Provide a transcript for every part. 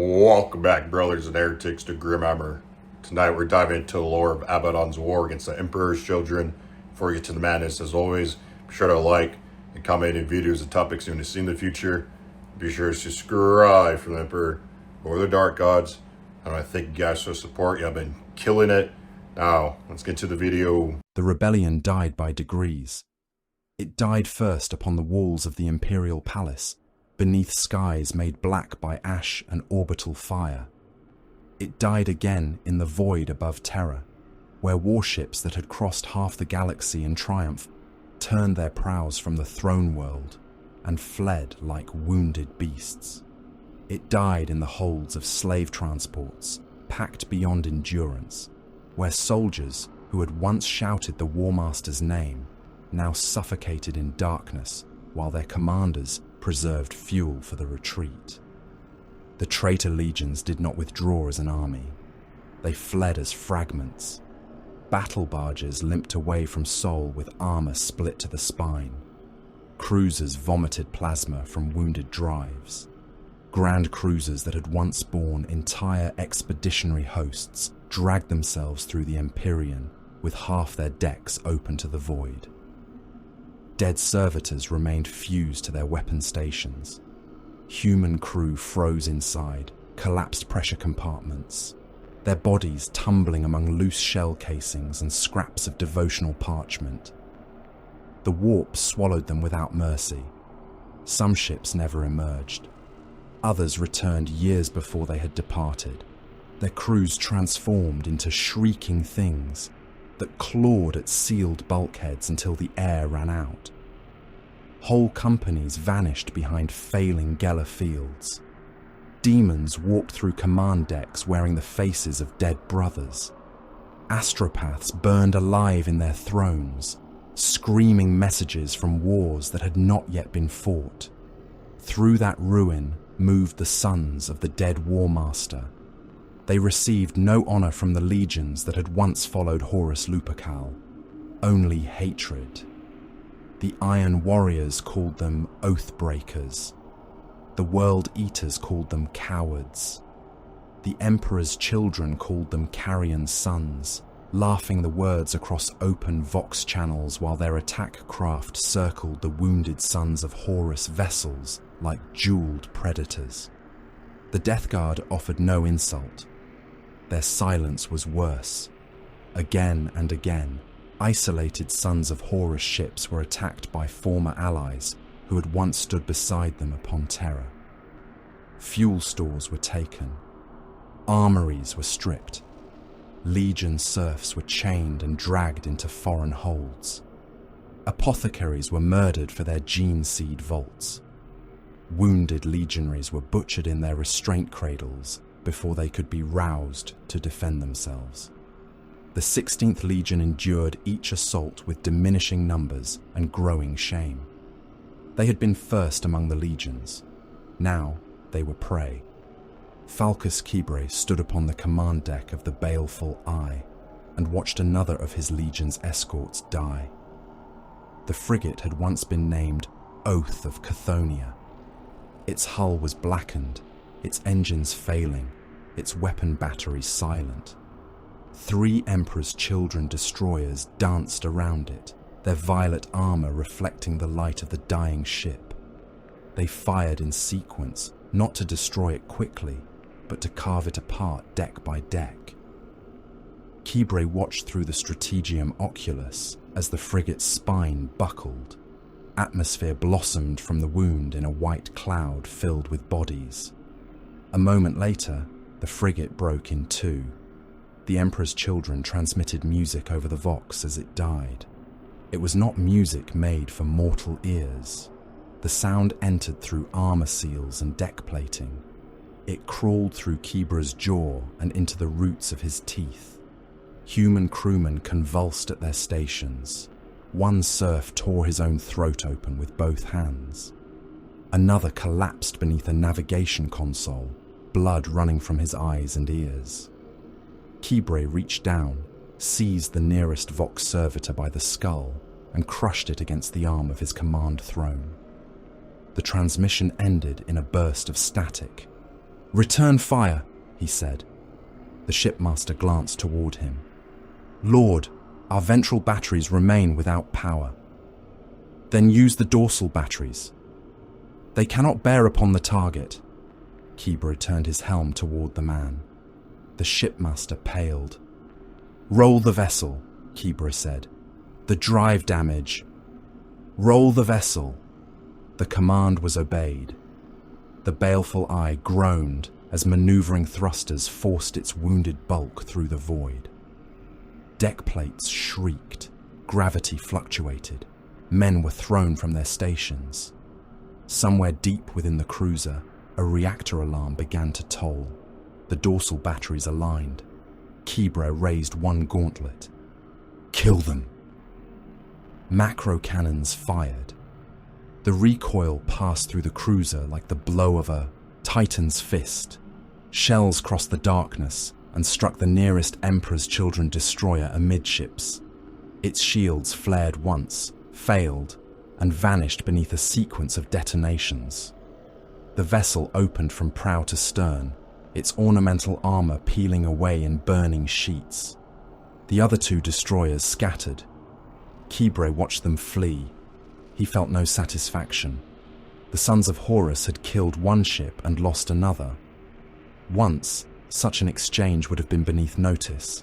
Welcome back, brothers and heretics, to Grimhammer. Tonight we're diving into the lore of Abaddon's war against the Emperor's children. Before we get to the madness, as always, be sure to like and comment any videos and topics you want to see in the future. Be sure to subscribe for the Emperor or the Dark Gods. And I thank you guys for the support. You have been killing it. Now, let's get to the video. The rebellion died by degrees. It died first upon the walls of the Imperial Palace, beneath skies made black by ash and orbital fire. It died again in the void above Terra, where warships that had crossed half the galaxy in triumph turned their prows from the throne world and fled like wounded beasts. It died in the holds of slave transports, packed beyond endurance, where soldiers who had once shouted the War Master's name now suffocated in darkness while their commanders preserved fuel for the retreat. The traitor legions did not withdraw as an army. They fled as fragments. Battle barges limped away from Sol with armor split to the spine. Cruisers vomited plasma from wounded drives. Grand cruisers that had once borne entire expeditionary hosts dragged themselves through the Empyrean with half their decks open to the void. Dead servitors remained fused to their weapon stations. Human crew froze inside, collapsed pressure compartments, their bodies tumbling among loose shell casings and scraps of devotional parchment. The warp swallowed them without mercy. Some ships never emerged. Others returned years before they had departed, their crews transformed into shrieking things that clawed at sealed bulkheads until the air ran out. Whole companies vanished behind failing Geller fields. Demons walked through command decks wearing the faces of dead brothers. Astropaths burned alive in their thrones, screaming messages from wars that had not yet been fought. Through that ruin moved the sons of the dead War Master. They received no honor from the legions that had once followed Horus Lupercal, only hatred. The Iron Warriors called them Oathbreakers. The World Eaters called them cowards. The Emperor's children called them carrion sons, laughing the words across open Vox channels while their attack craft circled the wounded sons of Horus vessels like jeweled predators. The Death Guard offered no insult. Their silence was worse. Again and again, isolated sons of Horus ships were attacked by former allies who had once stood beside them upon Terra. Fuel stores were taken. Armories were stripped. Legion serfs were chained and dragged into foreign holds. Apothecaries were murdered for their gene seed vaults. Wounded legionaries were butchered in their restraint cradles before they could be roused to defend themselves. The 16th Legion endured each assault with diminishing numbers and growing shame. They had been first among the legions. Now they were prey. Falcus Kybre stood upon the command deck of the Baleful Eye and watched another of his legion's escorts die. The frigate had once been named Oath of Chthoniya. Its hull was blackened, its engines failing, its weapon batteries silent. 3 Emperor's Children destroyers danced around it, their violet armor reflecting the light of the dying ship. They fired in sequence, not to destroy it quickly, but to carve it apart deck by deck. Kybre watched through the Strategium Oculus as the frigate's spine buckled. Atmosphere blossomed from the wound in a white cloud filled with bodies. A moment later, the frigate broke in two. The Emperor's Children transmitted music over the Vox as it died. It was not music made for mortal ears. The sound entered through armor seals and deck plating. It crawled through Kybre's jaw and into the roots of his teeth. Human crewmen convulsed at their stations. One serf tore his own throat open with both hands. Another collapsed beneath a navigation console, blood running from his eyes and ears. Kybre reached down, seized the nearest Vox servitor by the skull, and crushed it against the arm of his command throne. The transmission ended in a burst of static. "Return fire," he said. The shipmaster glanced toward him. "Lord, our ventral batteries remain without power." "Then use the dorsal batteries." "They cannot bear upon the target." Kibra turned his helm toward the man. The shipmaster paled. "Roll the vessel," Kibra said. "The drive damage." "Roll the vessel." The command was obeyed. The baleful eye groaned as maneuvering thrusters forced its wounded bulk through the void. Deck plates shrieked. Gravity fluctuated. Men were thrown from their stations. Somewhere deep within the cruiser, a reactor alarm began to toll. The dorsal batteries aligned. Kibra raised one gauntlet. "Kill them!" Macro cannons fired. The recoil passed through the cruiser like the blow of a titan's fist. Shells crossed the darkness and struck the nearest Emperor's Children destroyer amidships. Its shields flared once, failed, and vanished beneath a sequence of detonations. The vessel opened from prow to stern, its ornamental armor peeling away in burning sheets. The other two destroyers scattered. Kibra watched them flee. He felt no satisfaction. The Sons of Horus had killed one ship and lost another. Once, such an exchange would have been beneath notice.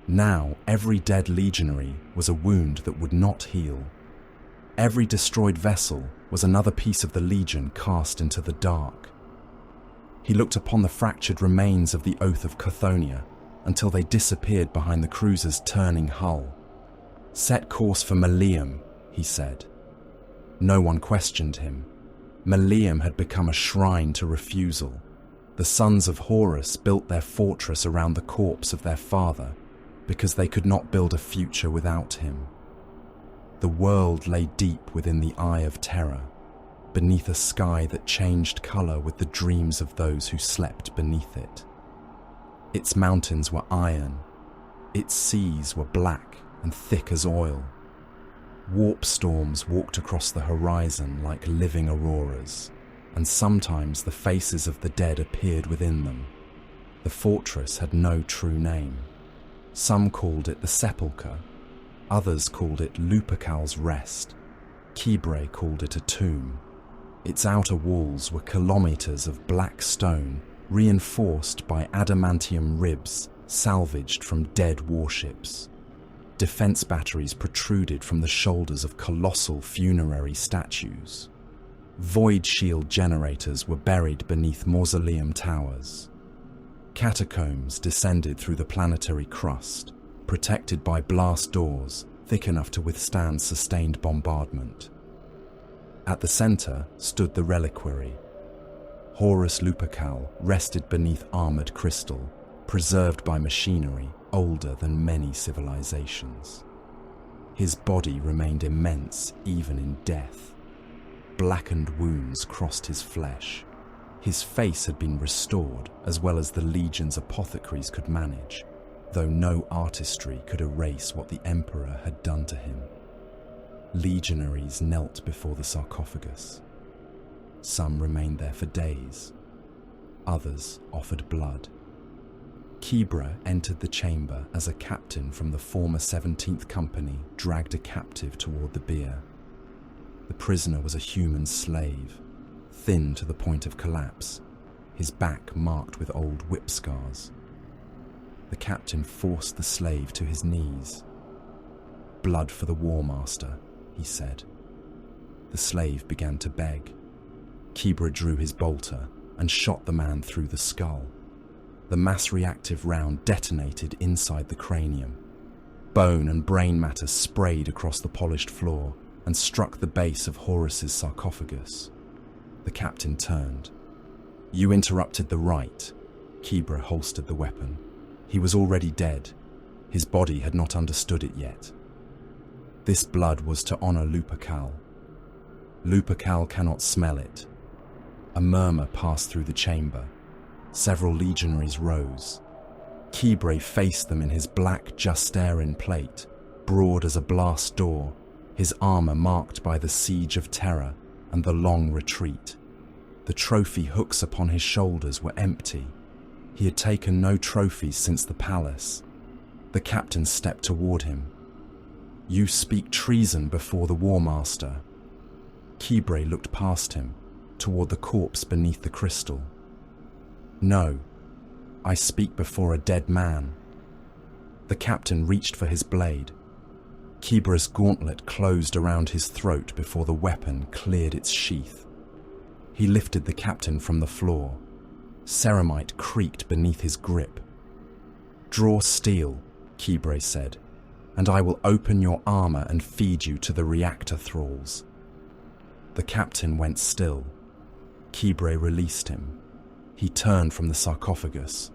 Now, every dead legionary was a wound that would not heal. Every destroyed vessel was another piece of the Legion cast into the dark. He looked upon the fractured remains of the Oath of Chthoniya until they disappeared behind the cruiser's turning hull. "Set course for Malium," he said. No one questioned him. Malium had become a shrine to refusal. The Sons of Horus built their fortress around the corpse of their father because they could not build a future without him. The world lay deep within the eye of terror, beneath a sky that changed color with the dreams of those who slept beneath it. Its mountains were iron. Its seas were black and thick as oil. Warp storms walked across the horizon like living auroras, and sometimes the faces of the dead appeared within them. The fortress had no true name. Some called it the Sepulchre. Others called it Lupercal's Rest. Kibra called it a tomb. Its outer walls were kilometers of black stone, reinforced by adamantium ribs salvaged from dead warships. Defense batteries protruded from the shoulders of colossal funerary statues. Void shield generators were buried beneath mausoleum towers. Catacombs descended through the planetary crust, protected by blast doors thick enough to withstand sustained bombardment. At the center stood the reliquary. Horus Lupercal rested beneath armored crystal, preserved by machinery older than many civilizations. His body remained immense even in death. Blackened wounds crossed his flesh. His face had been restored as well as the Legion's apothecaries could manage, though no artistry could erase what the Emperor had done to him. Legionaries knelt before the sarcophagus. Some remained there for days. Others offered blood. Kibra entered the chamber as a captain from the former 17th Company dragged a captive toward the bier. The prisoner was a human slave, thin to the point of collapse, his back marked with old whip scars. The captain forced the slave to his knees. "Blood for the War Master," he said. The slave began to beg. Kibra drew his bolter and shot the man through the skull. The mass-reactive round detonated inside the cranium. Bone and brain matter sprayed across the polished floor and struck the base of Horus's sarcophagus. The captain turned. "You interrupted the rite." Kibra holstered the weapon. He was already dead. His body had not understood it yet. This blood was to honor Lupercal. Lupercal cannot smell it. A murmur passed through the chamber. Several legionaries rose. Kibra faced them in his black Justarin plate, broad as a blast door, his armor marked by the siege of terror and the long retreat. The trophy hooks upon his shoulders were empty. He had taken no trophies since the palace. The captain stepped toward him. "You speak treason before the War Master." Kibre looked past him, toward the corpse beneath the crystal. "No, I speak before a dead man." The captain reached for his blade. Kibre's gauntlet closed around his throat before the weapon cleared its sheath. He lifted the captain from the floor. Ceramite creaked beneath his grip. "Draw steel," Kibre said, "and I will open your armor and feed you to the reactor thralls." The captain went still. Kibre released him. He turned from the sarcophagus.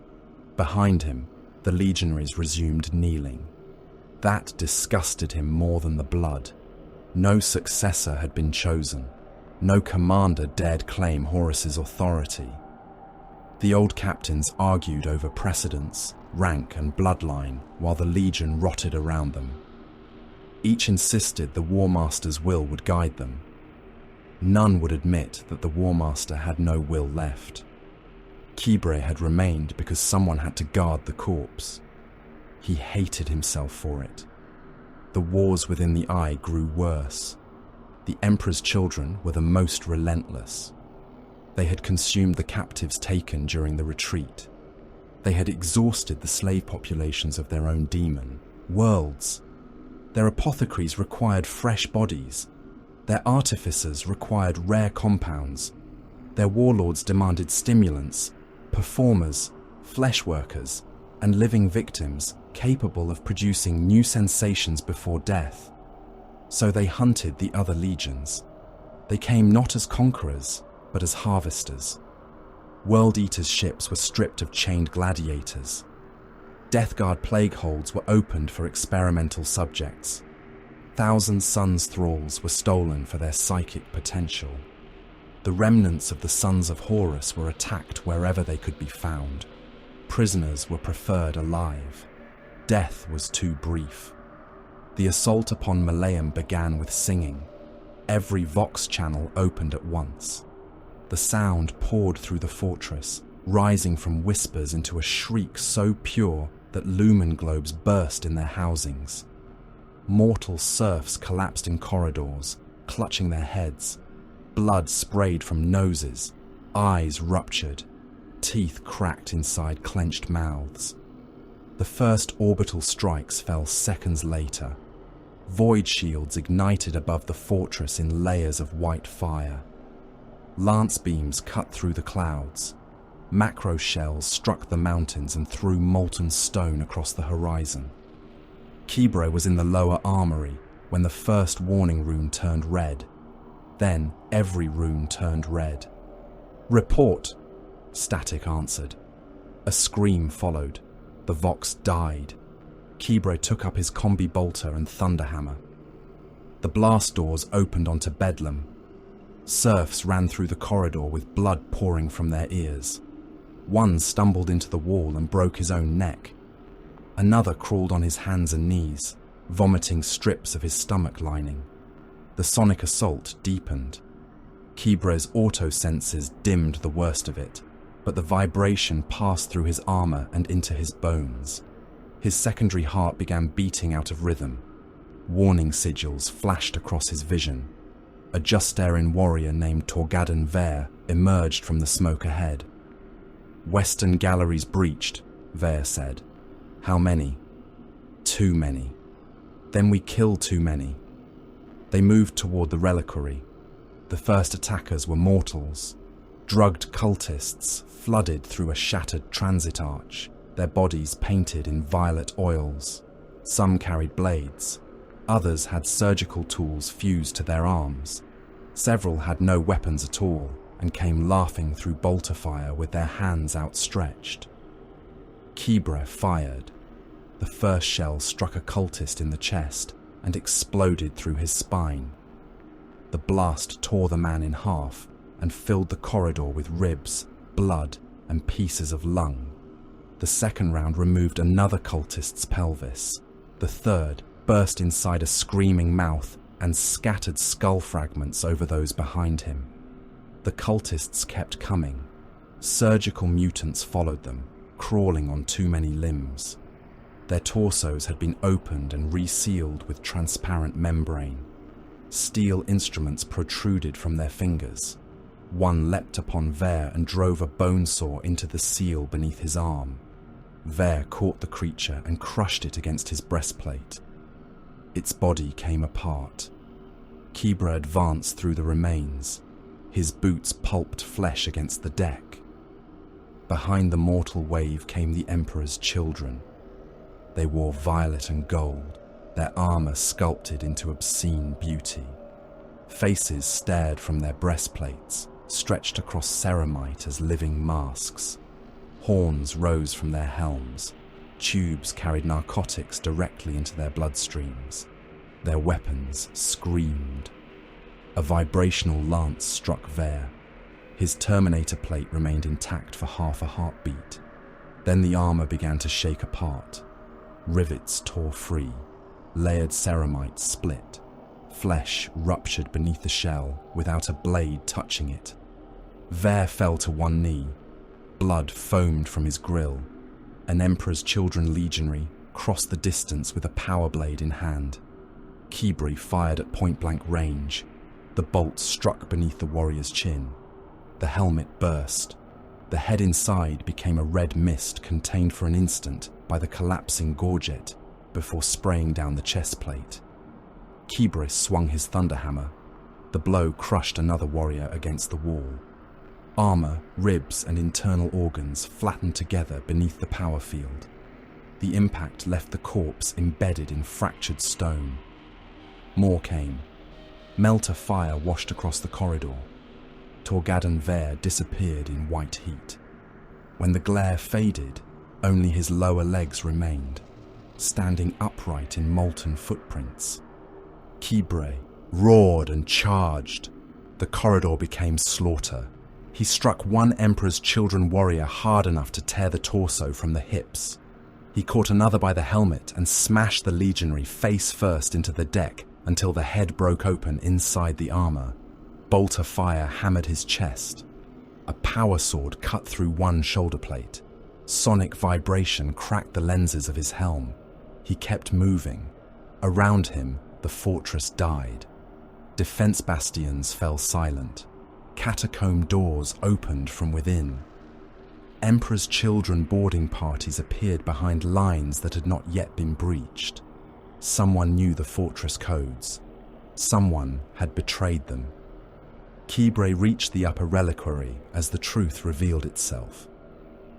Behind him, the legionaries resumed kneeling. That disgusted him more than the blood. No successor had been chosen. No commander dared claim Horus's authority. The old captains argued over precedence, rank and bloodline while the legion rotted around them. Each insisted the War Master's will would guide them. None would admit that the War Master had no will left. Kibre had remained because someone had to guard the corpse. He hated himself for it. The wars within the Eye grew worse. The Emperor's children were the most relentless. They had consumed the captives taken during the retreat. They had exhausted the slave populations of their own demon, worlds. Their apothecaries required fresh bodies. Their artificers required rare compounds. Their warlords demanded stimulants, performers, flesh workers, and living victims capable of producing new sensations before death. So they hunted the other legions. They came not as conquerors, but as harvesters. World Eater's ships were stripped of chained gladiators. Death Guard plague holds were opened for experimental subjects. Thousand Suns thralls were stolen for their psychic potential. The remnants of the Sons of Horus were attacked wherever they could be found. Prisoners were preferred alive. Death was too brief. The assault upon Malaeum began with singing. Every Vox channel opened at once. The sound poured through the fortress, rising from whispers into a shriek so pure that lumen globes burst in their housings. Mortal serfs collapsed in corridors, clutching their heads. Blood sprayed from noses, eyes ruptured, teeth cracked inside clenched mouths. The first orbital strikes fell seconds later. Void shields ignited above the fortress in layers of white fire. Lance beams cut through the clouds. Macro shells struck the mountains and threw molten stone across the horizon. Kibre was in the lower armory when the first warning rune turned red. Then every rune turned red. "Report," Static answered. A scream followed. The Vox died. Kibre took up his combi bolter and thunderhammer. The blast doors opened onto Bedlam. Serfs ran through the corridor with blood pouring from their ears. One stumbled into the wall and broke his own neck. Another crawled on his hands and knees, vomiting strips of his stomach lining. The sonic assault deepened. Kibre's auto senses dimmed the worst of it, but the vibration passed through his armor and into his bones. His secondary heart began beating out of rhythm. Warning sigils flashed across his vision. A Justarin warrior named Torgadan Ver emerged from the smoke ahead. "Western galleries breached," Ver said. "How many?" "Too many." "Then we kill too many." They moved toward the reliquary. The first attackers were mortals. Drugged cultists flooded through a shattered transit arch, their bodies painted in violet oils. Some carried blades. Others had surgical tools fused to their arms. Several had no weapons at all and came laughing through bolter fire with their hands outstretched. Kibre fired. The first shell struck a cultist in the chest and exploded through his spine. The blast tore the man in half and filled the corridor with ribs, blood, and pieces of lung. The second round removed another cultist's pelvis. The third burst inside a screaming mouth and scattered skull fragments over those behind him. The cultists kept coming. Surgical mutants followed them, crawling on too many limbs. Their torsos had been opened and resealed with transparent membrane. Steel instruments protruded from their fingers. One leapt upon Ver and drove a bone saw into the seal beneath his arm. Ver caught the creature and crushed it against his breastplate. Its body came apart. Kibra advanced through the remains. His boots pulped flesh against the deck. Behind the mortal wave came the Emperor's children. They wore violet and gold, their armor sculpted into obscene beauty. Faces stared from their breastplates, stretched across ceramite as living masks. Horns rose from their helms. Tubes carried narcotics directly into their bloodstreams. Their weapons screamed. A vibrational lance struck Ver. His Terminator plate remained intact for half a heartbeat. Then the armor began to shake apart. Rivets tore free. Layered ceramite split. Flesh ruptured beneath the shell without a blade touching it. Ver fell to one knee. Blood foamed from his grill. An Emperor's Children legionary crossed the distance with a power blade in hand. Kibri fired at point-blank range. The bolt struck beneath the warrior's chin. The helmet burst. The head inside became a red mist contained for an instant by the collapsing gorget before spraying down the chest plate. Kibris swung his thunderhammer. The blow crushed another warrior against the wall. Armor, ribs, and internal organs flattened together beneath the power field. The impact left the corpse embedded in fractured stone. More came. Melter fire washed across the corridor. Torgadan Ver disappeared in white heat. When the glare faded, only his lower legs remained, standing upright in molten footprints. Kibre roared and charged. The corridor became slaughter. He struck one Emperor's Children warrior hard enough to tear the torso from the hips. He caught another by the helmet and smashed the legionary face first into the deck until the head broke open inside the armor. Bolter fire hammered his chest. A power sword cut through one shoulder plate. Sonic vibration cracked the lenses of his helm. He kept moving. Around him, the fortress died. Defense bastions fell silent. Catacomb doors opened from within. Emperor's Children boarding parties appeared behind lines that had not yet been breached. Someone knew the fortress codes. Someone had betrayed them. Kibre reached the upper reliquary as the truth revealed itself.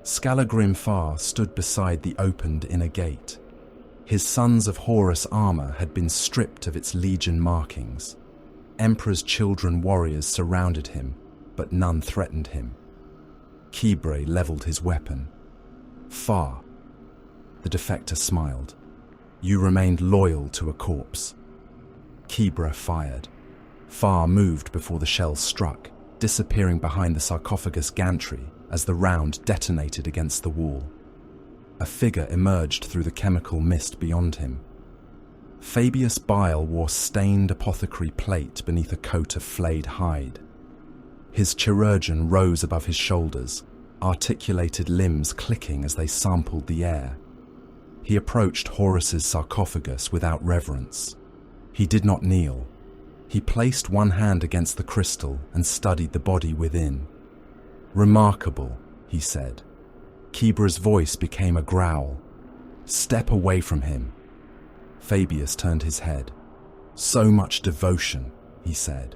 Scalagrim Far stood beside the opened inner gate. His Sons of Horus armor had been stripped of its legion markings. Emperor's Children warriors surrounded him, but none threatened him. Kibre leveled his weapon. Far. The defector smiled. You remained loyal to a corpse. Kibre fired. Far moved before the shell struck, disappearing behind the sarcophagus gantry as the round detonated against the wall. A figure emerged through the chemical mist beyond him. Fabius Bile wore stained apothecary plate beneath a coat of flayed hide. His chirurgeon rose above his shoulders, articulated limbs clicking as they sampled the air. He approached Horus's sarcophagus without reverence. He did not kneel. He placed one hand against the crystal and studied the body within. Remarkable, he said. Kibra's voice became a growl. Step away from him. Fabius turned his head. So much devotion, he said,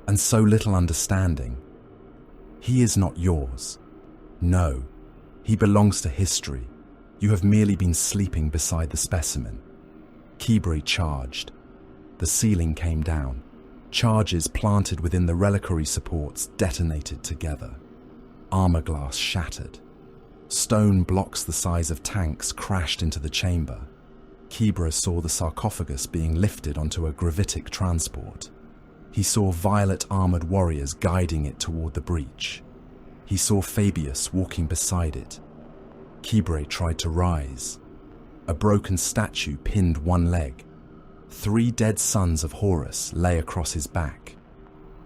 and so little understanding. He is not yours. No, he belongs to history. You have merely been sleeping beside the specimen. Kibri charged. The ceiling came down. Charges planted within the reliquary supports detonated together. Armor glass shattered. Stone blocks the size of tanks crashed into the chamber. Kibra saw the sarcophagus being lifted onto a gravitic transport. He saw violet armored warriors guiding it toward the breach. He saw Fabius walking beside it. Kibre tried to rise. A broken statue pinned one leg. 3 dead sons of Horus lay across his back.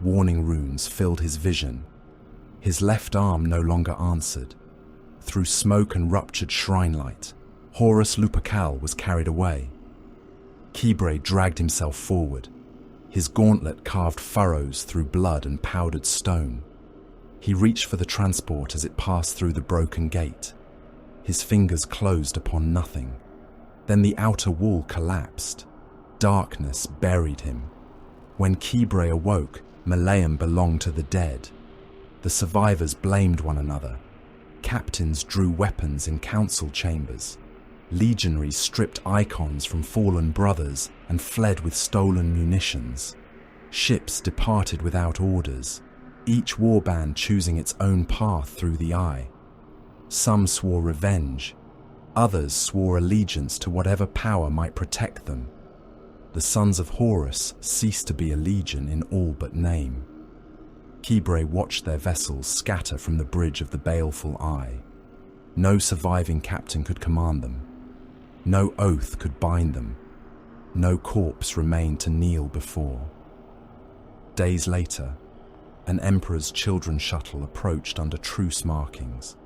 Warning runes filled his vision. His left arm no longer answered. Through smoke and ruptured shrine light, Horus Lupercal was carried away. Kibre dragged himself forward. His gauntlet carved furrows through blood and powdered stone. He reached for the transport as it passed through the broken gate. His fingers closed upon nothing. Then the outer wall collapsed. Darkness buried him. When Kibre awoke, Malaeum belonged to the dead. The survivors blamed one another. Captains drew weapons in council chambers. Legionaries stripped icons from fallen brothers and fled with stolen munitions. Ships departed without orders, each warband choosing its own path through the eye. Some swore revenge, others swore allegiance to whatever power might protect them. The sons of Horus ceased to be a legion in all but name. Kibre watched their vessels scatter from the bridge of the baleful eye. No surviving captain could command them. No oath could bind them. No corpse remained to kneel before. Days later, an emperor's children's shuttle approached under truce markings.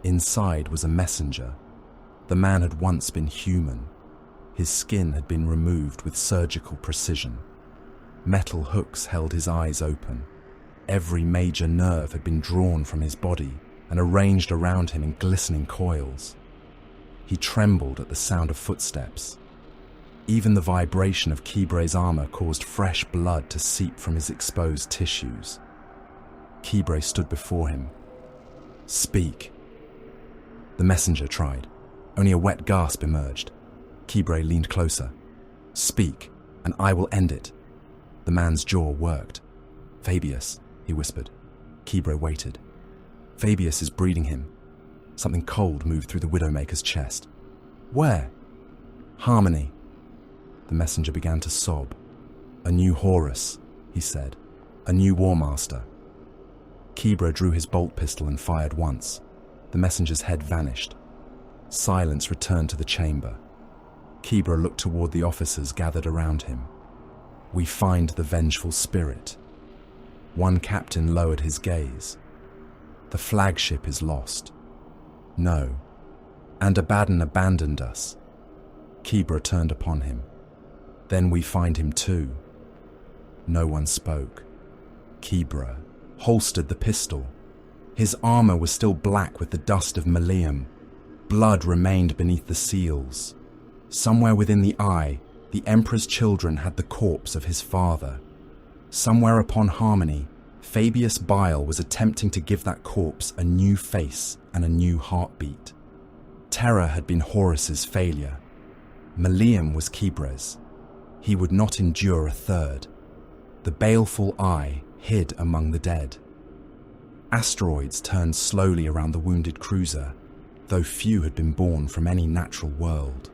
Inside was a messenger. The man had once been human. His skin had been removed with surgical precision. Metal hooks held his eyes open. Every major nerve had been drawn from his body and arranged around him in glistening coils. He trembled at the sound of footsteps. Even the vibration of Kibre's armor caused fresh blood to seep from his exposed tissues. Kibre stood before him. "Speak." The messenger tried. Only a wet gasp emerged. Kibre leaned closer. "Speak, and I will end it." The man's jaw worked. "Fabius," he whispered. Kibre waited. "Fabius is breeding him." Something cold moved through the Widowmaker's chest. "Where?" "Harmony." The messenger began to sob. "A new Horus," he said. "A new War Master." Kibre drew his bolt pistol and fired once. The messenger's head vanished. Silence returned to the chamber. Kibre looked toward the officers gathered around him. "We find the vengeful spirit." One captain lowered his gaze. "The flagship is lost." "No. And Abaddon abandoned us." Kibre turned upon him. "Then we find him too." No one spoke. Kibre holstered the pistol. His armor was still black with the dust of Malaeum. Blood remained beneath the seals. Somewhere within the eye, the Emperor's children had the corpse of his father. Somewhere upon Harmony, Fabius Bile was attempting to give that corpse a new face and a new heartbeat. Terror had been Horus's failure. Malaeum was Kibre's. He would not endure a third. The baleful eye hid among the dead. Asteroids turned slowly around the wounded cruiser, though few had been born from any natural world.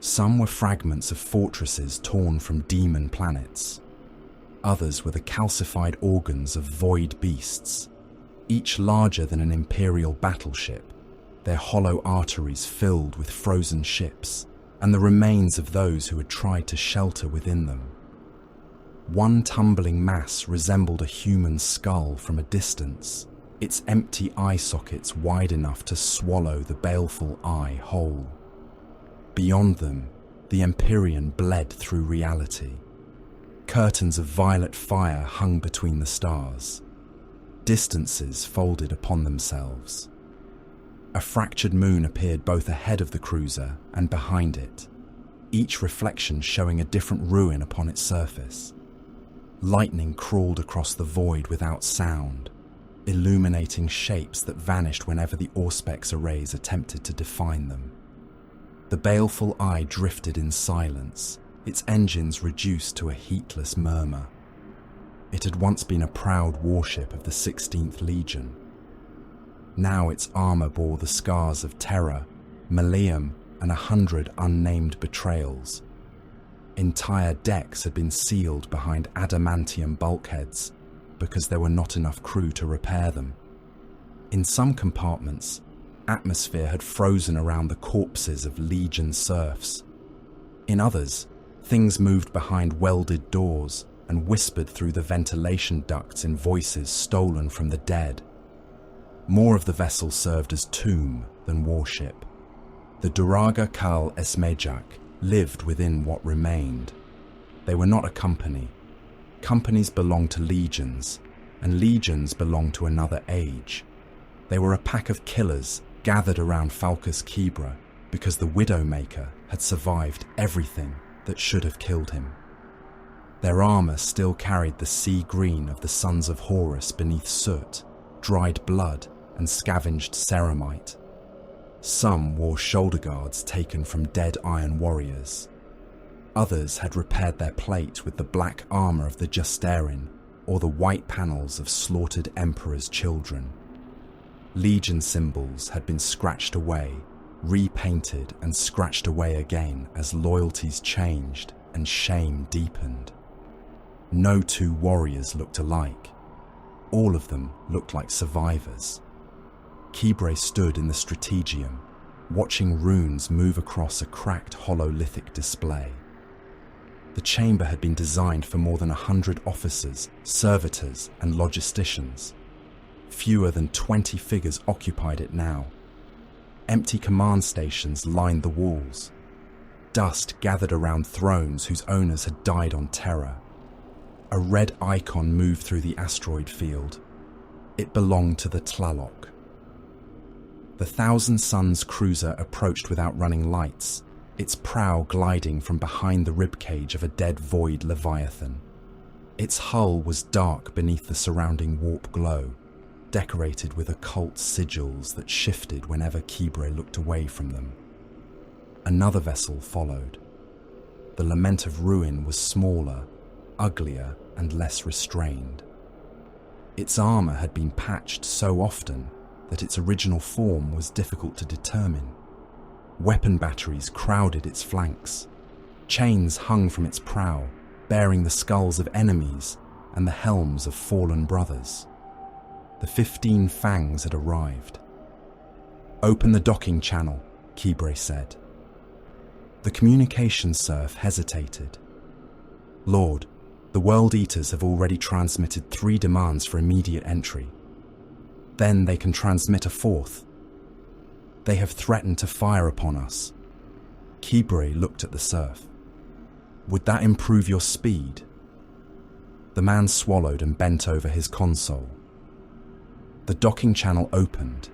Some were fragments of fortresses torn from demon planets. Others were the calcified organs of void beasts, each larger than an imperial battleship, their hollow arteries filled with frozen ships, and the remains of those who had tried to shelter within them. One tumbling mass resembled a human skull from a distance, its empty eye sockets wide enough to swallow the baleful eye whole. Beyond them, the Empyrean bled through reality. Curtains of violet fire hung between the stars. Distances folded upon themselves. A fractured moon appeared both ahead of the cruiser and behind it, each reflection showing a different ruin upon its surface. Lightning crawled across the void without sound, illuminating shapes that vanished whenever the Auspex arrays attempted to define them. The baleful eye drifted in silence, its engines reduced to a heatless murmur. It had once been a proud warship of the 16th Legion. Now its armor bore the scars of terror, Malaeum, and 100 unnamed betrayals. Entire decks had been sealed behind adamantium bulkheads because there were not enough crew to repair them. In some compartments, atmosphere had frozen around the corpses of Legion serfs. In others, things moved behind welded doors, and whispered through the ventilation ducts in voices stolen from the dead. More of the vessel served as tomb than warship. The Duraga Kal Esmejak lived within what remained. They were not a company. Companies belonged to legions, and legions belonged to another age. They were a pack of killers gathered around Falcus Kibra because the Widowmaker had survived everything that should have killed him. Their armor still carried the sea green of the sons of Horus beneath soot, dried blood, and scavenged ceramite. Some wore shoulder guards taken from dead iron warriors. Others had repaired their plate with the black armor of the Justarin or the white panels of slaughtered emperors' children. Legion symbols had been scratched away, repainted and scratched away again as loyalties changed and shame deepened. No two warriors looked alike. All of them looked like survivors. Kibre stood in the strategium, watching runes move across a cracked hololithic display. The chamber had been designed for more than 100 officers, servitors, and logisticians. Fewer than 20 figures occupied it now. Empty command stations lined the walls. Dust gathered around thrones whose owners had died on Terra. A red icon moved through the asteroid field. It belonged to the Tlaloc. The Thousand Suns cruiser approached without running lights, its prow gliding from behind the ribcage of a dead void leviathan. Its hull was dark beneath the surrounding warp glow, decorated with occult sigils that shifted whenever Kibre looked away from them. Another vessel followed. The Lament of Ruin was smaller, uglier, and less restrained. Its armor had been patched so often that its original form was difficult to determine. Weapon batteries crowded its flanks. Chains hung from its prow, bearing the skulls of enemies and the helms of fallen brothers. The 15 Fangs had arrived. "Open the docking channel," Kibre said. The communication serf hesitated. "Lord, the World Eaters have already transmitted 3 demands for immediate entry. Then they can transmit a 4th. They have threatened to fire upon us." Kibre looked at the serf. "Would that improve your speed?" The man swallowed and bent over his console. The docking channel opened.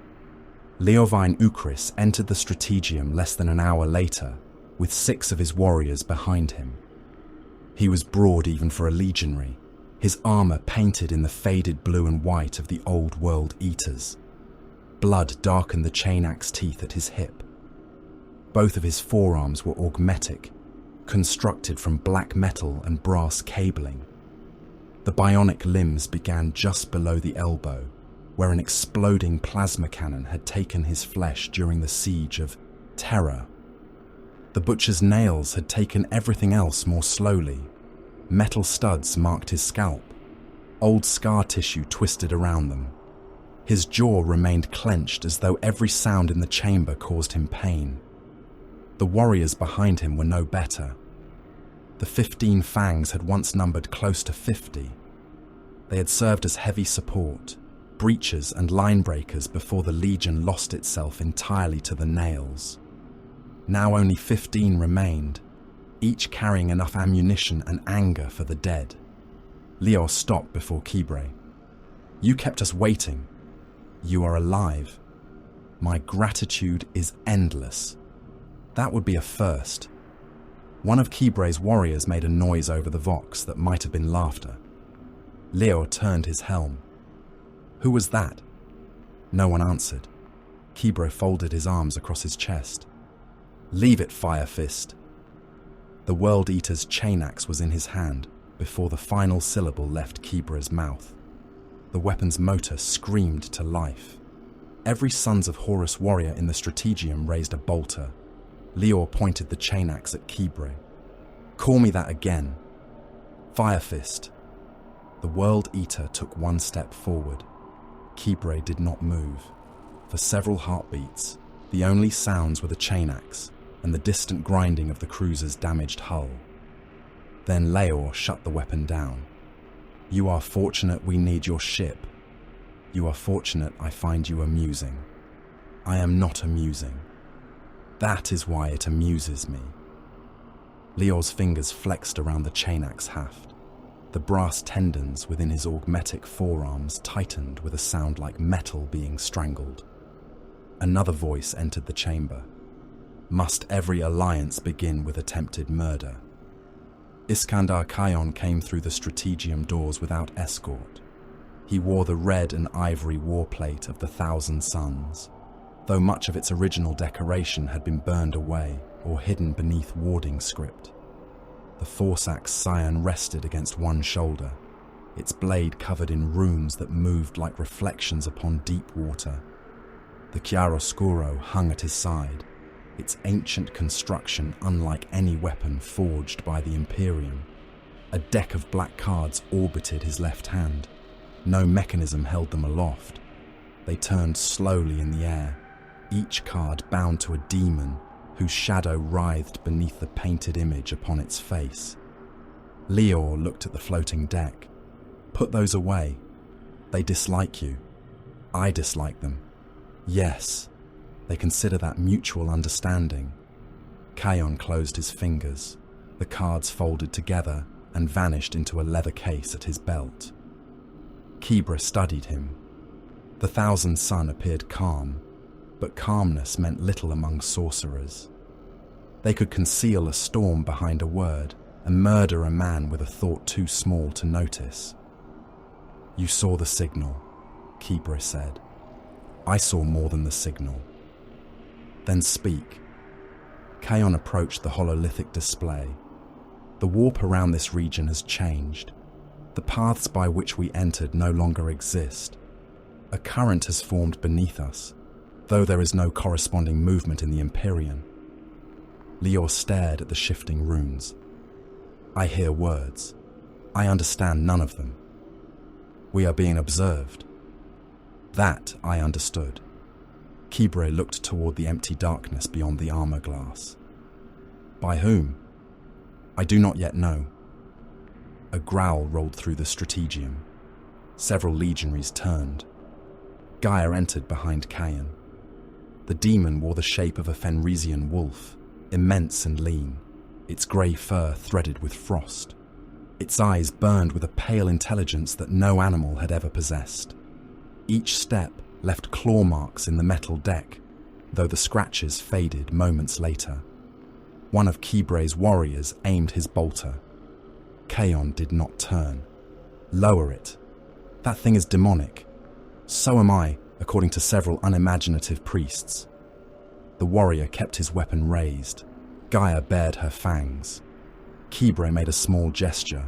Leovine Ukris entered the strategium less than an hour later, with 6 of his warriors behind him. He was broad even for a legionary, his armor painted in the faded blue and white of the old World Eaters. Blood darkened the chain axe teeth at his hip. Both of his forearms were augmetic, constructed from black metal and brass cabling. The bionic limbs began just below the elbow, where an exploding plasma cannon had taken his flesh during the siege of Terra. The butcher's nails had taken everything else more slowly. Metal studs marked his scalp. Old scar tissue twisted around them. His jaw remained clenched as though every sound in the chamber caused him pain. The warriors behind him were no better. The 15 Fangs had once numbered close to 50. They had served as heavy support, breachers and line breakers before the Legion lost itself entirely to the nails. Now only 15 remained, each carrying enough ammunition and anger for the dead. Leo stopped before Kibre. "You kept us waiting. You are alive. My gratitude is endless." That would be a first. One of Kibre's warriors made a noise over the vox that might have been laughter. Leo turned his helm. "Who was that?" No one answered. Kibre folded his arms across his chest. "Leave it, Fire Fist." The World Eater's chain axe was in his hand before the final syllable left Kibre's mouth. The weapon's motor screamed to life. Every Sons of Horus warrior in the strategium raised a bolter. Lior pointed the chain axe at Kibre. "Call me that again." "Fire Fist." The World Eater took one step forward. Kibre did not move. For several heartbeats, the only sounds were the chain axe and the distant grinding of the cruiser's damaged hull. Then Leor shut the weapon down. You are fortunate we need your ship. You are fortunate I find you amusing. I am not amusing. That is why it amuses me. Leor's fingers flexed around the chain axe haft. The brass tendons within his augmetic forearms tightened with a sound like metal being strangled. Another voice entered the chamber. Must every alliance begin with attempted murder? Iskandar Khayon came through the strategium doors without escort. He wore the red and ivory warplate of the Thousand Suns, though much of its original decoration had been burned away or hidden beneath warding script. The force-axe scion rested against one shoulder, its blade covered in runes that moved like reflections upon deep water. The chiaroscuro hung at his side, its ancient construction unlike any weapon forged by the Imperium. A deck of black cards orbited his left hand. No mechanism held them aloft. They turned slowly in the air, each card bound to a demon whose shadow writhed beneath the painted image upon its face. Leor looked at the floating deck. Put those away. They dislike you. I dislike them. Yes, they consider that mutual understanding. Khayon closed his fingers. The cards folded together and vanished into a leather case at his belt. Kibra studied him. The Thousand Sun appeared calm, but calmness meant little among sorcerers. They could conceal a storm behind a word and murder a man with a thought too small to notice. You saw the signal, Kibra said. I saw more than the signal. Then speak. Khayon approached the hololithic display. The warp around this region has changed. The paths by which we entered no longer exist. A current has formed beneath us, though there is no corresponding movement in the Empyrean. Leor stared at the shifting runes. I hear words. I understand none of them. We are being observed. That I understood. Kibra looked toward the empty darkness beyond the armor glass. By whom? I do not yet know. A growl rolled through the strategium. Several legionaries turned. Gaia entered behind Khayon. The demon wore the shape of a Fenrisian wolf, immense and lean, its grey fur threaded with frost. Its eyes burned with a pale intelligence that no animal had ever possessed. Each step left claw marks in the metal deck, though the scratches faded moments later. One of Kibra's warriors aimed his bolter. Khayon did not turn. Lower it. That thing is demonic. So am I, according to several unimaginative priests. The warrior kept his weapon raised. Gaia bared her fangs. Kibra made a small gesture.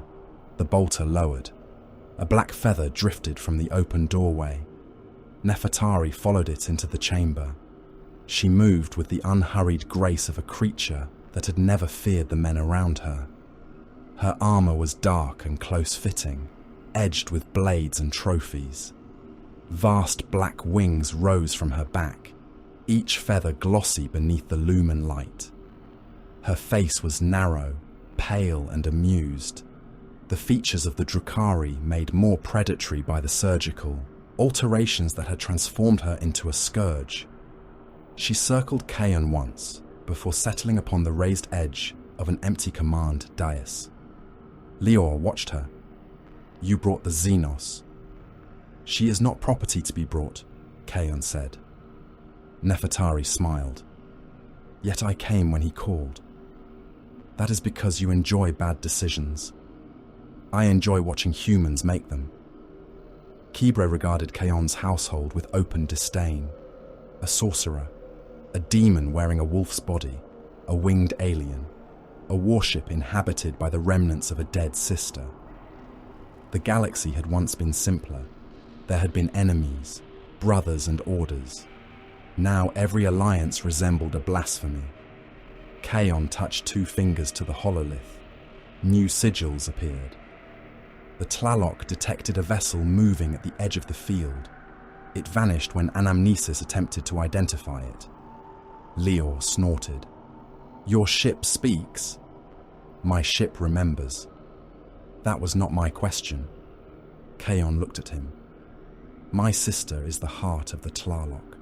The bolter lowered. A black feather drifted from the open doorway. Nefertari followed it into the chamber. She moved with the unhurried grace of a creature that had never feared the men around her. Her armor was dark and close-fitting, edged with blades and trophies. Vast black wings rose from her back, each feather glossy beneath the lumen light. Her face was narrow, pale and amused. The features of the Drukhari made more predatory by the surgical, alterations that had transformed her into a scourge. She circled Khayon once, before settling upon the raised edge of an empty command dais. Leor watched her. You brought the Xenos. She is not property to be brought, Khayon said. Nefertari smiled. Yet I came when he called. That is because you enjoy bad decisions. I enjoy watching humans make them. Kibra regarded Khayon's household with open disdain. A sorcerer, a demon wearing a wolf's body, a winged alien, a warship inhabited by the remnants of a dead sister. The galaxy had once been simpler. There had been enemies, brothers and orders. Now every alliance resembled a blasphemy. Khayon touched 2 fingers to the hololith. New sigils appeared. The Tlaloc detected a vessel moving at the edge of the field. It vanished when Anamnesis attempted to identify it. Leor snorted. Your ship speaks. My ship remembers. That was not my question. Kaon looked at him. My sister is the heart of the Tlaloc.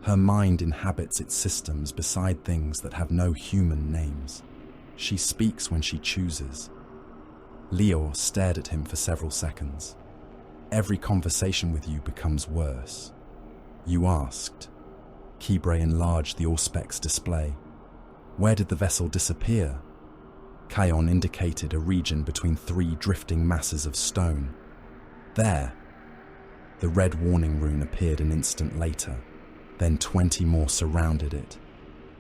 Her mind inhabits its systems beside things that have no human names. She speaks when she chooses. Lior stared at him for several seconds. Every conversation with you becomes worse. You asked. Kibre enlarged the Auspex display. Where did the vessel disappear? Kaon indicated a region between 3 drifting masses of stone. There. The red warning rune appeared an instant later. Then 20 more surrounded it.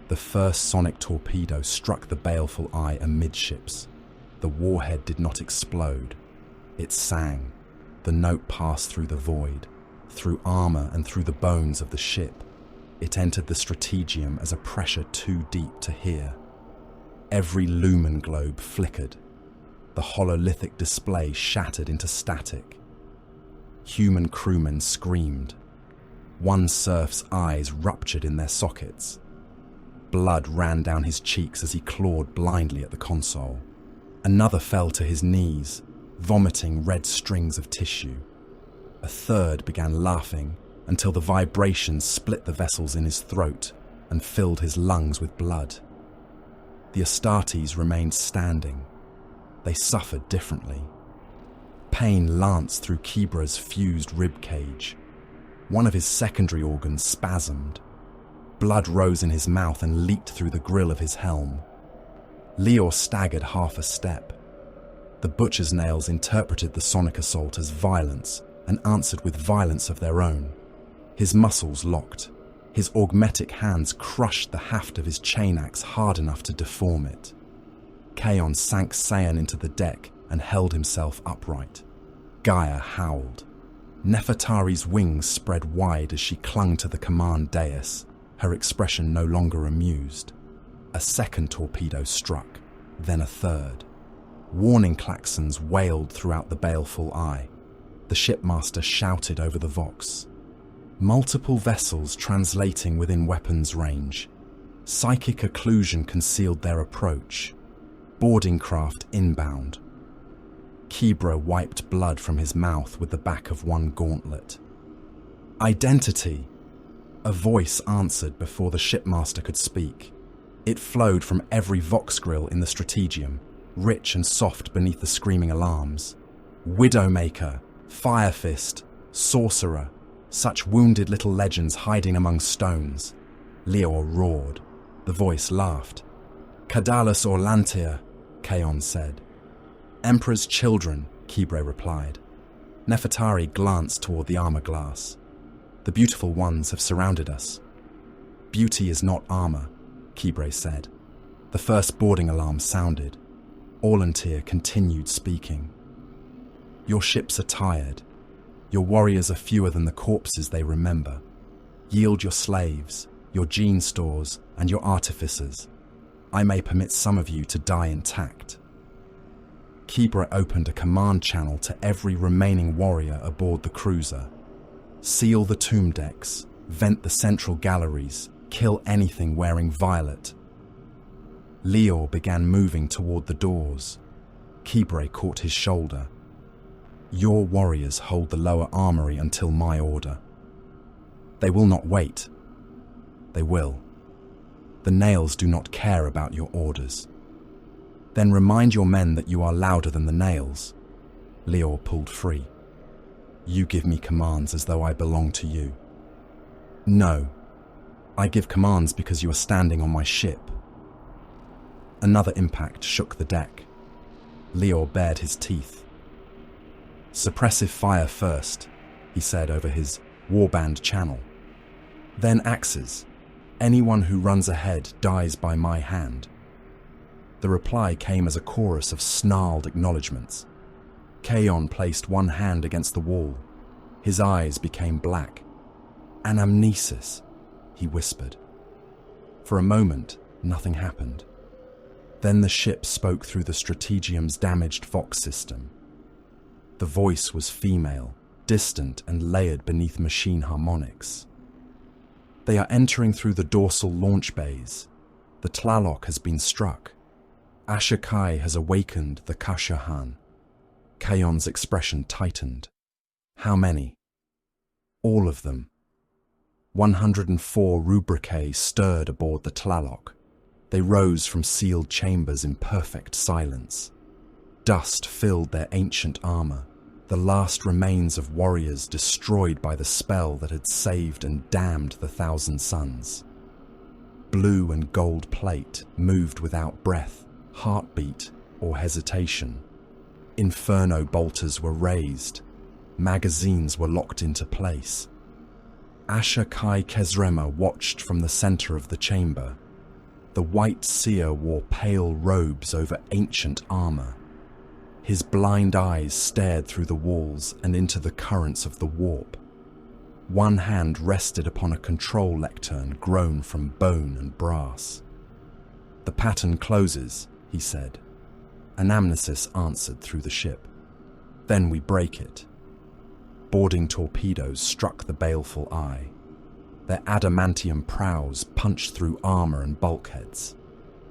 The first sonic torpedo struck the baleful eye amidships. The warhead did not explode. It sang. The note passed through the void, through armor and through the bones of the ship. It entered the strategium as a pressure too deep to hear. Every lumen globe flickered. The hololithic display shattered into static. Human crewmen screamed. One serf's eyes ruptured in their sockets. Blood ran down his cheeks as he clawed blindly at the console. Another fell to his knees, vomiting red strings of tissue. A third began laughing until the vibrations split the vessels in his throat and filled his lungs with blood. The Astartes remained standing. They suffered differently. Pain lanced through Kibra's fused rib cage. One of his secondary organs spasmed. Blood rose in his mouth and leaked through the grill of his helm. Lior staggered half a step. The butcher's nails interpreted the sonic assault as violence and answered with violence of their own. His muscles locked. His augmetic hands crushed the haft of his chain axe hard enough to deform it. Kaon sank Saiyan into the deck and held himself upright. Gaia howled. Nefertari's wings spread wide as she clung to the command dais, her expression no longer amused. A second torpedo struck, then a third. Warning klaxons wailed throughout the baleful eye. The shipmaster shouted over the vox. Multiple vessels translating within weapons range. Psychic occlusion concealed their approach. Boarding craft inbound. Kibra wiped blood from his mouth with the back of one gauntlet. Identity! A voice answered before the shipmaster could speak. It flowed from every vox grill in the strategium, rich and soft beneath the screaming alarms. Widowmaker, Firefist, Sorcerer, such wounded little legends hiding among stones. Lior roared. The voice laughed. Cadalus Orlantia, Kaon said. Emperor's children, Kibre replied. Nefertari glanced toward the armor glass. The beautiful ones have surrounded us. Beauty is not armor, Kibre said. The first boarding alarm sounded. Orlantir continued speaking. Your ships are tired. Your warriors are fewer than the corpses they remember. Yield your slaves, your gene stores, and your artificers. I may permit some of you to die intact. Kibra opened a command channel to every remaining warrior aboard the cruiser. Seal the tomb decks, vent the central galleries, kill anything wearing violet. Lior began moving toward the doors. Kibre caught his shoulder. Your warriors hold the lower armory until my order. They will not wait. They will. The nails do not care about your orders. Then remind your men that you are louder than the nails. Lior pulled free. You give me commands as though I belong to you. No. I give commands because you are standing on my ship. Another impact shook the deck. Lior bared his teeth. Suppressive fire first, he said over his warband channel. Then axes. Anyone who runs ahead dies by my hand. The reply came as a chorus of snarled acknowledgements. Kaon placed one hand against the wall. His eyes became black. Anamnesis, he whispered. For a moment, nothing happened. Then the ship spoke through the strategium's damaged vox system. The voice was female, distant and layered beneath machine harmonics. They are entering through the dorsal launch bays. The Tlaloc has been struck. Ashokai has awakened the Kashahan. Kaon's expression tightened. How many? All of them. 104 rubricae stirred aboard the Tlaloc. They rose from sealed chambers in perfect silence. Dust filled their ancient armor, the last remains of warriors destroyed by the spell that had saved and damned the Thousand Suns. Blue and gold plate moved without breath, heartbeat, or hesitation. Inferno bolters were raised. Magazines were locked into place. Asher Kai Kesrema watched from the center of the chamber. The white seer wore pale robes over ancient armor. His blind eyes stared through the walls and into the currents of the warp. One hand rested upon a control lectern grown from bone and brass. "The pattern closes," he said. Anamnesis answered through the ship. "Then we break it." Boarding torpedoes struck the baleful eye. Their adamantium prows punched through armor and bulkheads.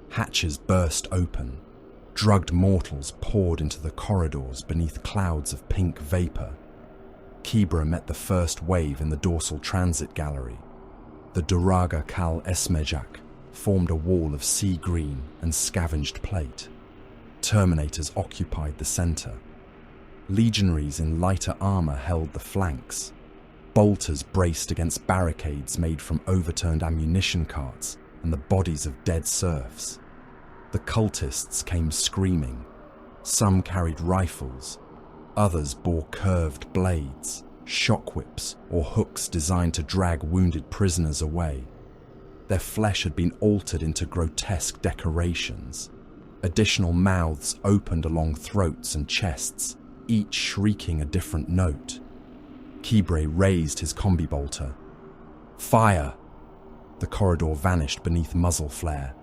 Hatches burst open. Drugged mortals poured into the corridors beneath clouds of pink vapor. Kibra met the first wave in the dorsal transit gallery. The Duraga Kal Esmejak formed a wall of sea green and scavenged plate. Terminators occupied the center. Legionaries in lighter armor held the flanks. Bolters braced against barricades made from overturned ammunition carts and the bodies of dead serfs. The cultists came screaming. Some carried rifles. Others bore curved blades, shock whips, or hooks designed to drag wounded prisoners away. Their flesh had been altered into grotesque decorations. Additional mouths opened along throats and chests, each shrieking a different note. Kibre raised his combi bolter. "Fire!" The corridor vanished beneath muzzle flare.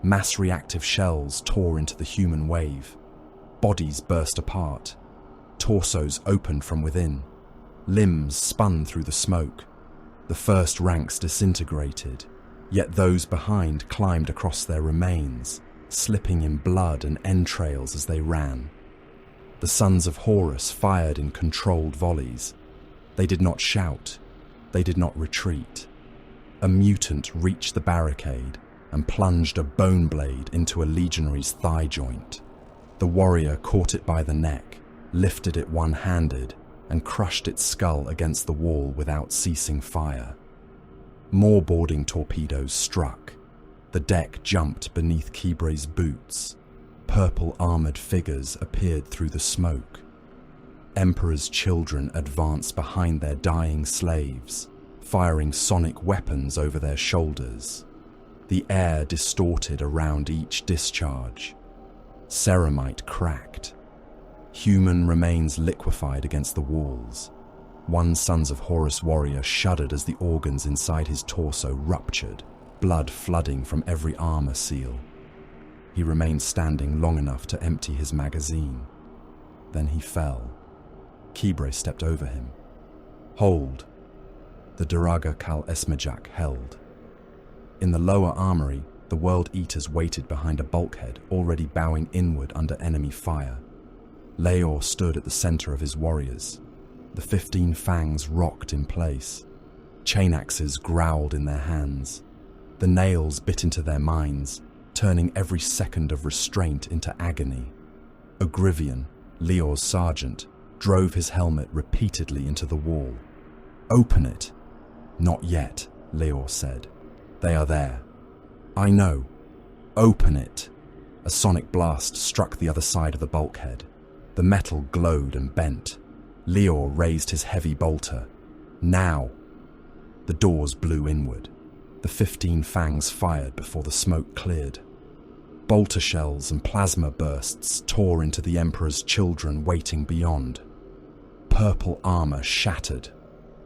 Mass reactive shells tore into the human wave. Bodies burst apart. Torsos opened from within. Limbs spun through the smoke. The first ranks disintegrated, yet those behind climbed across their remains, slipping in blood and entrails as they ran. The sons of Horus fired in controlled volleys. They did not shout. They did not retreat. A mutant reached the barricade and plunged a bone blade into a legionary's thigh joint. The warrior caught it by the neck, lifted it one-handed, and crushed its skull against the wall without ceasing fire. More boarding torpedoes struck. The deck jumped beneath Kibre's boots. Purple armored figures appeared through the smoke. Emperor's children advanced behind their dying slaves, firing sonic weapons over their shoulders. The air distorted around each discharge. Ceramite cracked. Human remains liquefied against the walls. One Sons of Horus warrior shuddered as the organs inside his torso ruptured, blood flooding from every armor seal. He remained standing long enough to empty his magazine. Then he fell. Kibre stepped over him. "Hold." The Duraga Kal Esmejak held. In the lower armory, the World Eaters waited behind a bulkhead already bowing inward under enemy fire. Leor stood at the center of his warriors. The 15 fangs rocked in place. Chain axes growled in their hands. The nails bit into their minds, turning every second of restraint into agony. Ogrivian, Leor's sergeant, drove his helmet repeatedly into the wall. "Open it." "Not yet," Leor said. "They are there." "I know. Open it." A sonic blast struck the other side of the bulkhead. The metal glowed and bent. Leor raised his heavy bolter. "Now." The doors blew inward. The 15 fangs fired before the smoke cleared. Bolter shells and plasma bursts tore into the Emperor's children waiting beyond. Purple armor shattered.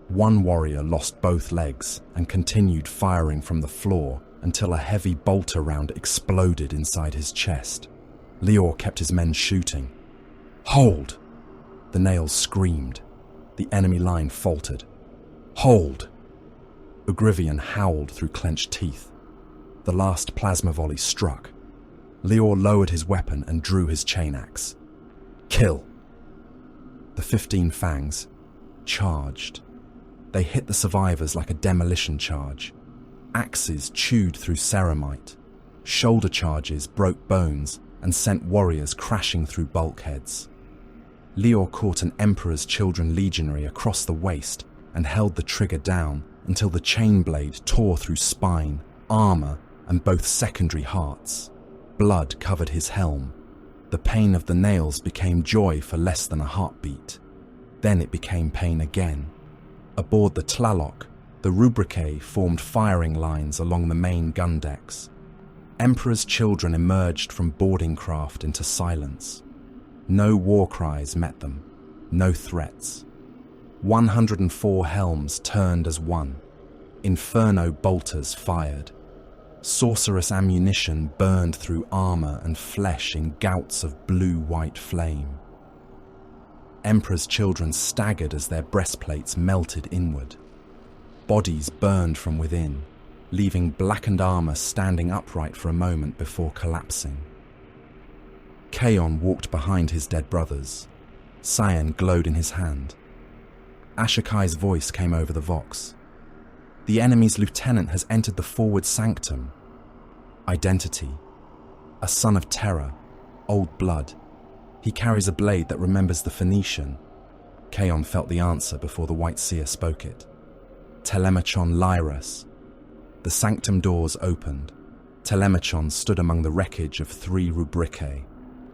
One warrior lost both legs and continued firing from the floor until a heavy bolter round exploded inside his chest. Leor kept his men shooting. "Hold!" The nails screamed. The enemy line faltered. "Hold!" Ogrivian howled through clenched teeth. The last plasma volley struck. Leor lowered his weapon and drew his chain axe. "Kill!" The 15 fangs charged. They hit the survivors like a demolition charge. Axes chewed through ceramite. Shoulder charges broke bones and sent warriors crashing through bulkheads. Leor caught an Emperor's Children legionary across the waist and held the trigger down until the chain blade tore through spine, armor, and both secondary hearts. Blood covered his helm. The pain of the nails became joy for less than a heartbeat. Then it became pain again. Aboard the Tlaloc, the Rubrique formed firing lines along the main gun decks. Emperor's Children emerged from boarding craft into silence. No war cries met them, no threats. 104 helms turned as one. Inferno bolters fired. Sorcerous ammunition burned through armor and flesh in gouts of blue-white flame. Emperor's Children staggered as their breastplates melted inward. Bodies burned from within, leaving blackened armor standing upright for a moment before collapsing. Kaon walked behind his dead brothers. Cyan glowed in his hand. Ashokai's voice came over the vox. The enemy's lieutenant has entered the forward sanctum. Identity. A son of terror. Old blood. He carries a blade that remembers the Phoenician. Kaon felt the answer before the White Seer spoke it. Telemachon Lyras. The sanctum doors opened. Telemachon stood among the wreckage of 3 Rubrique.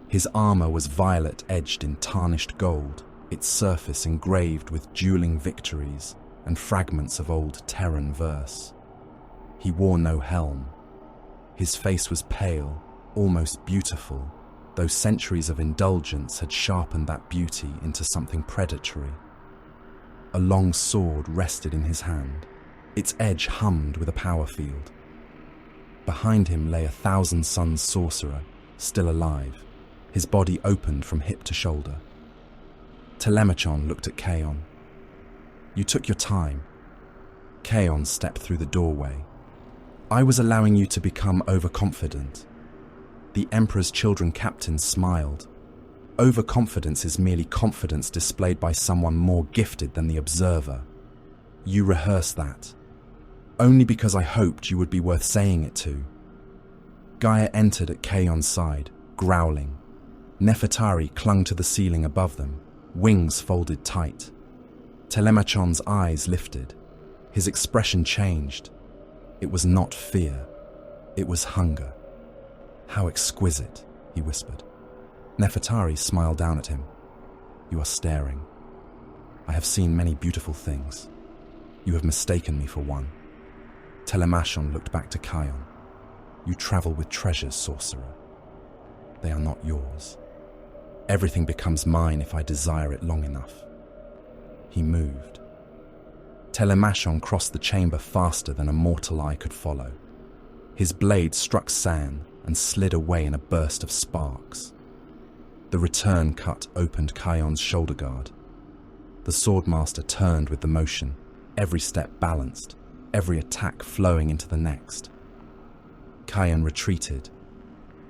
His armor was violet edged in tarnished gold, its surface engraved with dueling victories and fragments of old Terran verse. He wore no helm. His face was pale, almost beautiful, though centuries of indulgence had sharpened that beauty into something predatory. A long sword rested in his hand. Its edge hummed with a power field. Behind him lay 1,000 Suns sorcerer, still alive. His body opened from hip to shoulder. Telemachon looked at Kaon. You took your time. Kaon stepped through the doorway. I was allowing you to become overconfident. The Emperor's Children captain smiled. Overconfidence is merely confidence displayed by someone more gifted than the observer. You rehearsed that. Only because I hoped you would be worth saying it to. Gaia entered at Kaon's side, growling. Nefertari clung to the ceiling above them, wings folded tight. Telemachon's eyes lifted. His expression changed. It was not fear. It was hunger. How exquisite, he whispered. Nefertari smiled down at him. You are staring. I have seen many beautiful things. You have mistaken me for one. Telemachon looked back to Kaon. You travel with treasures, sorcerer. They are not yours. Everything becomes mine if I desire it long enough. He moved. Telemachon crossed the chamber faster than a mortal eye could follow. His blade struck sand and slid away in a burst of sparks. The return cut opened Kaon's shoulder guard. The swordmaster turned with the motion, every step balanced, every attack flowing into the next. Kaon retreated.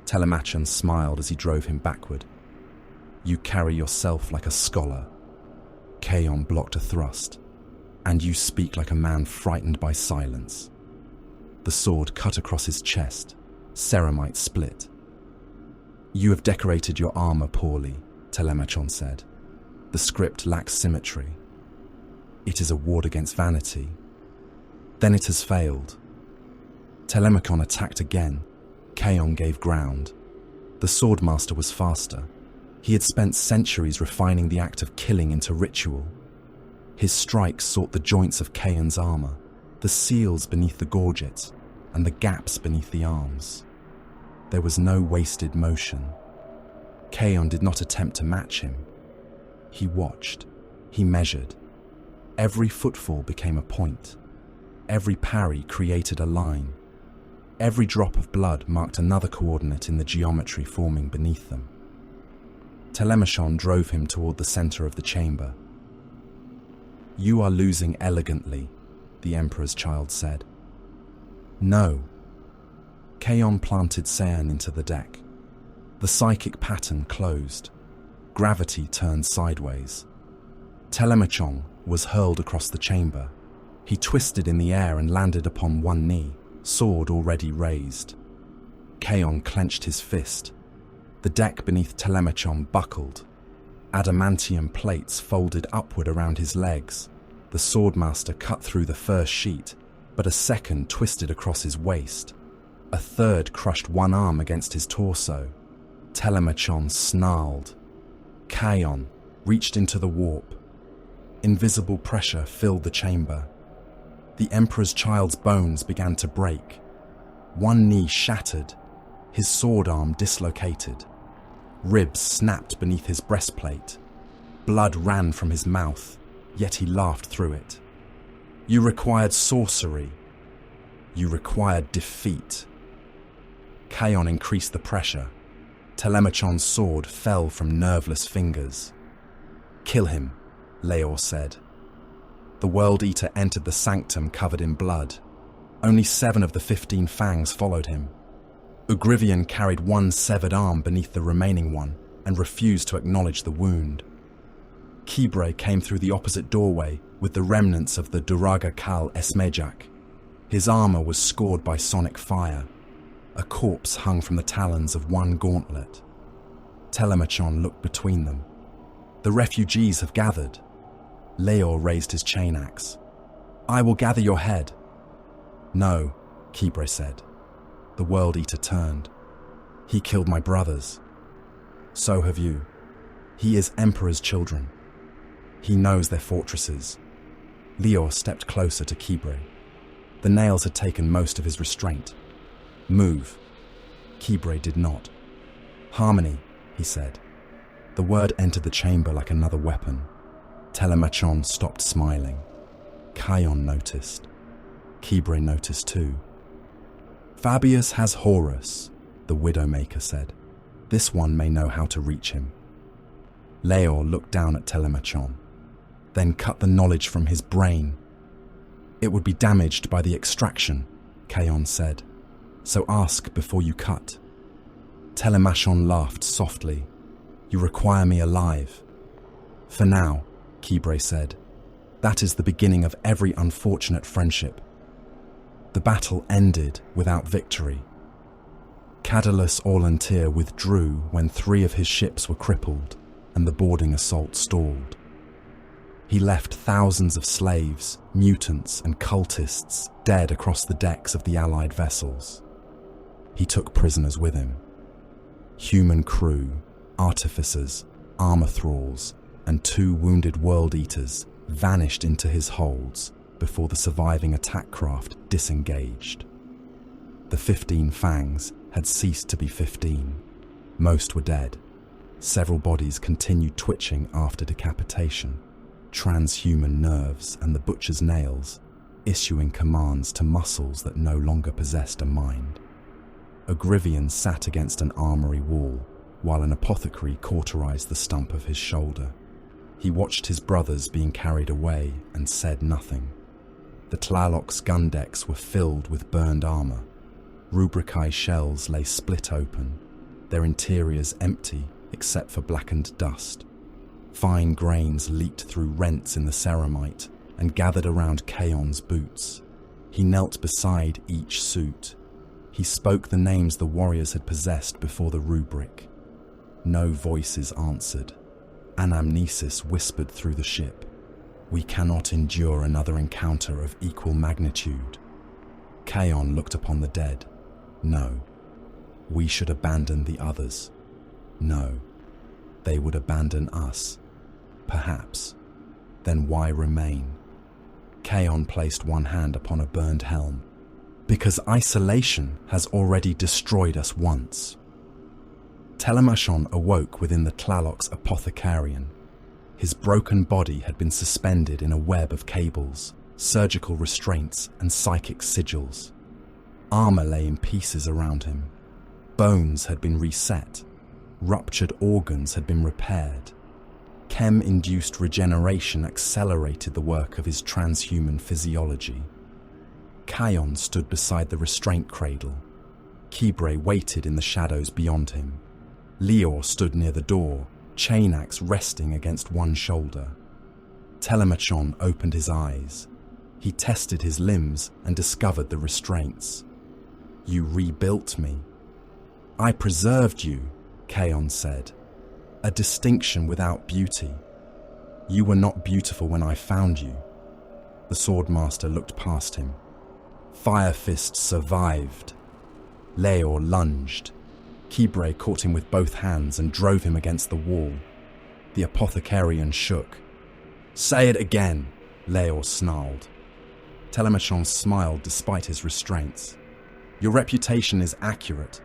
Telemachon smiled as he drove him backward. You carry yourself like a scholar. Kaon blocked a thrust. And you speak like a man frightened by silence. The sword cut across his chest. Ceramite split. You have decorated your armor poorly, Telemachon said. The script lacks symmetry. It is a ward against vanity. Then it has failed. Telemachon attacked again. Kaon gave ground. The swordmaster was faster. He had spent centuries refining the act of killing into ritual. His strike sought the joints of Kaon's armor, the seals beneath the gorgets, and the gaps beneath the arms. There was no wasted motion. Kaon did not attempt to match him. He watched. He measured. Every footfall became a point. Every parry created a line. Every drop of blood marked another coordinate in the geometry forming beneath them. Telemachon drove him toward the center of the chamber. You are losing elegantly, the Emperor's child said. No. Kaon planted Cyan into the deck. The psychic pattern closed. Gravity turned sideways. Telemachon was hurled across the chamber. He twisted in the air and landed upon one knee, sword already raised. Chaon clenched his fist. The deck beneath Telemachon buckled. Adamantium plates folded upward around his legs. The swordmaster cut through the first sheet, but a second twisted across his waist. A third crushed one arm against his torso. Telemachon snarled. Chaon reached into the warp. Invisible pressure filled the chamber. The Emperor's child's bones began to break. One knee shattered, his sword arm dislocated. Ribs snapped beneath his breastplate. Blood ran from his mouth, yet he laughed through it. You required sorcery. You required defeat. Chaon increased the pressure. Telemachon's sword fell from nerveless fingers. Kill him, Leor said. The World Eater entered the sanctum covered in blood. Only 7 of the 15 fangs followed him. Ugrivian carried one severed arm beneath the remaining one and refused to acknowledge the wound. Kibre came through the opposite doorway with the remnants of the Duraga Kal Esmejak. His armor was scored by sonic fire. A corpse hung from the talons of one gauntlet. Telemachon looked between them. The refugees have gathered. Leor raised his chain axe. I will gather your head. No, Kibre said. The World Eater turned. He killed my brothers. So have you. He is Emperor's children. He knows their fortresses. Leor stepped closer to Kibre. The nails had taken most of his restraint. Move. Kibre did not. Harmony, he said. The word entered the chamber like another weapon. Telemachon stopped smiling. Chaon noticed. Kibre noticed too. Fabius has Horus, the Widowmaker said. This one may know how to reach him. Leor looked down at Telemachon, then cut the knowledge from his brain. It would be damaged by the extraction, Chaon said. So ask before you cut. Telemachon laughed softly. You require me alive. For now, Kibre said. That is the beginning of every unfortunate friendship. The battle ended without victory. Cadalus Orlantir withdrew when 3 of his ships were crippled and the boarding assault stalled. He left thousands of slaves, mutants, and cultists dead across the decks of the Allied vessels. He took prisoners with him. Human crew, artificers, armor thralls, and 2 wounded World Eaters vanished into his holds before the surviving attack craft disengaged. The 15 fangs had ceased to be 15. Most were dead. Several bodies continued twitching after decapitation, transhuman nerves and the butcher's nails issuing commands to muscles that no longer possessed a mind. Ugrivian sat against an armory wall, while an apothecary cauterized the stump of his shoulder. He watched his brothers being carried away and said nothing. The Tlaloc's gun decks were filled with burned armor. Rubricae shells lay split open, their interiors empty except for blackened dust. Fine grains leaked through rents in the ceramite and gathered around Chaon's boots. He knelt beside each suit. He spoke the names the warriors had possessed before the rubric. No voices answered. Anamnesis whispered through the ship. We cannot endure another encounter of equal magnitude. Chaon looked upon the dead. No. We should abandon the others. No. They would abandon us. Perhaps. Then why remain? Chaon placed one hand upon a burned helm. Because isolation has already destroyed us once. Telemachon awoke within the Tlaloc's apothecarian. His broken body had been suspended in a web of cables, surgical restraints, and psychic sigils. Armor lay in pieces around him. Bones had been reset. Ruptured organs had been repaired. Chem-induced regeneration accelerated the work of his transhuman physiology. Chaon stood beside the restraint cradle. Kibre waited in the shadows beyond him. Leor stood near the door, chain axe resting against one shoulder. Telemachon opened his eyes. He tested his limbs and discovered the restraints. You rebuilt me. I preserved you, Kaon said. A distinction without beauty. You were not beautiful when I found you. The Swordmaster looked past him. Fire Fist survived. Leor lunged. Kibre caught him with both hands and drove him against the wall. The Apothecarian shook. Say it again, Leor snarled. Telemachon smiled despite his restraints. Your reputation is accurate.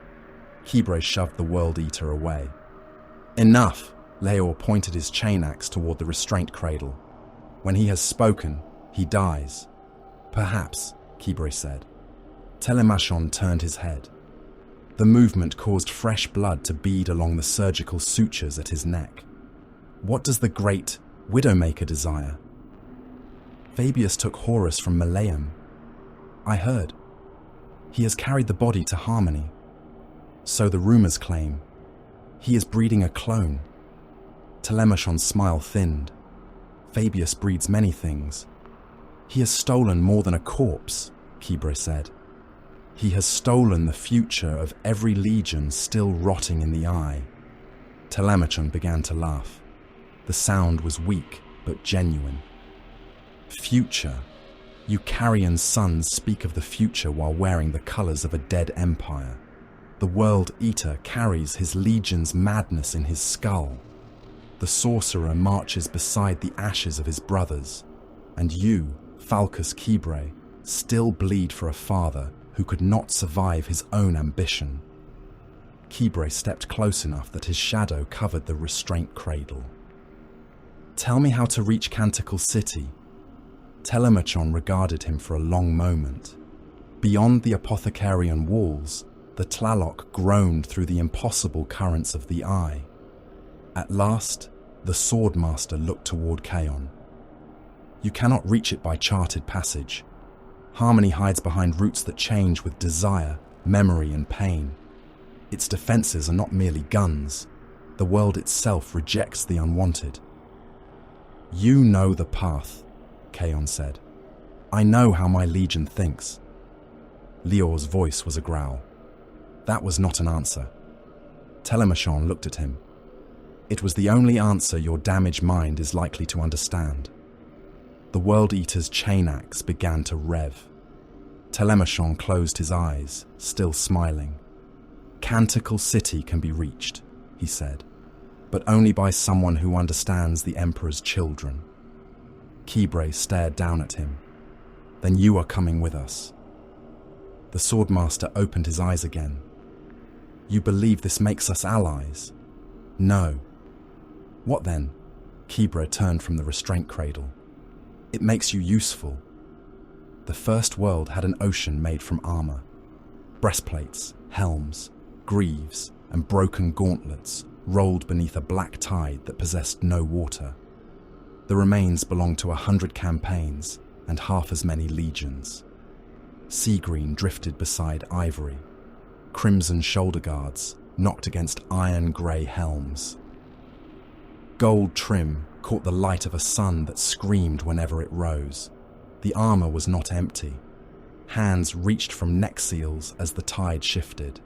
Kibre shoved the World Eater away. Enough, Leor pointed his chain axe toward the restraint cradle. When he has spoken, he dies. Perhaps, Kibre said. Telemachon turned his head. The movement caused fresh blood to bead along the surgical sutures at his neck. What does the great Widowmaker desire? Fabius took Horus from Malaeum. I heard. He has carried the body to Harmony. So the rumors claim. He is breeding a clone. Telemachon's smile thinned. Fabius breeds many things. He has stolen more than a corpse, Kibre said. He has stolen the future of every legion still rotting in the eye. Telemachon began to laugh. The sound was weak but genuine. Future. You Carrion sons speak of the future while wearing the colors of a dead empire. The World Eater carries his legion's madness in his skull. The sorcerer marches beside the ashes of his brothers. And you, Falcus Kibre, still bleed for a father who could not survive his own ambition. Kibre stepped close enough that his shadow covered the restraint cradle. Tell me how to reach Canticle City. Telemachon regarded him for a long moment. Beyond the Apothecarian walls, the Tlaloc groaned through the impossible currents of the eye. At last, the Swordmaster looked toward Kaon. You cannot reach it by charted passage. Harmony hides behind roots that change with desire, memory, and pain. Its defenses are not merely guns. The world itself rejects the unwanted. You know the path, Kaon said. I know how my legion thinks. Leor's voice was a growl. That was not an answer. Telemachon looked at him. It was the only answer your damaged mind is likely to understand. The World Eater's chain axe began to rev. Telemachon closed his eyes, still smiling. Canticle City can be reached, he said, but only by someone who understands the Emperor's children. Kibre stared down at him. Then you are coming with us. The Swordmaster opened his eyes again. You believe this makes us allies? No. What then? Kibre turned from the restraint cradle. It makes you useful. The first world had an ocean made from armor. Breastplates, helms, greaves, and broken gauntlets rolled beneath a black tide that possessed no water. The remains belonged to 100 campaigns and half as many legions. Sea green drifted beside ivory. Crimson shoulder guards knocked against iron-grey helms. Gold trim caught the light of a sun that screamed whenever it rose. The armor was not empty. Hands reached from neck seals as the tide shifted.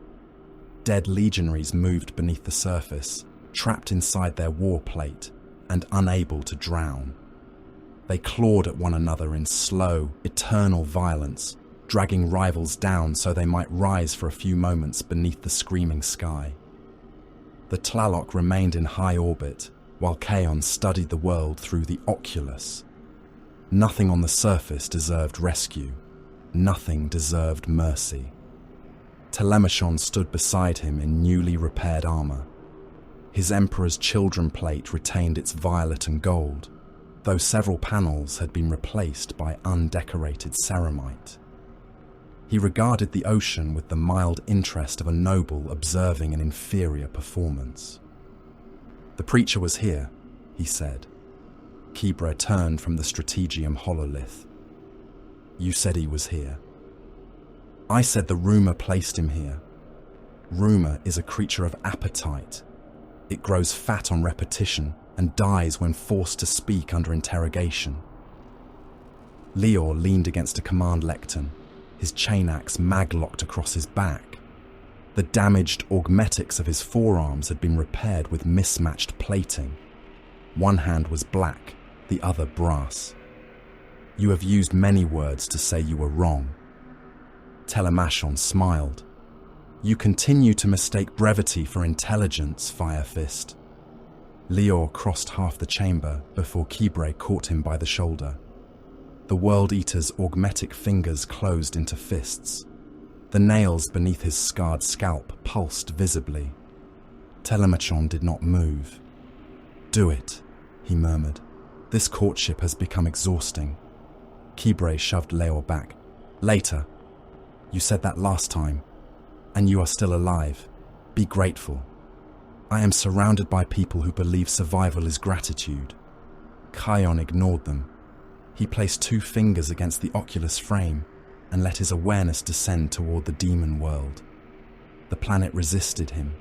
Dead legionaries moved beneath the surface, trapped inside their war plate and unable to drown. They clawed at one another in slow, eternal violence, dragging rivals down so they might rise for a few moments beneath the screaming sky. The Tlaloc remained in high orbit, while Kaon studied the world through the oculus. Nothing on the surface deserved rescue. Nothing deserved mercy. Telemachon stood beside him in newly repaired armor. His Emperor's children plate retained its violet and gold, though several panels had been replaced by undecorated ceramite. He regarded the ocean with the mild interest of a noble observing an inferior performance. The preacher was here, he said. Kibre turned from the Strategium hololith. You said he was here. I said the rumor placed him here. Rumor is a creature of appetite. It grows fat on repetition and dies when forced to speak under interrogation. Leor leaned against a command lectern, his chain axe mag-locked across his back. The damaged augmetics of his forearms had been repaired with mismatched plating. One hand was black, the other brass. You have used many words to say you were wrong. Telemachon smiled. You continue to mistake brevity for intelligence, Fire Fist. Leor crossed half the chamber before Kibre caught him by the shoulder. The World Eater's augmetic fingers closed into fists. The nails beneath his scarred scalp pulsed visibly. Telemachon did not move. Do it, he murmured. This courtship has become exhausting. Kibre shoved Leor back. Later. You said that last time. And you are still alive. Be grateful. I am surrounded by people who believe survival is gratitude. Kion ignored them. He placed 2 fingers against the oculus frame and let his awareness descend toward the demon world. The planet resisted him.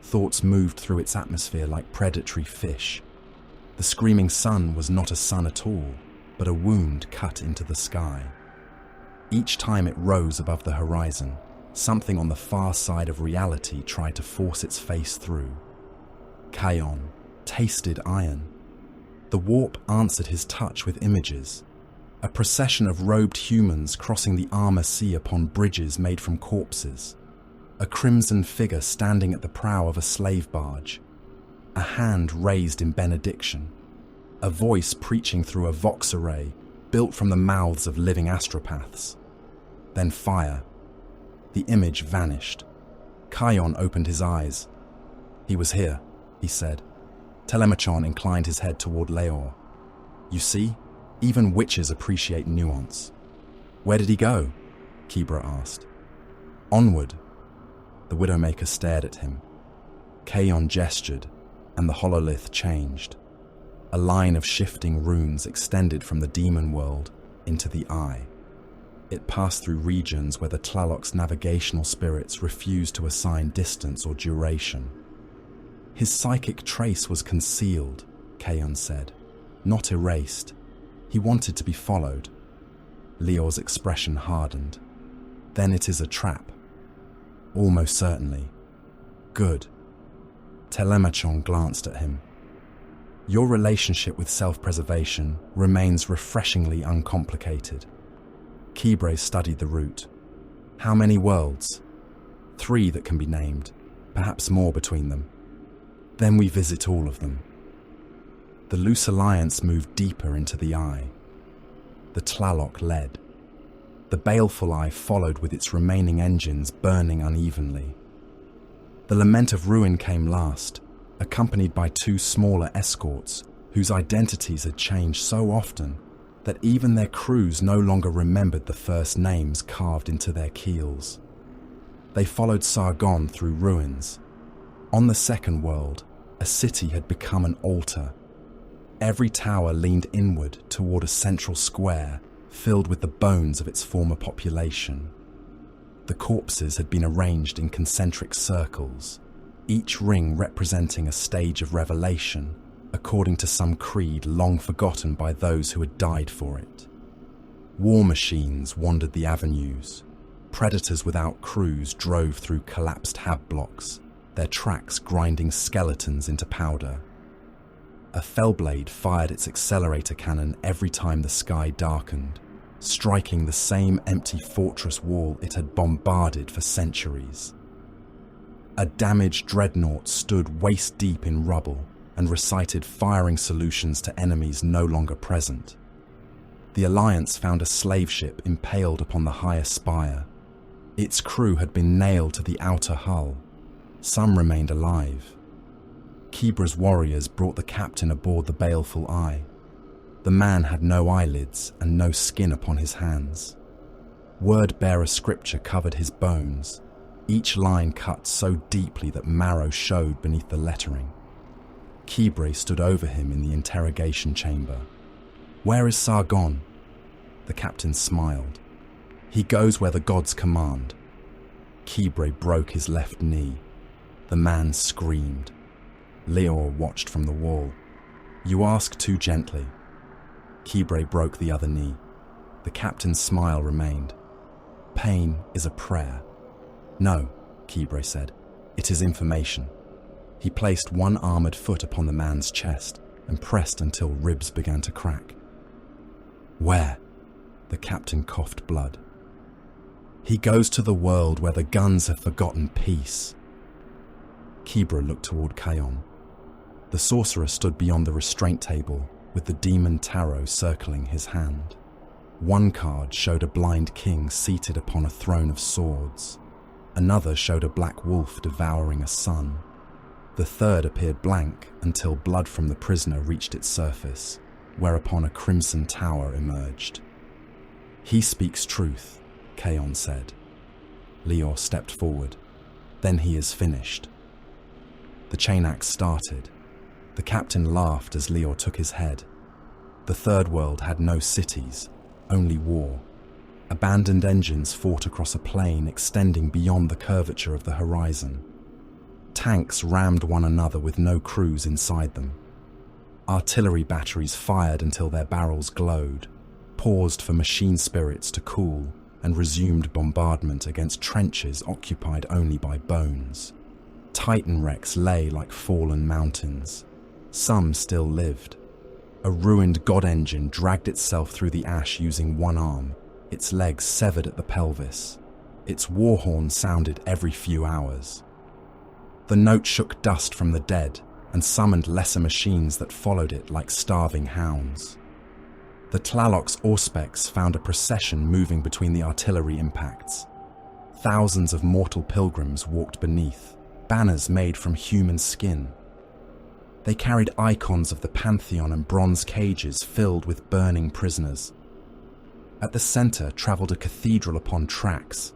Thoughts moved through its atmosphere like predatory fish. The screaming sun was not a sun at all, but a wound cut into the sky. Each time it rose above the horizon, something on the far side of reality tried to force its face through. Kion tasted iron. The warp answered his touch with images. A procession of robed humans crossing the Armor Sea upon bridges made from corpses. A crimson figure standing at the prow of a slave barge. A hand raised in benediction. A voice preaching through a vox array built from the mouths of living astropaths. Then fire. The image vanished. Kion opened his eyes. He was here, he said. Telemachon inclined his head toward Leor. You see, even witches appreciate nuance. Where did he go? Kibre asked. Onward. The Widowmaker stared at him. Kion gestured, and the hololith changed. A line of shifting runes extended from the demon world into the eye. It passed through regions where the Tlaloc's navigational spirits refused to assign distance or duration. His psychic trace was concealed, Kion said, not erased. He wanted to be followed. Leor's expression hardened. Then it is a trap. Almost certainly. Good. Telemachon glanced at him. Your relationship with self-preservation remains refreshingly uncomplicated. Kibre studied the route. How many worlds? 3 that can be named, perhaps more between them. Then we visit all of them. The loose alliance moved deeper into the eye. The Tlaloc led. The baleful eye followed with its remaining engines burning unevenly. The Lament of Ruin came last, accompanied by 2 smaller escorts whose identities had changed so often that even their crews no longer remembered the first names carved into their keels. They followed Sargon through ruins. On the second world, a city had become an altar. Every tower leaned inward toward a central square filled with the bones of its former population. The corpses had been arranged in concentric circles, each ring representing a stage of revelation, according to some creed long forgotten by those who had died for it. War machines wandered the avenues. Predators without crews drove through collapsed hab blocks, their tracks grinding skeletons into powder. A Fellblade fired its accelerator cannon every time the sky darkened, striking the same empty fortress wall it had bombarded for centuries. A damaged dreadnought stood waist-deep in rubble and recited firing solutions to enemies no longer present. The Alliance found a slave ship impaled upon the higher spire. Its crew had been nailed to the outer hull. Some remained alive. Kibre's warriors brought the captain aboard the baleful eye. The man had no eyelids and no skin upon his hands. Word-bearer scripture covered his bones, each line cut so deeply that marrow showed beneath the lettering. Kibre stood over him in the interrogation chamber. Where is Sargon? The captain smiled. He goes where the gods command. Kibre broke his left knee. The man screamed. Leor watched from the wall. "You ask too gently." Kibre broke the other knee. The captain's smile remained. "Pain is a prayer." "No," Kibre said. "It is information." He placed one armored foot upon the man's chest and pressed until ribs began to crack. "Where?" The captain coughed blood. "He goes to the world where the guns have forgotten peace." Kibre looked toward Kayon. The sorcerer stood beyond the restraint table with the demon tarot circling his hand. One card showed a blind king seated upon a throne of swords. Another showed a black wolf devouring a son. The third appeared blank until blood from the prisoner reached its surface, whereupon a crimson tower emerged. "He speaks truth," Kayon said. Leor stepped forward. "Then he is finished." The chain axe started. The captain laughed as Leor took his head. The third world had no cities, only war. Abandoned engines fought across a plain extending beyond the curvature of the horizon. Tanks rammed one another with no crews inside them. Artillery batteries fired until their barrels glowed, paused for machine spirits to cool, and resumed bombardment against trenches occupied only by bones. Titan wrecks lay like fallen mountains. Some still lived. A ruined god engine dragged itself through the ash using one arm, its legs severed at the pelvis. Its war horn sounded every few hours. The note shook dust from the dead and summoned lesser machines that followed it like starving hounds. The Tlaloc's Auspex found a procession moving between the artillery impacts. Thousands of mortal pilgrims walked beneath, banners made from human skin. They carried icons of the Pantheon and bronze cages filled with burning prisoners. At the center traveled a cathedral upon tracks,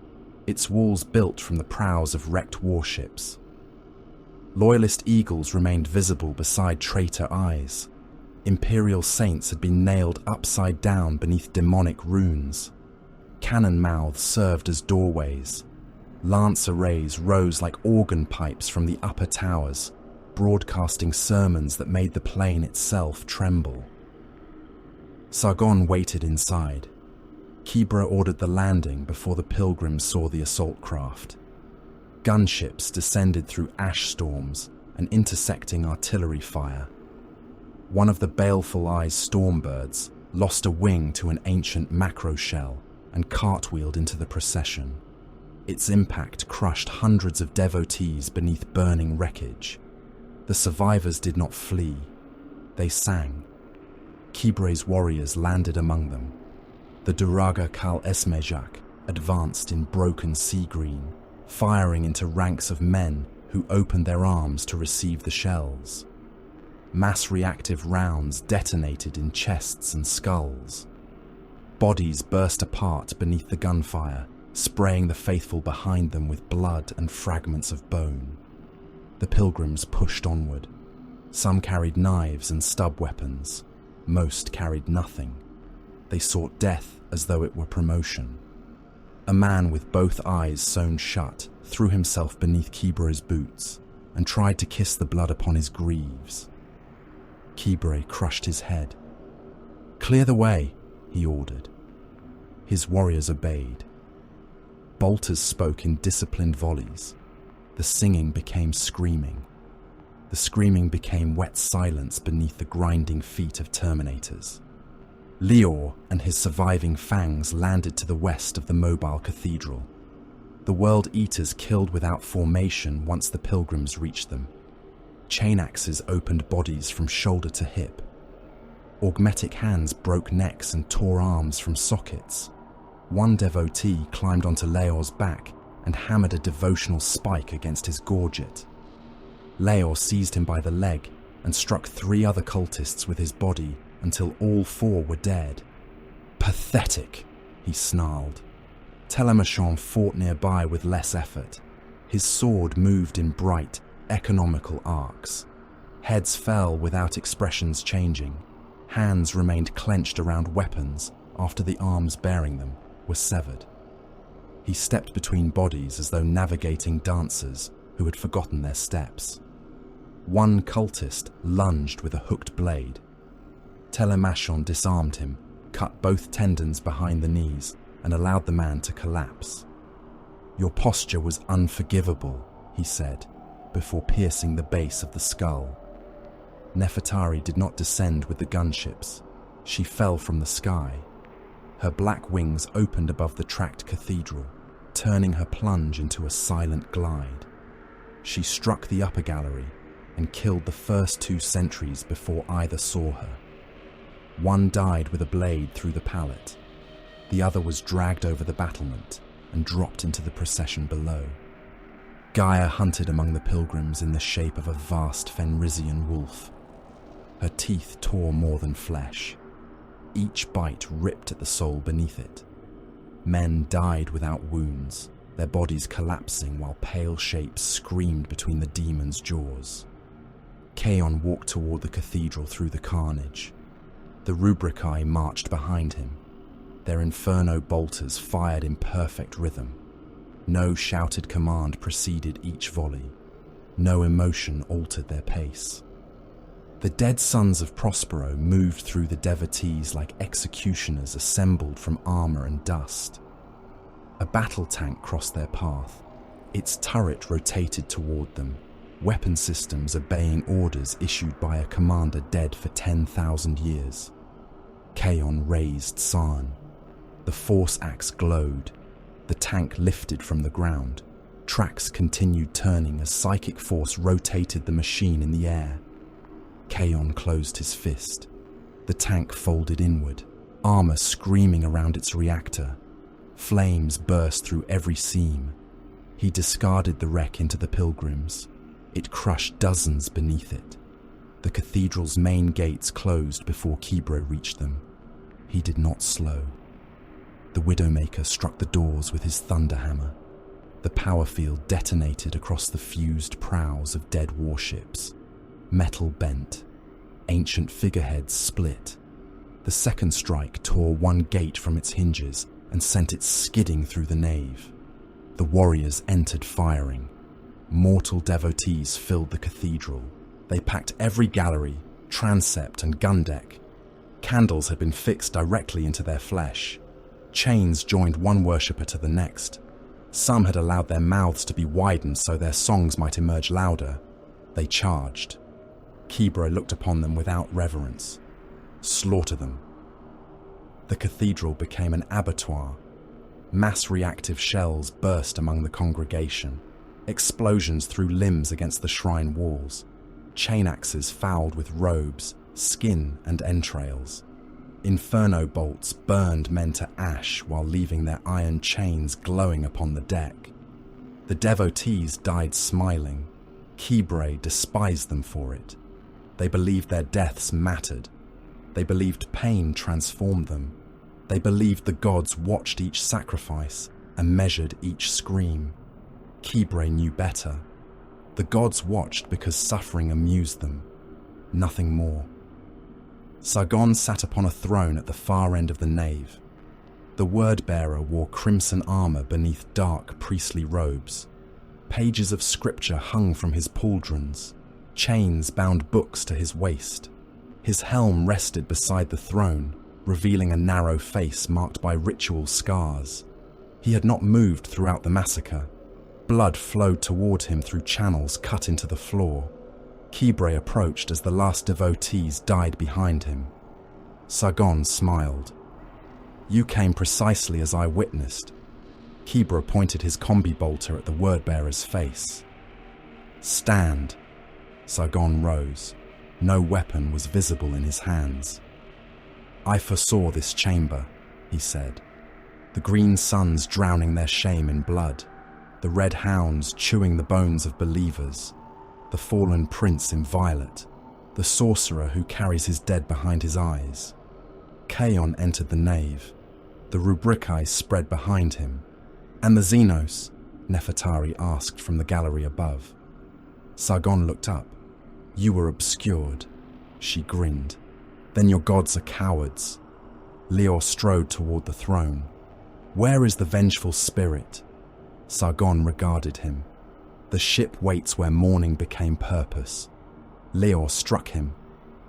its walls built from the prows of wrecked warships. Loyalist eagles remained visible beside traitor eyes. Imperial saints had been nailed upside down beneath demonic runes. Cannon mouths served as doorways. Lance arrays rose like organ pipes from the upper towers, broadcasting sermons that made the plain itself tremble. Sargon waited inside. Kibre ordered the landing before the pilgrims saw the assault craft. Gunships descended through ash storms and intersecting artillery fire. One of the baleful eyes stormbirds lost a wing to an ancient macro shell and cartwheeled into the procession. Its impact crushed hundreds of devotees beneath burning wreckage. The survivors did not flee. They sang. Kibre's warriors landed among them. The Duraga Kal Esmejak advanced in broken sea green, firing into ranks of men who opened their arms to receive the shells. Mass reactive rounds detonated in chests and skulls. Bodies burst apart beneath the gunfire, spraying the faithful behind them with blood and fragments of bone. The pilgrims pushed onward. Some carried knives and stub weapons. Most carried nothing. They sought death as though it were promotion. A man with both eyes sewn shut threw himself beneath Kibre's boots and tried to kiss the blood upon his greaves. Kibre crushed his head. "Clear the way," he ordered. His warriors obeyed. Bolters spoke in disciplined volleys. The singing became screaming. The screaming became wet silence beneath the grinding feet of terminators. Leor and his surviving fangs landed to the west of the mobile cathedral. The World Eaters killed without formation once the pilgrims reached them. Chain axes opened bodies from shoulder to hip. Augmetic hands broke necks and tore arms from sockets. One devotee climbed onto Leor's back and hammered a devotional spike against his gorget. Leor seized him by the leg and struck 3 other cultists with his body until all 4 were dead. "Pathetic," he snarled. Telemachon fought nearby with less effort. His sword moved in bright, economical arcs. Heads fell without expressions changing. Hands remained clenched around weapons after the arms bearing them were severed. He stepped between bodies as though navigating dancers who had forgotten their steps. One cultist lunged with a hooked blade. Telemachon disarmed him, cut both tendons behind the knees, and allowed the man to collapse. "Your posture was unforgivable," he said, before piercing the base of the skull. Nefertari did not descend with the gunships. She fell from the sky. Her black wings opened above the tracked cathedral, turning her plunge into a silent glide. She struck the upper gallery and killed the first 2 sentries before either saw her. One died with a blade through the pallet. The other was dragged over the battlement and dropped into the procession below. Gaia hunted among the pilgrims in the shape of a vast Fenrisian wolf. Her teeth tore more than flesh. Each bite ripped at the soul beneath it. Men died without wounds, their bodies collapsing while pale shapes screamed between the demon's jaws. Kaon walked toward the cathedral through the carnage. The Rubricae marched behind him. Their inferno bolters fired in perfect rhythm. No shouted command preceded each volley. No emotion altered their pace. The dead sons of Prospero moved through the devotees like executioners assembled from armor and dust. A battle tank crossed their path. Its turret rotated toward them, weapon systems obeying orders issued by a commander dead for 10,000 years. Kaon raised Sarn. The force axe glowed. The tank lifted from the ground. Tracks continued turning as psychic force rotated the machine in the air. Kaon closed his fist. The tank folded inward, armor screaming around its reactor. Flames burst through every seam. He discarded the wreck into the pilgrims. It crushed dozens beneath it. The cathedral's main gates closed before Kibro reached them. He did not slow. The Widowmaker struck the doors with his thunderhammer. The power field detonated across the fused prows of dead warships. Metal bent. Ancient figureheads split. The second strike tore one gate from its hinges and sent it skidding through the nave. The warriors entered firing. Mortal devotees filled the cathedral. They packed every gallery, transept and gun deck. Candles had been fixed directly into their flesh. Chains joined one worshipper to the next. Some had allowed their mouths to be widened so their songs might emerge louder. They charged. Kibro looked upon them without reverence. Slaughter them. The cathedral became an abattoir. Mass reactive shells burst among the congregation. Explosions threw limbs against the shrine walls. Chain axes fouled with robes, skin and entrails. Inferno bolts burned men to ash while leaving their iron chains glowing upon the deck. The devotees died smiling. Kibro despised them for it. They believed their deaths mattered. They believed pain transformed them. They believed the gods watched each sacrifice and measured each scream. Kibro knew better. The gods watched because suffering amused them. Nothing more. Sargon sat upon a throne at the far end of the nave. The word-bearer wore crimson armor beneath dark priestly robes. Pages of scripture hung from his pauldrons. Chains bound books to his waist. His helm rested beside the throne, revealing a narrow face marked by ritual scars. He had not moved throughout the massacre. Blood flowed toward him through channels cut into the floor. Kibro approached as the last devotees died behind him. Sargon smiled. "You came precisely as I witnessed." Kibro pointed his combi bolter at the word-bearer's face. "Stand." Sargon rose. No weapon was visible in his hands. "I foresaw this chamber," he said. "The green suns drowning their shame in blood. The red hounds chewing the bones of believers. The fallen prince in violet. The sorcerer who carries his dead behind his eyes." Kaon entered the nave. The Rubricae spread behind him. "And the Xenos?" Nefertari asked from the gallery above. Sargon looked up. "You were obscured." She grinned. "Then your gods are cowards." Leor strode toward the throne. "Where is the vengeful spirit?" Sargon regarded him. "The ship waits where mourning became purpose. Leor struck him.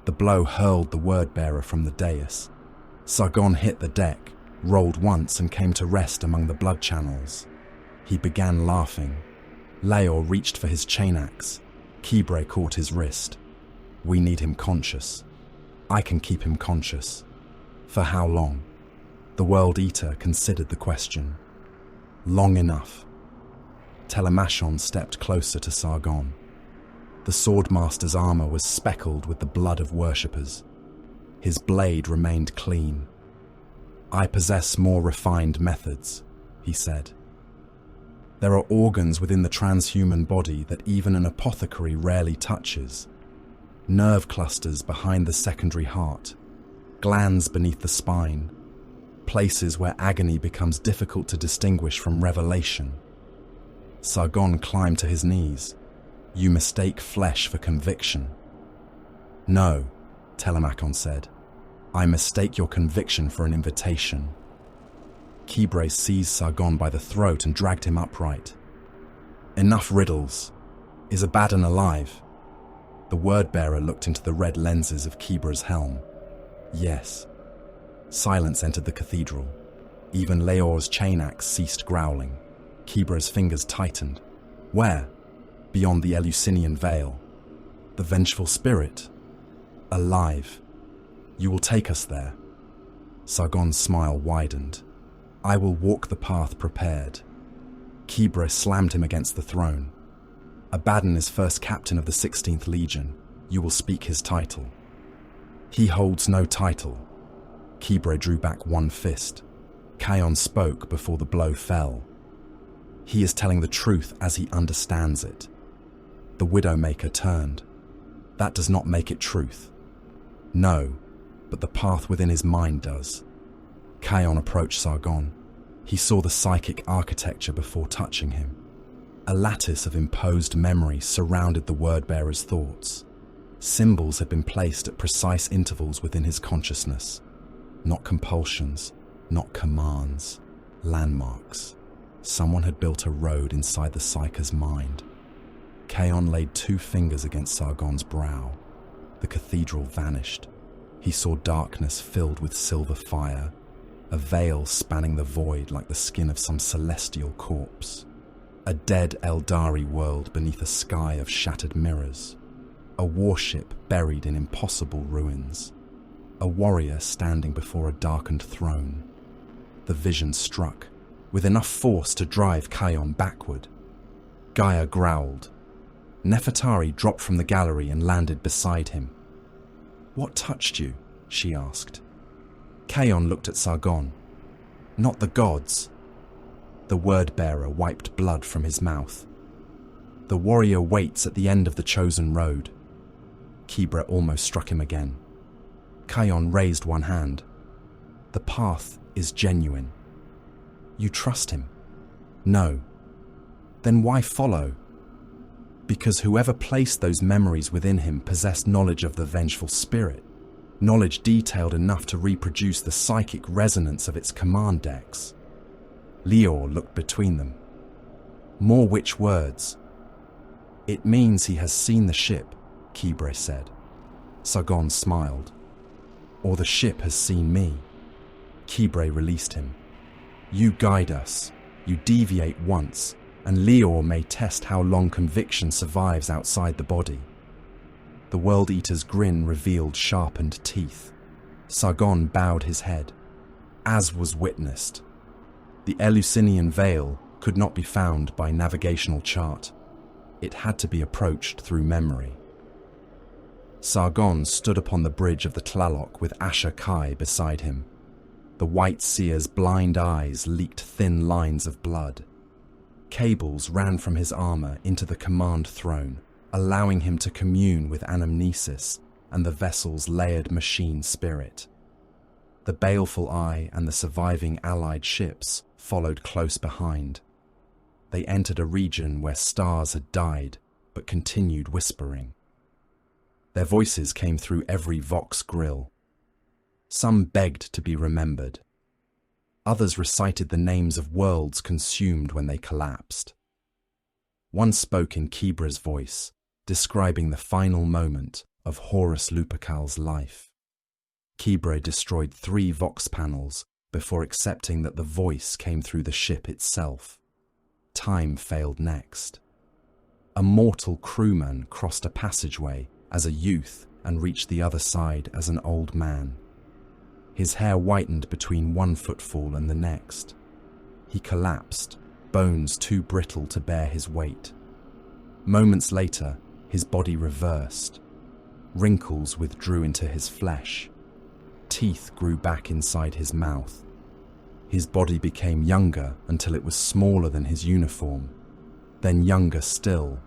The blow hurled the word-bearer from the dais. Sargon hit the deck, rolled once and came to rest among the blood channels. He began laughing. Leor reached for his chain axe. Kibre caught his wrist. We need him conscious. I can keep him conscious. For how long? The World Eater considered the question. Long enough. Telemachon stepped closer to Sargon. The Swordmaster's armor was speckled with the blood of worshippers. His blade remained clean. I possess more refined methods, he said. There are organs within the transhuman body that even an apothecary rarely touches. Nerve clusters behind the secondary heart, glands beneath the spine, places where agony becomes difficult to distinguish from revelation. Sargon climbed to his knees. You mistake flesh for conviction. No, Telemachon said. I mistake your conviction for an invitation. Kibre seized Sargon by the throat and dragged him upright. Enough riddles. Is Abaddon alive? The word-bearer looked into the red lenses of Kibre's helm. Yes. Silence entered the cathedral. Even Leor's chain axe ceased growling. Kibre's fingers tightened. Where? Beyond the Eleusinian veil. The vengeful spirit. Alive. You will take us there. Sargon's smile widened. I will walk the path prepared. Kibre slammed him against the throne. Abaddon is first captain of the 16th Legion. You will speak his title. He holds no title. Kibre drew back one fist. Kion spoke before the blow fell. He is telling the truth as he understands it. The Widowmaker turned. That does not make it truth. No, but the path within his mind does. Kion approached Sargon. He saw the psychic architecture before touching him. A lattice of imposed memory surrounded the word-bearer's thoughts. Symbols had been placed at precise intervals within his consciousness. Not compulsions, not commands, landmarks. Someone had built a road inside the psyker's mind. Kion laid 2 fingers against Sargon's brow. The cathedral vanished. He saw darkness filled with silver fire, a veil spanning the void like the skin of some celestial corpse. A dead Eldari world beneath a sky of shattered mirrors. A warship buried in impossible ruins. A warrior standing before a darkened throne. The vision struck, with enough force to drive Kion backward. Gaia growled. Nefertari dropped from the gallery and landed beside him. What touched you? She asked. Kion looked at Sargon. Not the gods. The word-bearer wiped blood from his mouth. The warrior waits at the end of the chosen road. Kibre almost struck him again. Kion raised one hand. The path is genuine. You trust him? No. Then why follow? Because whoever placed those memories within him possessed knowledge of the vengeful spirit, knowledge detailed enough to reproduce the psychic resonance of its command decks. Leor looked between them. More witch words. It means he has seen the ship, Kibre said. Sargon smiled. Or the ship has seen me. Kibre released him. You guide us. You deviate once, and Leor may test how long conviction survives outside the body. The World Eater's grin revealed sharpened teeth. Sargon bowed his head. As was witnessed. The Eleusinian veil could not be found by navigational chart. It had to be approached through memory. Sargon stood upon the bridge of the Tlaloc with Asher Kai beside him. The White Seer's blind eyes leaked thin lines of blood. Cables ran from his armor into the command throne, allowing him to commune with Anamnesis and the vessel's layered machine spirit. The Baleful Eye and the surviving allied ships followed close behind. They entered a region where stars had died, but continued whispering. Their voices came through every Vox grill. Some begged to be remembered. Others recited the names of worlds consumed when they collapsed. One spoke in Kibre's voice, describing the final moment of Horus Lupercal's life. Kybre destroyed 3 vox panels before accepting that the voice came through the ship itself. Time failed next. A mortal crewman crossed a passageway as a youth and reached the other side as an old man. His hair whitened between one footfall and the next. He collapsed, bones too brittle to bear his weight. Moments later, his body reversed. Wrinkles withdrew into his flesh. Teeth grew back inside his mouth. His body became younger until it was smaller than his uniform, then younger still,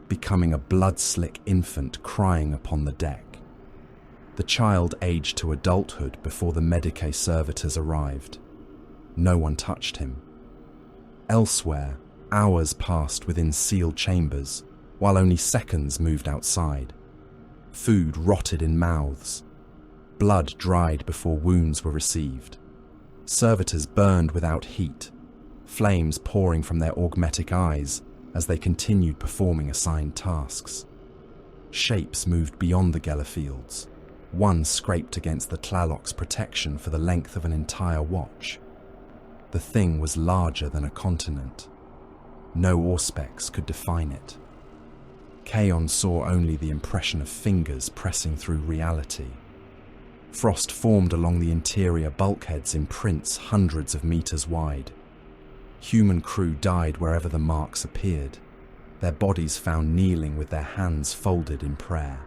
becoming a blood-slick infant crying upon the deck. The child aged to adulthood before the Medicae servitors arrived. No one touched him. Elsewhere, hours passed within sealed chambers, while only seconds moved outside. Food rotted in mouths. Blood dried before wounds were received. Servitors burned without heat, flames pouring from their augmetic eyes as they continued performing assigned tasks. Shapes moved beyond the Gellerfields. One scraped against the Tlaloc's protection for the length of an entire watch. The thing was larger than a continent. No auspex could define it. Kaon saw only the impression of fingers pressing through reality. Frost formed along the interior bulkheads in prints hundreds of meters wide. Human crew died wherever the marks appeared, their bodies found kneeling with their hands folded in prayer.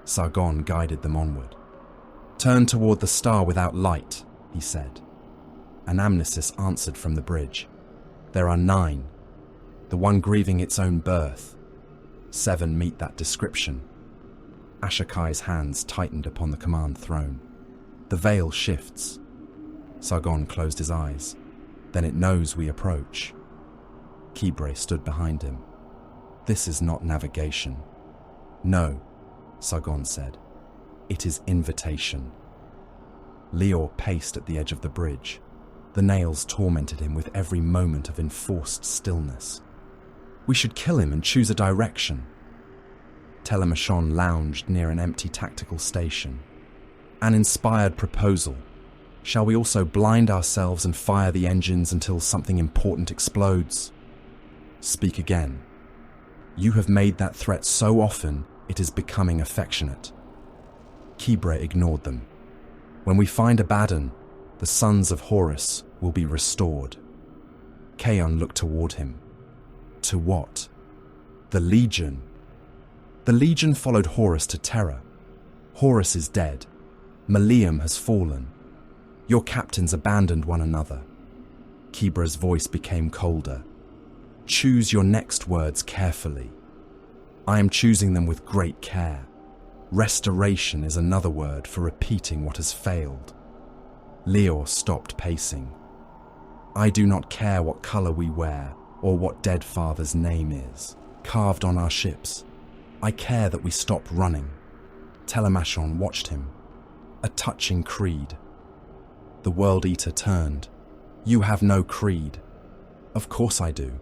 Sargon guided them onward. "Turn toward the star without light," he said. An amnesis answered from the bridge. "There are 9. The one grieving its own birth. 7 meet that description." Ashakai's hands tightened upon the command throne. The veil shifts. Sargon closed his eyes. "Then it knows we approach." Kybre stood behind him. "This is not navigation." "No," Sargon said. "It is invitation." Lior paced at the edge of the bridge. The nails tormented him with every moment of enforced stillness. "We should kill him and choose a direction." Telemachon lounged near an empty tactical station. "An inspired proposal. Shall we also blind ourselves and fire the engines until something important explodes?" "Speak again." "You have made that threat so often, it is becoming affectionate." Kybre ignored them. "When we find Abaddon, the sons of Horus will be restored." Kaon looked toward him. "To what?" "The Legion." "The Legion followed Horus to Terra. Horus is dead. Maliam has fallen. Your captains abandoned one another." Kybre's voice became colder. "Choose your next words carefully." "I am choosing them with great care. Restoration is another word for repeating what has failed." Lior stopped pacing. "I do not care what color we wear or what dead father's name is carved on our ships. I care that we stop running." Telemachon watched him. A touching creed. The World Eater turned. "You have no creed." "Of course I do.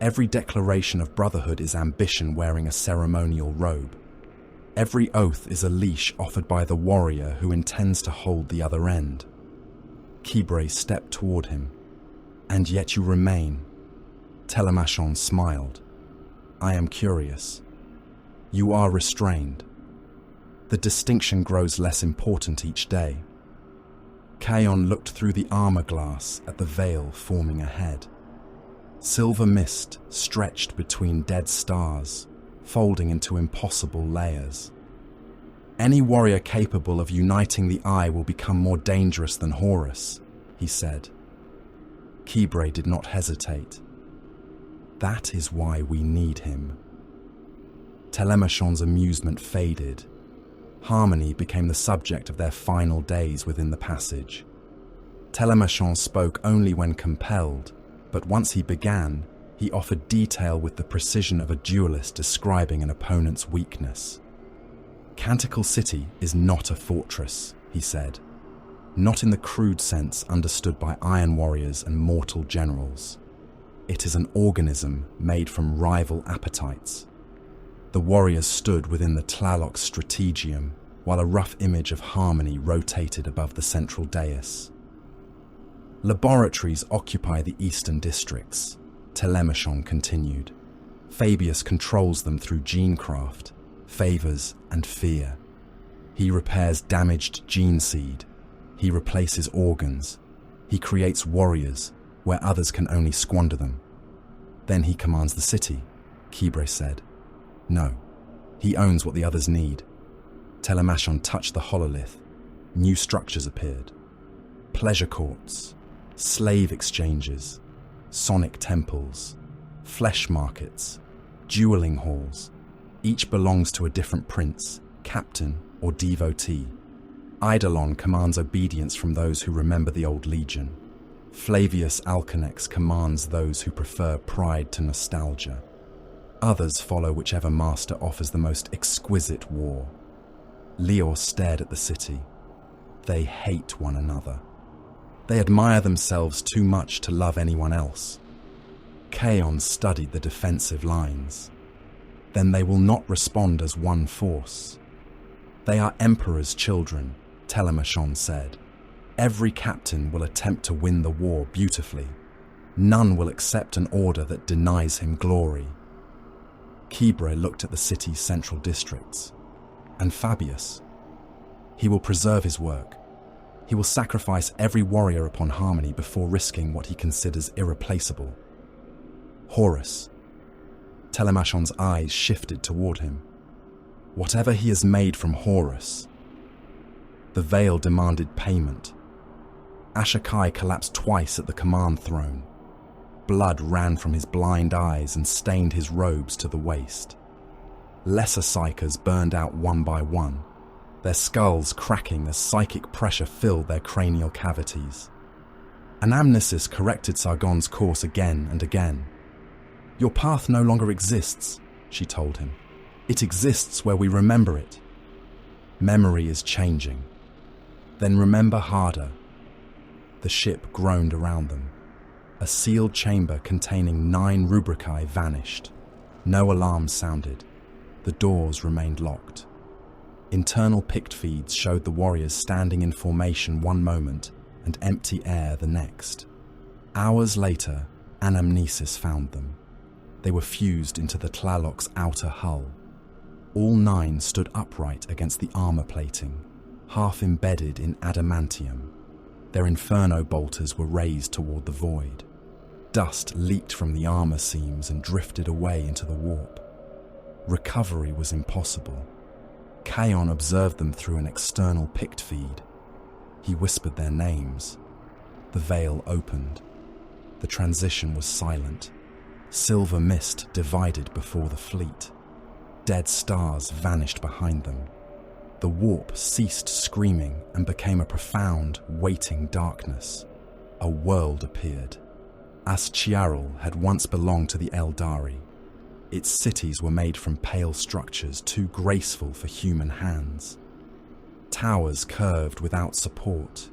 Every declaration of brotherhood is ambition wearing a ceremonial robe. Every oath is a leash offered by the warrior who intends to hold the other end." Kybre stepped toward him. "And yet you remain." Telemachon smiled. "I am curious." "You are restrained. The distinction grows less important each day." Kaon looked through the armor glass at the veil forming ahead. Silver mist stretched between dead stars, folding into impossible layers. "Any warrior capable of uniting the eye will become more dangerous than Horus," he said. Kybre did not hesitate. "That is why we need him." Telemachon's amusement faded. Harmony became the subject of their final days within the passage. Telemachon spoke only when compelled, but once he began, he offered detail with the precision of a duelist describing an opponent's weakness. "Canticle City is not a fortress," he said. "Not in the crude sense understood by iron warriors and mortal generals. It is an organism made from rival appetites. The warriors stood within the Tlaloc's strategium, while a rough image of harmony rotated above the central dais. Laboratories occupy the eastern districts, Telemachon continued. Fabius controls them through genecraft, favors, and fear. He repairs damaged gene seed. He replaces organs. He creates warriors where others can only squander them. Then he commands the city, Kybre said. No, he owns what the others need. Telemachon touched the hololith. New structures appeared. Pleasure courts, slave exchanges, sonic temples, flesh markets, dueling halls. Each belongs to a different prince, captain, or devotee. Eidolon commands obedience from those who remember the old legion. Flavius Alcanex commands those who prefer pride to nostalgia. Others follow whichever master offers the most exquisite war. Leor stared at the city. They hate one another. They admire themselves too much to love anyone else. Kaon studied the defensive lines. Then they will not respond as one force. They are Emperor's children, Telemachon said. Every captain will attempt to win the war beautifully. None will accept an order that denies him glory. Kybre looked at the city's central districts. And Fabius? He will preserve his work. He will sacrifice every warrior upon harmony before risking what he considers irreplaceable. Horus. Telemachon's eyes shifted toward him. Whatever he has made from Horus. The veil demanded payment. Ashokai collapsed twice at the command throne. Blood ran from his blind eyes and stained his robes to the waist. Lesser psychers burned out one by one, their skulls cracking as psychic pressure filled their cranial cavities. Anamnesis corrected Sargon's course again and again. Your path no longer exists, she told him. It exists where we remember it. Memory is changing. Then remember harder. The ship groaned around them. A sealed chamber containing 9 rubricae vanished. No alarms sounded. The doors remained locked. Internal pict feeds showed the warriors standing in formation one moment and empty air the next. Hours later, Anamnesis found them. They were fused into the Tlaloc's outer hull. All 9 stood upright against the armor plating, half embedded in adamantium. Their inferno bolters were raised toward the void. Dust leaked from the armor seams and drifted away into the warp. Recovery was impossible. Kaon observed them through an external pict feed. He whispered their names. The veil opened. The transition was silent. Silver mist divided before the fleet. Dead stars vanished behind them. The warp ceased screaming and became a profound, waiting darkness. A world appeared. Aschiarel had once belonged to the Eldari. Its cities were made from pale structures too graceful for human hands. Towers curved without support.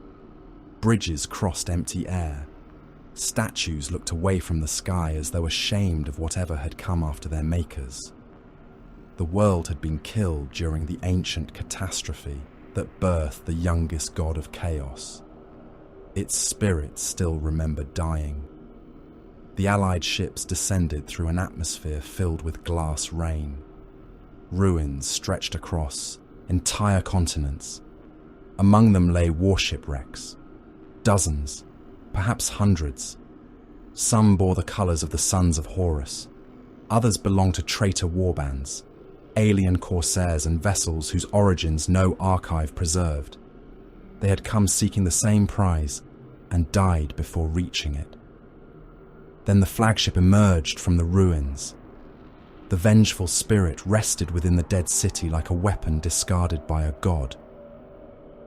Bridges crossed empty air. Statues looked away from the sky as though ashamed of whatever had come after their makers. The world had been killed during the ancient catastrophe that birthed the youngest god of chaos. Its spirit still remembered dying. The Allied ships descended through an atmosphere filled with glass rain. Ruins stretched across entire continents. Among them lay warship wrecks. Dozens, perhaps hundreds. Some bore the colors of the sons of Horus. Others belonged to traitor warbands, alien corsairs and vessels whose origins no archive preserved. They had come seeking the same prize and died before reaching it. Then the flagship emerged from the ruins. The vengeful spirit rested within the dead city like a weapon discarded by a god.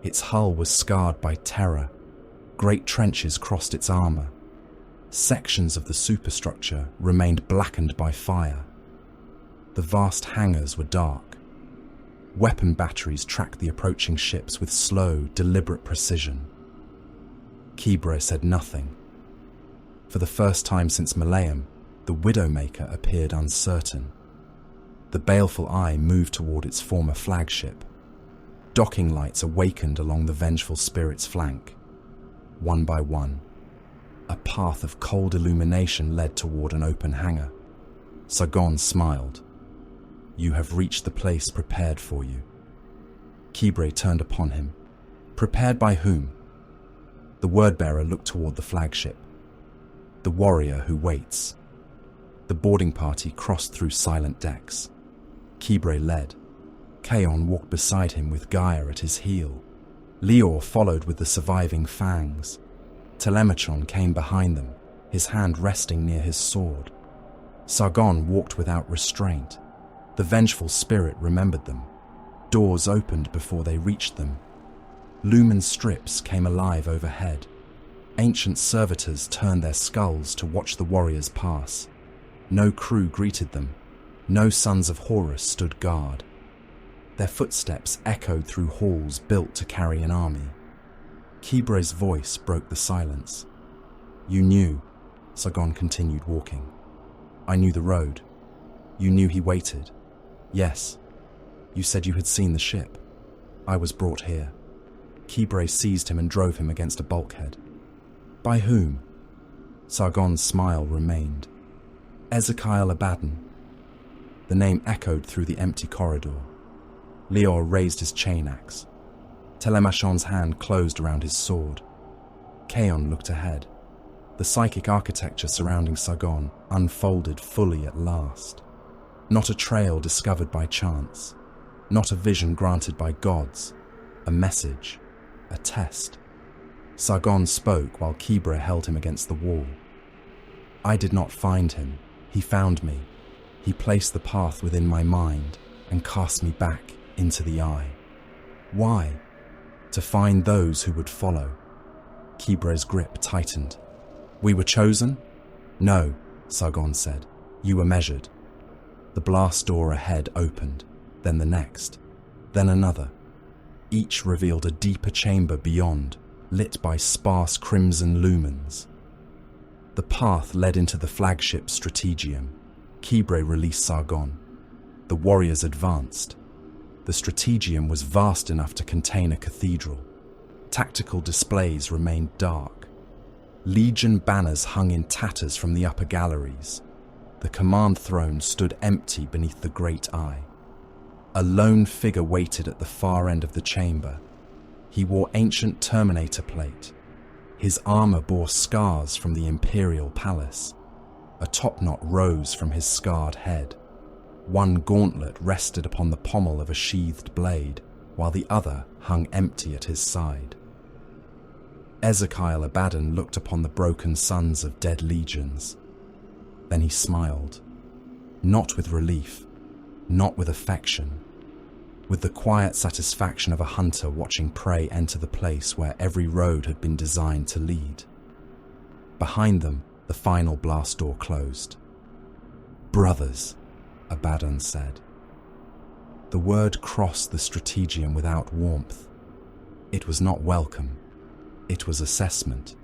Its hull was scarred by terror. Great trenches crossed its armor. Sections of the superstructure remained blackened by fire. The vast hangars were dark. Weapon batteries tracked the approaching ships with slow, deliberate precision. Kybre said nothing. For the first time since Malaeum, the Widowmaker appeared uncertain. The The baleful eye moved toward its former flagship. Docking lights awakened along the vengeful spirit's flank. One by one, a path of cold illumination led toward an open hangar. Sargon smiled. "You have reached the place prepared for you." Kibre turned upon him. "Prepared by whom?" The word-bearer looked toward the flagship. "The warrior who waits." The boarding party crossed through silent decks. Kibre led. Kaon walked beside him with Gaia at his heel. Lior followed with the surviving fangs. Telemachon came behind them, his hand resting near his sword. Sargon walked without restraint. The vengeful spirit remembered them. Doors opened before they reached them. Lumen strips came alive overhead. Ancient servitors turned their skulls to watch the warriors pass. No crew greeted them. No sons of Horus stood guard. Their footsteps echoed through halls built to carry an army. Kibre's voice broke the silence. "You knew," Sargon continued walking. "I knew the road. You knew he waited." "Yes. You said you had seen the ship. I was brought here." Kibre seized him and drove him against a bulkhead. "By whom?" Sargon's smile remained. "Ezekiel Abaddon." The name echoed through the empty corridor. Lior raised his chain axe. Telemachon's hand closed around his sword. Kaon looked ahead. The psychic architecture surrounding Sargon unfolded fully at last. Not a trail discovered by chance. Not a vision granted by gods. A message. A test. Sargon spoke while Kibre held him against the wall. "I did not find him. He found me. He placed the path within my mind and cast me back into the eye. Why? To find those who would follow." Kibre's grip tightened. "We were chosen?" "No," Sargon said. "You were measured." The blast door ahead opened, then the next, then another. Each revealed a deeper chamber beyond, lit by sparse crimson lumens. The path led into the flagship strategium. Kibre released Sargon. The warriors advanced. The strategium was vast enough to contain a cathedral. Tactical displays remained dark. Legion banners hung in tatters from the upper galleries. The command throne stood empty beneath the great eye. A lone figure waited at the far end of the chamber. He wore ancient Terminator plate. His armor bore scars from the imperial palace. A topknot rose from his scarred head. One gauntlet rested upon the pommel of a sheathed blade, while the other hung empty at his side. Ezekiel Abaddon looked upon the broken sons of dead legions. Then he smiled. Not with relief, not with affection, with the quiet satisfaction of a hunter watching prey enter the place where every road had been designed to lead. Behind them, the final blast door closed. "Brothers," Abaddon said. The word crossed the strategium without warmth. It was not welcome. It was assessment.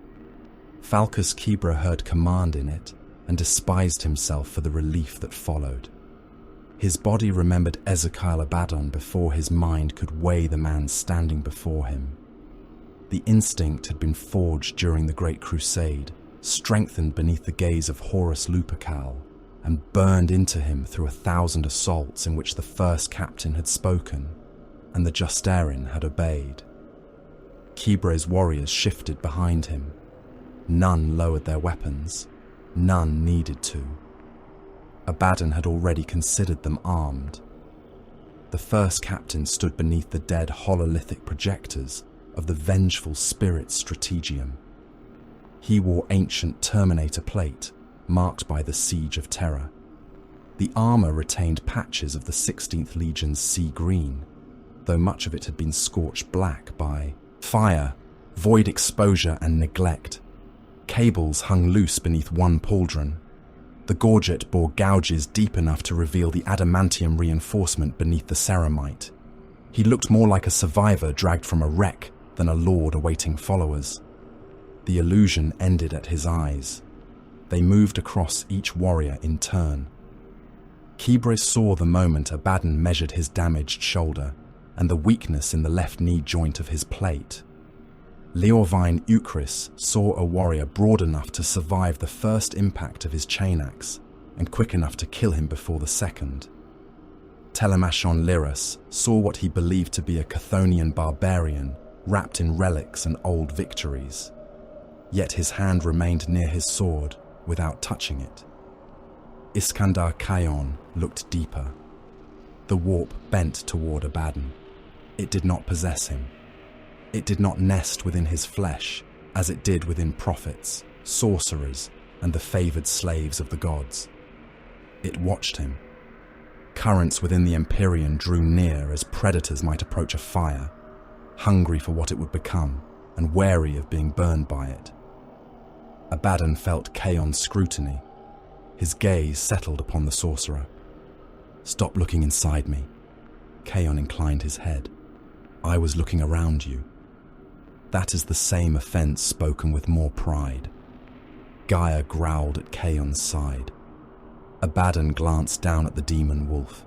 Falcus Kibre heard command in it and despised himself for the relief that followed. His body remembered Ezekiel Abaddon before his mind could weigh the man standing before him. The instinct had been forged during the Great Crusade, strengthened beneath the gaze of Horus Lupercal, and burned into him through 1,000 assaults in which the first captain had spoken, and the Justarin had obeyed. Kibre's warriors shifted behind him. None lowered their weapons. None needed to. Abaddon had already considered them armed. The first captain stood beneath the dead hololithic projectors of the vengeful spirit strategium. He wore ancient Terminator plate, marked by the Siege of Terror. The armor retained patches of the 16th Legion's sea green, though much of it had been scorched black by fire, void exposure, and neglect. Cables hung loose beneath one pauldron. The gorget bore gouges deep enough to reveal the adamantium reinforcement beneath the ceramite. He looked more like a survivor dragged from a wreck than a lord awaiting followers. The illusion ended at his eyes. They moved across each warrior in turn. Kibre saw the moment Abaddon measured his damaged shoulder and the weakness in the left knee joint of his plate. Leorvine Euchris saw a warrior broad enough to survive the first impact of his chain axe and quick enough to kill him before the second. Telemachon Lyras saw what he believed to be a Chthonian barbarian wrapped in relics and old victories. Yet his hand remained near his sword without touching it. Iskandar Khayon looked deeper. The warp bent toward Abaddon. It did not possess him. It did not nest within his flesh as it did within prophets, sorcerers, and the favored slaves of the gods. It watched him. Currents within the Empyrean drew near as predators might approach a fire, hungry for what it would become and wary of being burned by it. Abaddon felt Khayon's scrutiny. His gaze settled upon the sorcerer. "Stop looking inside me." Khayon inclined his head. "I was looking around you." That is the same offense spoken with more pride. Gaia growled at Khayon's side. Abaddon glanced down at the demon wolf,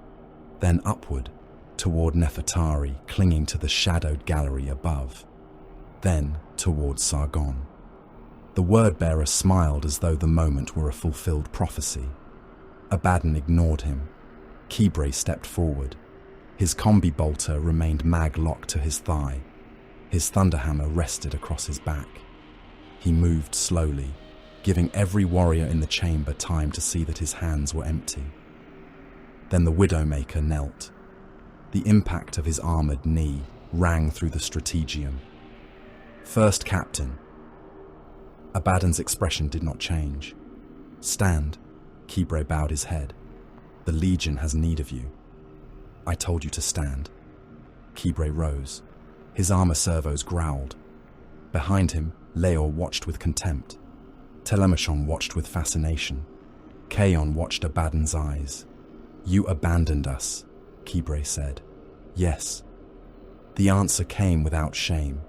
then upward, toward Nefertari clinging to the shadowed gallery above, then toward Sargon. The word-bearer smiled as though the moment were a fulfilled prophecy. Abaddon ignored him. Kibre stepped forward. His combi bolter remained mag-locked to his thigh. His thunderhammer rested across his back. He moved slowly, giving every warrior in the chamber time to see that his hands were empty. Then the Widowmaker knelt. The impact of his armored knee rang through the strategium. "First Captain." Abaddon's expression did not change. "Stand." Kibre bowed his head. "The Legion has need of you." "I told you to stand." Kibre rose. His armor servos growled. Behind him, Leor watched with contempt. Telemachon watched with fascination. Khayon watched Abaddon's eyes. "You abandoned us," Kibre said. "Yes." The answer came without shame.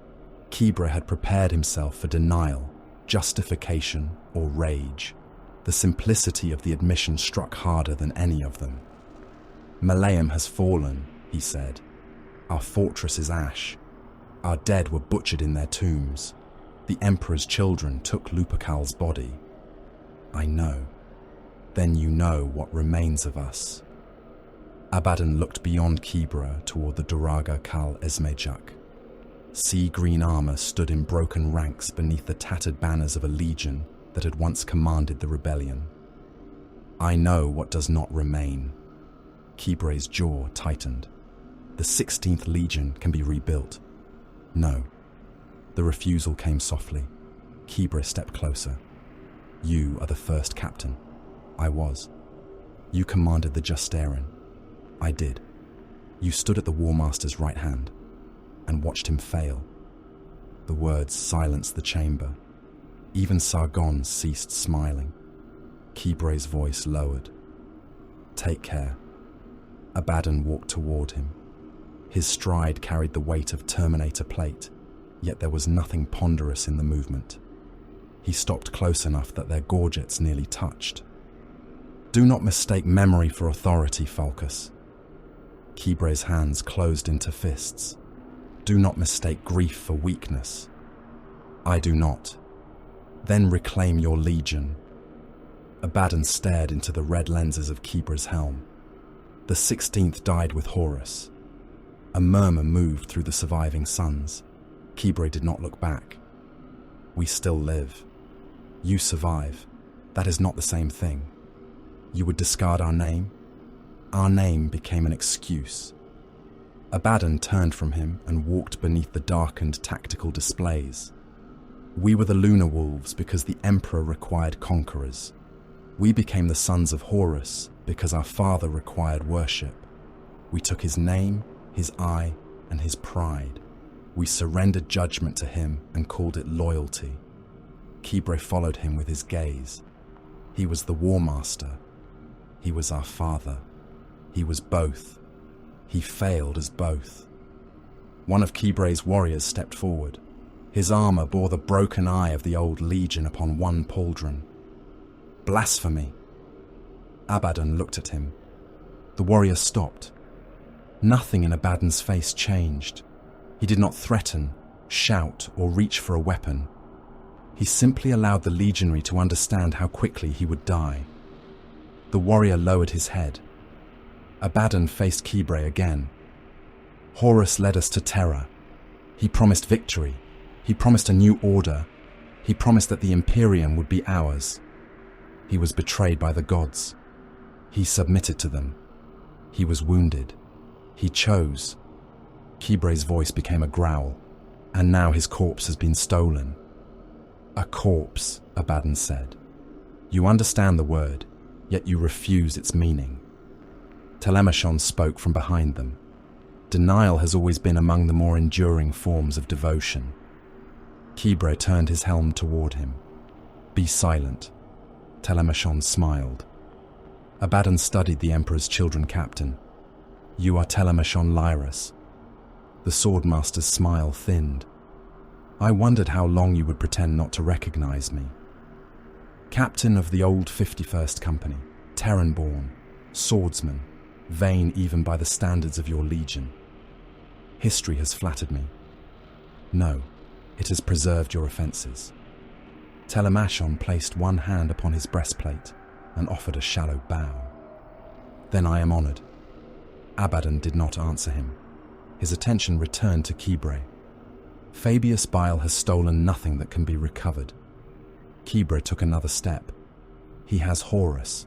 Kibre had prepared himself for denial, justification, or rage. The simplicity of the admission struck harder than any of them. "Malaeum has fallen," he said. "Our fortress is ash. Our dead were butchered in their tombs. The Emperor's children took Lupercal's body." "I know." "Then you know what remains of us." Abaddon looked beyond Kibre toward the Duraga Kal Esmejuk. Sea-green armor stood in broken ranks beneath the tattered banners of a legion that had once commanded the rebellion. "I know what does not remain." Kibre's jaw tightened. "The 16th Legion can be rebuilt." "No." The refusal came softly. Kibre stepped closer. "You are the first captain." "I was." "You commanded the Justarin." "I did." "You stood at the War Master's right hand and watched him fail." The words silenced the chamber. Even Sargon ceased smiling. Kibre's voice lowered. "Take care." Abaddon walked toward him. His stride carried the weight of Terminator plate, yet there was nothing ponderous in the movement. He stopped close enough that their gorgets nearly touched. "Do not mistake memory for authority, Falcus." Kibre's hands closed into fists. "Do not mistake grief for weakness." "I do not." "Then reclaim your legion." Abaddon stared into the red lenses of Kibre's helm. The 16th died with Horus. A murmur moved through the surviving sons. Kibre did not look back. "We still live. You survive. That is not the same thing. You would discard our name?" Our name became an excuse. Abaddon turned from him and walked beneath the darkened tactical displays. "We were the Lunar Wolves because the Emperor required conquerors. We became the sons of Horus because our father required worship. We took his name, his eye, and his pride. We surrendered judgment to him and called it loyalty." Kibre followed him with his gaze. He was the War Master. He was our father. He was both. He failed as both. One of Kibre's warriors stepped forward. His armor bore the broken eye of the old legion upon one pauldron. "Blasphemy!" Abaddon looked at him. The warrior stopped. Nothing in Abaddon's face changed. He did not threaten, shout, or reach for a weapon. He simply allowed the legionary to understand how quickly he would die. The warrior lowered his head. Abaddon faced Kibre again. Horus led us to terror. He promised victory. He promised a new order. He promised that the Imperium would be ours. He was betrayed by the gods. He submitted to them. He was wounded. He chose. Kibre's voice became a growl, and now his corpse has been stolen. A corpse, Abaddon said. You understand the word, yet you refuse its meaning. Telemachon spoke from behind them. Denial has always been among the more enduring forms of devotion. Kibre turned his helm toward him. Be silent. Telemachon smiled. Abaddon studied the Emperor's children captain. You are Telemachon Lyras. The swordmaster's smile thinned. I wondered how long you would pretend not to recognize me. Captain of the old 51st Company, Terran-born, swordsman, vain even by the standards of your legion. History has flattered me. No, it has preserved your offences. Telemachon placed one hand upon his breastplate and offered a shallow bow. Then I am honoured. Abaddon did not answer him. His attention returned to Kibre. Fabius Bile has stolen nothing that can be recovered. Kibre took another step. He has Horus.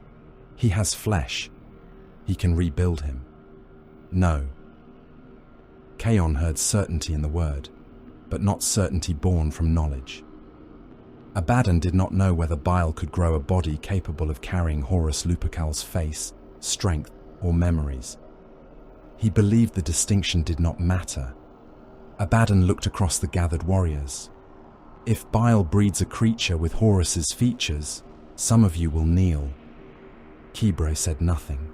He has flesh. He can rebuild him. No. Kaon heard certainty in the word, but not certainty born from knowledge. Abaddon did not know whether Bile could grow a body capable of carrying Horus Lupercal's face, strength, or memories. He believed the distinction did not matter. Abaddon looked across the gathered warriors. If Bile breeds a creature with Horus's features, some of you will kneel. Kibre said nothing.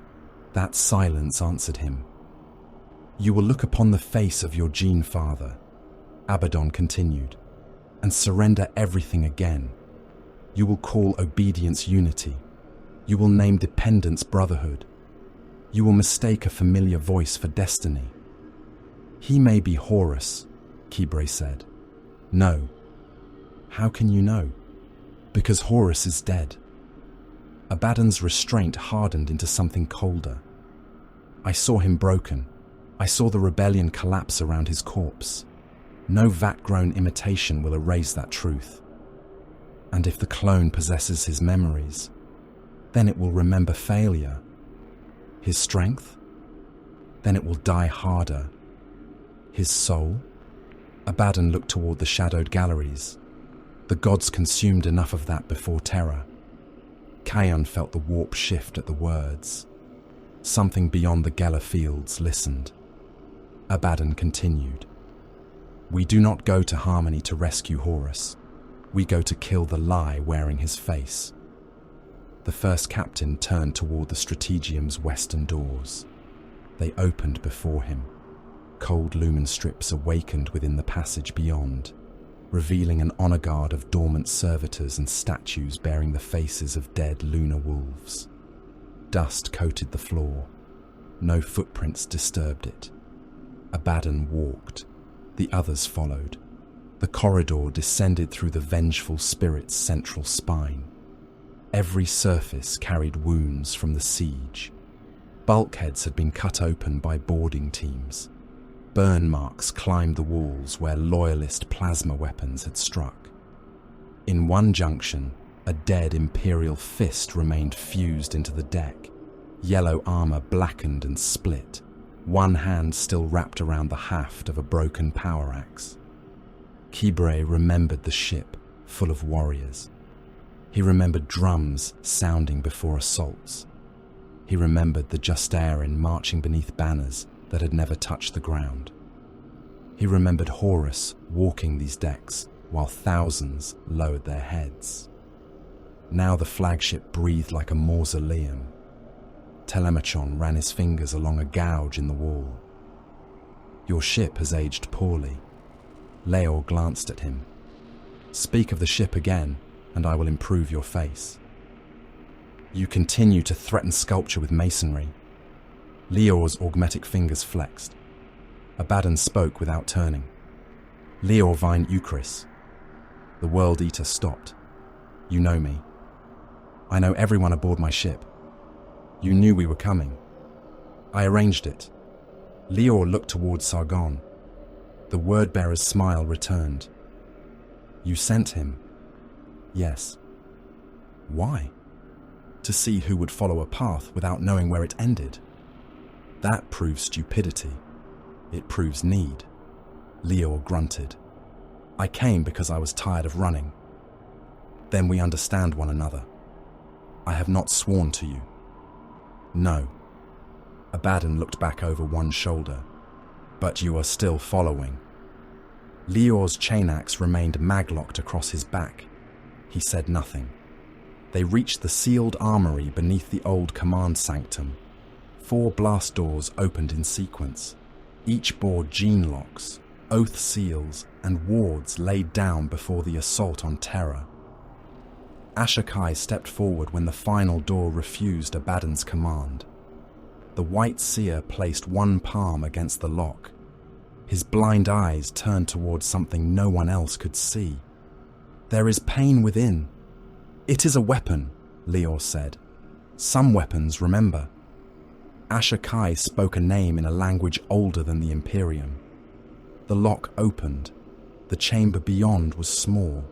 That silence answered him. You will look upon the face of your gene father, Abaddon continued, and surrender everything again. You will call obedience unity. You will name dependence brotherhood. You will mistake a familiar voice for destiny. He may be Horus, Kibre said. No. How can you know? Because Horus is dead. Abaddon's restraint hardened into something colder. I saw him broken. I saw the rebellion collapse around his corpse. No vat-grown imitation will erase that truth. And if the clone possesses his memories, then it will remember failure. His strength? Then it will die harder. His soul? Abaddon looked toward the shadowed galleries. The gods consumed enough of that before terror. Kaon felt the warp shift at the words. Something beyond the Geller fields listened. Abaddon continued. We do not go to Harmony to rescue Horus. We go to kill the lie wearing his face. The first captain turned toward the Strategium's western doors. They opened before him. Cold lumen strips awakened within the passage beyond, revealing an honor guard of dormant servitors and statues bearing the faces of dead lunar wolves. Dust coated the floor. No footprints disturbed it. Abaddon walked. The others followed. The corridor descended through the vengeful spirit's central spine. Every surface carried wounds from the siege. Bulkheads had been cut open by boarding teams. Burn marks climbed the walls where loyalist plasma weapons had struck. In one junction, a dead Imperial fist remained fused into the deck. Yellow armor blackened and split, one hand still wrapped around the haft of a broken power axe. Kibre remembered the ship, full of warriors. He remembered drums sounding before assaults. He remembered the Justaerin marching beneath banners that had never touched the ground. He remembered Horus walking these decks while thousands lowered their heads. Now the flagship breathed like a mausoleum. Telemachon ran his fingers along a gouge in the wall. Your ship has aged poorly. Leor glanced at him. Speak of the ship again, and I will improve your face. You continue to threaten sculpture with masonry. Lior's augmetic fingers flexed. Abaddon spoke without turning. Lior Vine Euchris. The World Eater stopped. You know me. I know everyone aboard my ship. You knew we were coming. I arranged it. Lior looked towards Sargon. The word-bearer's smile returned. You sent him? Yes. Why? To see who would follow a path without knowing where it ended. That proves stupidity. It proves need. Lior grunted. I came because I was tired of running. Then we understand one another. I have not sworn to you. No. Abaddon looked back over one shoulder. But you are still following. Lior's chain axe remained maglocked across his back. He said nothing. They reached the sealed armory beneath the old command sanctum. 4 blast doors opened in sequence. Each bore gene locks, oath seals, and wards laid down before the assault on Terra. Ashokai stepped forward when the final door refused Abaddon's command. The White Seer placed one palm against the lock. His blind eyes turned towards something no one else could see. There is pain within. It is a weapon, Lior said. Some weapons remember. Ashokai spoke a name in a language older than the Imperium. The lock opened. The chamber beyond was small.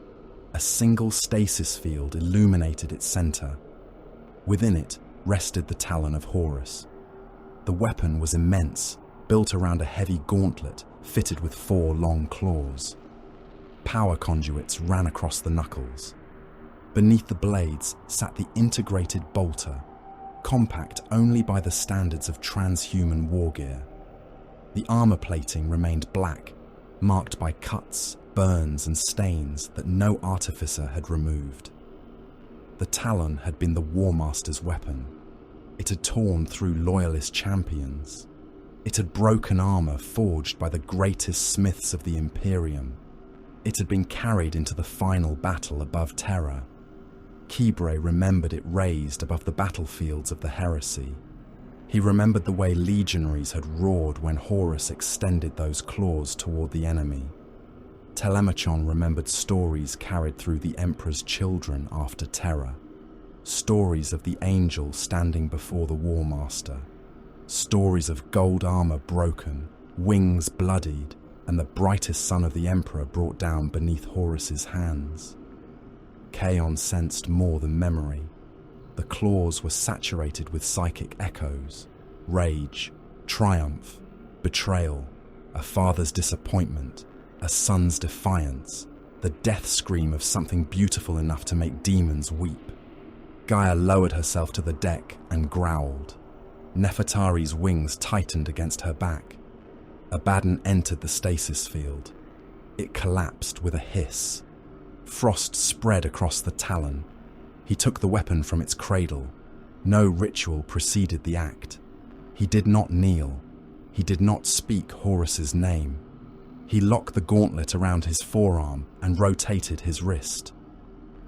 A single stasis field illuminated its center. Within it rested the talon of Horus. The weapon was immense, built around a heavy gauntlet fitted with 4 long claws. Power conduits ran across the knuckles. Beneath the blades sat the integrated bolter, compact only by the standards of transhuman wargear. The armor plating remained black, marked by cuts, burns and stains that no artificer had removed. The talon had been the War Master's weapon. It had torn through loyalist champions. It had broken armor forged by the greatest smiths of the Imperium. It had been carried into the final battle above Terra. Kibre remembered it raised above the battlefields of the heresy. He remembered the way legionaries had roared when Horus extended those claws toward the enemy. Telemachon remembered stories carried through the Emperor's children after Terra. Stories of the angel standing before the War Master. Stories of gold armor broken, wings bloodied, and the brightest son of the Emperor brought down beneath Horus's hands. Kaon sensed more than memory. The claws were saturated with psychic echoes, rage, triumph, betrayal, a father's disappointment, a son's defiance, the death scream of something beautiful enough to make demons weep. Gaia lowered herself to the deck and growled. Nefertari's wings tightened against her back. Abaddon entered the stasis field. It collapsed with a hiss. Frost spread across the talon. He took the weapon from its cradle. No ritual preceded the act. He did not kneel. He did not speak Horus's name. He locked the gauntlet around his forearm and rotated his wrist.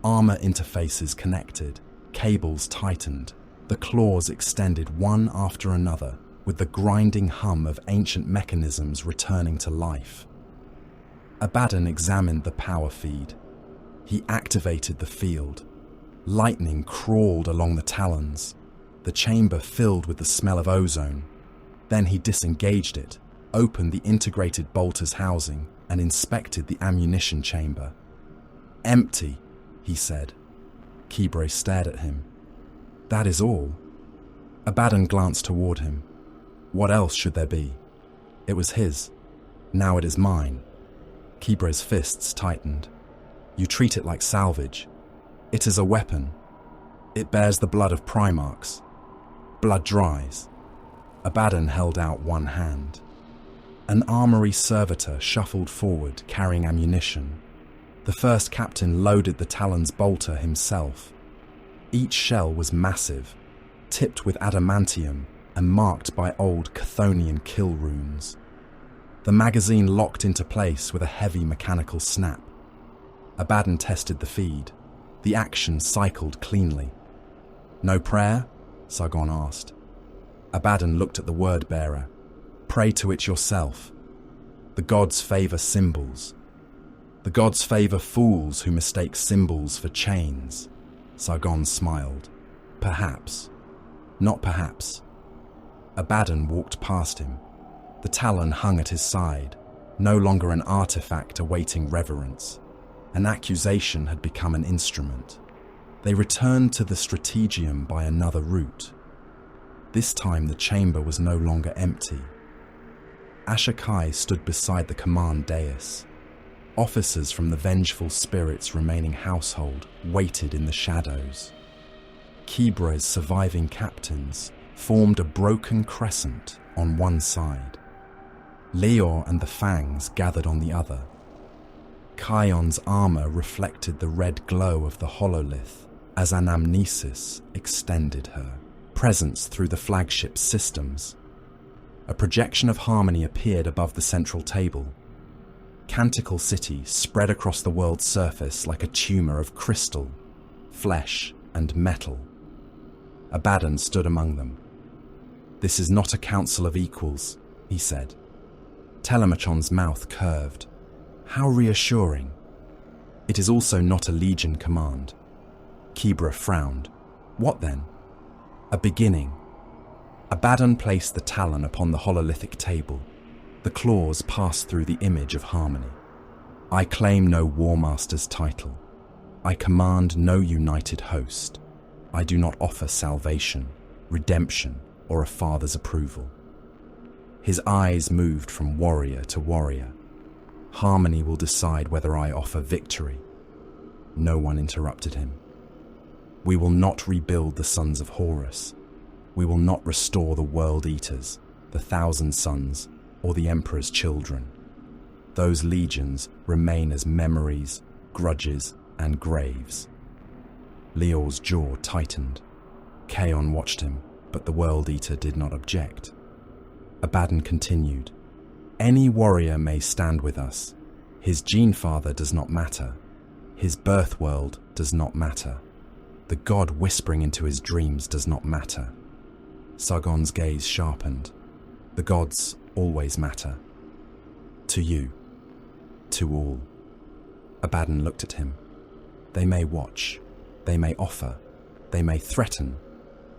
Armor interfaces connected. Cables tightened. The claws extended one after another, with the grinding hum of ancient mechanisms returning to life. Abaddon examined the power feed. He activated the field. Lightning crawled along the talons. The chamber filled with the smell of ozone. Then he disengaged it, opened the integrated bolter's housing, and inspected the ammunition chamber. Empty, he said. Kibre stared at him. That is all. Abaddon glanced toward him. What else should there be? It was his. Now it is mine. Kibre's fists tightened. You treat it like salvage. It is a weapon. It bears the blood of Primarchs. Blood dries. Abaddon held out one hand. An armory servitor shuffled forward, carrying ammunition. The first captain loaded the Talon's bolter himself. Each shell was massive, tipped with adamantium and marked by old Chthonian kill runes. The magazine locked into place with a heavy mechanical snap. Abaddon tested the feed. The action cycled cleanly. No prayer? Sargon asked. Abaddon looked at the word-bearer. Pray to it yourself. The gods favor symbols. The gods favor fools who mistake symbols for chains. Sargon smiled. Perhaps. Not perhaps. Abaddon walked past him. The talon hung at his side, no longer an artifact awaiting reverence. An accusation had become an instrument. They returned to the strategium by another route. This time the chamber was no longer empty. Ashokai stood beside the command dais. Officers from the vengeful spirit's remaining household waited in the shadows. Kibre's surviving captains formed a broken crescent on one side. Leor and the Fangs gathered on the other. Kion's armor reflected the red glow of the hololith as Anamnesis extended her presence through the flagship's systems. A projection of harmony appeared above the central table. Canticle City spread across the world's surface like a tumor of crystal, flesh, and metal. Abaddon stood among them. "This is not a council of equals," he said. Telemachon's mouth curved. How reassuring. "It is also not a legion command." Kibre frowned. "What then?" "A beginning." Abaddon placed the talon upon the hololithic table. The claws passed through the image of harmony. "I claim no War Master's title. I command no united host. I do not offer salvation, redemption, or a father's approval." His eyes moved from warrior to warrior. "Harmony will decide whether I offer victory." No one interrupted him. "We will not rebuild the sons of Horus. We will not restore the World Eaters, the Thousand Sons, or the Emperor's children. Those legions remain as memories, grudges, and graves." Leor's jaw tightened. Kaon watched him, but the World Eater did not object. Abaddon continued. "Any warrior may stand with us. His gene father does not matter. His birth world does not matter. The god whispering into his dreams does not matter." Sargon's gaze sharpened. "The gods always matter. To you. To all." Abaddon looked at him. "They may watch. They may offer. They may threaten.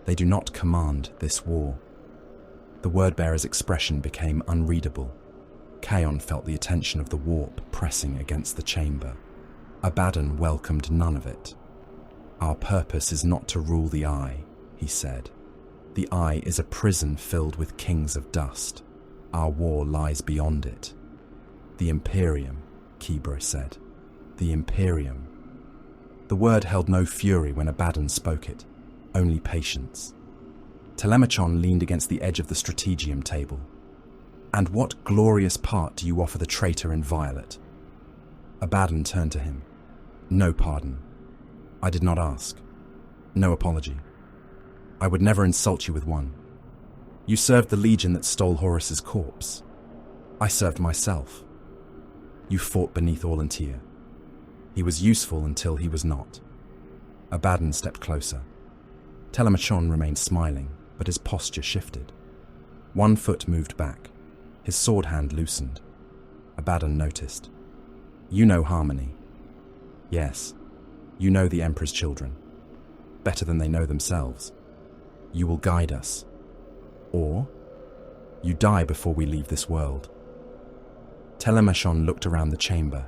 They do not command this war." The word-bearer's expression became unreadable. Kaon felt the attention of the warp pressing against the chamber. Abaddon welcomed none of it. "Our purpose is not to rule the Eye," he said. "The Eye is a prison filled with kings of dust. Our war lies beyond it." "The Imperium," Kibre said. "The Imperium." The word held no fury when Abaddon spoke it, only patience. Telemachon leaned against the edge of the strategium table. "And what glorious part do you offer the traitor in violet?" Abaddon turned to him. "No pardon. I did not ask. No apology. I would never insult you with one. You served the legion that stole Horus's corpse. I served myself. You fought beneath Orlantir. He was useful until he was not." Abaddon stepped closer. Telemachon remained smiling, but his posture shifted. One foot moved back. His sword hand loosened. Abaddon noticed. "You know harmony." "Yes. You know the Emperor's children. Better than they know themselves. You will guide us. Or you die before we leave this world." Telemachon looked around the chamber.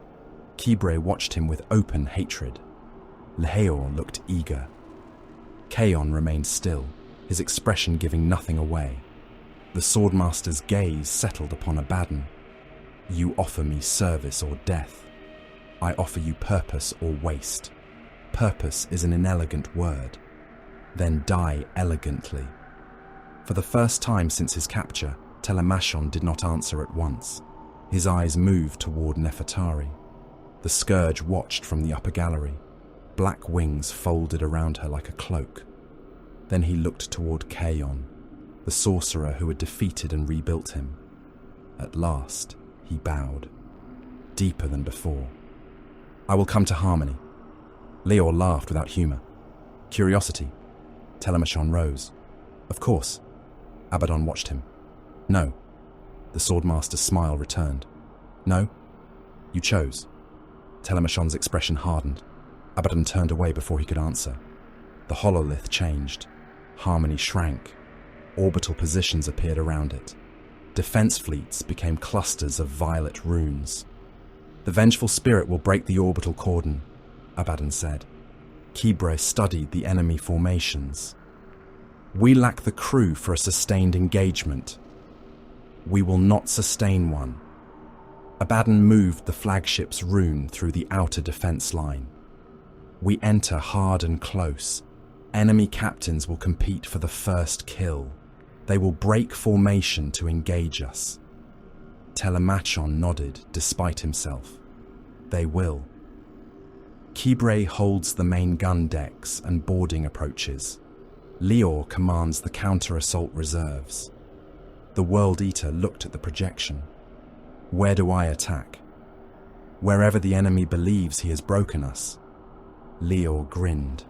Kibre watched him with open hatred. Leheor looked eager. Kaon remained still, his expression giving nothing away. The Swordmaster's gaze settled upon Abaddon. "You offer me service or death. I offer you purpose or waste. Purpose is an inelegant word. Then die elegantly." For the first time since his capture, Telemachon did not answer at once. His eyes moved toward Nefertari. The Scourge watched from the upper gallery. Black wings folded around her like a cloak. Then he looked toward Kaon, the sorcerer who had defeated and rebuilt him. At last, he bowed, deeper than before. "I will come to harmony." Leor laughed without humor. "Curiosity." Telemachon rose. "Of course. Abaddon watched him. No. The Swordmaster's smile returned. No? You chose. Telemachon's expression hardened. Abaddon turned away before he could answer. The hololith changed. Harmony shrank. Orbital positions appeared around it. Defense fleets became clusters of violet runes. The vengeful spirit will break the orbital cordon, Abaddon said. Kibre studied the enemy formations. We lack the crew for a sustained engagement. We will not sustain one. Abaddon moved the flagship's rune through the outer defense line. We enter hard and close. Enemy captains will compete for the first kill. They will break formation to engage us. Telemachon nodded, despite himself. They will. Kibre holds the main gun decks and boarding approaches. Lior commands the counter-assault reserves. The World Eater looked at the projection. Where do I attack? Wherever the enemy believes he has broken us. Lior grinned.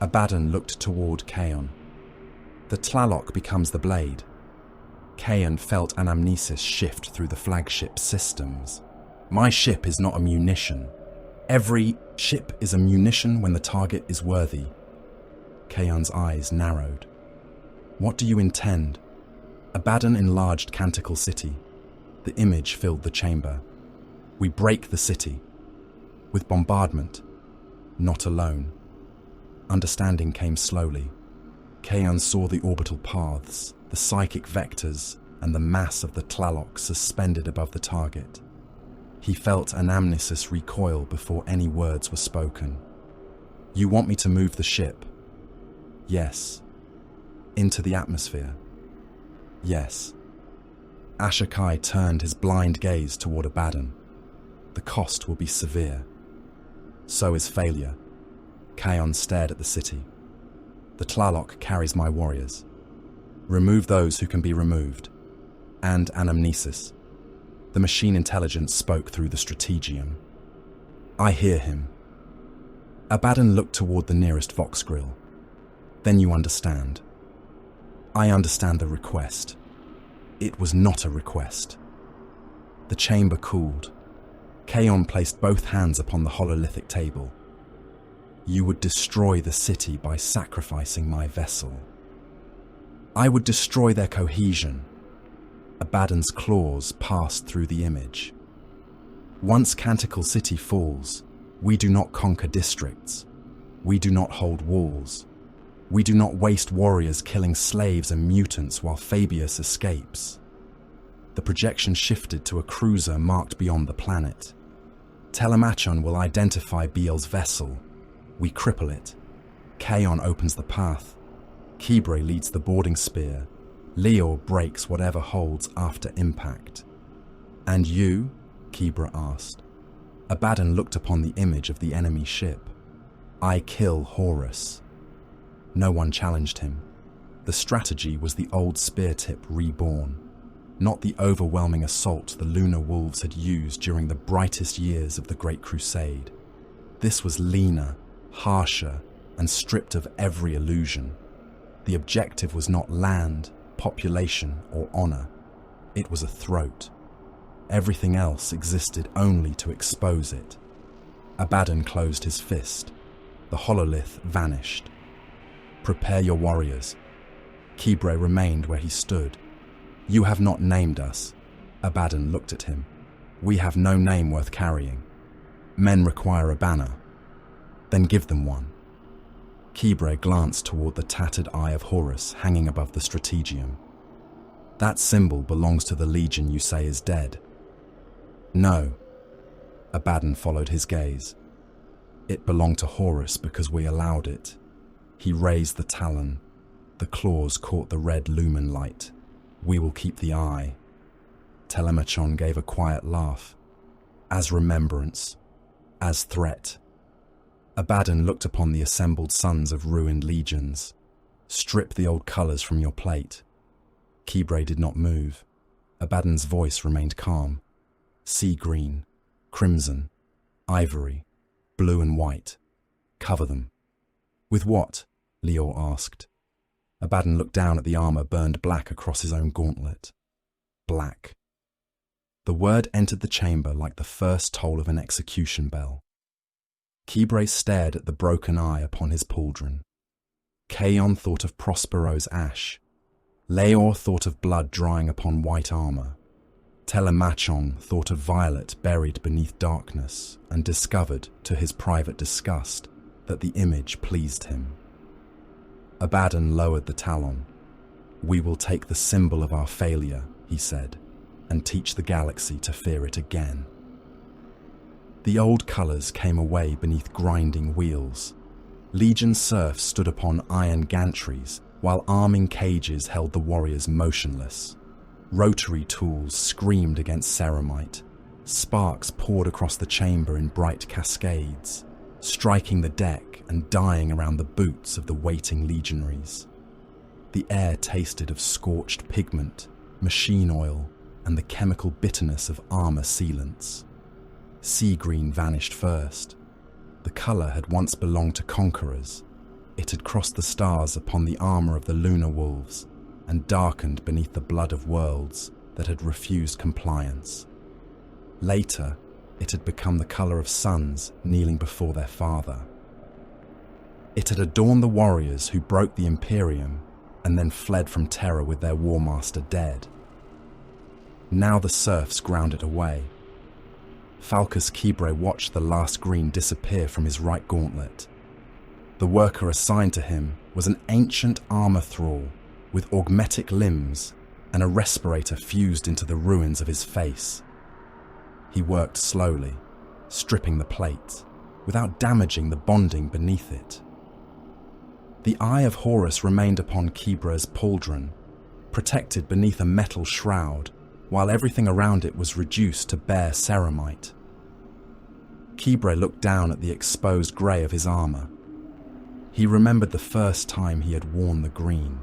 Abaddon looked toward Kaon. The Tlaloc becomes the blade. Kaon felt anamnesis shift through the flagship systems. My ship is not a munition. Every ship is a munition when the target is worthy. Kaon's eyes narrowed. What do you intend? Abaddon enlarged Canticle City. The image filled the chamber. We break the city. With bombardment. Not alone. Understanding came slowly. Kaon saw the orbital paths, the psychic vectors, and the mass of the Tlaloc suspended above the target. He felt anamnesis recoil before any words were spoken. You want me to move the ship? Yes. Into the atmosphere? Yes. Ashokai turned his blind gaze toward Abaddon. The cost will be severe. So is failure. Kaon stared at the city. The Tlaloc carries my warriors. Remove those who can be removed. And anamnesis. The machine intelligence spoke through the strategium. I hear him. Abaddon looked toward the nearest Vox grill. Then you understand. I understand the request. It was not a request. The chamber cooled. Kaon placed both hands upon the hololithic table. You would destroy the city by sacrificing my vessel. I would destroy their cohesion. Abaddon's claws passed through the image. Once Canticle City falls, we do not conquer districts. We do not hold walls. We do not waste warriors killing slaves and mutants while Fabius escapes. The projection shifted to a cruiser marked beyond the planet. Telemachon will identify Biel's vessel. We cripple it. Kaon opens the path. Kibre leads the boarding spear. Lior breaks whatever holds after impact. And you? Kibre asked. Abaddon looked upon the image of the enemy ship. I kill Horus. No one challenged him. The strategy was the old spear tip reborn, not the overwhelming assault the Lunar Wolves had used during the brightest years of the Great Crusade. This was leaner, harsher, and stripped of every illusion. The objective was not land, population, or honor. It was a throat. Everything else existed only to expose it. Abaddon closed his fist. The hololith vanished. Prepare your warriors. Kibre remained where he stood. You have not named us. Abaddon looked at him. We have no name worth carrying. Men require a banner. Then give them one. Kibre glanced toward the tattered eye of Horus hanging above the strategium. That symbol belongs to the legion you say is dead. No. Abaddon followed his gaze. It belonged to Horus because we allowed it. He raised the talon. The claws caught the red lumen light. We will keep the eye. Telemachon gave a quiet laugh. As remembrance. As threat. Abaddon looked upon the assembled sons of ruined legions. Strip the old colours from your plate. Kibre did not move. Abaddon's voice remained calm. Sea green, crimson, ivory, blue and white. Cover them. With what? Lior asked. Abaddon looked down at the armor burned black across his own gauntlet. Black. The word entered the chamber like the first toll of an execution bell. Kibre stared at the broken eye upon his pauldron. Kaon thought of Prospero's ash. Leor thought of blood drying upon white armor. Telemachon thought of violet buried beneath darkness and discovered, to his private disgust, that the image pleased him. Abaddon lowered the talon. "We will take the symbol of our failure," he said, "and teach the galaxy to fear it again." The old colours came away beneath grinding wheels. Legion serfs stood upon iron gantries, while arming cages held the warriors motionless. Rotary tools screamed against ceramite. Sparks poured across the chamber in bright cascades, striking the deck and dying around the boots of the waiting legionaries. The air tasted of scorched pigment, machine oil, and the chemical bitterness of armor sealants. Sea green vanished first. The colour had once belonged to conquerors. It had crossed the stars upon the armour of the lunar wolves and darkened beneath the blood of worlds that had refused compliance. Later, it had become the colour of sons kneeling before their father. It had adorned the warriors who broke the Imperium and then fled from terror with their warmaster dead. Now the serfs ground it away. Falcus Kibre watched the last green disappear from his right gauntlet. The worker assigned to him was an ancient armour thrall with augmetic limbs and a respirator fused into the ruins of his face. He worked slowly, stripping the plate, without damaging the bonding beneath it. The eye of Horus remained upon Kibre's pauldron, protected beneath a metal shroud, while everything around it was reduced to bare ceramite. Kibre looked down at the exposed grey of his armour. He remembered the first time he had worn the green.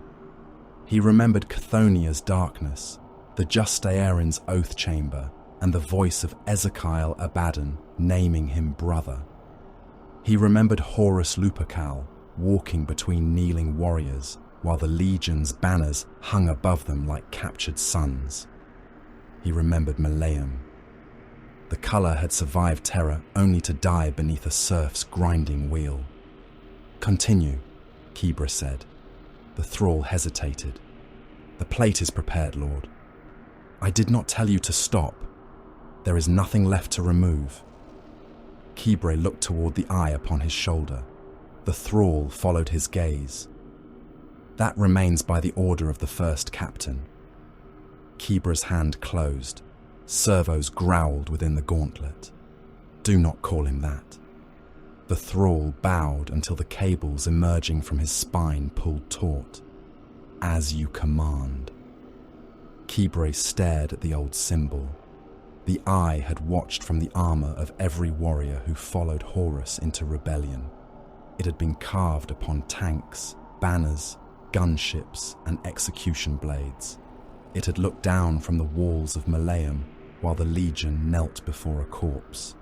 He remembered Chthonia's darkness, the Justaeren's oath chamber, and the voice of Ezekiel Abaddon naming him brother. He remembered Horus Lupercal walking between kneeling warriors while the legion's banners hung above them like captured suns. He remembered Malaeum. The colour had survived terror only to die beneath a serf's grinding wheel. "Continue," Kibre said. The thrall hesitated. "The plate is prepared, Lord." "I did not tell you to stop. There is nothing left to remove." Kibre looked toward the eye upon his shoulder. The thrall followed his gaze. "That remains by the order of the first captain." Kibre's hand closed. Servos growled within the gauntlet. "Do not call him that." The thrall bowed until the cables emerging from his spine pulled taut. "As you command." Kibre stared at the old symbol. The eye had watched from the armour of every warrior who followed Horus into rebellion. It had been carved upon tanks, banners, gunships, and execution blades. It had looked down from the walls of Malaeum while the legion knelt before a corpse.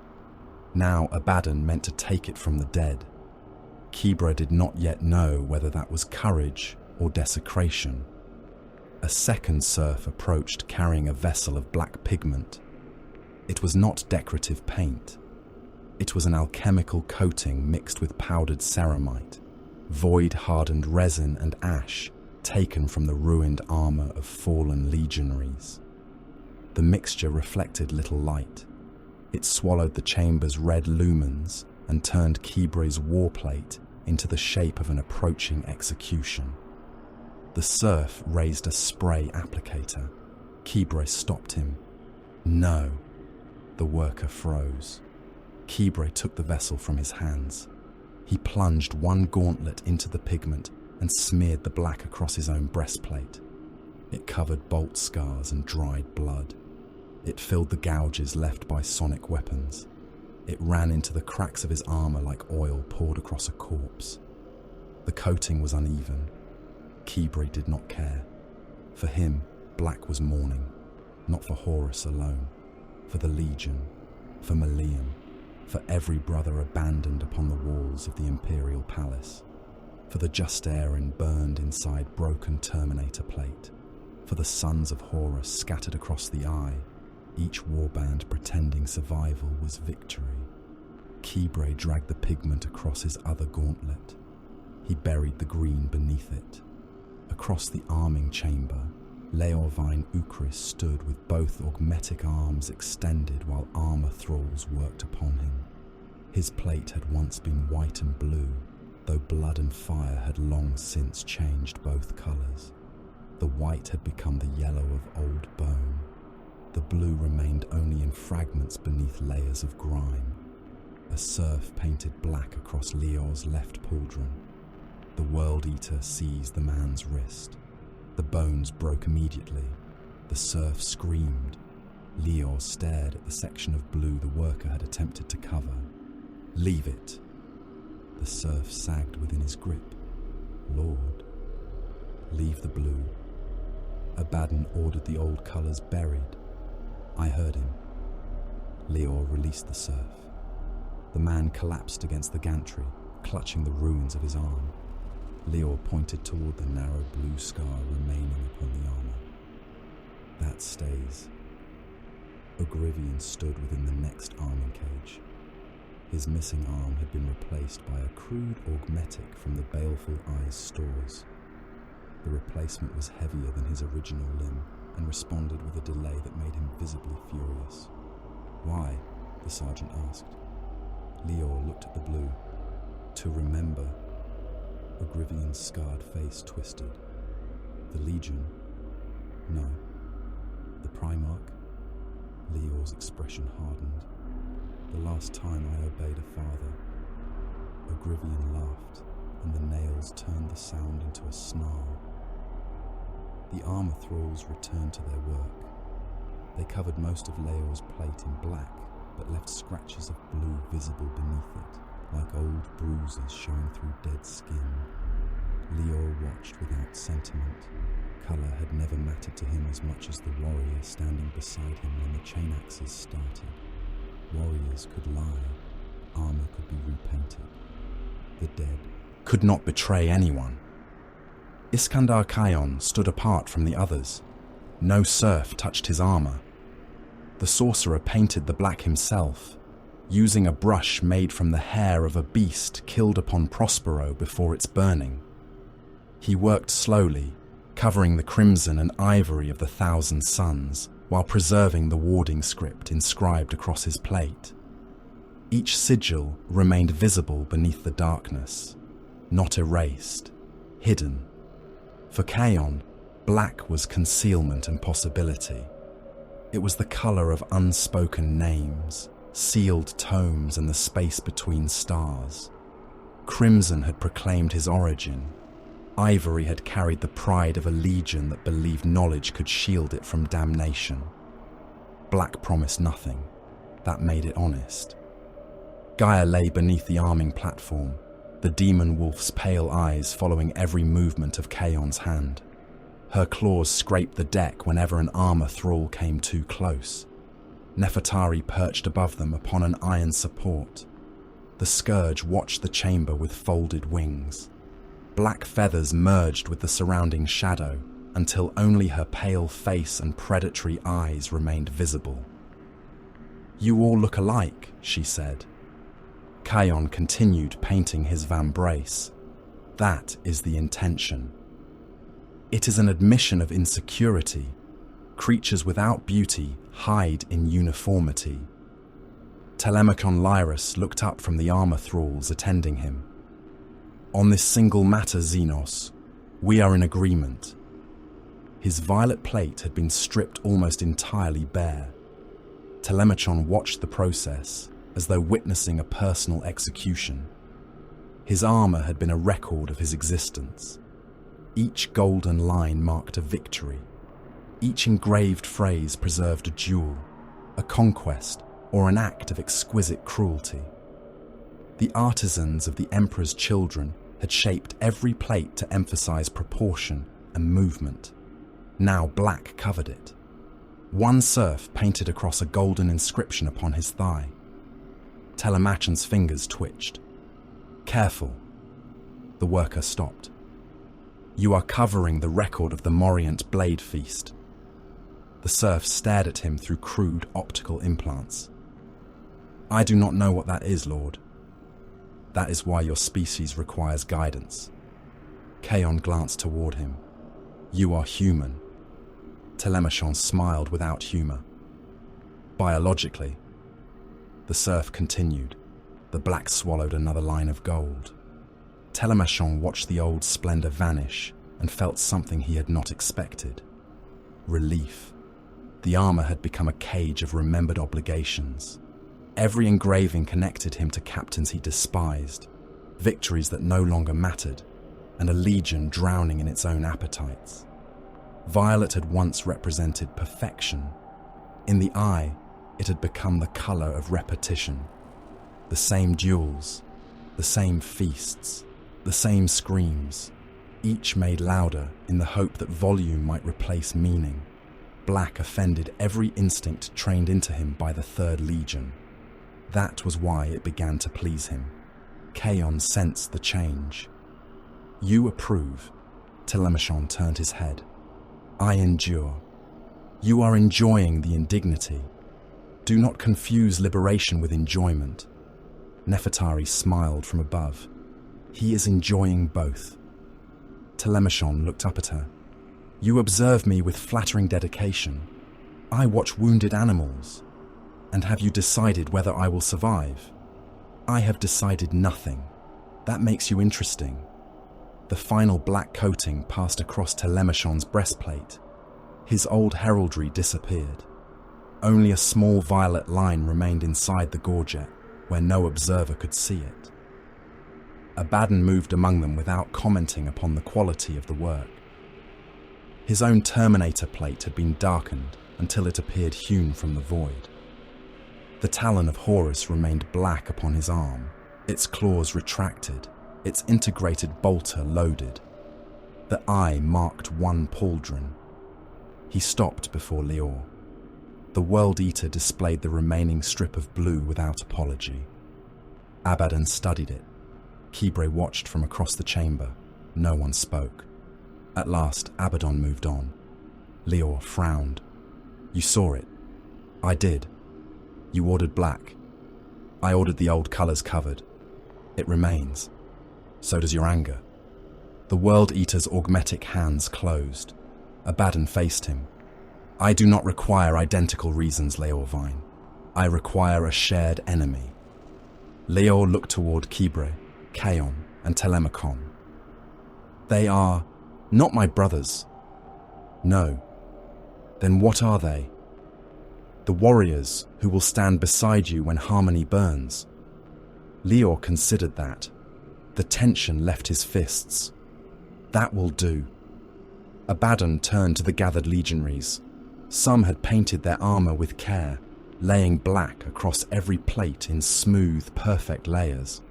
Now Abaddon meant to take it from the dead. Kibre did not yet know whether that was courage or desecration. A second serf approached carrying a vessel of black pigment. It was not decorative paint. It was an alchemical coating mixed with powdered ceramite, void-hardened resin and ash taken from the ruined armour of fallen legionaries. The mixture reflected little light. It swallowed the chamber's red lumens and turned Kibre's warplate into the shape of an approaching execution. The serf raised a spray applicator. Kibre stopped him. "No." The worker froze. Kibre took the vessel from his hands. He plunged one gauntlet into the pigment and smeared the black across his own breastplate. It covered bolt scars and dried blood. It filled the gouges left by sonic weapons. It ran into the cracks of his armour like oil poured across a corpse. The coating was uneven. Kibre did not care. For him, black was mourning, not for Horus alone, for the Legion, for Malaeum, for every brother abandoned upon the walls of the Imperial Palace, for the just Aaron burned inside broken Terminator plate, for the sons of Horus scattered across the eye, each warband pretending survival was victory. Kibre dragged the pigment across his other gauntlet. He buried the green beneath it. Across the arming chamber, Leorvine Ukris stood with both augmetic arms extended while armor thralls worked upon him. His plate had once been white and blue, though blood and fire had long since changed both colours. The white had become the yellow of old bone. The blue remained only in fragments beneath layers of grime. A surf painted black across Leor's left pauldron. The World Eater seized the man's wrist. The bones broke immediately. The surf screamed. Leor stared at the section of blue the worker had attempted to cover. "Leave it." The surf sagged within his grip. "Lord." "Leave the blue." Abaddon ordered the old colours buried. I heard him. Leor released the surf. The man collapsed against the gantry, clutching the ruins of his arm. Leor pointed toward the narrow blue scar remaining upon the armor. "That stays." Ogrivian stood within the next arming cage. His missing arm had been replaced by a crude augmetic from the Baleful Eyes stores. The replacement was heavier than his original limb and responded with a delay that made him visibly furious. "Why?" the sergeant asked. Leor looked at the blue. "To remember." Ogrivian's scarred face twisted. "The Legion?" "No." "The Primarch?" Leor's expression hardened. "The last time I obeyed a father." Ogrivian laughed, and the nails turned the sound into a snarl. The armor thralls returned to their work. They covered most of Leor's plate in black, but left scratches of blue visible beneath it, like old bruises showing through dead skin. Leor watched without sentiment. Colour had never mattered to him as much as the warrior standing beside him when the chain axes started. Warriors could lie, armour could be repainted. The dead could not betray anyone. Iskandar Khayon stood apart from the others. No surf touched his armour. The sorcerer painted the black himself, using a brush made from the hair of a beast killed upon Prospero before its burning. He worked slowly, covering the crimson and ivory of the Thousand Suns, while preserving the warding script inscribed across his plate. Each sigil remained visible beneath the darkness, not erased, hidden. For Khayon, black was concealment and possibility. It was the colour of unspoken names, sealed tomes and the space between stars. Crimson had proclaimed his origin. Ivory had carried the pride of a legion that believed knowledge could shield it from damnation. Black promised nothing. That made it honest. Gaia lay beneath the arming platform, the demon wolf's pale eyes following every movement of Khayon's hand. Her claws scraped the deck whenever an armor thrall came too close. Nefertari perched above them upon an iron support. The scourge watched the chamber with folded wings. Black feathers merged with the surrounding shadow until only her pale face and predatory eyes remained visible. "You all look alike," she said. Khayon continued painting his vambrace. "That is the intention. It is an admission of insecurity. Creatures without beauty hide in uniformity." Telemachon Lyris looked up from the armor thralls attending him. "On this single matter, Xenos, we are in agreement." His violet plate had been stripped almost entirely bare. Telemachon watched the process, as though witnessing a personal execution. His armor had been a record of his existence. Each golden line marked a victory. Each engraved phrase preserved a duel, a conquest, or an act of exquisite cruelty. The artisans of the Emperor's children had shaped every plate to emphasize proportion and movement. Now black covered it. One serf painted across a golden inscription upon his thigh. Telemachon's fingers twitched. "Careful." The worker stopped. You are covering the record of the Morient Blade Feast. The serf stared at him through crude optical implants. I do not know what that is, Lord. That is why your species requires guidance. Kaon glanced toward him. You are human. Telemachon smiled without humor. Biologically. The serf continued. The black swallowed another line of gold. Telemachon watched the old splendor vanish and felt something he had not expected. Relief. The armor had become a cage of remembered obligations. Every engraving connected him to captains he despised, victories that no longer mattered, and a legion drowning in its own appetites. Violet had once represented perfection. In the eye, it had become the color of repetition. The same duels, the same feasts, the same screams, each made louder in the hope that volume might replace meaning. Black offended every instinct trained into him by the Third Legion. That was why it began to please him. Kaon sensed the change. You approve. Telemachon turned his head. I endure. You are enjoying the indignity. Do not confuse liberation with enjoyment. Nefertari smiled from above. He is enjoying both. Telemachon looked up at her. You observe me with flattering dedication. I watch wounded animals. And have you decided whether I will survive? I have decided nothing. That makes you interesting. The final black coating passed across Telemachon's breastplate. His old heraldry disappeared. Only a small violet line remained inside the gorget, where no observer could see it. Abaddon moved among them without commenting upon the quality of the work. His own Terminator plate had been darkened until it appeared hewn from the void. The talon of Horus remained black upon his arm, its claws retracted, its integrated bolter loaded. The eye marked one pauldron. He stopped before Lior. The World Eater displayed the remaining strip of blue without apology. Abaddon studied it. Kibre watched from across the chamber. No one spoke. At last, Abaddon moved on. Lior frowned. You saw it. I did. You ordered black. I ordered the old colors covered. It remains. So does your anger. The World Eater's augmetic hands closed. Abaddon faced him. I do not require identical reasons, Leorvine. I require a shared enemy. Leor looked toward Kibre, Kaon, and Telemachon. They are not my brothers. No. Then what are they? The warriors who will stand beside you when harmony burns. Lior considered that. The tension left his fists. That will do. Abaddon turned to the gathered legionaries. Some had painted their armor with care, laying black across every plate in smooth, perfect layers.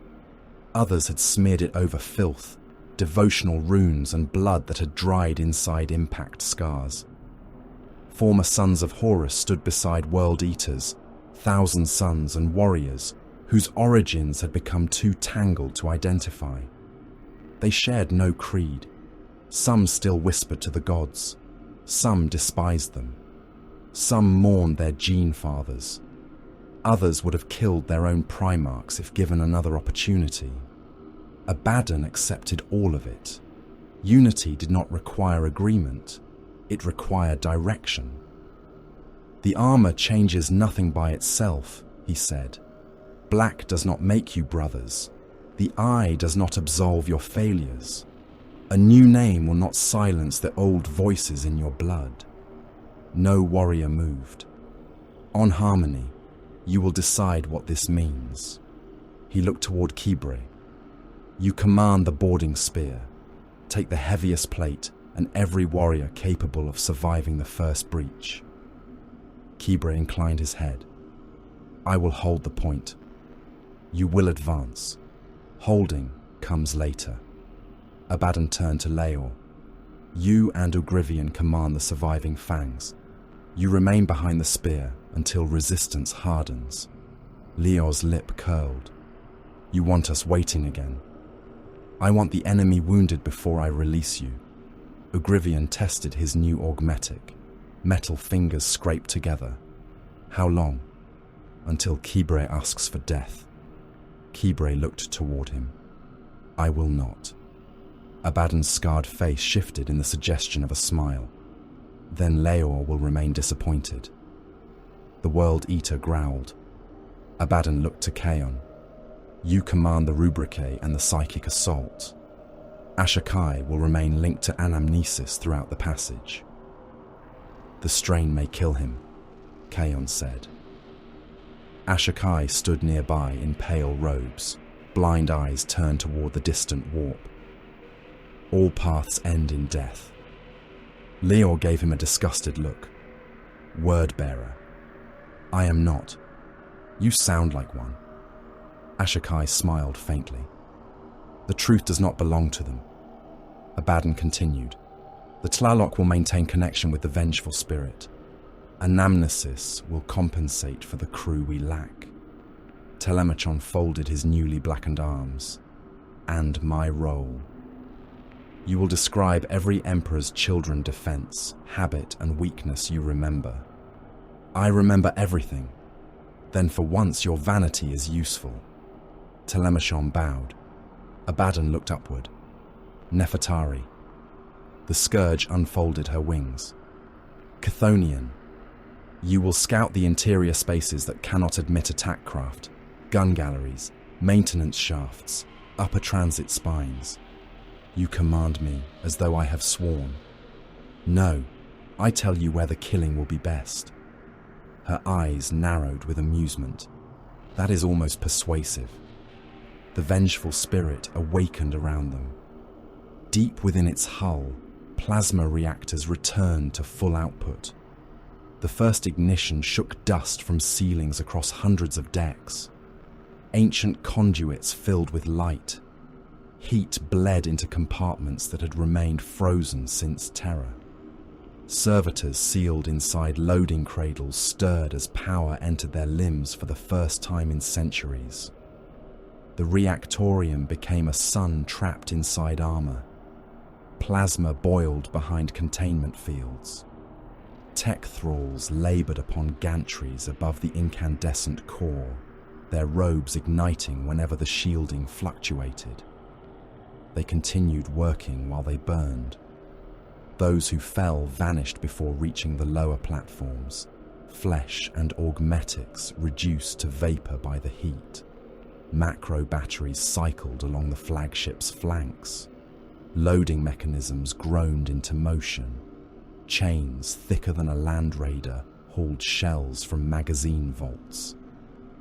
Others had smeared it over filth, devotional runes and blood that had dried inside impact scars. Former sons of Horus stood beside World Eaters, Thousand Sons and warriors whose origins had become too tangled to identify. They shared no creed. Some still whispered to the gods. Some despised them. Some mourned their gene fathers. Others would have killed their own primarchs if given another opportunity. Abaddon accepted all of it. Unity did not require agreement. It required direction. The armor changes nothing by itself, he said. Black does not make you brothers. The eye does not absolve your failures. A new name will not silence the old voices in your blood. No warrior moved. On harmony, you will decide what this means. He looked toward Kibre. You command the boarding spear. Take the heaviest plate and every warrior capable of surviving the first breach. Kibre inclined his head. I will hold the point. You will advance. Holding comes later. Abaddon turned to Leor. You and Ugrivian command the surviving fangs. You remain behind the spear until resistance hardens. Leor's lip curled. You want us waiting again? I want the enemy wounded before I release you. Ugrivian tested his new augmetic. Metal fingers scraped together. How long? Until Kibre asks for death. Kibre looked toward him. I will not. Abaddon's scarred face shifted in the suggestion of a smile. Then Leor will remain disappointed. The World Eater growled. Abaddon looked to Kaon. You command the Rubrique and the Psychic Assault. Ashokai will remain linked to Anamnesis throughout the passage. The strain may kill him, Kaon said. Ashokai stood nearby in pale robes, blind eyes turned toward the distant warp. All paths end in death. Leor gave him a disgusted look. Word-bearer. I am not. You sound like one. Ashokai smiled faintly. The truth does not belong to them. Abaddon continued. The Tlaloc will maintain connection with the vengeful spirit. Anamnesis will compensate for the crew we lack. Telemachon folded his newly blackened arms. And my role. You will describe every Emperor's children defense, habit, and weakness you remember. I remember everything. Then for once your vanity is useful. Telemachon bowed. Abaddon looked upward. Nefertari. The scourge unfolded her wings. Chthonian. You will scout the interior spaces that cannot admit attack craft, gun galleries, maintenance shafts, upper transit spines. You command me as though I have sworn. No, I tell you where the killing will be best. Her eyes narrowed with amusement. That is almost persuasive. The vengeful spirit awakened around them. Deep within its hull, plasma reactors returned to full output. The first ignition shook dust from ceilings across hundreds of decks. Ancient conduits filled with light. Heat bled into compartments that had remained frozen since Terror. Servitors sealed inside loading cradles stirred as power entered their limbs for the first time in centuries. The reactorium became a sun trapped inside armor. Plasma boiled behind containment fields. Tech thralls labored upon gantries above the incandescent core, their robes igniting whenever the shielding fluctuated. They continued working while they burned. Those who fell vanished before reaching the lower platforms, flesh and augmetics reduced to vapor by the heat. Macro batteries cycled along the flagship's flanks. Loading mechanisms groaned into motion. Chains thicker than a Land Raider hauled shells from magazine vaults.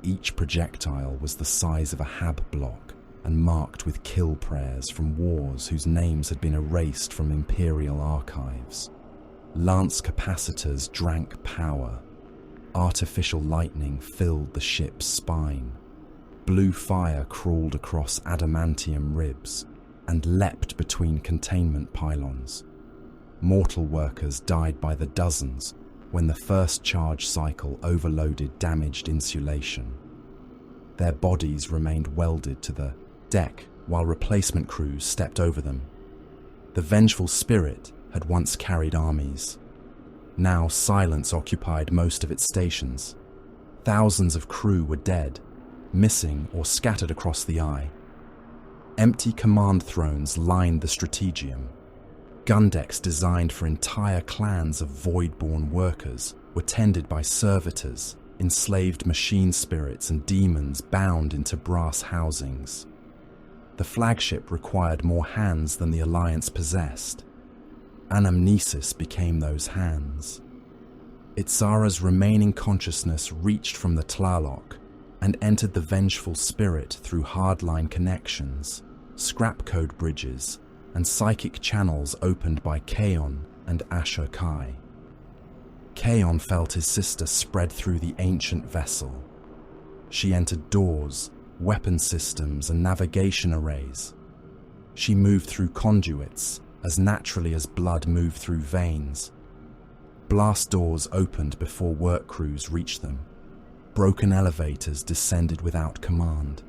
Each projectile was the size of a Hab block and marked with kill prayers from wars whose names had been erased from Imperial archives. Lance capacitors drank power. Artificial lightning filled the ship's spine. Blue fire crawled across adamantium ribs and leapt between containment pylons. Mortal workers died by the dozens when the first charge cycle overloaded damaged insulation. Their bodies remained welded to the deck while replacement crews stepped over them. The vengeful spirit had once carried armies. Now silence occupied most of its stations. Thousands of crew were dead, missing or scattered across the eye. Empty command thrones lined the strategium. Gun decks designed for entire clans of void-born workers were tended by servitors, enslaved machine spirits and demons bound into brass housings. The flagship required more hands than the Alliance possessed. Anamnesis became those hands. Itzara's remaining consciousness reached from the Tlaloc and entered the vengeful spirit through hardline connections, scrap code bridges, and psychic channels opened by Kaon and Ashokai. Kaon felt his sister spread through the ancient vessel. She entered doors, weapon systems, and navigation arrays. She moved through conduits as naturally as blood moved through veins. Blast doors opened before work crews reached them. Broken elevators descended without command.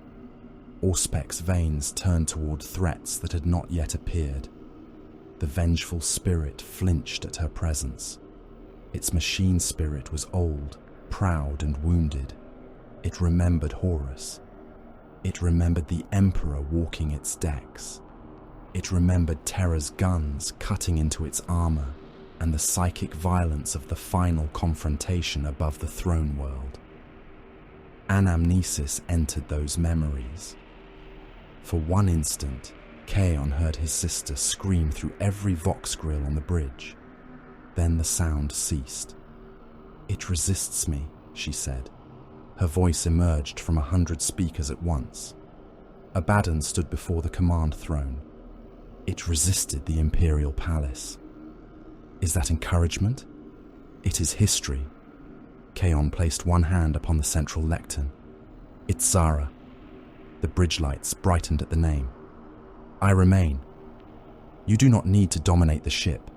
Auspec's veins turned toward threats that had not yet appeared. The vengeful spirit flinched at her presence. Its machine spirit was old, proud and wounded. It remembered Horus. It remembered the Emperor walking its decks. It remembered Terra's guns cutting into its armor and the psychic violence of the final confrontation above the throne world. Anamnesis entered those memories. For one instant, Kaon heard his sister scream through every vox grill on the bridge. Then the sound ceased. "It resists me," she said. Her voice emerged from 100 speakers at once. Abaddon stood before the command throne. It resisted the imperial palace. Is that encouragement? It is history. Kaon placed one hand upon the central lectern. It's Zara. The bridge lights brightened at the name. I remain. You do not need to dominate the ship.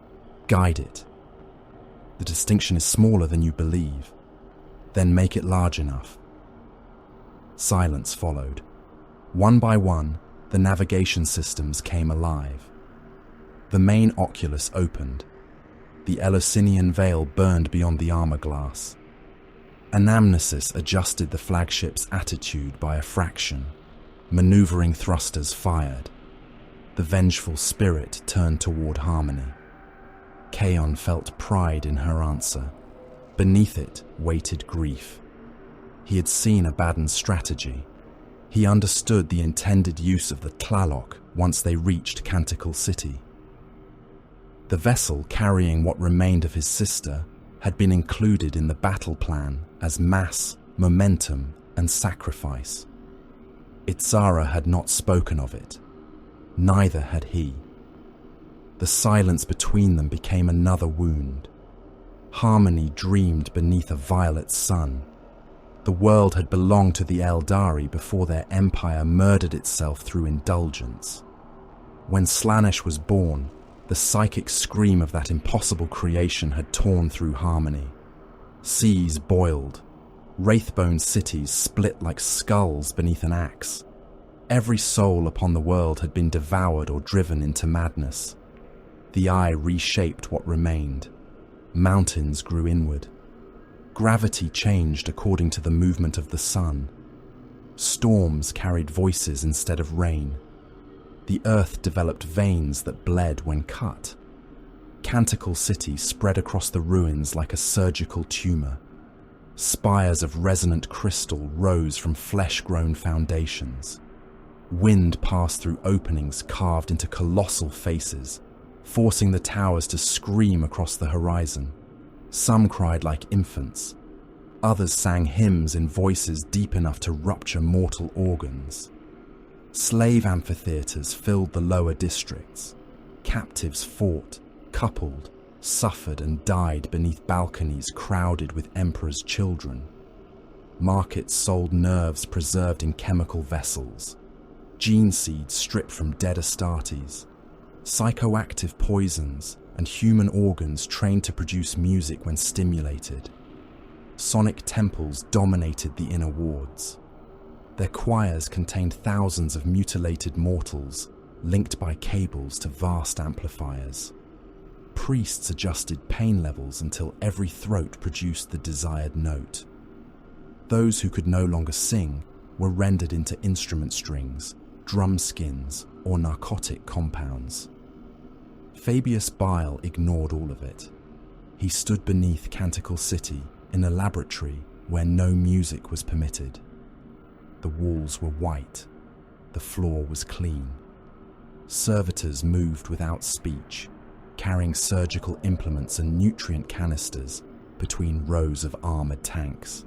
Guide it. The distinction is smaller than you believe. Then make it large enough. Silence followed. One by one, the navigation systems came alive. The main oculus opened. The Eleusinian veil burned beyond the armor glass. Anamnesis adjusted the flagship's attitude by a fraction. Maneuvering thrusters fired. The vengeful spirit turned toward harmony. Kaon felt pride in her answer. Beneath it waited grief. He had seen Abaddon's strategy. He understood the intended use of the Tlaloc once they reached Canticle City. The vessel carrying what remained of his sister had been included in the battle plan as mass, momentum, and sacrifice. Itzara had not spoken of it. Neither had he. The silence between them became another wound. Harmony dreamed beneath a violet sun. The world had belonged to the Eldari before their empire murdered itself through indulgence. When Slaanesh was born, the psychic scream of that impossible creation had torn through harmony. Seas boiled. Wraithbone cities split like skulls beneath an axe. Every soul upon the world had been devoured or driven into madness. The eye reshaped what remained. Mountains grew inward. Gravity changed according to the movement of the sun. Storms carried voices instead of rain. The earth developed veins that bled when cut. Canticle City spread across the ruins like a surgical tumor. Spires of resonant crystal rose from flesh-grown foundations. Wind passed through openings carved into colossal faces, forcing the towers to scream across the horizon. Some cried like infants. Others sang hymns in voices deep enough to rupture mortal organs. Slave amphitheaters filled the lower districts. Captives fought, coupled, suffered and died beneath balconies crowded with emperors' children. Markets sold nerves preserved in chemical vessels. Gene seeds stripped from dead Astartes. Psychoactive poisons and human organs trained to produce music when stimulated. Sonic temples dominated the inner wards. Their choirs contained thousands of mutilated mortals, linked by cables to vast amplifiers. Priests adjusted pain levels until every throat produced the desired note. Those who could no longer sing were rendered into instrument strings, drum skins, or narcotic compounds. Fabius Bile ignored all of it. He stood beneath Canticle City in a laboratory where no music was permitted. The walls were white. The floor was clean. Servitors moved without speech, carrying surgical implements and nutrient canisters between rows of armored tanks.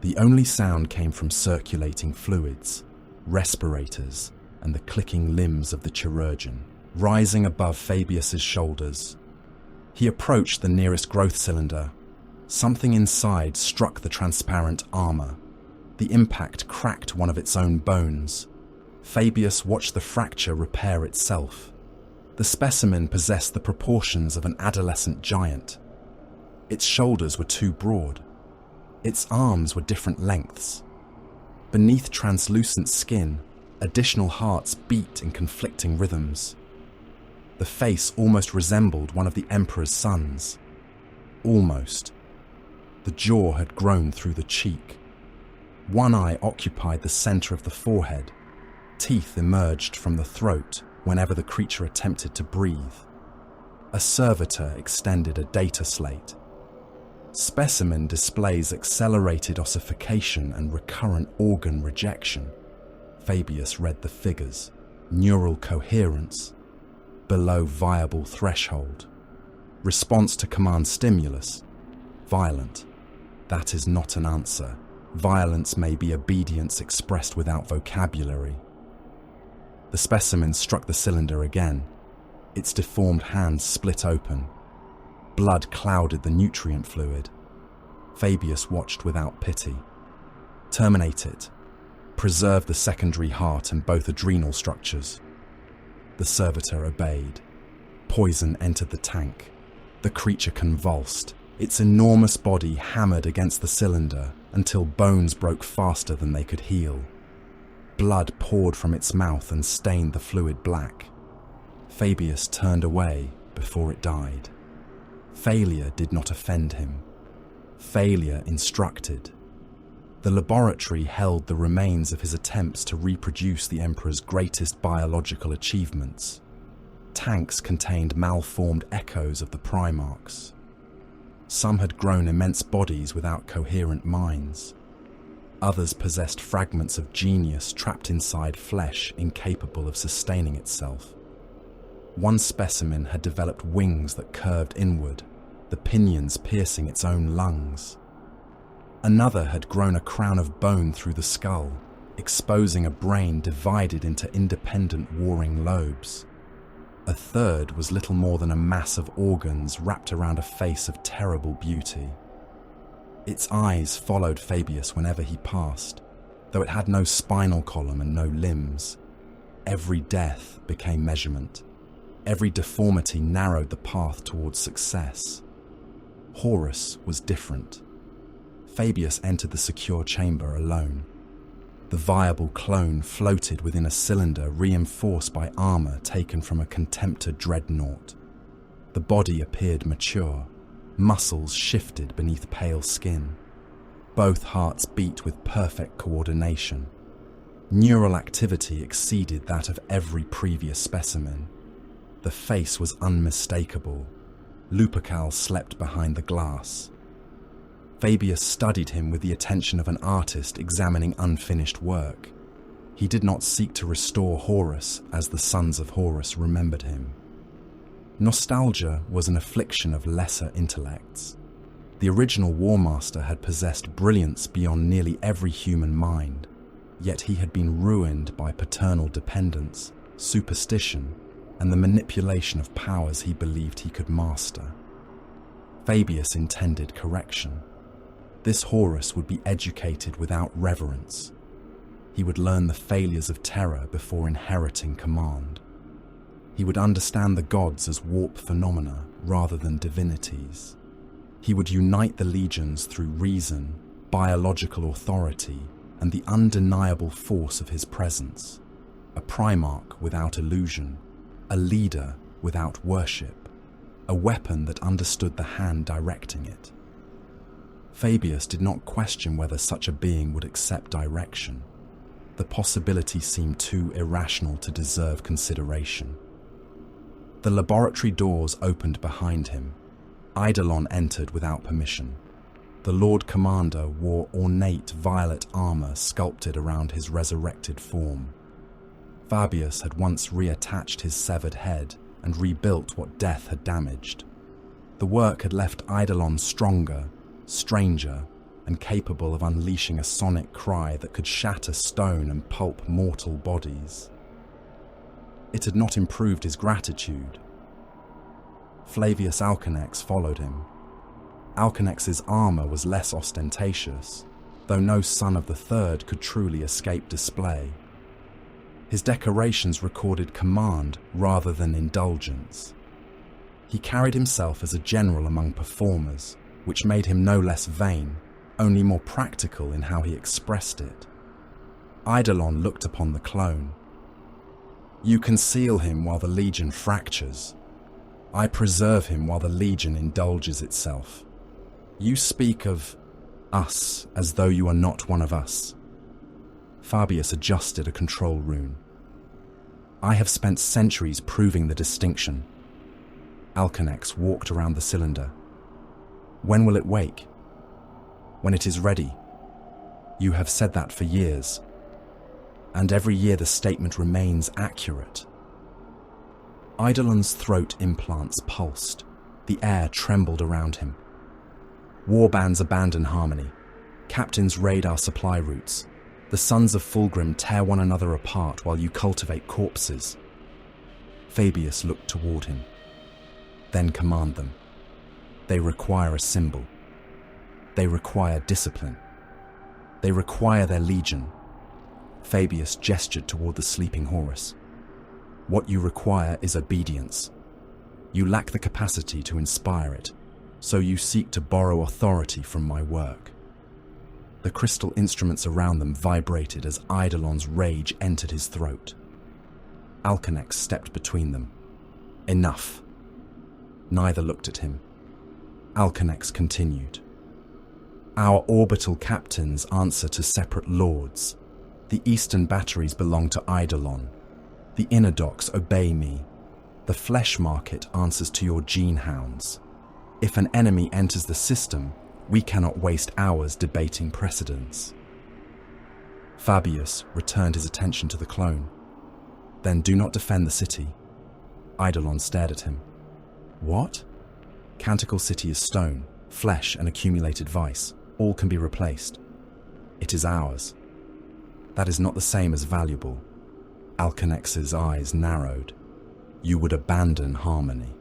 The only sound came from circulating fluids, respirators, and the clicking limbs of the chirurgeon, rising above Fabius's shoulders. He approached the nearest growth cylinder. Something inside struck the transparent armor. The impact cracked one of its own bones. Fabius watched the fracture repair itself. The specimen possessed the proportions of an adolescent giant. Its shoulders were too broad. Its arms were different lengths. Beneath translucent skin, Additional hearts beat in conflicting rhythms. The face almost resembled one of the Emperor's sons. Almost. The jaw had grown through the cheek. One eye occupied the center of the forehead. Teeth emerged from the throat whenever the creature attempted to breathe. A servitor extended a data slate. Specimen displays accelerated ossification and recurrent organ rejection. Fabius read the figures. Neural coherence. Below viable threshold. Response to command stimulus. Violent. That is not an answer. Violence may be obedience expressed without vocabulary. The specimen struck the cylinder again. Its deformed hands split open. Blood clouded the nutrient fluid. Fabius watched without pity. Terminate it. Preserve the secondary heart and both adrenal structures. The servitor obeyed. Poison entered the tank. The creature convulsed. Its enormous body hammered against the cylinder until bones broke faster than they could heal. Blood poured from its mouth and stained the fluid black. Fabius turned away before it died. Failure did not offend him. Failure instructed. The laboratory held the remains of his attempts to reproduce the Emperor's greatest biological achievements. Tanks contained malformed echoes of the Primarchs. Some had grown immense bodies without coherent minds. Others possessed fragments of genius trapped inside flesh incapable of sustaining itself. One specimen had developed wings that curved inward, the pinions piercing its own lungs. Another had grown a crown of bone through the skull, exposing a brain divided into independent warring lobes. A third was little more than a mass of organs wrapped around a face of terrible beauty. Its eyes followed Fabius whenever he passed, though it had no spinal column and no limbs. Every death became measurement. Every deformity narrowed the path towards success. Horus was different. Fabius entered the secure chamber alone. The viable clone floated within a cylinder reinforced by armor taken from a Contemptor dreadnought. The body appeared mature. Muscles shifted beneath pale skin. Both hearts beat with perfect coordination. Neural activity exceeded that of every previous specimen. The face was unmistakable. Lupercal slept behind the glass. Fabius studied him with the attention of an artist examining unfinished work. He did not seek to restore Horus as the sons of Horus remembered him. Nostalgia was an affliction of lesser intellects. The original War Master had possessed brilliance beyond nearly every human mind, yet he had been ruined by paternal dependence, superstition, and the manipulation of powers he believed he could master. Fabius intended correction. This Horus would be educated without reverence. He would learn the failures of terror before inheriting command. He would understand the gods as warp phenomena rather than divinities. He would unite the legions through reason, biological authority, and the undeniable force of his presence. A Primarch without illusion, a leader without worship, a weapon that understood the hand directing it. Fabius did not question whether such a being would accept direction. The possibility seemed too irrational to deserve consideration. The laboratory doors opened behind him. Eidolon entered without permission. The Lord Commander wore ornate violet armor sculpted around his resurrected form. Fabius had once reattached his severed head and rebuilt what death had damaged. The work had left Eidolon stronger, stranger, and capable of unleashing a sonic cry that could shatter stone and pulp mortal bodies. It had not improved his gratitude. Flavius Alcanex followed him. Alcanex's armor was less ostentatious, though no son of the Third could truly escape display. His decorations recorded command rather than indulgence. He carried himself as a general among performers, which made him no less vain, only more practical in how he expressed it. Eidolon looked upon the clone. You conceal him while the Legion fractures. I preserve him while the Legion indulges itself. You speak of us as though you are not one of us. Fabius adjusted a control rune. I have spent centuries proving the distinction. Alcanex walked around the cylinder. When will it wake? When it is ready. You have said that for years. And every year the statement remains accurate. Eidolon's throat implants pulsed. The air trembled around him. Warbands abandon Harmony. Captains raid our supply routes. The sons of Fulgrim tear one another apart while you cultivate corpses. Fabius looked toward him. Then command them. They require a symbol. They require discipline. They require their legion. Fabius gestured toward the sleeping Horus. What you require is obedience. You lack the capacity to inspire it, so you seek to borrow authority from my work. The crystal instruments around them vibrated as Eidolon's rage entered his throat. Alcanex stepped between them. Enough. Neither looked at him. Alcanex continued. Our orbital captains answer to separate lords. The eastern batteries belong to Eidolon. The inner docks obey me. The flesh market answers to your gene hounds. If an enemy enters the system, we cannot waste hours debating precedence. Fabius returned his attention to the clone. Then do not defend the city. Eidolon stared at him. What? Canticle City is stone, flesh and accumulated vice. All can be replaced. It is ours. That is not the same as valuable. Alcanex's eyes narrowed. You would abandon Harmony.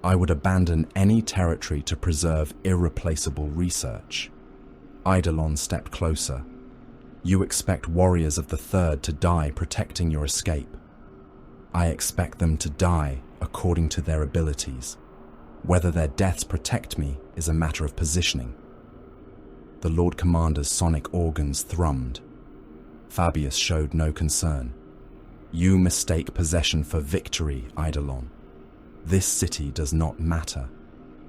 I would abandon any territory to preserve irreplaceable research. Eidolon stepped closer. You expect warriors of the Third to die protecting your escape. I expect them to die according to their abilities. Whether their deaths protect me is a matter of positioning. The Lord Commander's sonic organs thrummed. Fabius showed no concern. You mistake possession for victory, Eidolon. This city does not matter.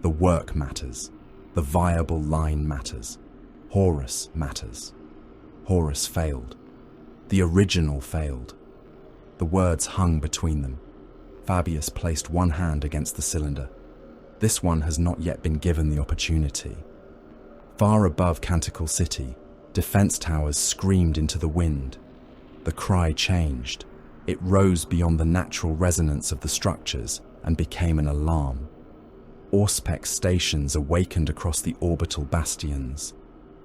The work matters. The viable line matters. Horus matters. Horus failed. The original failed. The words hung between them. Fabius placed one hand against the cylinder. This one has not yet been given the opportunity. Far above Canticle City, defense towers screamed into the wind. The cry changed. It rose beyond the natural resonance of the structures and became an alarm. Auspex stations awakened across the orbital bastions.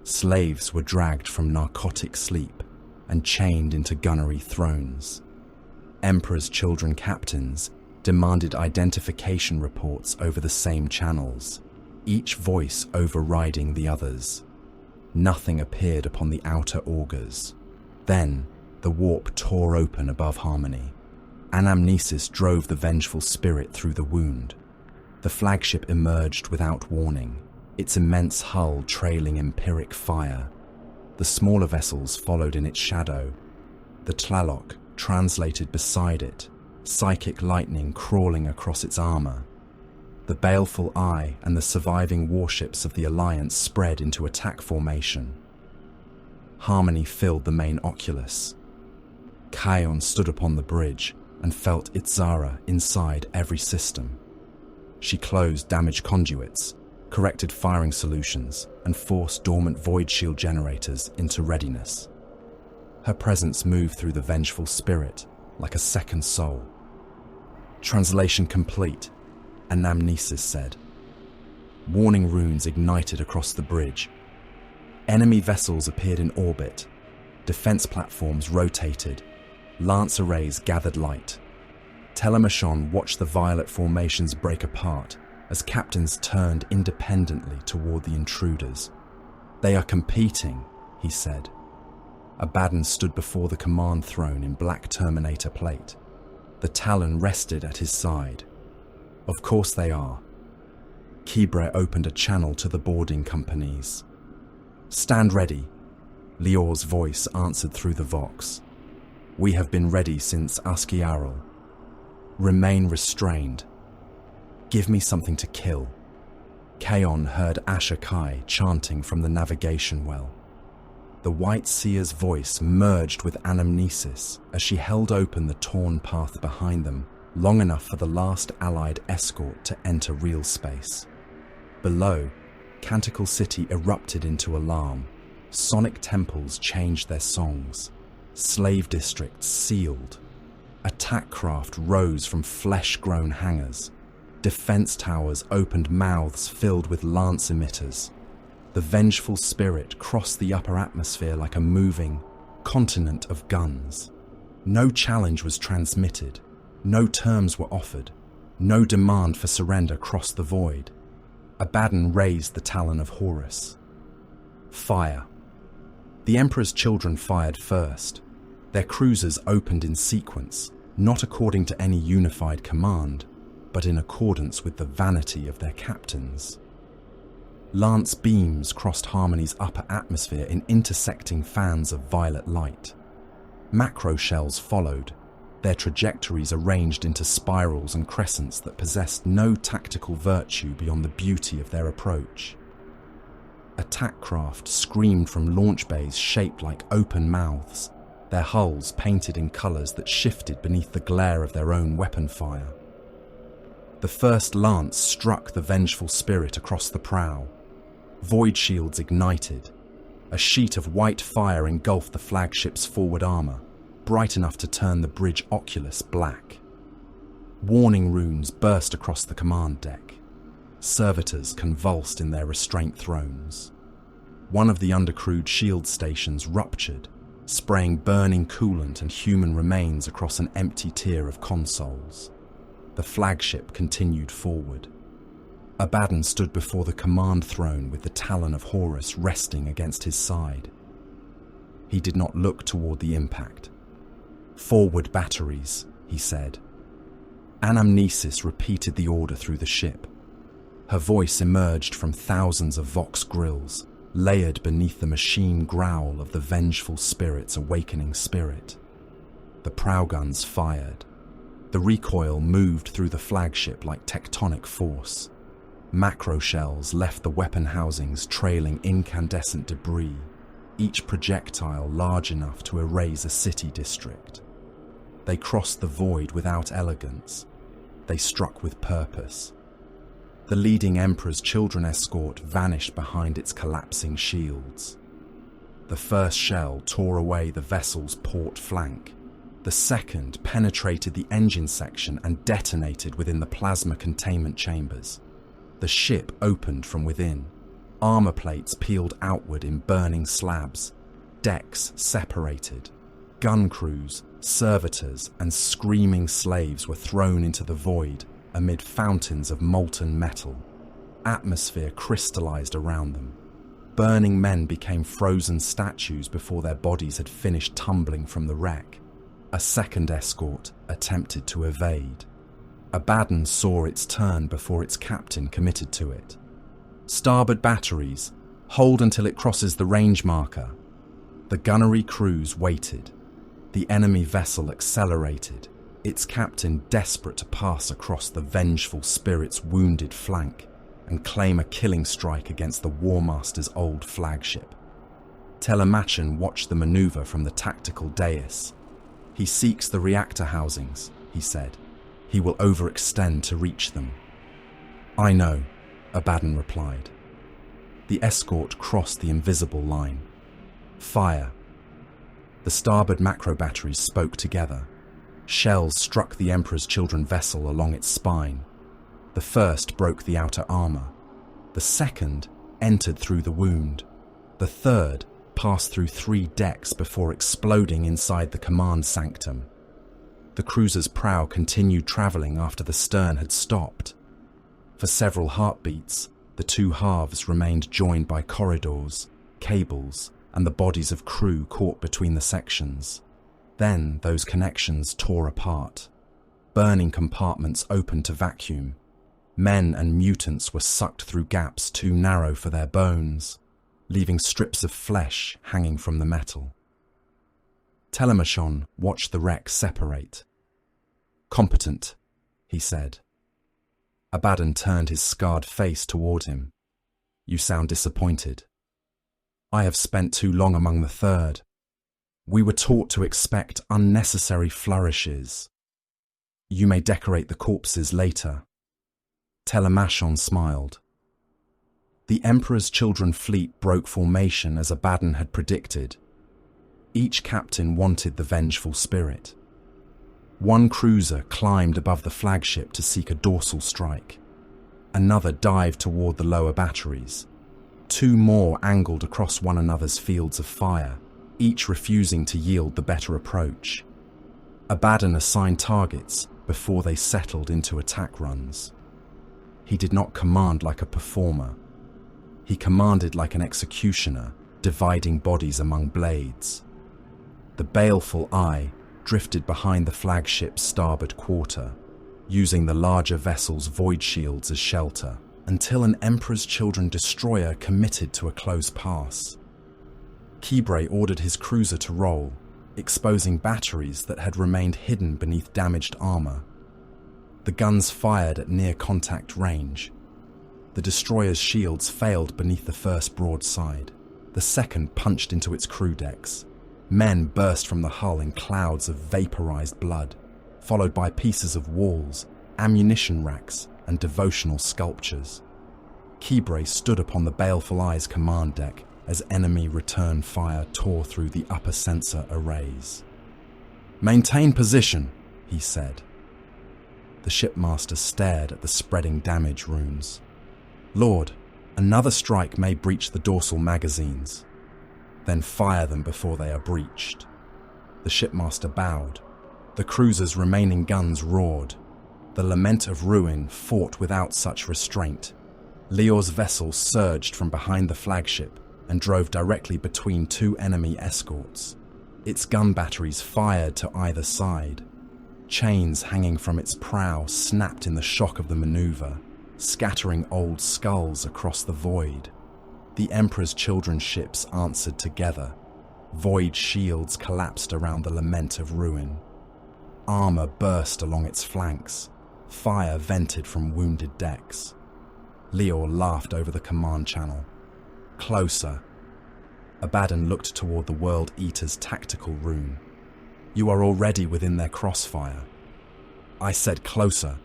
Slaves were dragged from narcotic sleep and chained into gunnery thrones. Emperor's children captains demanded identification reports over the same channels, each voice overriding the others. Nothing appeared upon the outer augurs. Then, the warp tore open above Harmony. Anamnesis drove the vengeful spirit through the wound. The flagship emerged without warning, its immense hull trailing empiric fire. The smaller vessels followed in its shadow. The Tlaloc translated beside it, psychic lightning crawling across its armor. The baleful eye and the surviving warships of the Alliance spread into attack formation. Harmony filled the main oculus. Kion stood upon the bridge and felt Itzara inside every system. She closed damaged conduits, corrected firing solutions, and forced dormant void shield generators into readiness. Her presence moved through the vengeful spirit like a second soul. Translation complete, Anamnesis said. Warning runes ignited across the bridge. Enemy vessels appeared in orbit. Defense platforms rotated. Lance arrays gathered light. Telemachon watched the violet formations break apart as captains turned independently toward the intruders. They are competing, he said. Abaddon stood before the command throne in black Terminator plate. The Talon rested at his side. Of course they are. Kibre opened a channel to the boarding companies. Stand ready. Lior's voice answered through the vox. "We have been ready since Askiarel. Remain restrained. Give me something to kill." Kaon heard Asher Kai chanting from the navigation well. The White Seer's voice merged with anamnesis as she held open the torn path behind them, long enough for the last allied escort to enter real space. Below, Canticle City erupted into alarm. Sonic temples changed their songs. Slave districts sealed. Attack craft rose from flesh-grown hangars. Defense towers opened mouths filled with lance emitters. The vengeful spirit crossed the upper atmosphere like a moving continent of guns. No challenge was transmitted. No terms were offered. No demand for surrender crossed the void. Abaddon raised the Talon of Horus. Fire. The Emperor's children fired first. Their cruisers opened in sequence, not according to any unified command, but in accordance with the vanity of their captains. Lance beams crossed Harmony's upper atmosphere in intersecting fans of violet light. Macro shells followed, their trajectories arranged into spirals and crescents that possessed no tactical virtue beyond the beauty of their approach. Attack craft screamed from launch bays shaped like open mouths, their hulls painted in colours that shifted beneath the glare of their own weapon fire. The first lance struck the vengeful spirit across the prow. Void shields ignited. A sheet of white fire engulfed the flagship's forward armour, bright enough to turn the bridge oculus black. Warning runes burst across the command deck. Servitors convulsed in their restraint thrones. One of the undercrewed shield stations ruptured, spraying burning coolant and human remains across an empty tier of consoles. The flagship continued forward. Abaddon stood before the command throne with the Talon of Horus resting against his side. He did not look toward the impact. "Forward batteries," he said. Anamnesis repeated the order through the ship. Her voice emerged from thousands of vox grills, layered beneath the machine growl of the vengeful spirit's awakening spirit. The prow guns fired. The recoil moved through the flagship like tectonic force. Macro shells left the weapon housings trailing incandescent debris, each projectile large enough to erase a city district. They crossed the void without elegance. They struck with purpose. The leading Emperor's children escort vanished behind its collapsing shields. The first shell tore away the vessel's port flank. The second penetrated the engine section and detonated within the plasma containment chambers. The ship opened from within. Armor plates peeled outward in burning slabs. Decks separated. Gun crews, servitors, and screaming slaves were thrown into the void amid fountains of molten metal. Atmosphere crystallized around them. Burning men became frozen statues before their bodies had finished tumbling from the wreck. A second escort attempted to evade. Abaddon saw its turn before its captain committed to it. "Starboard batteries, hold until it crosses the range marker." The gunnery crews waited. The enemy vessel accelerated, its captain desperate to pass across the vengeful spirit's wounded flank and claim a killing strike against the War Master's old flagship. Telemachin watched the maneuver from the tactical dais. "He seeks the reactor housings," he said. "He will overextend to reach them." "I know," Abaddon replied. The escort crossed the invisible line. "Fire." The starboard macro batteries spoke together. Shells struck the Emperor's children vessel along its spine. The first broke the outer armor. The second entered through the wound. The third passed through 3 decks before exploding inside the command sanctum. The cruiser's prow continued traveling after the stern had stopped. For several heartbeats, the 2 halves remained joined by corridors, cables, and the bodies of crew caught between the sections. Then those connections tore apart. Burning compartments opened to vacuum. Men and mutants were sucked through gaps too narrow for their bones. leaving strips of flesh hanging from the metal. Telemachon watched the wreck separate. "Competent," he said. Abaddon turned his scarred face toward him. "You sound disappointed." "I have spent too long among the third. We were taught to expect unnecessary flourishes. You may decorate the corpses later." Telemachon smiled. The Emperor's Children fleet broke formation as Abaddon had predicted. Each captain wanted the vengeful spirit. One cruiser climbed above the flagship to seek a dorsal strike. Another dived toward the lower batteries. Two more angled across one another's fields of fire, each refusing to yield the better approach. Abaddon assigned targets before they settled into attack runs. He did not command like a performer. He commanded like an executioner, dividing bodies among blades. The baleful eye drifted behind the flagship's starboard quarter, using the larger vessel's void shields as shelter, until an Emperor's Children destroyer committed to a close pass. Kybre ordered his cruiser to roll, exposing batteries that had remained hidden beneath damaged armor. The guns fired at near-contact range. The destroyer's shields failed beneath the first broadside. The second punched into its crew decks. Men burst from the hull in clouds of vaporized blood, followed by pieces of walls, ammunition racks, and devotional sculptures. Kybre stood upon the Baleful Eye's command deck as enemy return fire tore through the upper sensor arrays. "Maintain position," he said. The shipmaster stared at the spreading damage runes. "Lord, another strike may breach the dorsal magazines. Then fire them before they are breached." The shipmaster bowed. The cruiser's remaining guns roared. The Lament of Ruin fought without such restraint. Lior's vessel surged from behind the flagship and drove directly between two enemy escorts. Its gun batteries fired to either side. Chains hanging from its prow snapped in the shock of the maneuver, scattering old skulls across the void. The Emperor's Children ships answered together. Void shields collapsed around the Lament of Ruin. Armor burst along its flanks. Fire vented from wounded decks. Lior laughed over the command channel. "Closer." Abaddon looked toward the World Eater's tactical rune. "You are already within their crossfire." "I said closer."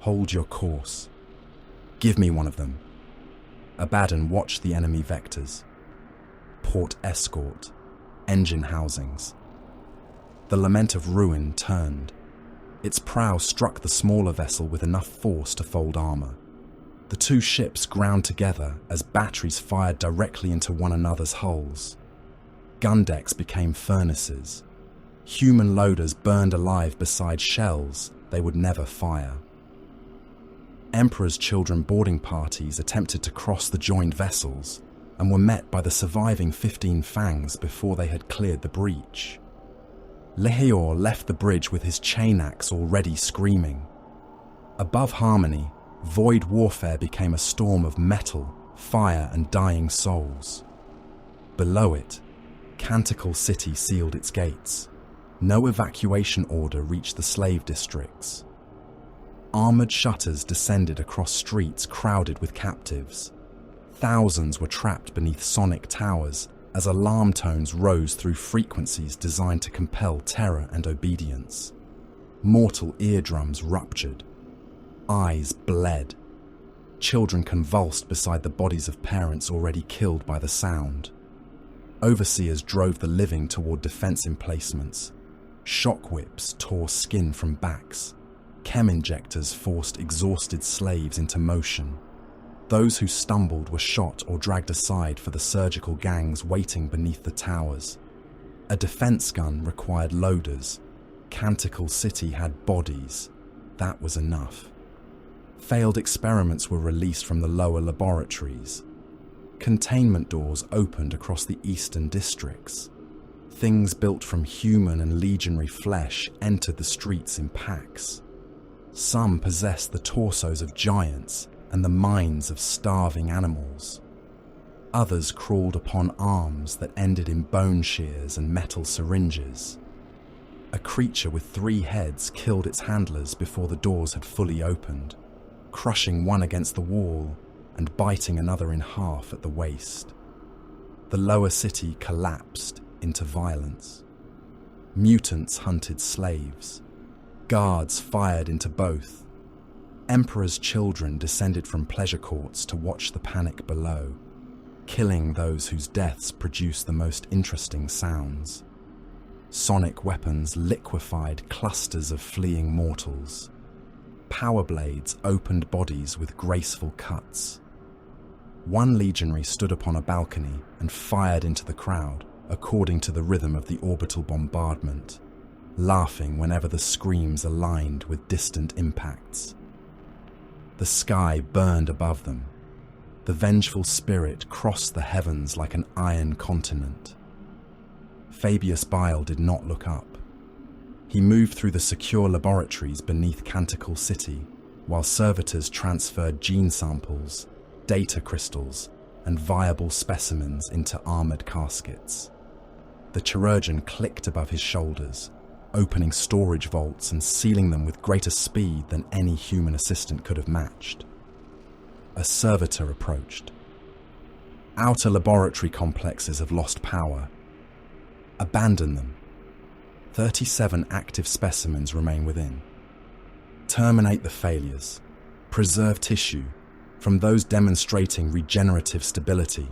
"Hold your course." "Give me one of them." Abaddon watched the enemy vectors. Port escort. Engine housings. The Lament of Ruin turned. Its prow struck the smaller vessel with enough force to fold armor. The two ships ground together as batteries fired directly into one another's hulls. Gun decks became furnaces. Human loaders burned alive beside shells they would never fire. Emperor's Children boarding parties attempted to cross the joined vessels and were met by the surviving 15 Fangs before they had cleared the breach. Lehior left the bridge with his chain axe already screaming. Above Harmony, void warfare became a storm of metal, fire, and dying souls. Below it, Canticle City sealed its gates. No evacuation order reached the slave districts. Armored shutters descended across streets crowded with captives. Thousands were trapped beneath sonic towers as alarm tones rose through frequencies designed to compel terror and obedience. Mortal eardrums ruptured. Eyes bled. Children convulsed beside the bodies of parents already killed by the sound. Overseers drove the living toward defense emplacements. Shock whips tore skin from backs. Chem injectors forced exhausted slaves into motion. Those who stumbled were shot or dragged aside for the surgical gangs waiting beneath the towers. A defense gun required loaders. Canticle City had bodies. That was enough. Failed experiments were released from the lower laboratories. Containment doors opened across the eastern districts. Things built from human and legionary flesh entered the streets in packs. Some possessed the torsos of giants and the minds of starving animals. Others crawled upon arms that ended in bone shears and metal syringes. A creature with 3 heads killed its handlers before the doors had fully opened, crushing one against the wall and biting another in half at the waist. The lower city collapsed into violence. Mutants hunted slaves. Guards fired into both. Emperor's children descended from pleasure courts to watch the panic below, killing those whose deaths produced the most interesting sounds. Sonic weapons liquefied clusters of fleeing mortals. Power blades opened bodies with graceful cuts. One legionary stood upon a balcony and fired into the crowd, according to the rhythm of the orbital bombardment, laughing whenever the screams aligned with distant impacts. The sky burned above them. The vengeful spirit crossed the heavens like an iron continent. Fabius Bile did not look up. He moved through the secure laboratories beneath Canticle City, while servitors transferred gene samples, data crystals, and viable specimens into armored caskets. The chirurgeon clicked above his shoulders, opening storage vaults and sealing them with greater speed than any human assistant could have matched. A servitor approached. Outer laboratory complexes have lost power. Abandon them. 37 active specimens remain within. Terminate the failures. Preserve tissue, from those demonstrating regenerative stability.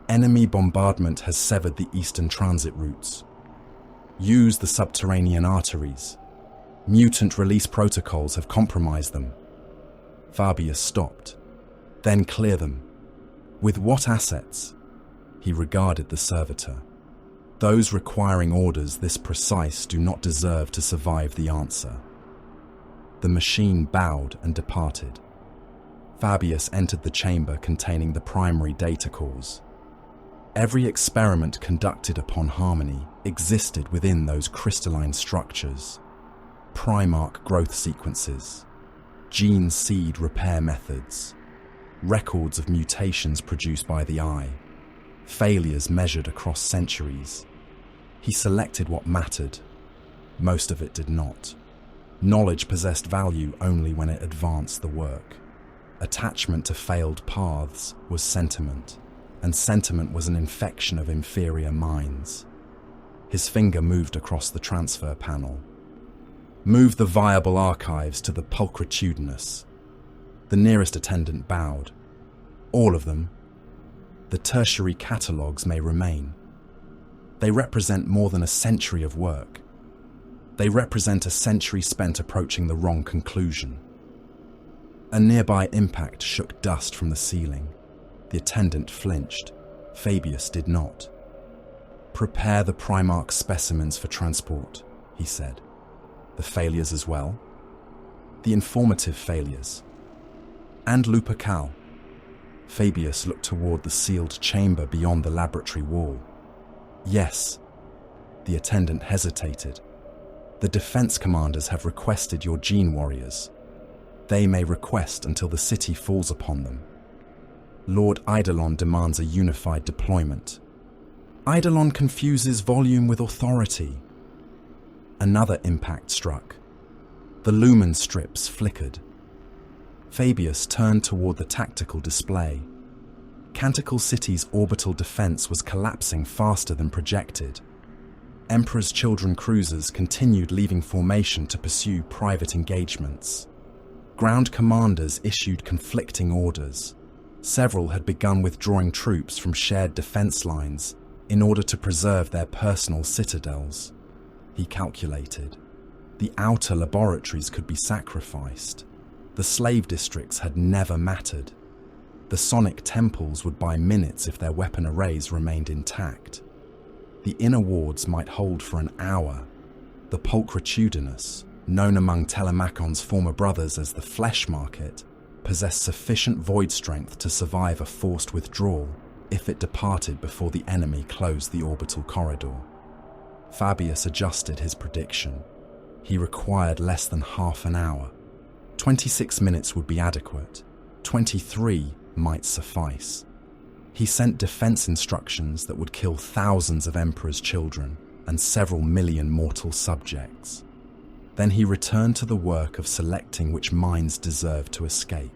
Enemy bombardment has severed the eastern transit routes. Use the subterranean arteries. Mutant release protocols have compromised them. Fabius stopped. Then clear them. With what assets? He regarded the servitor. Those requiring orders this precise do not deserve to survive the answer. The machine bowed and departed. Fabius entered the chamber containing the primary data cores. Every experiment conducted upon Harmony existed within those crystalline structures. Primarch growth sequences, gene seed repair methods, records of mutations produced by the eye, failures measured across centuries. He selected what mattered. Most of it did not. Knowledge possessed value only when it advanced the work. Attachment to failed paths was sentiment, and sentiment was an infection of inferior minds. His finger moved across the transfer panel. Move the viable archives to the pulchritudinous. The nearest attendant bowed. All of them. The tertiary catalogues may remain. They represent more than a century of work. They represent a century spent approaching the wrong conclusion. A nearby impact shook dust from the ceiling. The attendant flinched. Fabius did not. Prepare the Primarch specimens for transport, he said. The failures as well? The informative failures. And Lupercal. Fabius looked toward the sealed chamber beyond the laboratory wall. Yes. The attendant hesitated. The defense commanders have requested your gene warriors. They may request until the city falls upon them. Lord Eidolon demands a unified deployment. Eidolon confuses volume with authority. Another impact struck. The lumen strips flickered. Fabius turned toward the tactical display. Canticle City's orbital defense was collapsing faster than projected. Emperor's Children cruisers continued leaving formation to pursue private engagements. Ground commanders issued conflicting orders. Several had begun withdrawing troops from shared defense lines in order to preserve their personal citadels. He calculated. The outer laboratories could be sacrificed. The slave districts had never mattered. The sonic temples would buy minutes if their weapon arrays remained intact. The inner wards might hold for an hour. The pulchritudinous, known among Telemacon's former brothers as the Flesh Market, possessed sufficient void strength to survive a forced withdrawal if it departed before the enemy closed the orbital corridor. Fabius adjusted his prediction. He required less than half an hour. 26 minutes would be adequate. 23 might suffice. He sent defense instructions that would kill thousands of Emperor's children and several million mortal subjects. Then he returned to the work of selecting which minds deserved to escape.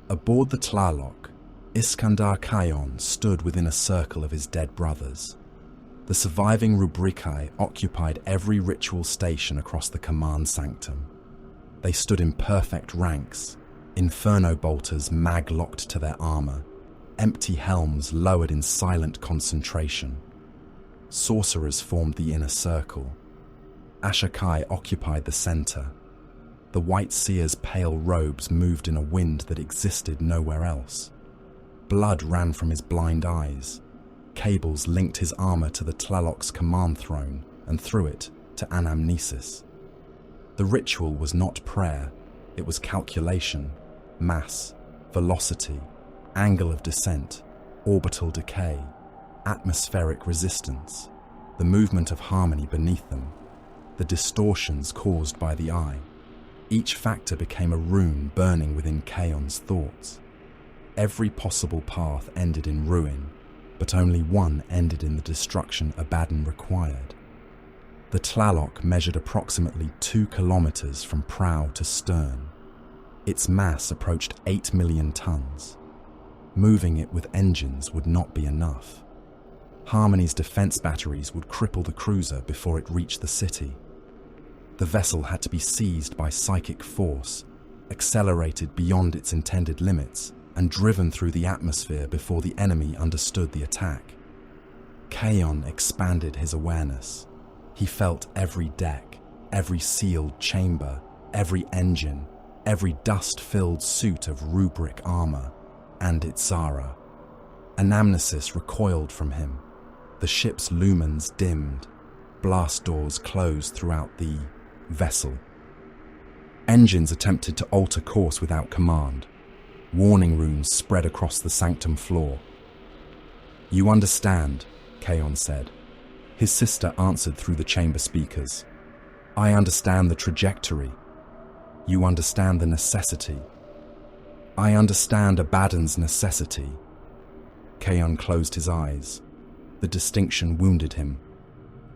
Aboard the Tlaloc, Iskandar Kayon stood within a circle of his dead brothers. The surviving Rubricae occupied every ritual station across the command sanctum. They stood in perfect ranks, inferno bolters mag-locked to their armor, empty helms lowered in silent concentration. Sorcerers formed the inner circle. Ashokai occupied the center. The White Seer's pale robes moved in a wind that existed nowhere else. Blood ran from his blind eyes. Cables linked his armor to the Tlaloc's command throne and through it to anamnesis. The ritual was not prayer, it was calculation, mass, velocity, angle of descent, orbital decay, atmospheric resistance, the movement of harmony beneath them, the distortions caused by the eye. Each factor became a rune burning within Kayon's thoughts. Every possible path ended in ruin, but only one ended in the destruction Abaddon required. The Tlaloc measured approximately 2 kilometers from prow to stern. Its mass approached 8 million tons. Moving it with engines would not be enough. Harmony's defense batteries would cripple the cruiser before it reached the city. The vessel had to be seized by psychic force, accelerated beyond its intended limits, and driven through the atmosphere before the enemy understood the attack. Kayon expanded his awareness. He felt every deck, every sealed chamber, every engine, every dust-filled suit of rubric armor, and Itzara. Anamnesis recoiled from him. The ship's lumens dimmed. Blast doors closed throughout the vessel. Engines attempted to alter course without command. Warning runes spread across the sanctum floor. "You understand," Kayon said. His sister answered through the chamber speakers. "I understand the trajectory. You understand the necessity. I understand Abaddon's necessity." Kayon closed his eyes. The distinction wounded him.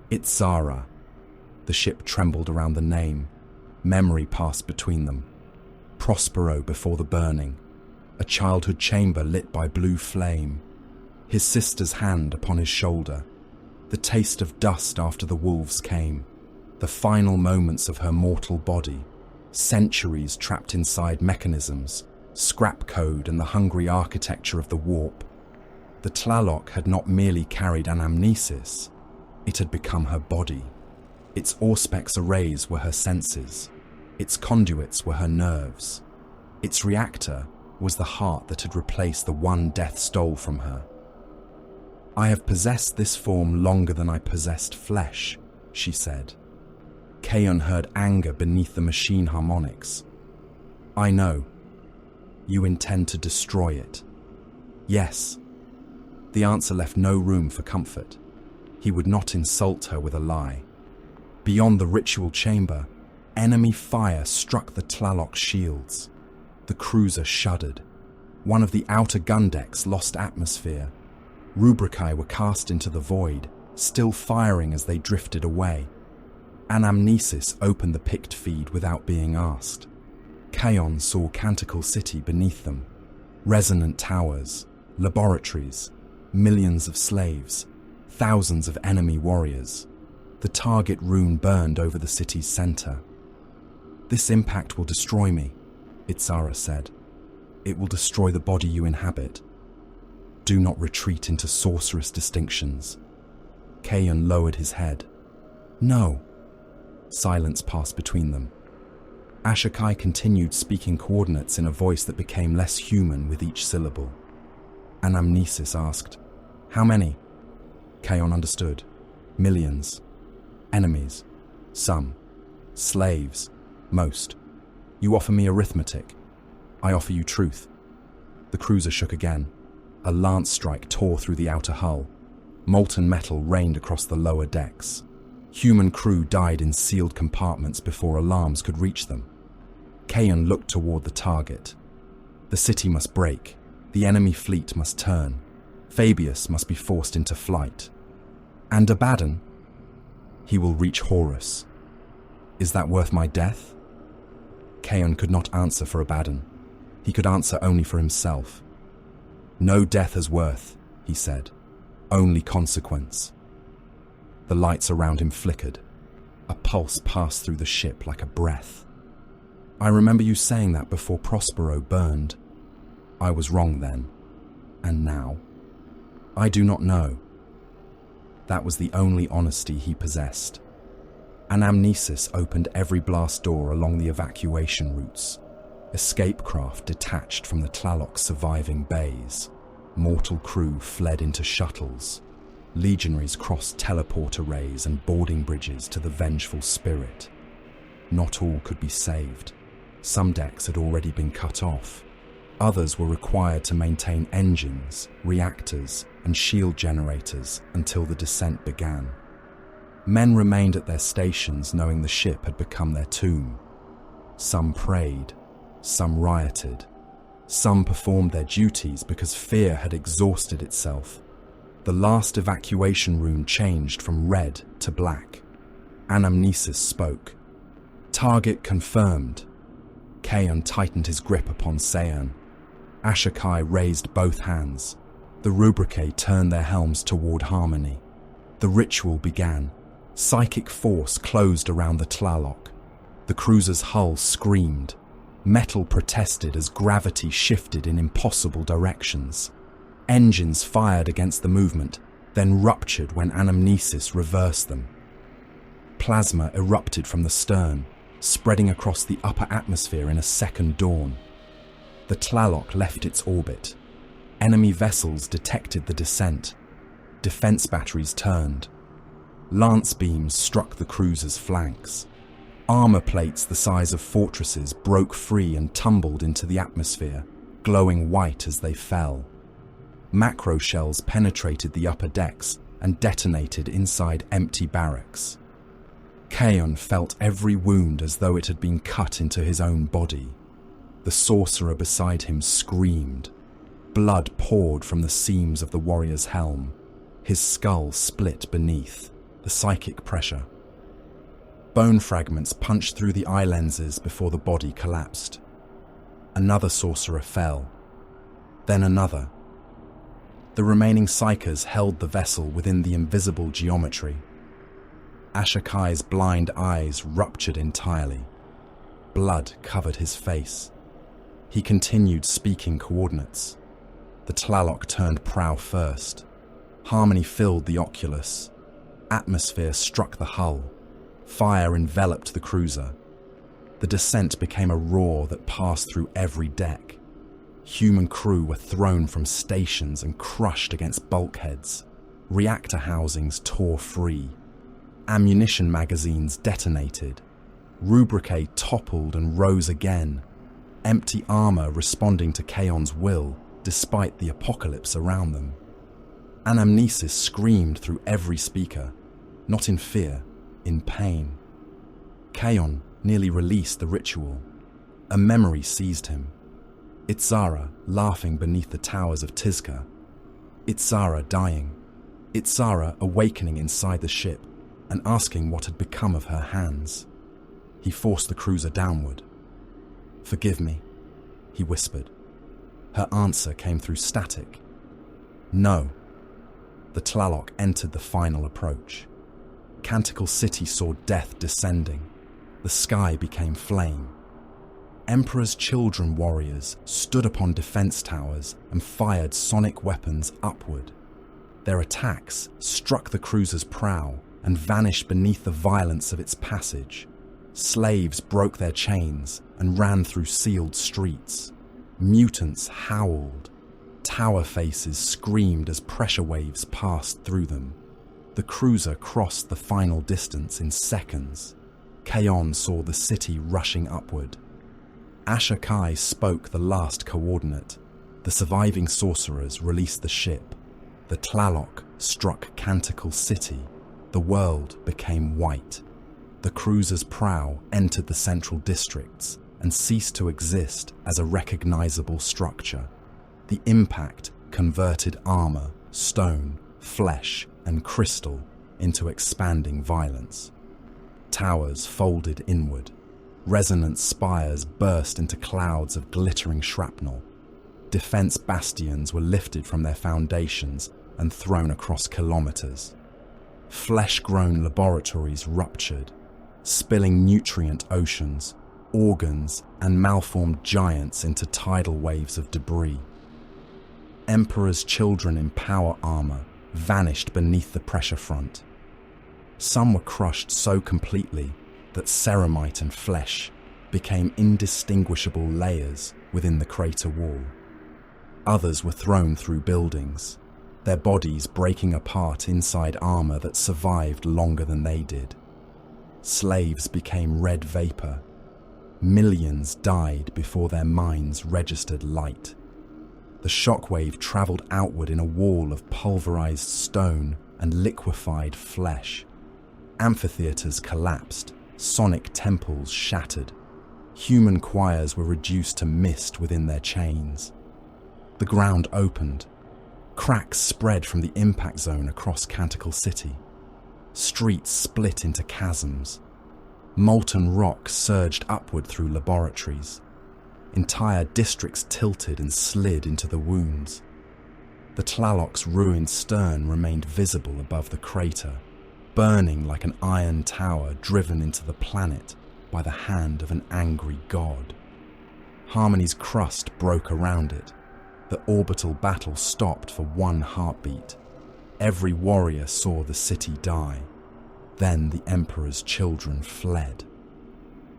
Itzara. The ship trembled around the name. Memory passed between them. Prospero before the burning. A childhood chamber lit by blue flame. His sister's hand upon his shoulder. The taste of dust after the wolves came. The final moments of her mortal body. Centuries trapped inside mechanisms. Scrap code and the hungry architecture of the warp. The Tlaloc had not merely carried anamnesis. It had become her body. Its auspex arrays were her senses. Its conduits were her nerves. Its reactor was the heart that had replaced the one death stole from her. "I have possessed this form longer than I possessed flesh," she said. Kayon heard anger beneath the machine harmonics. "I know. You intend to destroy it." "Yes." The answer left no room for comfort. He would not insult her with a lie. Beyond the ritual chamber, enemy fire struck the Tlaloc's shields. The cruiser shuddered. One of the outer gun decks lost atmosphere. Rubricae were cast into the void, still firing as they drifted away. Anamnesis opened the picked feed without being asked. Kayon saw Canticle City beneath them. Resonant towers, laboratories, millions of slaves, thousands of enemy warriors. The target rune burned over the city's center. "This impact will destroy me," Itzara said. "It will destroy the body you inhabit. Do not retreat into sorcerous distinctions." Kayon lowered his head. "No." Silence passed between them. Ashokai continued speaking coordinates in a voice that became less human with each syllable. Anamnesis asked, "How many?" Kayon understood. "Millions. Enemies. Some. Slaves. Most. You offer me arithmetic. I offer you truth." The cruiser shook again. A lance strike tore through the outer hull. Molten metal rained across the lower decks. Human crew died in sealed compartments before alarms could reach them. Kayon looked toward the target. The city must break. The enemy fleet must turn. Fabius must be forced into flight. And Abaddon? He will reach Horus. Is that worth my death? Caon could not answer for Abaddon. He could answer only for himself. No death is worth, he said. Only consequence. The lights around him flickered. A pulse passed through the ship like a breath. I remember you saying that before Prospero burned. I was wrong then. And now? I do not know. That was the only honesty he possessed. Anamnesis opened every blast door along the evacuation routes. Escape craft detached from the Tlaloc's surviving bays. Mortal crew fled into shuttles. Legionaries crossed teleport arrays and boarding bridges to the vengeful spirit. Not all could be saved. Some decks had already been cut off. Others were required to maintain engines, reactors, and shield generators until the descent began. Men remained at their stations knowing the ship had become their tomb. Some prayed, some rioted, some performed their duties because fear had exhausted itself. The last evacuation rune changed from red to black. Anamnesis spoke. Target confirmed. Caon tightened his grip upon Seon. Ashokai raised both hands. The Rubricae turned their helms toward harmony. The ritual began. Psychic force closed around the Tlaloc. The cruiser's hull screamed. Metal protested as gravity shifted in impossible directions. Engines fired against the movement, then ruptured when Anamnesis reversed them. Plasma erupted from the stern, spreading across the upper atmosphere in a second dawn. The Tlaloc left its orbit. Enemy vessels detected the descent. Defense batteries turned. Lance beams struck the cruiser's flanks. Armor plates the size of fortresses broke free and tumbled into the atmosphere, glowing white as they fell. Macro shells penetrated the upper decks and detonated inside empty barracks. Caon felt every wound as though it had been cut into his own body. The sorcerer beside him screamed. Blood poured from the seams of the warrior's helm. His skull split beneath, the psychic pressure. Bone fragments punched through the eye lenses before the body collapsed. Another sorcerer fell. Then another. The remaining psychers held the vessel within the invisible geometry. Ashokai's blind eyes ruptured entirely. Blood covered his face. He continued speaking coordinates. The Tlaloc turned prow first. Harmony filled the oculus. Atmosphere struck the hull. Fire enveloped the cruiser. The descent became a roar that passed through every deck. Human crew were thrown from stations and crushed against bulkheads. Reactor housings tore free. Ammunition magazines detonated. Rubricae toppled and rose again. Empty armor responding to Caon's will, despite the apocalypse around them. Anamnesis screamed through every speaker, not in fear, in pain. Caon nearly released the ritual. A memory seized him. Itzara laughing beneath the towers of Tizca. Itzara dying. Itzara awakening inside the ship and asking what had become of her hands. He forced the cruiser downward. "Forgive me," he whispered. Her answer came through static. "No." The Tlaloc entered the final approach. Canticle City saw death descending. The sky became flame. Emperor's children warriors stood upon defense towers and fired sonic weapons upward. Their attacks struck the cruiser's prow and vanished beneath the violence of its passage. Slaves broke their chains and ran through sealed streets. Mutants howled. Tower faces screamed as pressure waves passed through them. The cruiser crossed the final distance in seconds. Caon saw the city rushing upward. Ashokai spoke the last coordinate. The surviving sorcerers released the ship. The Tlaloc struck Canticle City. The world became white. The cruiser's prow entered the central districts and ceased to exist as a recognizable structure. The impact converted armor, stone, flesh, and crystal into expanding violence. Towers folded inward. Resonant spires burst into clouds of glittering shrapnel. Defense bastions were lifted from their foundations and thrown across kilometers. Flesh-grown laboratories ruptured, spilling nutrient oceans, organs, and malformed giants into tidal waves of debris. Emperor's children in power armor vanished beneath the pressure front. Some were crushed so completely that ceramite and flesh became indistinguishable layers within the crater wall. Others were thrown through buildings, their bodies breaking apart inside armor that survived longer than they did. Slaves became red vapor. Millions died before their minds registered light. The shockwave traveled outward in a wall of pulverized stone and liquefied flesh. Amphitheaters collapsed, sonic temples shattered. Human choirs were reduced to mist within their chains. The ground opened. Cracks spread from the impact zone across Canticle City. Streets split into chasms. Molten rock surged upward through laboratories. Entire districts tilted and slid into the wounds. The Tlaloc's ruined stern remained visible above the crater, burning like an iron tower driven into the planet by the hand of an angry god. Harmony's crust broke around it. The orbital battle stopped for one heartbeat. Every warrior saw the city die. Then the Emperor's children fled.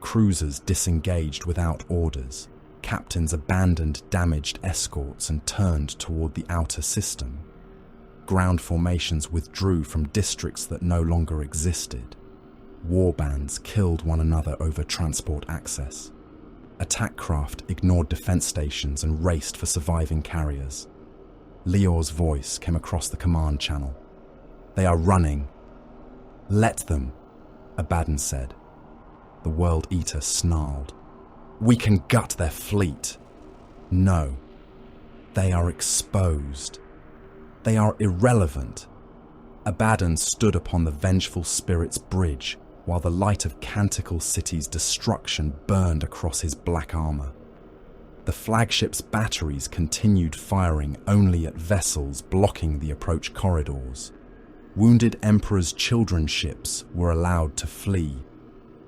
Cruisers disengaged without orders. Captains abandoned damaged escorts and turned toward the outer system. Ground formations withdrew from districts that no longer existed. Warbands killed one another over transport access. Attack craft ignored defense stations and raced for surviving carriers. Lior's voice came across the command channel. "They are running." "Let them," Abaddon said. The World Eater snarled. "We can gut their fleet." "No. They are exposed. They are irrelevant." Abaddon stood upon the Vengeful Spirit's bridge while the light of Canticle City's destruction burned across his black armor. The flagship's batteries continued firing only at vessels blocking the approach corridors. Wounded Emperor's children's ships were allowed to flee.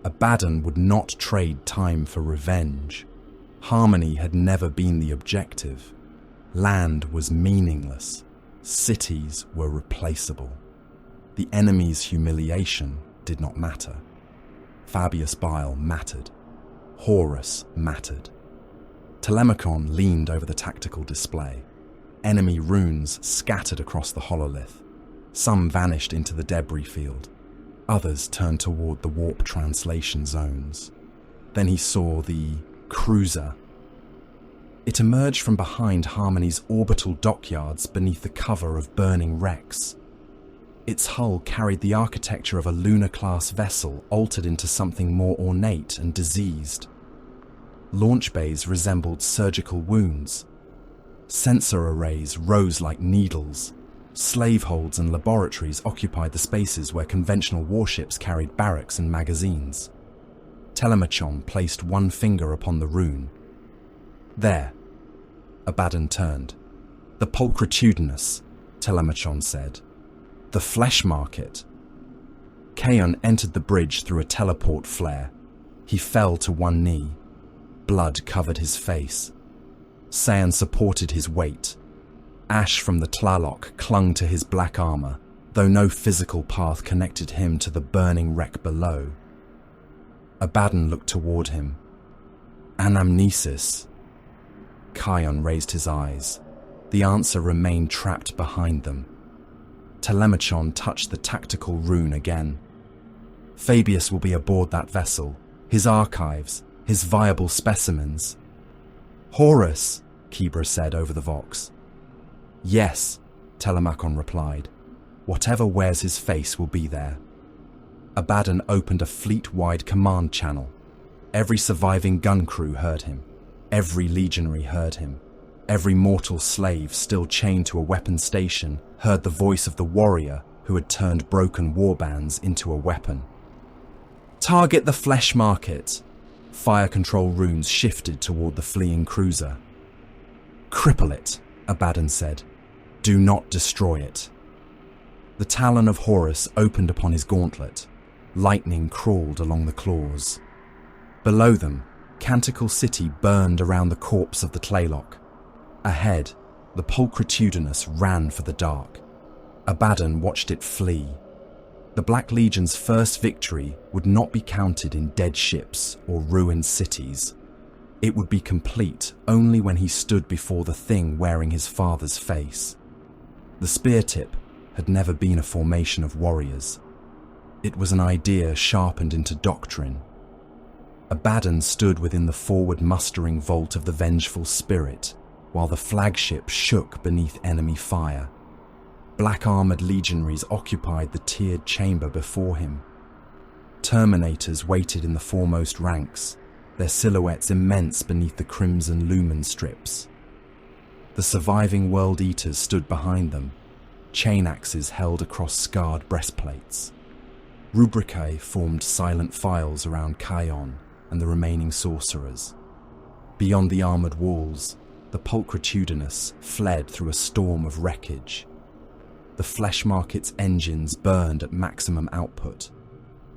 Abaddon would not trade time for revenge. Harmony had never been the objective. Land was meaningless. Cities were replaceable. The enemy's humiliation did not matter. Fabius Bile mattered. Horus mattered. Telemachon leaned over the tactical display. Enemy runes scattered across the hololith. Some vanished into the debris field. Others turned toward the warp translation zones. Then he saw the cruiser. It emerged from behind Harmony's orbital dockyards beneath the cover of burning wrecks. Its hull carried the architecture of a lunar-class vessel altered into something more ornate and diseased. Launch bays resembled surgical wounds. Sensor arrays rose like needles. Slave holds and laboratories occupied the spaces where conventional warships carried barracks and magazines. Telemachon placed one finger upon the rune. "There." Abaddon turned. "The pulchritudinous," Telemachon said. "The flesh market." Kaon entered the bridge through a teleport flare. He fell to one knee. Blood covered his face. Saiyan supported his weight. Ash from the Tlaloc clung to his black armor, though no physical path connected him to the burning wreck below. Abaddon looked toward him. "Anamnesis." Kaon raised his eyes. The answer remained trapped behind them. Telemachon touched the tactical rune again. "Fabius will be aboard that vessel. His archives, his viable specimens." "Horus," Kibra said over the Vox. "Yes," Telemachon replied. "Whatever wears his face will be there." Abaddon opened a fleet-wide command channel. Every surviving gun crew heard him. Every legionary heard him. Every mortal slave still chained to a weapon station heard the voice of the warrior who had turned broken warbands into a weapon. "Target the flesh market!" Fire control runes shifted toward the fleeing cruiser. "Cripple it," Abaddon said. "Do not destroy it." The talon of Horus opened upon his gauntlet. Lightning crawled along the claws. Below them, Canticle City burned around the corpse of the Tlaylock. Ahead, the Pulchritudinous ran for the dark. Abaddon watched it flee. The Black Legion's first victory would not be counted in dead ships or ruined cities. It would be complete only when he stood before the thing wearing his father's face. The spear tip had never been a formation of warriors. It was an idea sharpened into doctrine. Abaddon stood within the forward mustering vault of the vengeful spirit, while the flagship shook beneath enemy fire. Black-armored legionaries occupied the tiered chamber before him. Terminators waited in the foremost ranks, their silhouettes immense beneath the crimson lumen strips. The surviving World Eaters stood behind them, chain axes held across scarred breastplates. Rubricae formed silent files around Kion and the remaining sorcerers. Beyond the armoured walls, the Pulchritudinous fled through a storm of wreckage. The flesh market's engines burned at maximum output.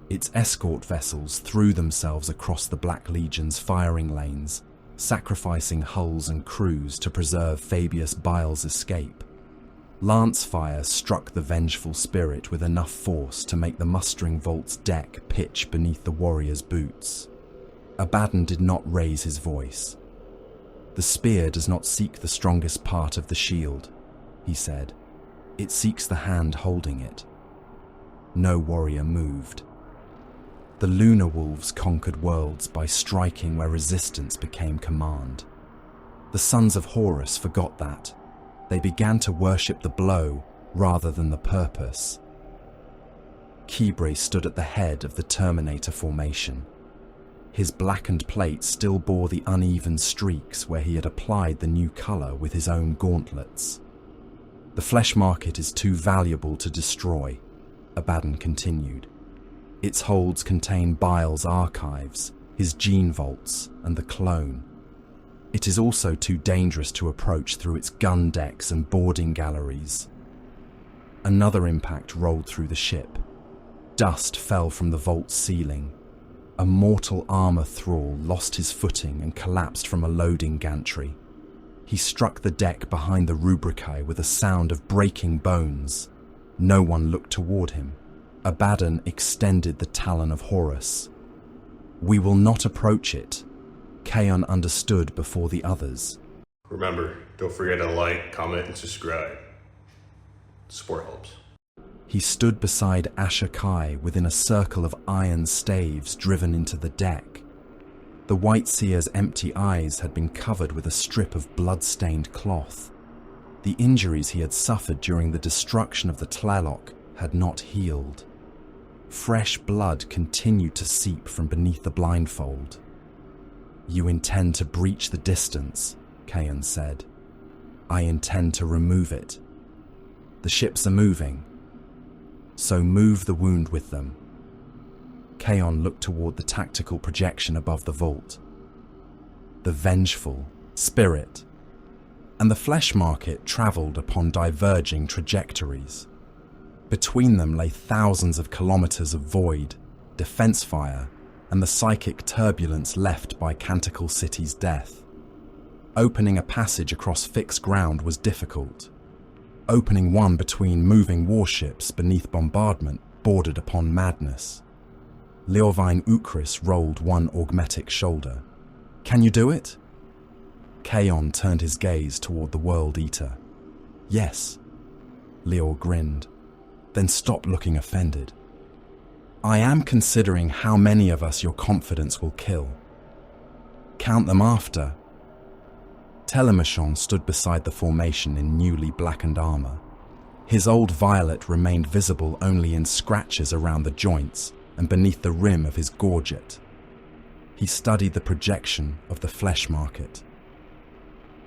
Its escort vessels threw themselves across the Black Legion's firing lanes, sacrificing hulls and crews to preserve Fabius Bile's escape. Lance fire struck the vengeful spirit with enough force to make the mustering vault's deck pitch beneath the warrior's boots. Abaddon did not raise his voice. "The spear does not seek the strongest part of the shield," he said. "It seeks the hand holding it." No warrior moved. The lunar wolves conquered worlds by striking where resistance became command. The sons of Horus forgot that. They began to worship the blow rather than the purpose. Kibre stood at the head of the Terminator formation. His blackened plate still bore the uneven streaks where he had applied the new colour with his own gauntlets. "The flesh market is too valuable to destroy," Abaddon continued. "Its holds contain Bile's archives, his gene vaults, and the clone. It is also too dangerous to approach through its gun decks and boarding galleries." Another impact rolled through the ship. Dust fell from the vault's ceiling. A mortal armor thrall lost his footing and collapsed from a loading gantry. He struck the deck behind the Rubricae with a sound of breaking bones. No one looked toward him. Abaddon extended the talon of Horus. "We will not approach it." Kaon understood before the others. Remember, don't forget to like, comment, and subscribe. Support helps. He stood beside Asher Kai within a circle of iron staves driven into the deck. The White Seer's empty eyes had been covered with a strip of blood-stained cloth. The injuries he had suffered during the destruction of the Tlaloc had not healed. Fresh blood continued to seep from beneath the blindfold. "You intend to breach the distance," Kaon said. "I intend to remove it. The ships are moving, so move the wound with them." Kaon looked toward the tactical projection above the vault. The vengeful spirit and the flesh market travelled upon diverging trajectories. Between them lay thousands of kilometres of void, defence fire, and the psychic turbulence left by Canticle City's death. Opening a passage across fixed ground was difficult. Opening one between moving warships beneath bombardment bordered upon madness. Leorvine Ukris rolled one augmetic shoulder. "Can you do it?" Kaon turned his gaze toward the World Eater. "Yes." Leor grinned. "Then stop looking offended. I am considering how many of us your confidence will kill. Count them after." Telemachon stood beside the formation in newly blackened armor. His old violet remained visible only in scratches around the joints and beneath the rim of his gorget. He studied the projection of the flesh market.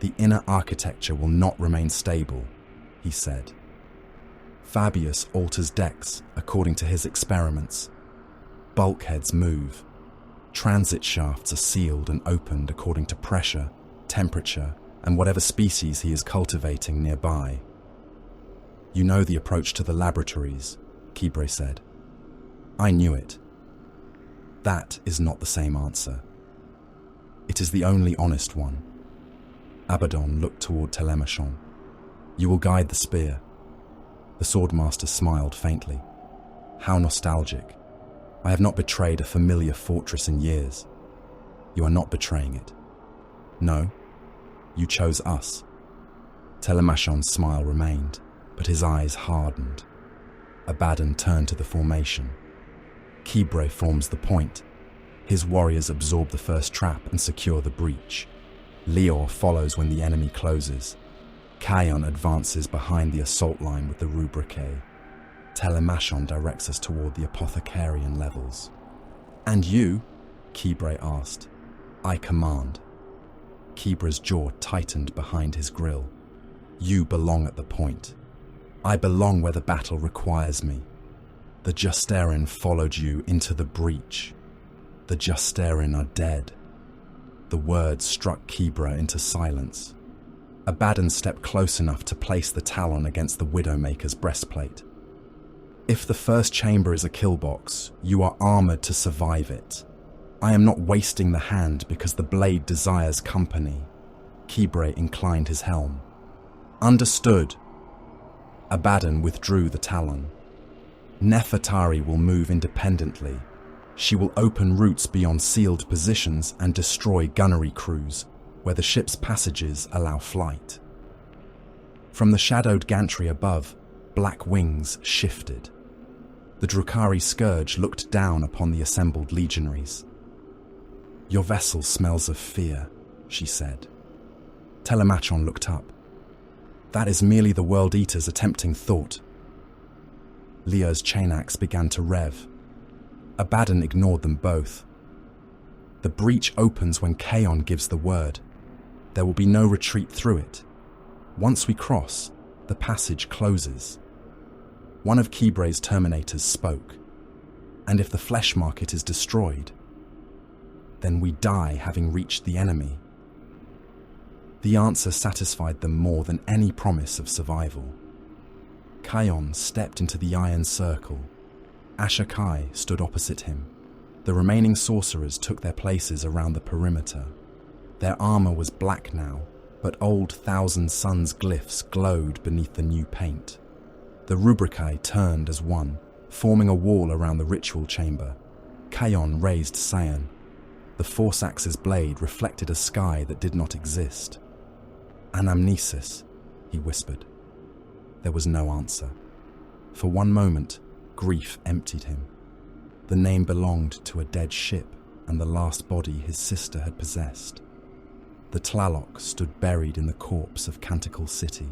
The inner architecture will not remain stable, he said. Fabius alters decks according to his experiments. Bulkheads move. Transit shafts are sealed and opened according to pressure, temperature, and whatever species he is cultivating nearby. You know the approach to the laboratories, Kibre said. I knew it. That is not the same answer. It is the only honest one. Abaddon looked toward Telemachon. You will guide the spear. The swordmaster smiled faintly. How nostalgic. I have not betrayed a familiar fortress in years. You are not betraying it. No, you chose us. Telemachon's smile remained, but his eyes hardened. Abaddon turned to the formation. Kibre forms the point. His warriors absorb the first trap and secure the breach. Lior follows when the enemy closes. Kion advances behind the assault line with the rubrique. Telemachon directs us toward the apothecarian levels. And you? Kibre asked. I command. Kibre's jaw tightened behind his grill. You belong at the point. I belong where the battle requires me. The Justerin followed you into the breach. The Justerin are dead. The words struck Kibre into silence. Abaddon stepped close enough to place the talon against the Widowmaker's breastplate. If the first chamber is a kill box, you are armored to survive it. I am not wasting the hand because the blade desires company. Kibre inclined his helm. Understood. Abaddon withdrew the talon. Nefertari will move independently. She will open routes beyond sealed positions and destroy gunnery crews, where the ship's passages allow flight. From the shadowed gantry above, black wings shifted. The Drukhari scourge looked down upon the assembled legionaries. Your vessel smells of fear, she said. Telemachon looked up. That is merely the World Eaters attempting thought. Leo's chain axe began to rev. Abaddon ignored them both. The breach opens when Kaon gives the word. There will be no retreat through it. Once we cross, the passage closes. One of Kibre's terminators spoke. And if the flesh market is destroyed, then we die having reached the enemy. The answer satisfied them more than any promise of survival. Kaon stepped into the iron circle. Ashakai stood opposite him. The remaining sorcerers took their places around the perimeter. Their armor was black now, but old Thousand Suns glyphs glowed beneath the new paint. The rubricae turned as one, forming a wall around the ritual chamber. Kaon raised Saiyan. The Force Axe's blade reflected a sky that did not exist. Anamnesis, he whispered. There was no answer. For one moment, grief emptied him. The name belonged to a dead ship and the last body his sister had possessed. The Tlaloc stood buried in the corpse of Canticle City.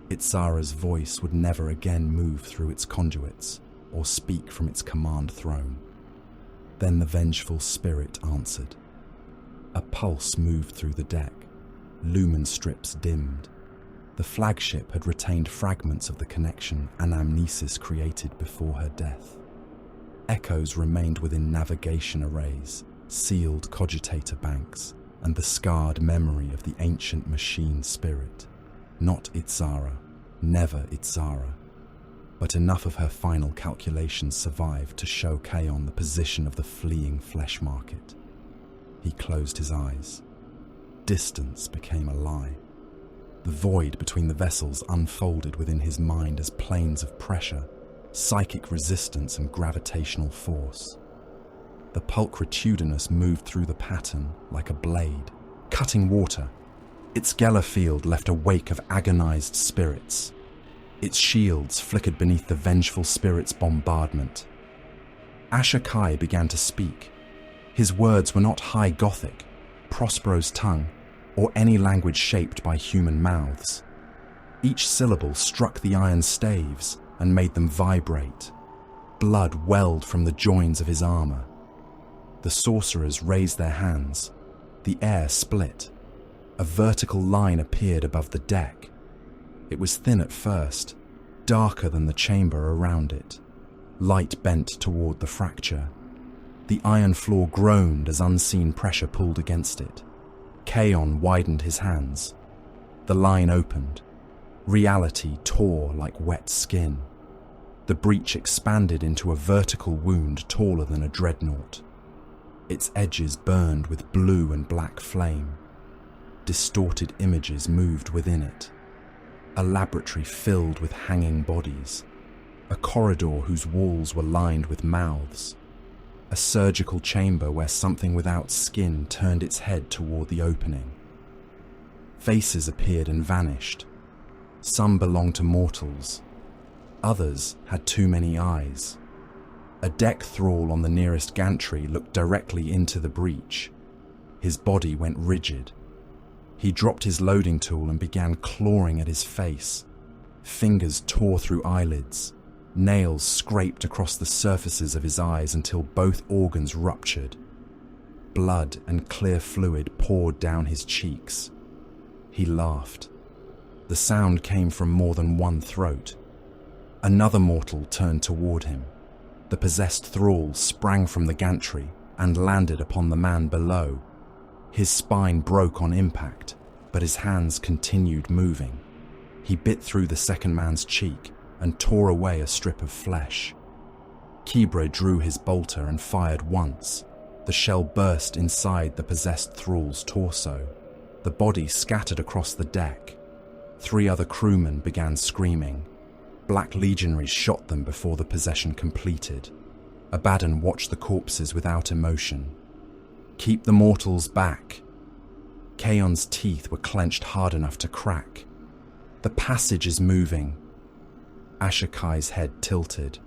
Itzara's voice would never again move through its conduits or speak from its command throne. Then the vengeful spirit answered. A pulse moved through the deck. Lumen strips dimmed. The flagship had retained fragments of the connection Anamnesis created before her death. Echoes remained within navigation arrays, sealed cogitator banks, and the scarred memory of the ancient machine spirit. Not Itzara, never Itzara. But enough of her final calculations survived to show Kaon the position of the fleeing flesh market. He closed his eyes. Distance became a lie. The void between the vessels unfolded within his mind as planes of pressure, psychic resistance and gravitational force. The pulchritudinous moved through the pattern like a blade, cutting water. Its Geller field left a wake of agonized spirits. Its shields flickered beneath the vengeful spirit's bombardment. Ashakai began to speak. His words were not High Gothic, Prospero's tongue, or any language shaped by human mouths. Each syllable struck the iron staves and made them vibrate. Blood welled from the joins of his armor. The sorcerers raised their hands. The air split. A vertical line appeared above the deck. It was thin at first, darker than the chamber around it. Light bent toward the fracture. The iron floor groaned as unseen pressure pulled against it. Kaon widened his hands. The line opened. Reality tore like wet skin. The breach expanded into a vertical wound taller than a dreadnought. Its edges burned with blue and black flame. Distorted images moved within it. A laboratory filled with hanging bodies. A corridor whose walls were lined with mouths. A surgical chamber where something without skin turned its head toward the opening. Faces appeared and vanished. Some belonged to mortals. Others had too many eyes. A deck thrall on the nearest gantry looked directly into the breach. His body went rigid. He dropped his loading tool and began clawing at his face. Fingers tore through eyelids. Nails scraped across the surfaces of his eyes until both organs ruptured. Blood and clear fluid poured down his cheeks. He laughed. The sound came from more than one throat. Another mortal turned toward him. The possessed thrall sprang from the gantry and landed upon the man below. His spine broke on impact, but his hands continued moving. He bit through the second man's cheek and tore away a strip of flesh. Kibre drew his bolter and fired once. The shell burst inside the possessed thrall's torso. The body scattered across the deck. 3 other crewmen began screaming. Black legionaries shot them before the possession completed. Abaddon watched the corpses without emotion. "Keep the mortals back." Kaon's teeth were clenched hard enough to crack. "The passage is moving." Ashakai's head tilted.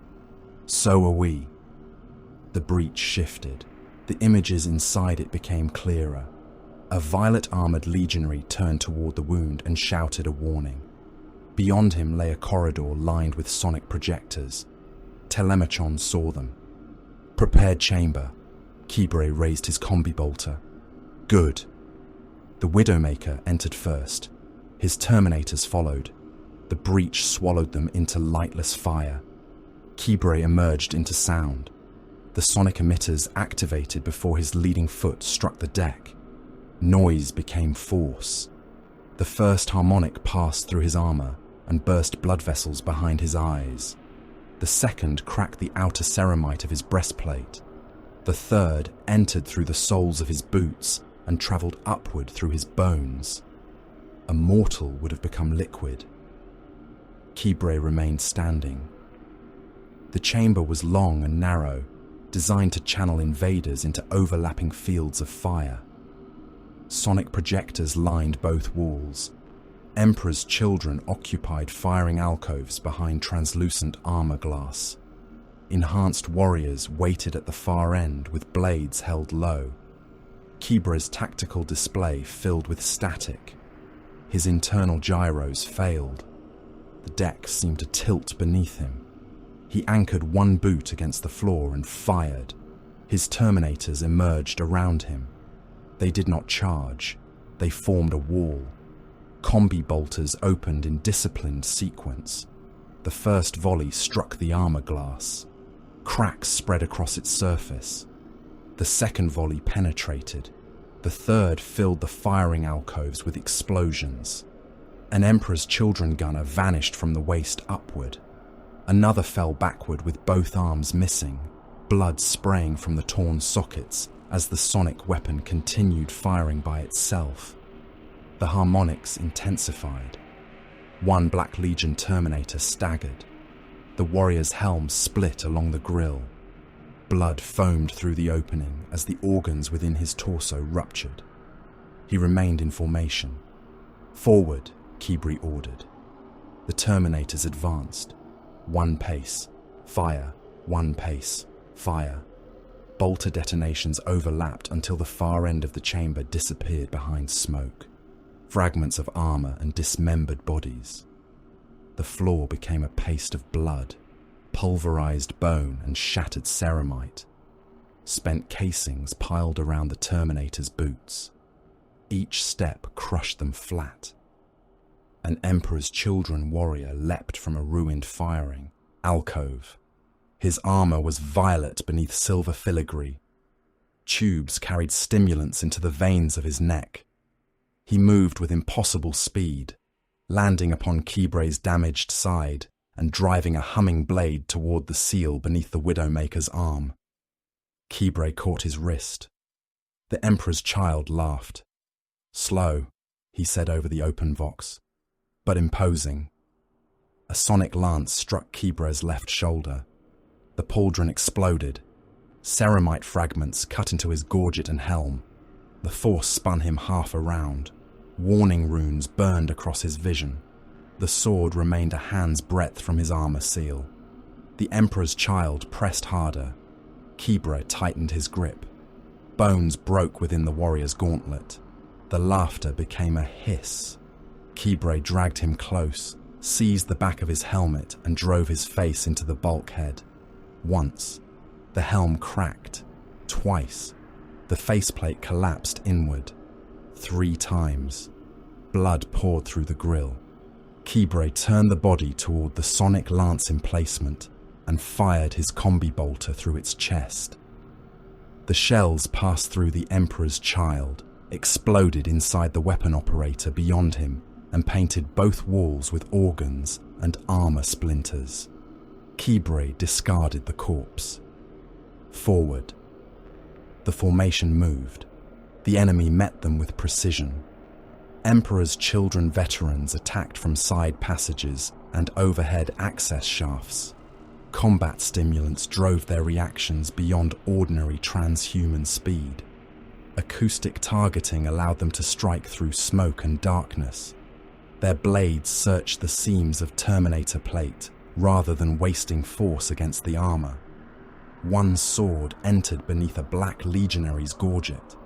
"So are we." The breach shifted. The images inside it became clearer. A violet-armored legionary turned toward the wound and shouted a warning. Beyond him lay a corridor lined with sonic projectors. Telemachon saw them. "Prepared chamber." Kibre raised his combi bolter. "Good." The Widowmaker entered first. His Terminators followed. The breach swallowed them into lightless fire. Kibre emerged into sound. The sonic emitters activated before his leading foot struck the deck. Noise became force. The first harmonic passed through his armor and burst blood vessels behind his eyes. The second cracked the outer ceramite of his breastplate. The third entered through the soles of his boots and traveled upward through his bones. A mortal would have become liquid. Kibre remained standing. The chamber was long and narrow, designed to channel invaders into overlapping fields of fire. Sonic projectors lined both walls. Emperor's children occupied firing alcoves behind translucent armor glass. Enhanced warriors waited at the far end with blades held low. Kibre's tactical display filled with static. His internal gyros failed. The deck seemed to tilt beneath him. He anchored one boot against the floor and fired. His Terminators emerged around him. They did not charge. They formed a wall. Combi bolters opened in disciplined sequence. The first volley struck the armor glass. Cracks spread across its surface. The second volley penetrated. The third filled the firing alcoves with explosions. An Emperor's Children gunner vanished from the waist upward. Another fell backward with both arms missing, blood spraying from the torn sockets as the sonic weapon continued firing by itself. The harmonics intensified. One Black Legion Terminator staggered. The warrior's helm split along the grille. Blood foamed through the opening as the organs within his torso ruptured. He remained in formation. "Forward," Kibre ordered. The Terminators advanced. 1 pace, fire, 1 pace, fire. Bolter detonations overlapped until the far end of the chamber disappeared behind smoke. Fragments of armor and dismembered bodies. The floor became a paste of blood, pulverized bone and shattered ceramite. Spent casings piled around the Terminator's boots. Each step crushed them flat. An Emperor's Children warrior leapt from a ruined firing alcove. His armor was violet beneath silver filigree. Tubes carried stimulants into the veins of his neck. He moved with impossible speed, landing upon Kibray's damaged side and driving a humming blade toward the seal beneath the Widowmaker's arm. Kibray caught his wrist. The Emperor's Child laughed. "Slow," he said over the open vox, "but imposing." A sonic lance struck Kibray's left shoulder. The pauldron exploded. Ceramite fragments cut into his gorget and helm. The force spun him half around. Warning runes burned across his vision. The sword remained a hand's breadth from his armor seal. The Emperor's Child pressed harder. Kibray tightened his grip. Bones broke within the warrior's gauntlet. The laughter became a hiss. Kibray dragged him close, seized the back of his helmet and drove his face into the bulkhead. Once, the helm cracked. Twice, the faceplate collapsed inward. 3 times, blood poured through the grille. Kibray turned the body toward the sonic lance emplacement and fired his combi bolter through its chest. The shells passed through the Emperor's Child, exploded inside the weapon operator beyond him, and painted both walls with organs and armor splinters. Kibray discarded the corpse. Forward. The formation moved. The enemy met them with precision. Emperor's Children veterans attacked from side passages and overhead access shafts. Combat stimulants drove their reactions beyond ordinary transhuman speed. Acoustic targeting allowed them to strike through smoke and darkness. Their blades searched the seams of Terminator plate rather than wasting force against the armor. One sword entered beneath a black legionary's gorget.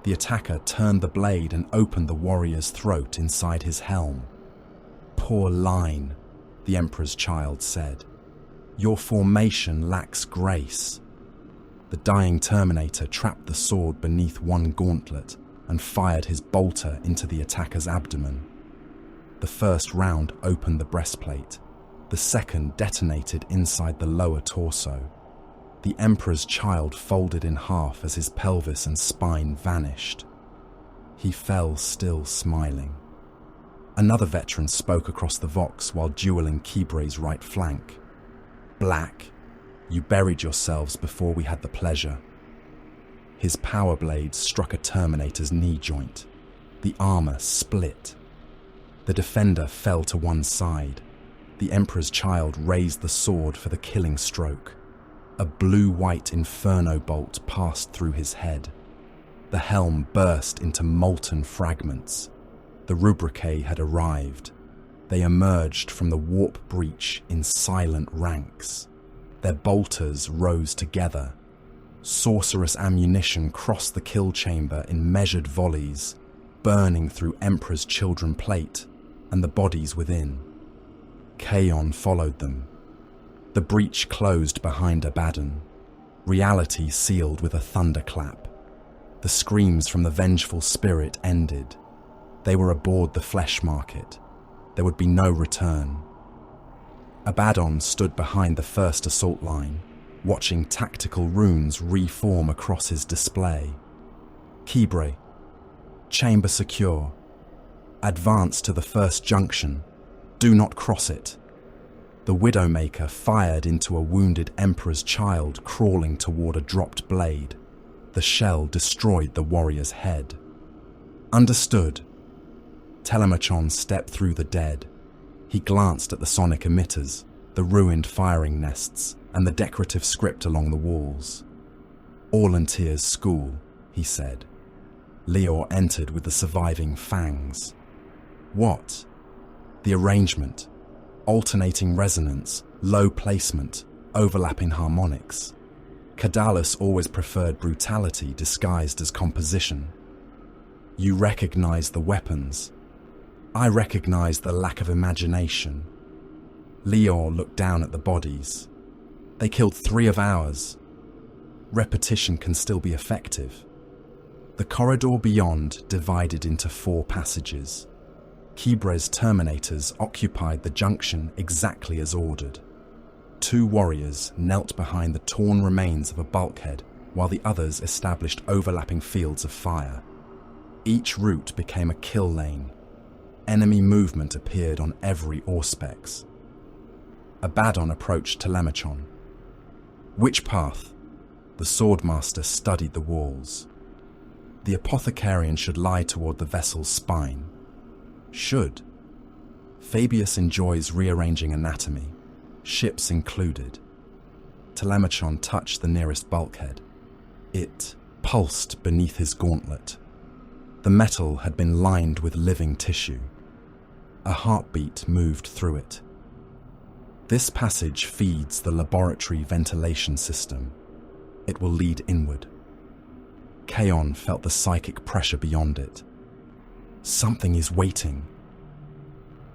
The attacker turned the blade and opened the warrior's throat inside his helm. "Poor line," the Emperor's Child said. "Your formation lacks grace." The dying Terminator trapped the sword beneath one gauntlet and fired his bolter into the attacker's abdomen. The first round opened the breastplate. The second detonated inside the lower torso. The Emperor's Child folded in half as his pelvis and spine vanished. He fell, still smiling. Another veteran spoke across the vox while dueling Kibray's right flank. "Black, you buried yourselves before we had the pleasure." His power blade struck a Terminator's knee joint. The armor split. The defender fell to one side. The Emperor's Child raised the sword for the killing stroke. A blue-white inferno bolt passed through his head. The helm burst into molten fragments. The Rubricae had arrived. They emerged from the warp breach in silent ranks. Their bolters rose together. Sorcerous ammunition crossed the kill chamber in measured volleys, burning through Emperor's Children plate and the bodies within. Chaos followed them. The breach closed behind Abaddon. Reality sealed with a thunderclap. The screams from the vengeful spirit ended. They were aboard the flesh market. There would be no return. Abaddon stood behind the first assault line, watching tactical runes reform across his display. "Kibray, chamber secure. Advance to the first junction. Do not cross it." The Widowmaker fired into a wounded Emperor's Child crawling toward a dropped blade. The shell destroyed the warrior's head. "Understood." Telemachon stepped through the dead. He glanced at the sonic emitters, the ruined firing nests, and the decorative script along the walls. "Orlantier's school," he said. Leor entered with the surviving fangs. "What?" "The arrangement. Alternating resonance, low placement, overlapping harmonics. Cadalus always preferred brutality disguised as composition. You recognize the weapons. I recognize the lack of imagination." Leor looked down at the bodies. "They killed 3 of ours. Repetition can still be effective." The corridor beyond divided into 4 passages. Kibre's Terminators occupied the junction exactly as ordered. 2 warriors knelt behind the torn remains of a bulkhead, while the others established overlapping fields of fire. Each route became a kill lane. Enemy movement appeared on every auspex. Abaddon approached Telemachon. Which path? The Swordmaster studied the walls. The Apothecarian should lie toward the vessel's spine. Should. Fabius enjoys rearranging anatomy, ships included. Telemachon touched the nearest bulkhead. It pulsed beneath his gauntlet. The metal had been lined with living tissue. A heartbeat moved through it. This passage feeds the laboratory ventilation system. It will lead inward. Kaon felt the psychic pressure beyond it. Something is waiting.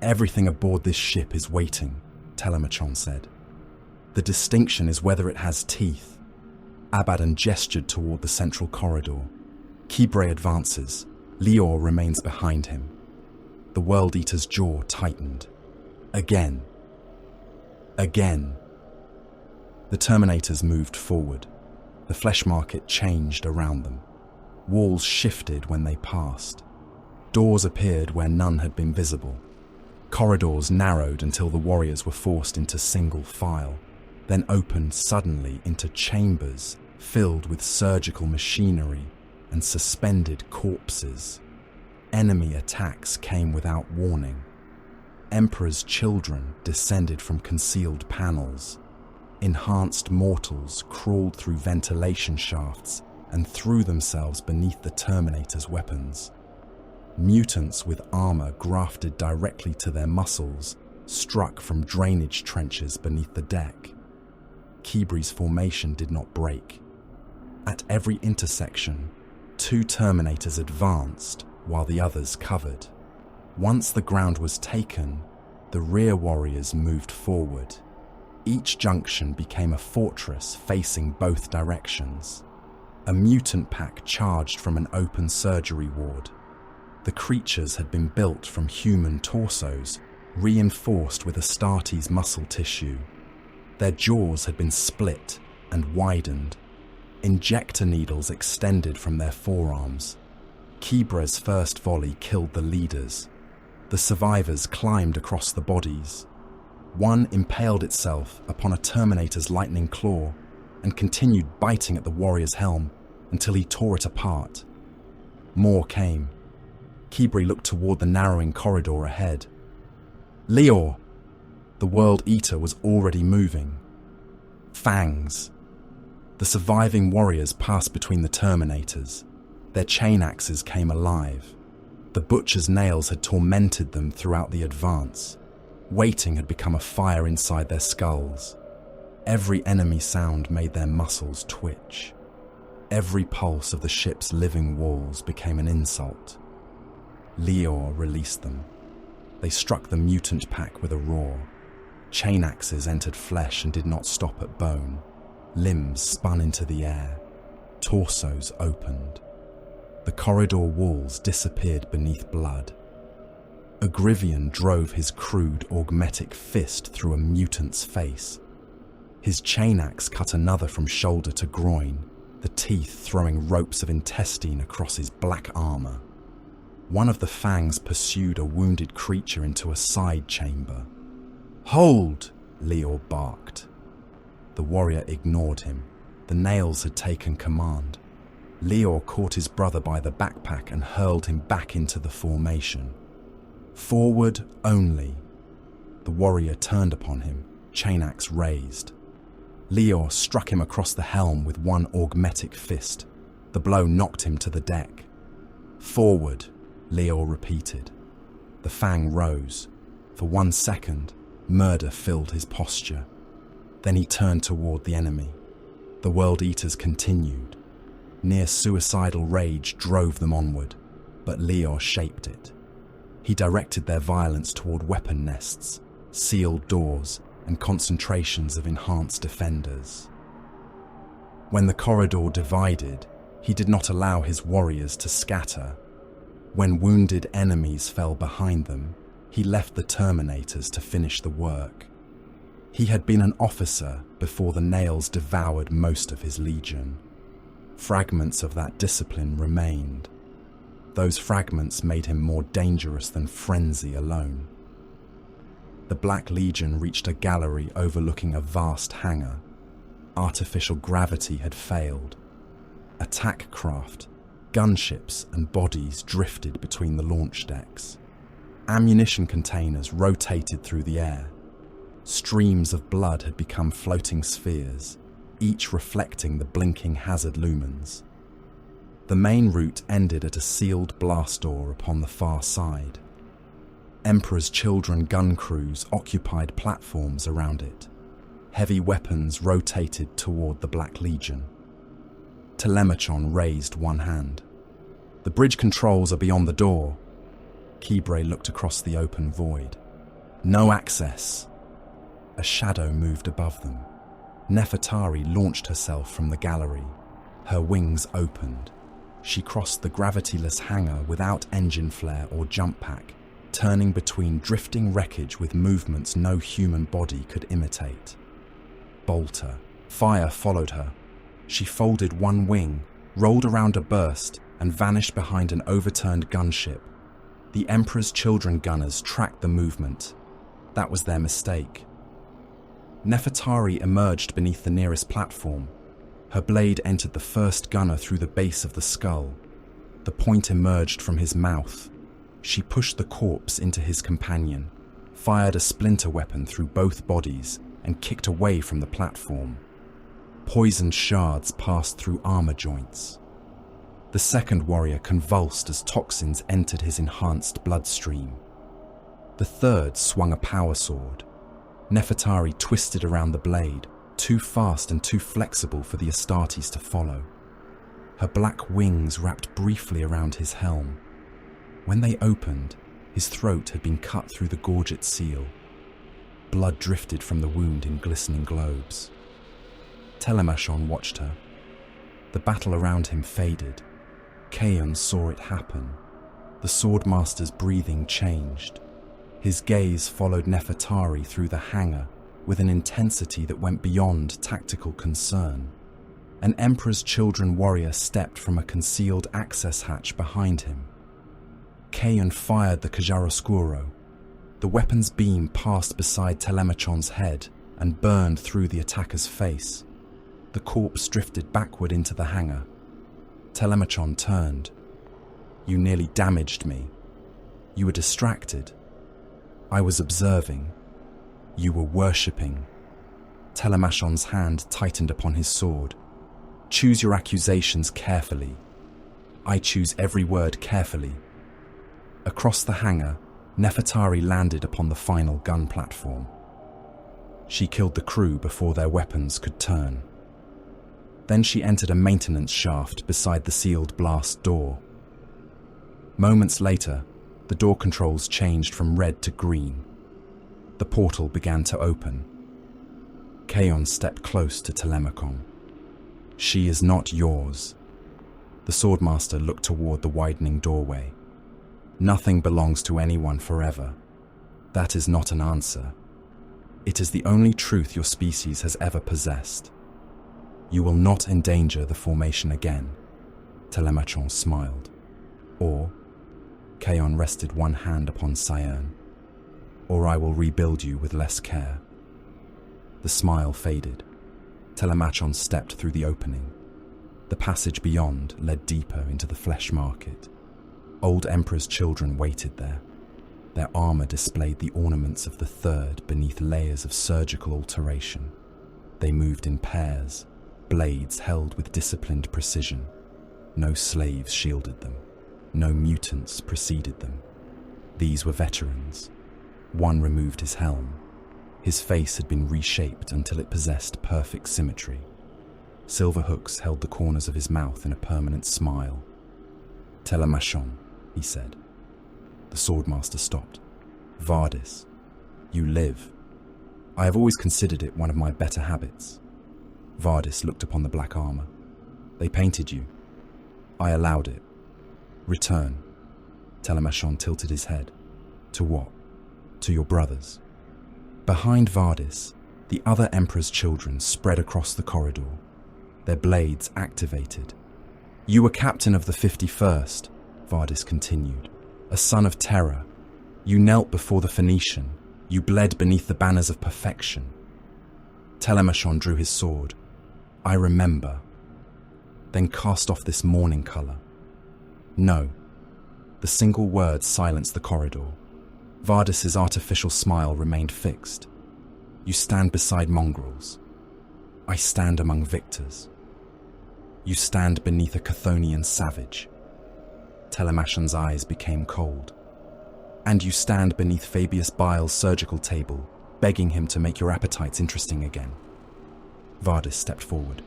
Everything aboard this ship is waiting, Telemachon said. The distinction is whether it has teeth. Abaddon gestured toward the central corridor. Kibre advances. Lior remains behind him. The World Eater's jaw tightened. Again. Again. The Terminators moved forward. The flesh market changed around them. Walls shifted when they passed. Doors appeared where none had been visible. Corridors narrowed until the warriors were forced into single file, then opened suddenly into chambers filled with surgical machinery and suspended corpses. Enemy attacks came without warning. Emperor's children descended from concealed panels. Enhanced mortals crawled through ventilation shafts and threw themselves beneath the Terminator's weapons. Mutants with armor grafted directly to their muscles struck from drainage trenches beneath the deck. Kibre's formation did not break. At every intersection, 2 Terminators advanced while the others covered. Once the ground was taken, the rear warriors moved forward. Each junction became a fortress facing both directions. A mutant pack charged from an open surgery ward. The creatures had been built from human torsos, reinforced with Astartes muscle tissue. Their jaws had been split and widened. Injector needles extended from their forearms. Kibre's first volley killed the leaders. The survivors climbed across the bodies. One impaled itself upon a Terminator's lightning claw and continued biting at the warrior's helm until he tore it apart. More came. Kibre looked toward the narrowing corridor ahead. Lior! The World Eater was already moving. Fangs. The surviving warriors passed between the Terminators. Their chain axes came alive. The butcher's nails had tormented them throughout the advance. Waiting had become a fire inside their skulls. Every enemy sound made their muscles twitch. Every pulse of the ship's living walls became an insult. Lior released them. They struck the mutant pack with a roar. Chain axes entered flesh and did not stop at bone. Limbs spun into the air. Torsos opened. The corridor walls disappeared beneath blood. Agrivian drove his crude augmetic fist through a mutant's face. His chain axe cut another from shoulder to groin, the teeth throwing ropes of intestine across his black armor. One of the fangs pursued a wounded creature into a side chamber. "Hold!" Lior barked. The warrior ignored him. The nails had taken command. Lior caught his brother by the backpack and hurled him back into the formation. Forward only. The warrior turned upon him, chain axe raised. Lior struck him across the helm with one augmetic fist. The blow knocked him to the deck. Forward, Lior repeated. The fang rose. For 1 second, murder filled his posture. Then he turned toward the enemy. The World Eaters continued. Near suicidal rage drove them onward, but Lior shaped it. He directed their violence toward weapon nests, sealed doors, and concentrations of enhanced defenders. When the corridor divided, He did not allow his warriors to scatter. When wounded enemies fell behind them, he left the Terminators to finish the work. He had been an officer before the nails devoured most of his legion. Fragments of that discipline remained. Those fragments made him more dangerous than frenzy alone. The Black Legion reached a gallery overlooking a vast hangar. Artificial gravity had failed. Attack craft, gunships, and bodies drifted between the launch decks. Ammunition containers rotated through the air. Streams of blood had become floating spheres, each reflecting the blinking hazard lumens. The main route ended at a sealed blast door upon the far side. Emperor's Children gun crews occupied platforms around it. Heavy weapons rotated toward the Black Legion. Telemachon raised one hand. "The bridge controls are beyond the door." Kibre looked across the open void. "No access." A shadow moved above them. Nefertari launched herself from the gallery. Her wings opened. She crossed the gravityless hangar without engine flare or jump pack, turning between drifting wreckage with movements no human body could imitate. Bolter. Fire followed her. She folded one wing, rolled around a burst, and vanished behind an overturned gunship. The Emperor's Children gunners tracked the movement. That was their mistake. Nefertari emerged beneath the nearest platform. Her blade entered the first gunner through the base of the skull. The point emerged from his mouth. She pushed the corpse into his companion, fired a splinter weapon through both bodies, and kicked away from the platform. Poisoned shards passed through armor joints. The second warrior convulsed as toxins entered his enhanced bloodstream. The third swung a power sword. Nefertari twisted around the blade, too fast and too flexible for the Astartes to follow. Her black wings wrapped briefly around his helm. When they opened, his throat had been cut through the gorget seal. Blood drifted from the wound in glistening globes. Telemachon watched her. The battle around him faded. Kaon saw it happen. The Swordmaster's breathing changed. His gaze followed Nefertari through the hangar with an intensity that went beyond tactical concern. An Emperor's Children warrior stepped from a concealed access hatch behind him. Kaon fired the Chiaroscuro. The weapon's beam passed beside Telemachon's head and burned through the attacker's face. The corpse drifted backward into the hangar. Telemachon turned. "You nearly damaged me. You were distracted. I was observing. You were worshipping." Telemachon's hand tightened upon his sword. "Choose your accusations carefully." "I choose every word carefully." Across the hangar, Nefertari landed upon the final gun platform. She killed the crew before their weapons could turn. Then she entered a maintenance shaft beside the sealed blast door. Moments later, the door controls changed from red to green. The portal began to open. Kaon stepped close to Telemachon. "She is not yours." The Swordmaster looked toward the widening doorway. "Nothing belongs to anyone forever. That is not an answer. It is the only truth your species has ever possessed. You will not endanger the formation again." Telemachon smiled. "Or," Kaon rested one hand upon Cyerne, "or I will rebuild you with less care." The smile faded. Telemachon stepped through the opening. The passage beyond led deeper into the flesh market. Old Emperor's Children waited there. Their armor displayed the ornaments of the Third beneath layers of surgical alteration. They moved in pairs, blades held with disciplined precision. No slaves shielded them. No mutants preceded them. These were veterans. One removed his helm. His face had been reshaped until it possessed perfect symmetry. Silver hooks held the corners of his mouth in a permanent smile. "Telemachon," he said. The Swordmaster stopped. "Vardis, you live. I have always considered it one of my better habits." Vardis looked upon the black armor. "They painted you. I allowed it. Return. Telemachon tilted his head. To what? To your brothers. Behind Vardis, the other Emperor's children spread across the corridor, their blades activated. You were captain of the 51st, Vardis continued, a son of terror. You knelt before the Phoenician. You bled beneath the banners of perfection. Telemachon drew his sword. I remember. Then cast off this mourning colour. No. The single word silenced the corridor. Vardis's artificial smile remained fixed. You stand beside mongrels. I stand among victors. You stand beneath a Chthonian savage. Telemachon's eyes became cold. And you stand beneath Fabius Bile's surgical table, begging him to make your appetites interesting again. Vardis stepped forward.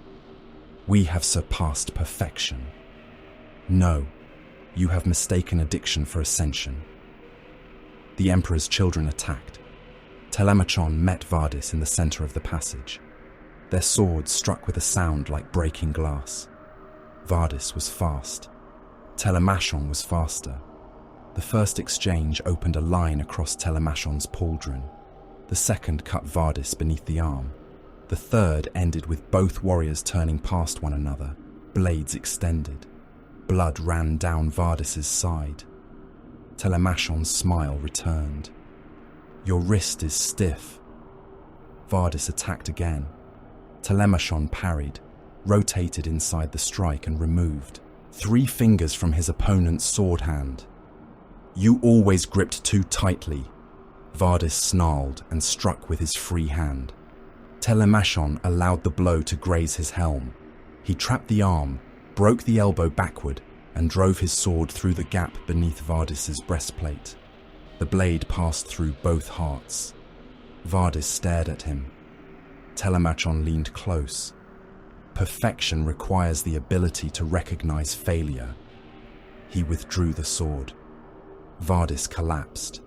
We have surpassed perfection. No, you have mistaken addiction for ascension. The Emperor's children attacked. Telemachon met Vardis in the center of the passage. Their swords struck with a sound like breaking glass. Vardis was fast. Telemachon was faster. The first exchange opened a line across Telemachon's pauldron. The second cut Vardis beneath the arm. The third ended with both warriors turning past one another, blades extended. Blood ran down Vardis's side. Telemachon's smile returned. Your wrist is stiff. Vardis attacked again. Telemachon parried, rotated inside the strike and removed 3 fingers from his opponent's sword hand. You always gripped too tightly. Vardis snarled and struck with his free hand. Telemachon allowed the blow to graze his helm. He trapped the arm, broke the elbow backward, and drove his sword through the gap beneath Vardis's breastplate. The blade passed through both hearts. Vardis stared at him. Telemachon leaned close. Perfection requires the ability to recognize failure. He withdrew the sword. Vardis collapsed.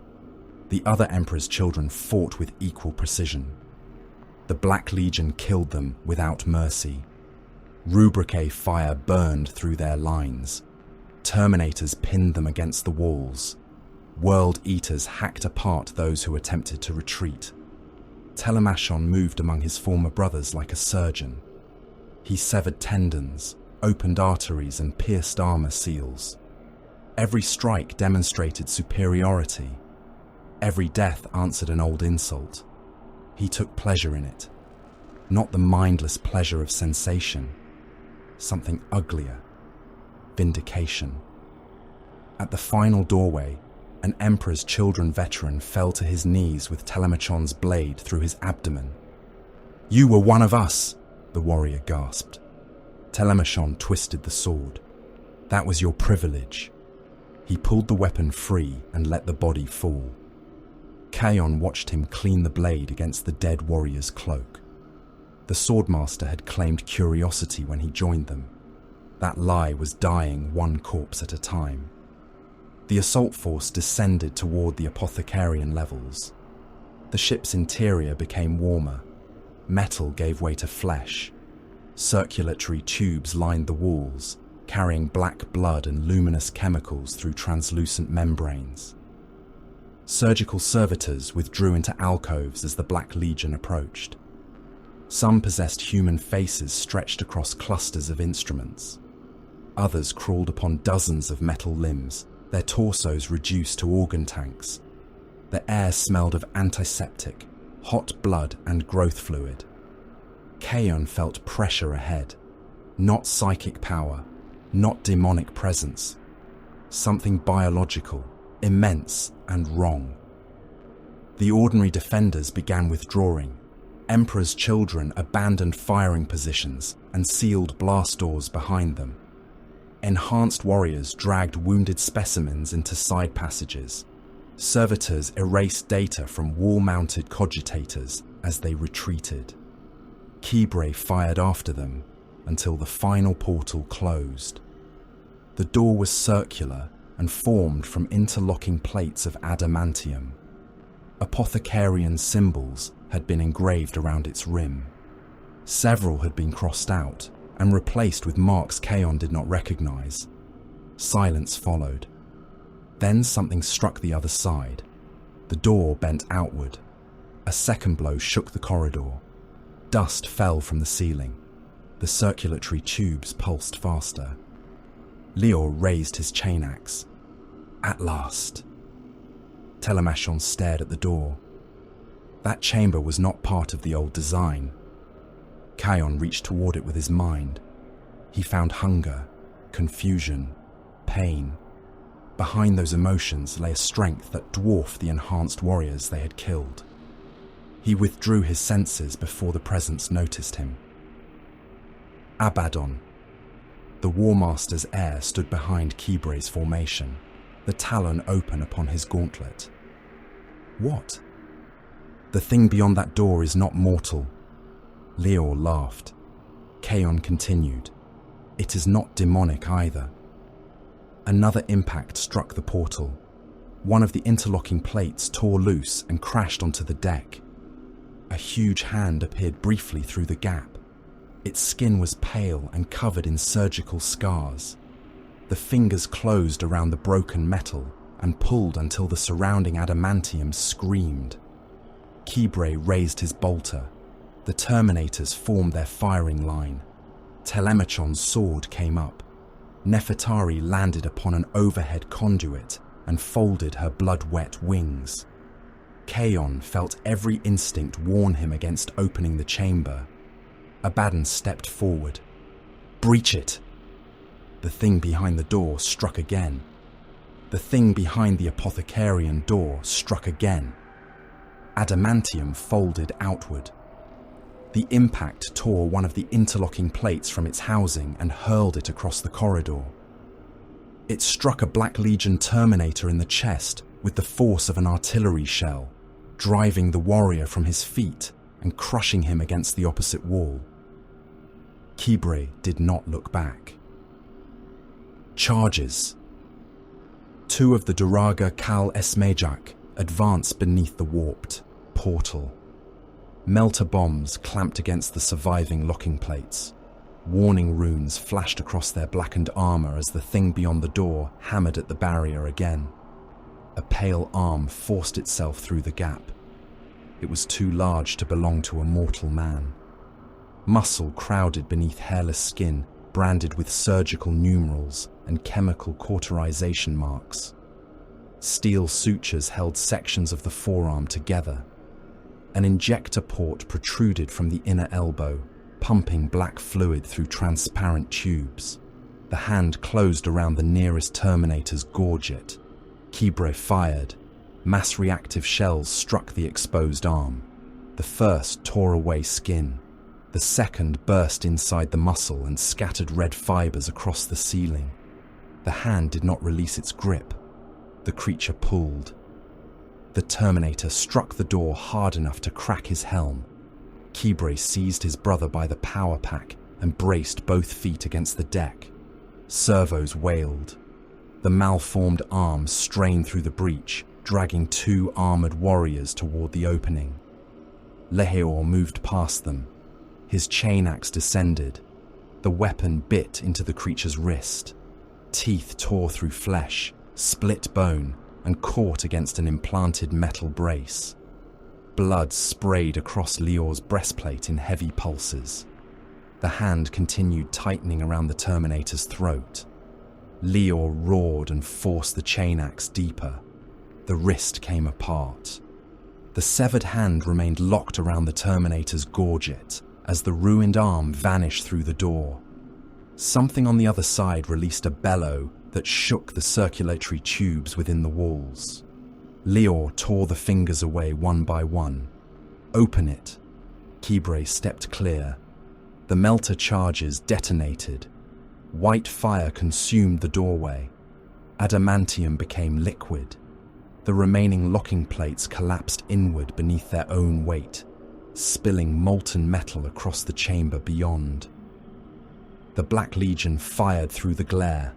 The other Emperor's children fought with equal precision. The Black Legion killed them without mercy. Rubrique fire burned through their lines. Terminators pinned them against the walls. World Eaters hacked apart those who attempted to retreat. Telemachon moved among his former brothers like a surgeon. He severed tendons, opened arteries, and pierced armor seals. Every strike demonstrated superiority. Every death answered an old insult. He took pleasure in it. Not the mindless pleasure of sensation. Something uglier. Vindication. At the final doorway, an Emperor's children veteran fell to his knees with Telemachon's blade through his abdomen. You were one of us, the warrior gasped. Telemachon twisted the sword. That was your privilege. He pulled the weapon free and let the body fall. Chaon watched him clean the blade against the dead warrior's cloak. The swordmaster had claimed curiosity when he joined them. That lie was dying one corpse at a time. The assault force descended toward the apothecarian levels. The ship's interior became warmer. Metal gave way to flesh. Circulatory tubes lined the walls, carrying black blood and luminous chemicals through translucent membranes. Surgical servitors withdrew into alcoves as the Black Legion approached. Some possessed human faces stretched across clusters of instruments. Others crawled upon dozens of metal limbs, their torsos reduced to organ tanks. The air smelled of antiseptic, hot blood and growth fluid. Chaon felt pressure ahead. Not psychic power, not demonic presence. Something biological, immense and wrong. The ordinary defenders began withdrawing. Emperor's children abandoned firing positions and sealed blast doors behind them. Enhanced warriors dragged wounded specimens into side passages. Servitors erased data from wall-mounted cogitators as they retreated. Kibre fired after them until the final portal closed. The door was circular and formed from interlocking plates of adamantium. Apothecarian symbols had been engraved around its rim. Several had been crossed out and replaced with marks Chaon did not recognize, Silence followed. Then something struck the other side. The door bent outward. A second blow shook the corridor. Dust fell from the ceiling. The circulatory tubes pulsed faster. Lior raised his chain axe. At last. Telemachon stared at the door. That chamber was not part of the old design. Kion reached toward it with his mind. He found hunger, confusion, pain. Behind those emotions lay a strength that dwarfed the enhanced warriors they had killed. He withdrew his senses before the presence noticed him. Abaddon. The War Master's heir stood behind Kibre's formation, the talon open upon his gauntlet. What? The thing beyond that door is not mortal. Lior laughed. Kion continued. It is not demonic either. Another impact struck the portal. One of the interlocking plates tore loose and crashed onto the deck. A huge hand appeared briefly through the gap. Its skin was pale and covered in surgical scars. The fingers closed around the broken metal and pulled until the surrounding adamantium screamed. Kibre raised his bolter. The Terminators formed their firing line. Telemachon's sword came up. Nefertari landed upon an overhead conduit and folded her blood-wet wings. Kion felt every instinct warn him against opening the chamber. Abaddon stepped forward. Breach it! The thing behind the door struck again. The thing behind the apothecarian door struck again. Adamantium folded outward. The impact tore one of the interlocking plates from its housing and hurled it across the corridor. It struck a Black Legion Terminator in the chest with the force of an artillery shell, driving the warrior from his feet and crushing him against the opposite wall. Kibre did not look back. Charges. Two of the Duraga Kal Esmejak advanced beneath the warped portal. Melter bombs clamped against the surviving locking plates. Warning runes flashed across their blackened armor as the thing beyond the door hammered at the barrier again. A pale arm forced itself through the gap. It was too large to belong to a mortal man. Muscle crowded beneath hairless skin, branded with surgical numerals and chemical cauterization marks. Steel sutures held sections of the forearm together. An injector port protruded from the inner elbow, pumping black fluid through transparent tubes. The hand closed around the nearest Terminator's gorget. Kibre fired. Mass-reactive shells struck the exposed arm. The first tore away skin. The second burst inside the muscle and scattered red fibers across the ceiling. The hand did not release its grip. The creature pulled. The Terminator struck the door hard enough to crack his helm. Kibre seized his brother by the power pack and braced both feet against the deck. Servos wailed. The malformed arms strained through the breach, dragging two armored warriors toward the opening. Leheor moved past them. His chain axe descended. The weapon bit into the creature's wrist. Teeth tore through flesh, split bone, and caught against an implanted metal brace. Blood sprayed across Lior's breastplate in heavy pulses. The hand continued tightening around the Terminator's throat. Lior roared and forced the chain axe deeper. The wrist came apart. The severed hand remained locked around the Terminator's gorget as the ruined arm vanished through the door. Something on the other side released a bellow that shook the circulatory tubes within the walls. Lior tore the fingers away one by one. Open it. Kibre stepped clear. The melter charges detonated. White fire consumed the doorway. Adamantium became liquid. The remaining locking plates collapsed inward beneath their own weight, spilling molten metal across the chamber beyond. The Black Legion fired through the glare.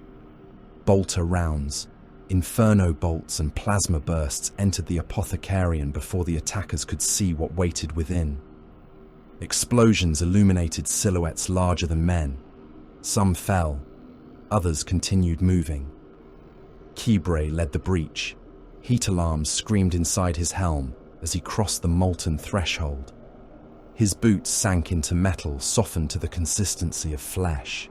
Bolter rounds, inferno bolts and plasma bursts entered the apothecarian before the attackers could see what waited within. Explosions illuminated silhouettes larger than men. Some fell. Others continued moving. Kibre led the breach. Heat alarms screamed inside his helm as he crossed the molten threshold. His boots sank into metal softened to the consistency of flesh.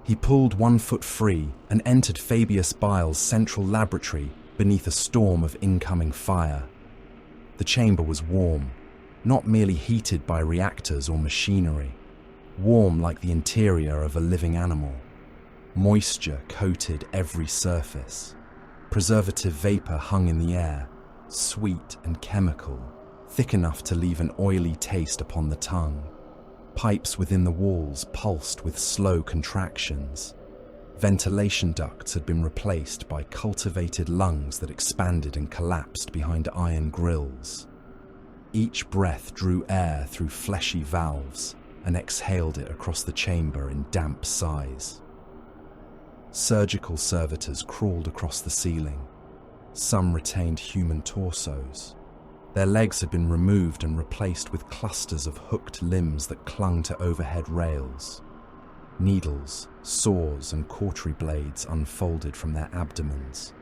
He pulled 1 foot free and entered Fabius Bile's central laboratory beneath a storm of incoming fire. The chamber was warm, not merely heated by reactors or machinery, warm like the interior of a living animal. Moisture coated every surface. Preservative vapor hung in the air, sweet and chemical, thick enough to leave an oily taste upon the tongue. Pipes within the walls pulsed with slow contractions. Ventilation ducts had been replaced by cultivated lungs that expanded and collapsed behind iron grills. Each breath drew air through fleshy valves and exhaled it across the chamber in damp sighs. Surgical servitors crawled across the ceiling. Some retained human torsos. Their legs had been removed and replaced with clusters of hooked limbs that clung to overhead rails. Needles, saws, and cautery blades unfolded from their abdomens.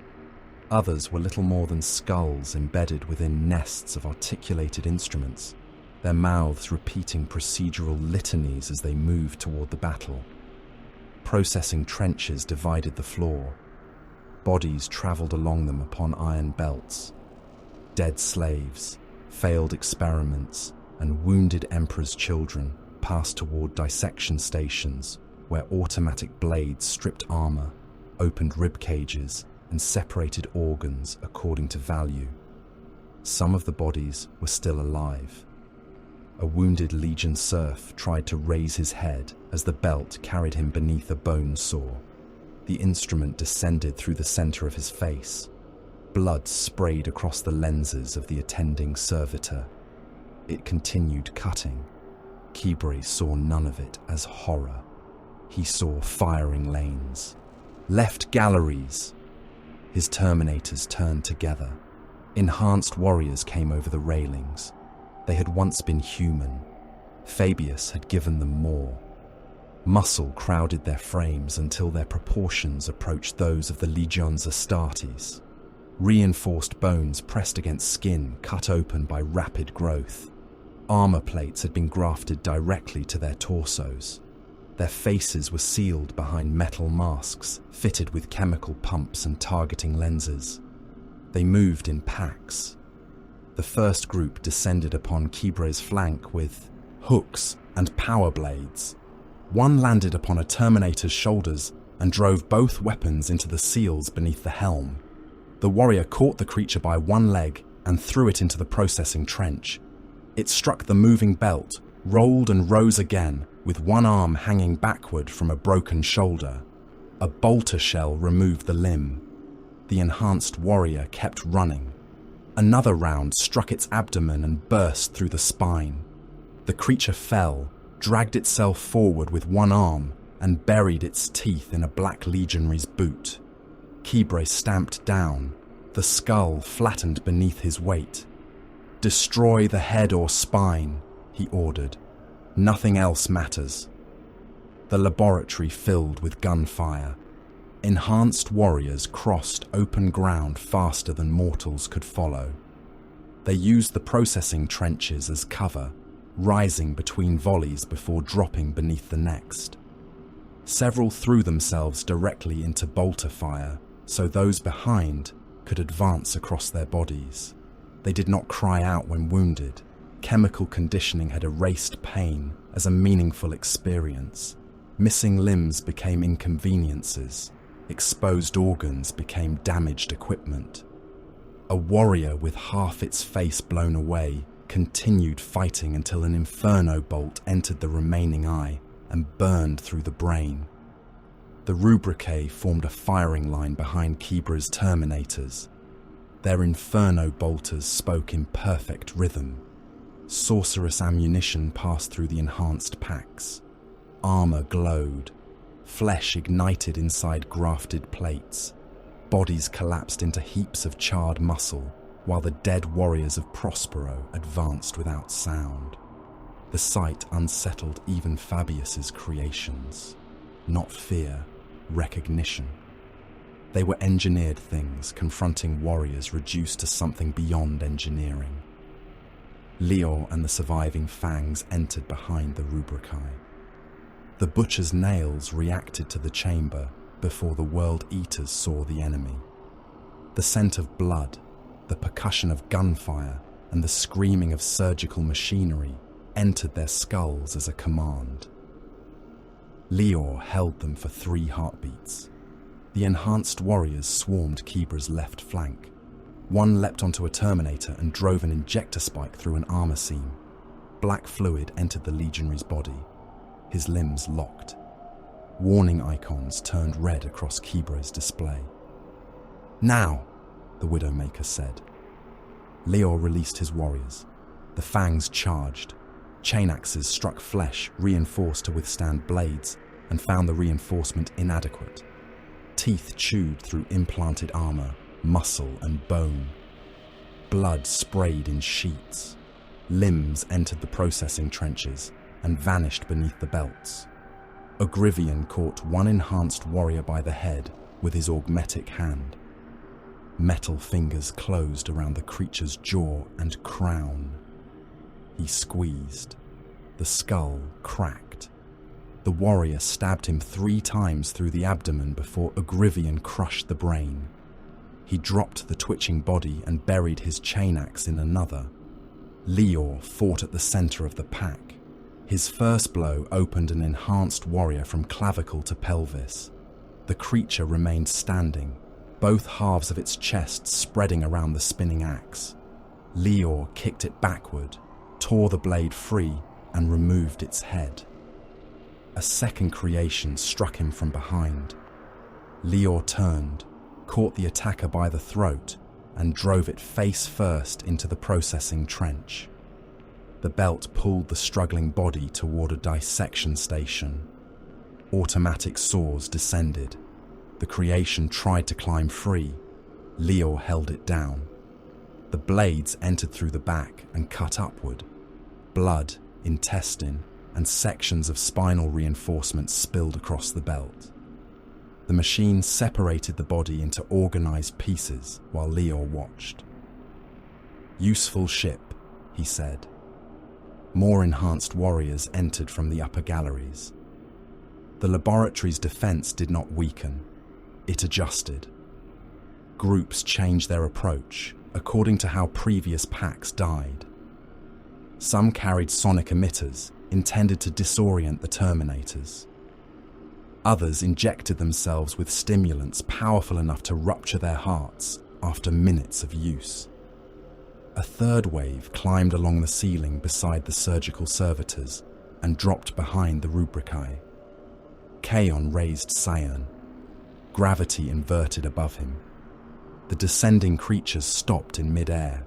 Others were little more than skulls embedded within nests of articulated instruments, their mouths repeating procedural litanies as they moved toward the battle. Processing trenches divided the floor. Bodies travelled along them upon iron belts. Dead slaves, failed experiments, and wounded emperor's children passed toward dissection stations where automatic blades stripped armor, opened rib cages, and separated organs according to value. Some of the bodies were still alive. A wounded Legion serf tried to raise his head as the belt carried him beneath a bone saw. The instrument descended through the center of his face. Blood sprayed across the lenses of the attending servitor. It continued cutting. Kibre saw none of it as horror. He saw firing lanes, left galleries. His terminators turned together. Enhanced warriors came over the railings. They had once been human. Fabius had given them more. Muscle crowded their frames until their proportions approached those of the Legions Astartes. Reinforced bones pressed against skin cut open by rapid growth. Armor plates had been grafted directly to their torsos. Their faces were sealed behind metal masks fitted with chemical pumps and targeting lenses. They moved in packs. The first group descended upon Kibre's flank with hooks and power blades. One landed upon a Terminator's shoulders and drove both weapons into the seals beneath the helm. The warrior caught the creature by one leg and threw it into the processing trench. It struck the moving belt, rolled and rose again, with one arm hanging backward from a broken shoulder. A bolter shell removed the limb. The enhanced warrior kept running. Another round struck its abdomen and burst through the spine. The creature fell, dragged itself forward with one arm, and buried its teeth in a black legionary's boot. Kibre stamped down, the skull flattened beneath his weight. "Destroy the head or spine," he ordered. "Nothing else matters." The laboratory filled with gunfire. Enhanced warriors crossed open ground faster than mortals could follow. They used the processing trenches as cover, rising between volleys before dropping beneath the next. Several threw themselves directly into bolter fire, so those behind could advance across their bodies. They did not cry out when wounded. Chemical conditioning had erased pain as a meaningful experience. Missing limbs became inconveniences. Exposed organs became damaged equipment. A warrior with half its face blown away continued fighting until an inferno bolt entered the remaining eye and burned through the brain. The rubricae formed a firing line behind Kibre's terminators. Their inferno bolters spoke in perfect rhythm. Sorcerous ammunition passed through the enhanced packs. Armor glowed. Flesh ignited inside grafted plates. Bodies collapsed into heaps of charred muscle, while the dead warriors of Prospero advanced without sound. The sight unsettled even Fabius's creations. Not fear, recognition. They were engineered things, confronting warriors reduced to something beyond engineering. Lior and the surviving fangs entered behind the Rubricae. The butcher's nails reacted to the chamber before the world eaters saw the enemy. The scent of blood, the percussion of gunfire, and the screaming of surgical machinery entered their skulls as a command. Lior held them for 3 heartbeats. The enhanced warriors swarmed Kibra's left flank. One leapt onto a Terminator and drove an injector spike through an armor seam. Black fluid entered the legionary's body. His limbs locked. Warning icons turned red across Kibra's display. "Now," the Widowmaker said. Lior released his warriors. The fangs charged. Chain axes struck flesh, reinforced to withstand blades, and found the reinforcement inadequate. Teeth chewed through implanted armor, muscle and bone. Blood sprayed in sheets. Limbs entered the processing trenches and vanished beneath the belts. Ogrivian caught one enhanced warrior by the head with his augmetic hand. Metal fingers closed around the creature's jaw and crown. He squeezed. The skull cracked. The warrior stabbed him 3 times through the abdomen before Ogrivian crushed the brain. He dropped the twitching body and buried his chain axe in another. Lior fought at the center of the pack. His first blow opened an enhanced warrior from clavicle to pelvis. The creature remained standing, both halves of its chest spreading around the spinning axe. Lior kicked it backward, tore the blade free, and removed its head. A second creation struck him from behind. Lior turned, caught the attacker by the throat, and drove it face first into the processing trench. The belt pulled the struggling body toward a dissection station. Automatic saws descended. The creation tried to climb free. Lior held it down. The blades entered through the back and cut upward. Blood, intestine, and sections of spinal reinforcement spilled across the belt. The machine separated the body into organized pieces while Lior watched. "Useful ship," he said. More enhanced warriors entered from the upper galleries. The laboratory's defense did not weaken. It adjusted. Groups changed their approach according to how previous packs died. Some carried sonic emitters intended to disorient the Terminators. Others injected themselves with stimulants powerful enough to rupture their hearts after minutes of use. A third wave climbed along the ceiling beside the surgical servitors and dropped behind the Rubricae. Kaon raised Sion. Gravity inverted above him. The descending creatures stopped in mid-air.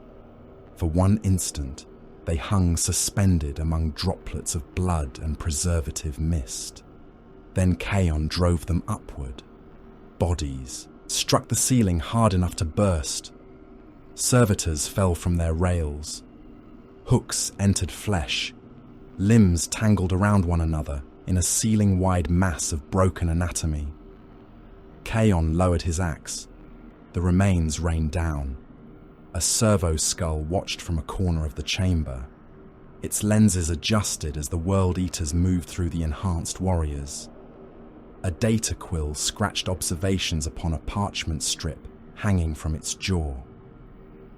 For one instant, they hung suspended among droplets of blood and preservative mist. Then Kaon drove them upward. Bodies struck the ceiling hard enough to burst. Servitors fell from their rails. Hooks entered flesh. Limbs tangled around one another in a ceiling-wide mass of broken anatomy. Kaon lowered his axe. The remains rained down. A servo skull watched from a corner of the chamber. Its lenses adjusted as the World Eaters moved through the enhanced warriors. A data quill scratched observations upon a parchment strip hanging from its jaw.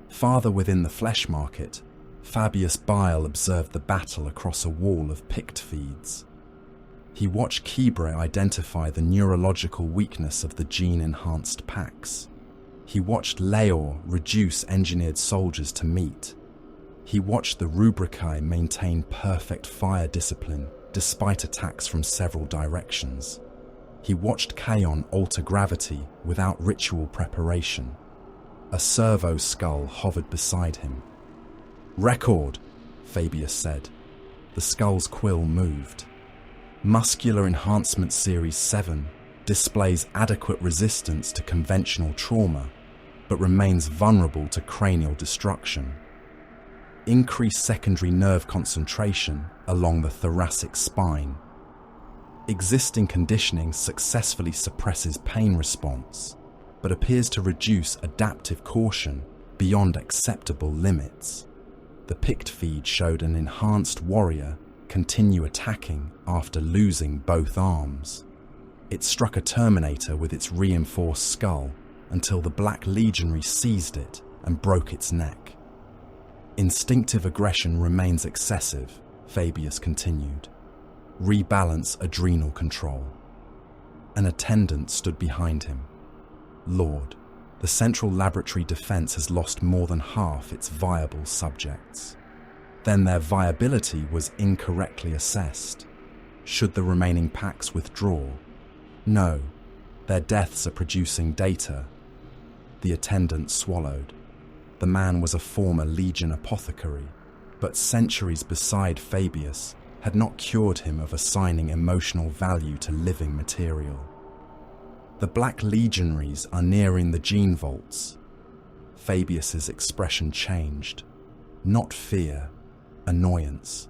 Farther within the flesh market, Fabius Bile observed the battle across a wall of pict feeds. He watched Kibra identify the neurological weakness of the gene-enhanced packs. He watched Leor reduce engineered soldiers to meat. He watched the Rubricae maintain perfect fire discipline despite attacks from several directions. He watched Kaon alter gravity without ritual preparation. A servo skull hovered beside him. "Record," Fabius said. The skull's quill moved. Muscular Enhancement Series 7 displays adequate resistance to conventional trauma, but remains vulnerable to cranial destruction. Increased secondary nerve concentration along the thoracic spine. Existing conditioning successfully suppresses pain response, but appears to reduce adaptive caution beyond acceptable limits. The picked feed showed an enhanced warrior continue attacking after losing both arms. It struck a Terminator with its reinforced skull until the Black Legionary seized it and broke its neck. Instinctive aggression remains excessive, Fabius continued. Rebalance adrenal control. An attendant stood behind him. Lord, the Central Laboratory defense has lost more than half its viable subjects. Then their viability was incorrectly assessed. Should the remaining packs withdraw? No, their deaths are producing data. The attendant swallowed. The man was a former Legion apothecary, but centuries beside Fabius had not cured him of assigning emotional value to living material. The Black Legionaries are nearing the gene vaults. Fabius's expression changed. Not fear, annoyance.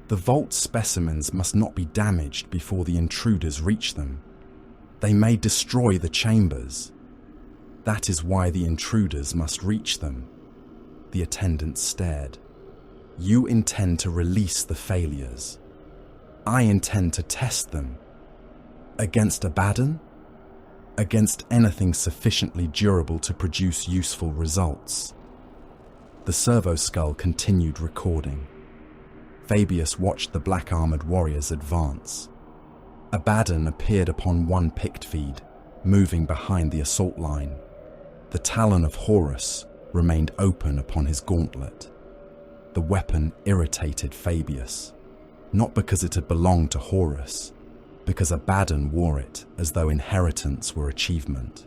The vault specimens must not be damaged before the intruders reach them. They may destroy the chambers. That is why the intruders must reach them. The attendant stared. You intend to release the failures. I intend to test them. Against Abaddon? Against anything sufficiently durable to produce useful results. The servo skull continued recording. Fabius watched the black-armored warriors advance. Abaddon appeared upon one picked feed, moving behind the assault line. The talon of Horus remained open upon his gauntlet. The weapon irritated Fabius, not because it had belonged to Horus, because Abaddon wore it as though inheritance were achievement.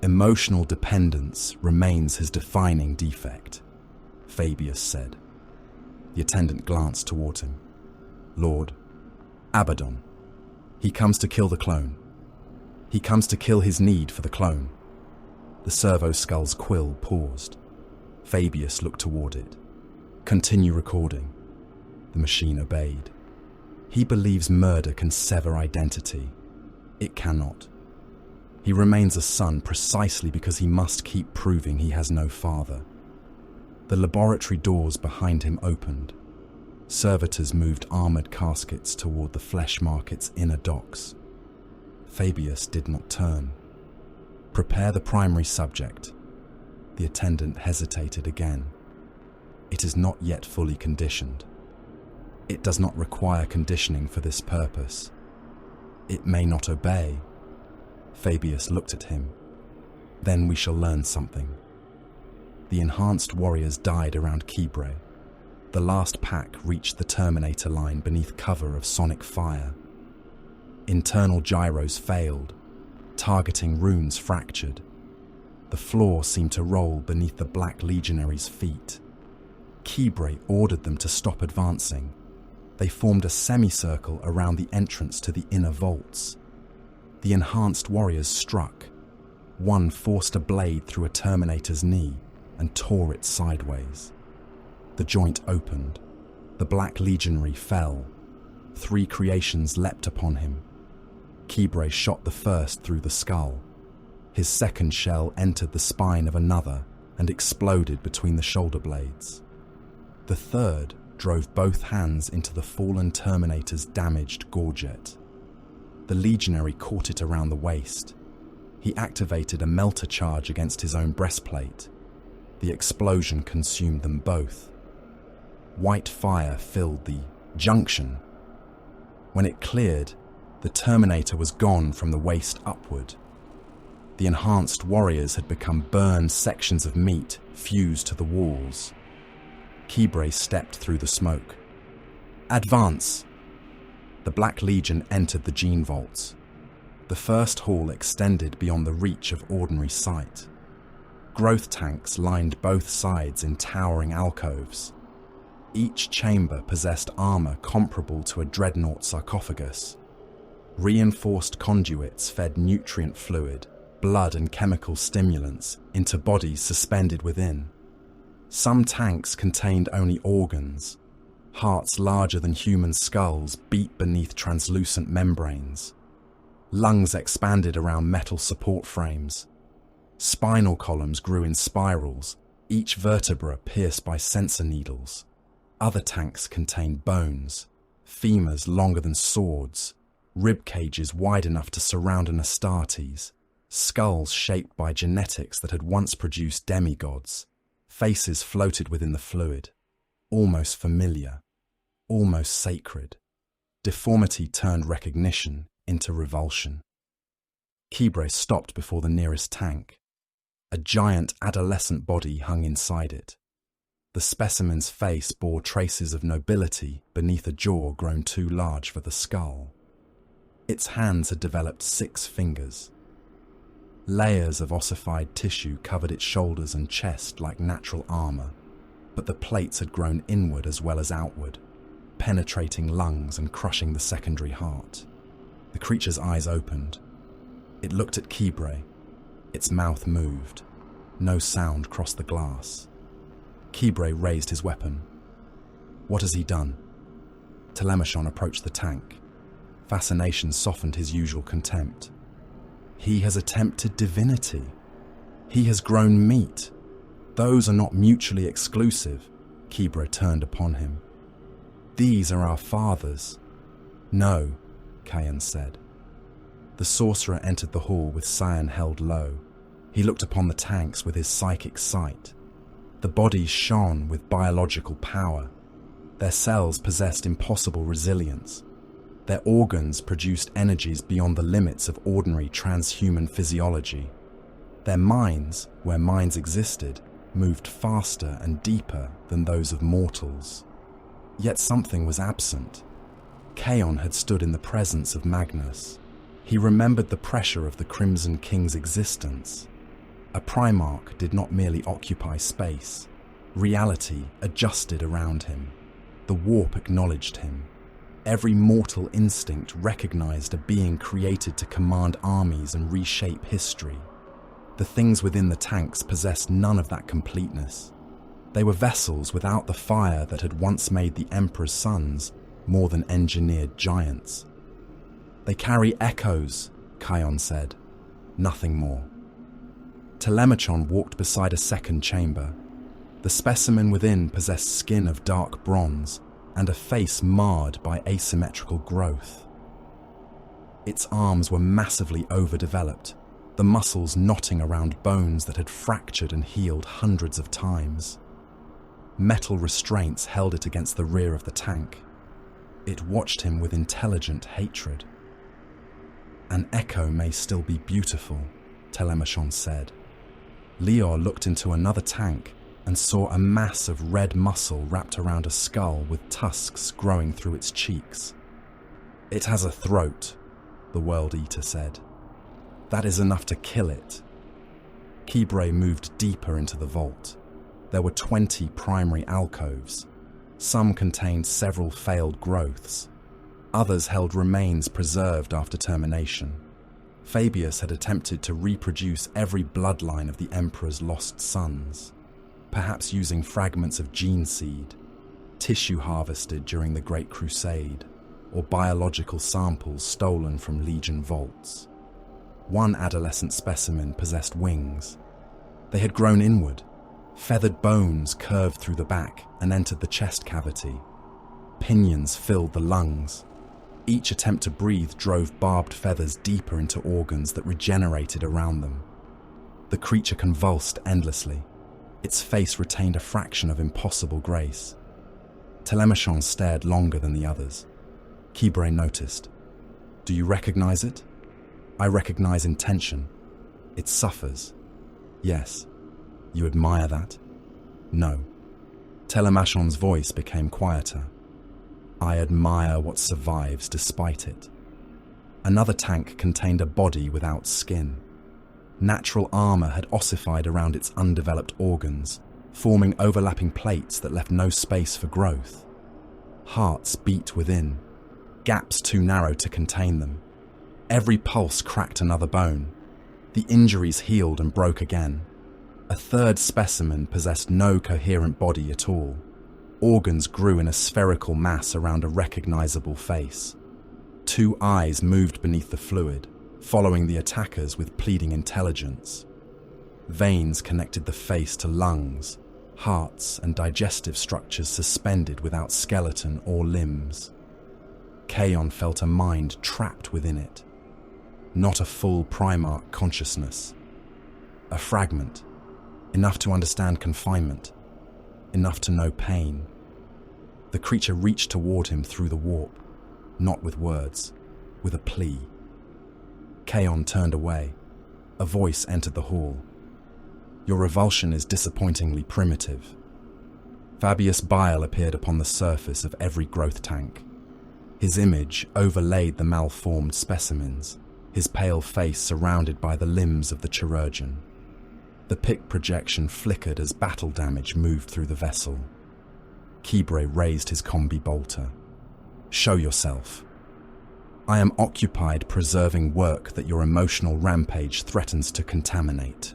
Emotional dependence remains his defining defect, Fabius said. The attendant glanced toward him. Lord, Abaddon. He comes to kill the clone. He comes to kill his need for the clone. The servo skull's quill paused. Fabius looked toward it. Continue recording. The machine obeyed. He believes murder can sever identity. It cannot. He remains a son precisely because he must keep proving he has no father. The laboratory doors behind him opened. Servitors moved armored caskets toward the flesh market's inner docks. Fabius did not turn. Prepare the primary subject. The attendant hesitated again. It is not yet fully conditioned. It does not require conditioning for this purpose. It may not obey. Fabius looked at him. Then we shall learn something. The enhanced warriors died around Kybre. The last pack reached the Terminator line beneath cover of sonic fire. Internal gyros failed. Targeting runes fractured. The floor seemed to roll beneath the Black Legionaries' feet. Kybre ordered them to stop advancing. They formed a semicircle around the entrance to the inner vaults. The enhanced warriors struck. One forced a blade through a Terminator's knee and tore it sideways. The joint opened. The Black Legionary fell. 3 creations leapt upon him. Kybre shot the first through the skull. His second shell entered the spine of another and exploded between the shoulder blades. The third drove both hands into the fallen Terminator's damaged gorget. The Legionary caught it around the waist. He activated a melter charge against his own breastplate. The explosion consumed them both. White fire filled the junction. When it cleared, the Terminator was gone from the waist upward. The enhanced warriors had become burned sections of meat fused to the walls. Kybre stepped through the smoke. Advance! The Black Legion entered the gene vaults. The first hall extended beyond the reach of ordinary sight. Growth tanks lined both sides in towering alcoves. Each chamber possessed armor comparable to a dreadnought sarcophagus. Reinforced conduits fed nutrient fluid, blood and chemical stimulants into bodies suspended within. Some tanks contained only organs. Hearts larger than human skulls beat beneath translucent membranes. Lungs expanded around metal support frames. Spinal columns grew in spirals, each vertebra pierced by sensor needles. Other tanks contained bones, femurs longer than swords, rib cages wide enough to surround an Astartes, skulls shaped by genetics that had once produced demigods. Faces floated within the fluid, almost familiar, almost sacred. Deformity turned recognition into revulsion. Kybre stopped before the nearest tank. A giant adolescent body hung inside it. The specimen's face bore traces of nobility beneath a jaw grown too large for the skull. Its hands had developed 6 fingers. Layers of ossified tissue covered its shoulders and chest like natural armor, but the plates had grown inward as well as outward, penetrating lungs and crushing the secondary heart. The creature's eyes opened. It looked at Kybre. Its mouth moved. No sound crossed the glass. Kybre raised his weapon. What has he done? Telemachon approached the tank. Fascination softened his usual contempt. He has attempted divinity. He has grown meat. Those are not mutually exclusive. Kybre turned upon him. These are our fathers. No, Kayan said. The sorcerer entered the hall with Cyan held low. He looked upon the tanks with his psychic sight. The bodies shone with biological power. Their cells possessed impossible resilience. Their organs produced energies beyond the limits of ordinary transhuman physiology. Their minds, where minds existed, moved faster and deeper than those of mortals. Yet something was absent. Kaon had stood in the presence of Magnus. He remembered the pressure of the Crimson King's existence. A Primarch did not merely occupy space. Reality adjusted around him. The warp acknowledged him. Every mortal instinct recognized a being created to command armies and reshape history. The things within the tanks possessed none of that completeness. They were vessels without the fire that had once made the Emperor's sons more than engineered giants. They carry echoes, Kaon said. Nothing more. Telemachon walked beside a second chamber. The specimen within possessed skin of dark bronze and a face marred by asymmetrical growth. Its arms were massively overdeveloped, the muscles knotting around bones that had fractured and healed hundreds of times. Metal restraints held it against the rear of the tank. It watched him with intelligent hatred. An echo may still be beautiful, Telemachon said. Lior looked into another tank and saw a mass of red muscle wrapped around a skull with tusks growing through its cheeks. It has a throat, the World Eater said. That is enough to kill it. Kybre moved deeper into the vault. There were 20 primary alcoves. Some contained several failed growths. Others held remains preserved after termination. Fabius had attempted to reproduce every bloodline of the Emperor's lost sons, perhaps using fragments of gene seed, tissue harvested during the Great Crusade, or biological samples stolen from Legion vaults. One adolescent specimen possessed wings. They had grown inward. Feathered bones curved through the back and entered the chest cavity. Pinions filled the lungs. Each attempt to breathe drove barbed feathers deeper into organs that regenerated around them. The creature convulsed endlessly. Its face retained a fraction of impossible grace. Telemachon stared longer than the others. Kybre noticed. Do you recognize it? I recognize intention. It suffers. Yes. You admire that? No. Telemachon's voice became quieter. I admire what survives despite it. Another tank contained a body without skin. Natural armor had ossified around its undeveloped organs, forming overlapping plates that left no space for growth. Hearts beat within, gaps too narrow to contain them. Every pulse cracked another bone. The injuries healed and broke again. A third specimen possessed no coherent body at all. Organs grew in a spherical mass around a recognizable face. 2 eyes moved beneath the fluid, following the attackers with pleading intelligence. Veins connected the face to lungs, hearts and digestive structures suspended without skeleton or limbs. Kaon felt a mind trapped within it. Not a full Primarch consciousness. A fragment, enough to understand confinement, enough to know pain. The creature reached toward him through the warp, not with words, with a plea. Kaon turned away. A voice entered the hall. Your revulsion is disappointingly primitive. Fabius Bile appeared upon the surface of every growth tank. His image overlaid the malformed specimens, his pale face surrounded by the limbs of the chirurgeon. The pick projection flickered as battle damage moved through the vessel. Kibre raised his combi bolter. Show yourself. I am occupied preserving work that your emotional rampage threatens to contaminate.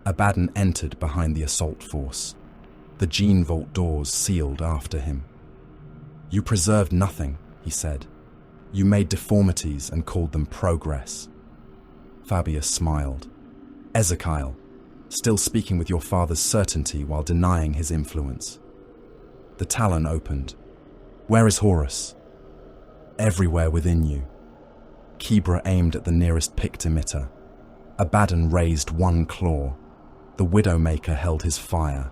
Abaddon entered behind the assault force. The gene vault doors sealed after him. You preserved nothing, he said. You made deformities and called them progress. Fabius smiled. Ezekiel, still speaking with your father's certainty while denying his influence. The talon opened. Where is Horus? Everywhere within you. Kibra aimed at the nearest picked emitter. Abaddon raised one claw. The Widowmaker held his fire.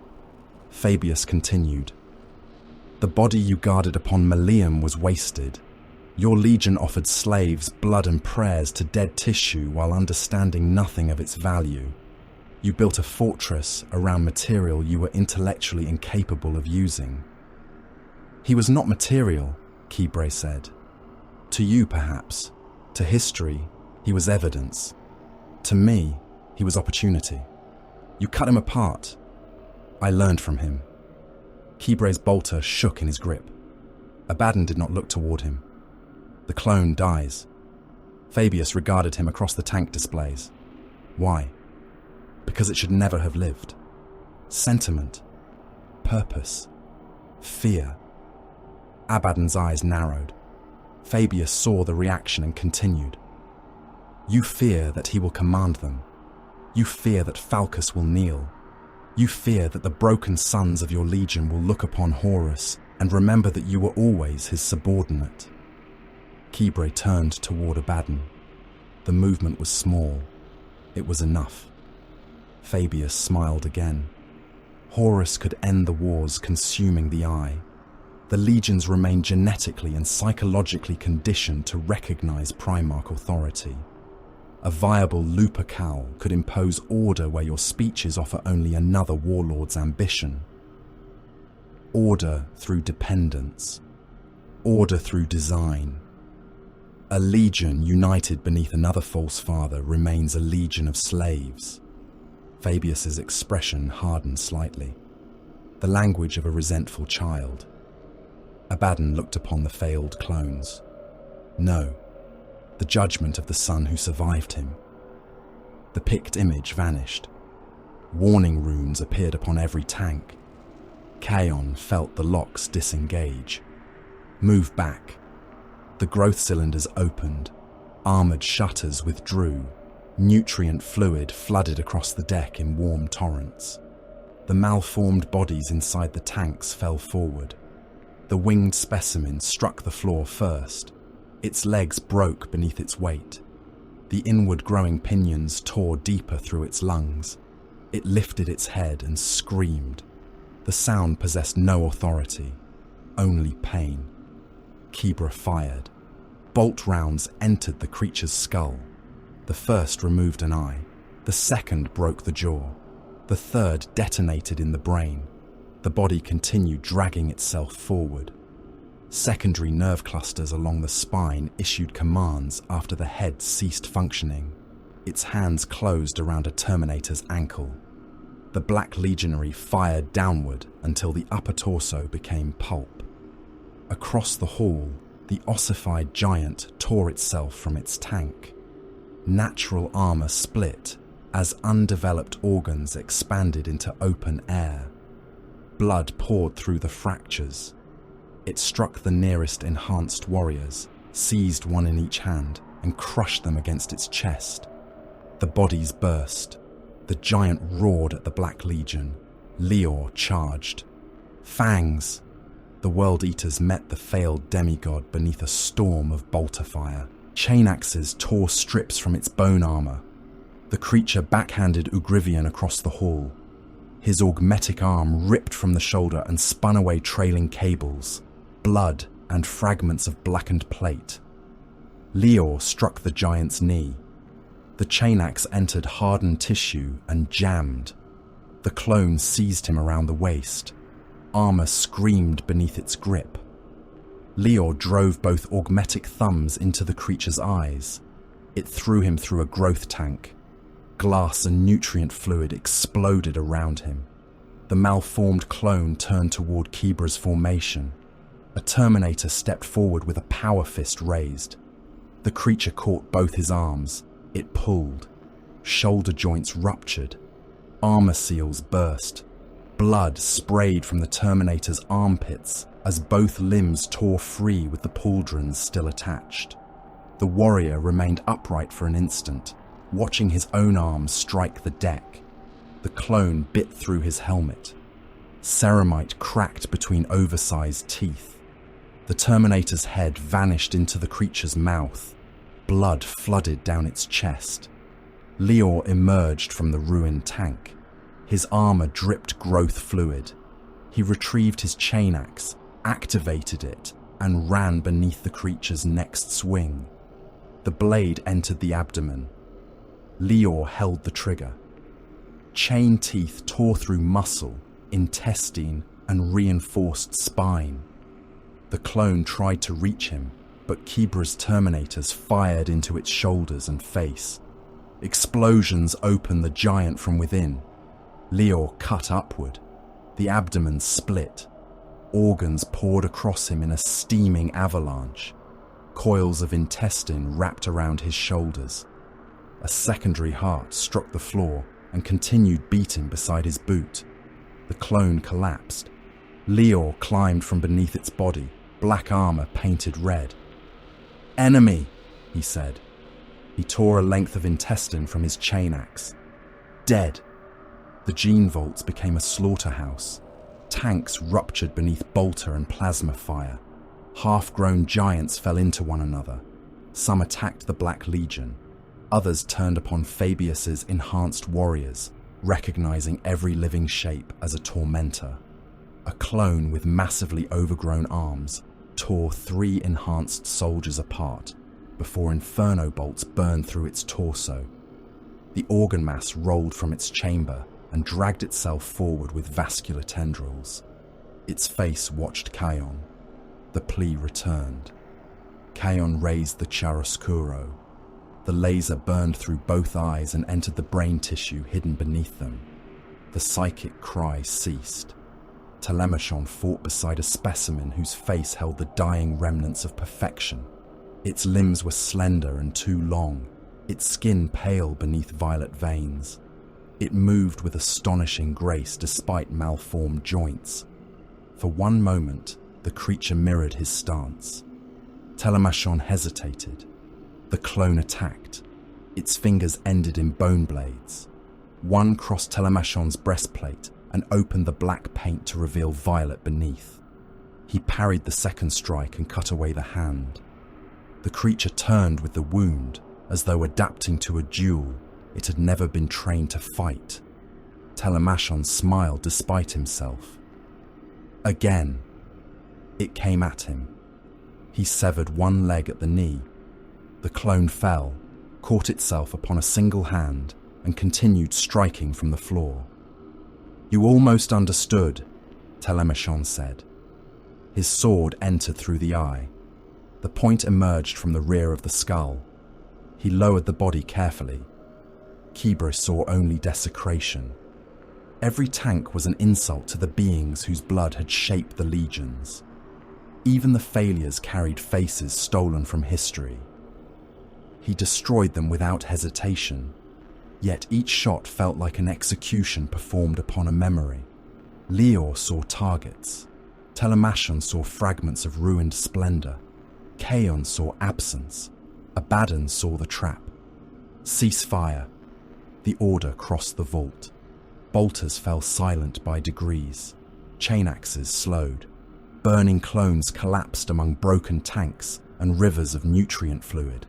Fabius continued. The body you guarded upon Malium was wasted. Your legion offered slaves blood and prayers to dead tissue while understanding nothing of its value. You built a fortress around material you were intellectually incapable of using. He was not material, Kibre said. To you, perhaps. To history, he was evidence. To me, he was opportunity. You cut him apart. I learned from him. Kibre's bolter shook in his grip. Abaddon did not look toward him. The clone dies. Fabius regarded him across the tank displays. Why? Because it should never have lived. Sentiment. Purpose. Fear. Abaddon's eyes narrowed. Fabius saw the reaction and continued. You fear that he will command them. You fear that Falcus will kneel. You fear that the broken sons of your legion will look upon Horus and remember that you were always his subordinate. Kibre turned toward Abaddon. The movement was small. It was enough. Fabius smiled again. Horus could end the wars consuming the Eye. The legions remained genetically and psychologically conditioned to recognize Primarch authority. A viable Lupercal could impose order where your speeches offer only another warlord's ambition. Order through dependence. Order through design. A legion united beneath another false father remains a legion of slaves. Fabius's expression hardened slightly. The language of a resentful child. Abaddon looked upon the failed clones. No. The judgment of the son who survived him. The picked image vanished. Warning runes appeared upon every tank. Kaon felt the locks disengage. Move back. The growth cylinders opened. Armored shutters withdrew. Nutrient fluid flooded across the deck in warm torrents. The malformed bodies inside the tanks fell forward. The winged specimen struck the floor first. Its legs broke beneath its weight. The inward-growing pinions tore deeper through its lungs. It lifted its head and screamed. The sound possessed no authority, only pain. Kibra fired. Bolt rounds entered the creature's skull. The first removed an eye. The second broke the jaw. The third detonated in the brain. The body continued dragging itself forward. Secondary nerve clusters along the spine issued commands after the head ceased functioning. Its hands closed around a Terminator's ankle. The Black Legionary fired downward until the upper torso became pulp. Across the hall, the ossified giant tore itself from its tank. Natural armor split as undeveloped organs expanded into open air. Blood poured through the fractures. It struck the nearest enhanced warriors, seized one in each hand, and crushed them against its chest. The bodies burst. The giant roared at the Black Legion. Leor charged. Fangs! The World Eaters met the failed demigod beneath a storm of bolter fire. Chain axes tore strips from its bone armor. The creature backhanded Ugrivian across the hall. His augmetic arm ripped from the shoulder and spun away trailing cables, blood and fragments of blackened plate. Leor struck the giant's knee. The chain axe entered hardened tissue and jammed. The clone seized him around the waist. Armor screamed beneath its grip. Leor drove both augmetic thumbs into the creature's eyes. It threw him through a growth tank. Glass and nutrient fluid exploded around him. The malformed clone turned toward Kibra's formation. A Terminator stepped forward with a power fist raised. The creature caught both his arms. It pulled. Shoulder joints ruptured. Armor seals burst. Blood sprayed from the Terminator's armpits as both limbs tore free with the pauldrons still attached. The warrior remained upright for an instant, watching his own arms strike the deck. The clone bit through his helmet. Ceramite cracked between oversized teeth. The Terminator's head vanished into the creature's mouth. Blood flooded down its chest. Leor emerged from the ruined tank. His armor dripped growth fluid. He retrieved his chain axe, activated it, and ran beneath the creature's next swing. The blade entered the abdomen. Leor held the trigger. Chain teeth tore through muscle, intestine, and reinforced spine. The clone tried to reach him, but Kibra's Terminators fired into its shoulders and face. Explosions opened the giant from within. Leor cut upward. The abdomen split. Organs poured across him in a steaming avalanche. Coils of intestine wrapped around his shoulders. A secondary heart struck the floor and continued beating beside his boot. The clone collapsed. Leor climbed from beneath its body, black armor painted red. "Enemy," he said. He tore a length of intestine from his chain axe. "Dead." The gene vaults became a slaughterhouse. Tanks ruptured beneath bolter and plasma fire. Half-grown giants fell into one another. Some attacked the Black Legion. Others turned upon Fabius's enhanced warriors, recognizing every living shape as a tormentor. A clone with massively overgrown arms tore 3 enhanced soldiers apart before inferno bolts burned through its torso. The organ mass rolled from its chamber and dragged itself forward with vascular tendrils. Its face watched Kion. The plea returned. Kion raised the chiaroscuro. The laser burned through both eyes and entered the brain tissue hidden beneath them. The psychic cry ceased. Telemachon fought beside a specimen whose face held the dying remnants of perfection. Its limbs were slender and too long, its skin pale beneath violet veins. It moved with astonishing grace despite malformed joints. For one moment, the creature mirrored his stance. Telemachon hesitated. The clone attacked. Its fingers ended in bone blades. One crossed Telemachon's breastplate and opened the black paint to reveal violet beneath. He parried the second strike and cut away the hand. The creature turned with the wound, as though adapting to a duel. It had never been trained to fight. Telemachon smiled despite himself. Again, it came at him. He severed one leg at the knee. The clone fell, caught itself upon a single hand, and continued striking from the floor. "You almost understood," Telemachon said. His sword entered through the eye. The point emerged from the rear of the skull. He lowered the body carefully. Kibra saw only desecration. Every tank was an insult to the beings whose blood had shaped the legions. Even the failures carried faces stolen from history. He destroyed them without hesitation, yet each shot felt like an execution performed upon a memory. Lior saw targets. Telemachon saw fragments of ruined splendor. Kaon saw absence. Abaddon saw the trap. Cease fire. The order crossed the vault. Bolters fell silent by degrees. Chain axes slowed. Burning clones collapsed among broken tanks and rivers of nutrient fluid.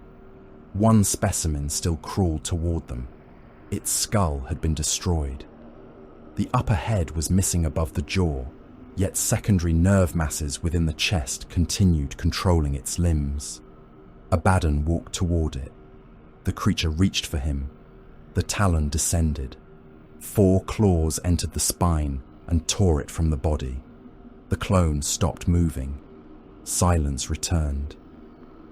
One specimen still crawled toward them. Its skull had been destroyed. The upper head was missing above the jaw, yet secondary nerve masses within the chest continued controlling its limbs. Abaddon walked toward it. The creature reached for him. The talon descended. 4 claws entered the spine and tore it from the body. The clone stopped moving. Silence returned.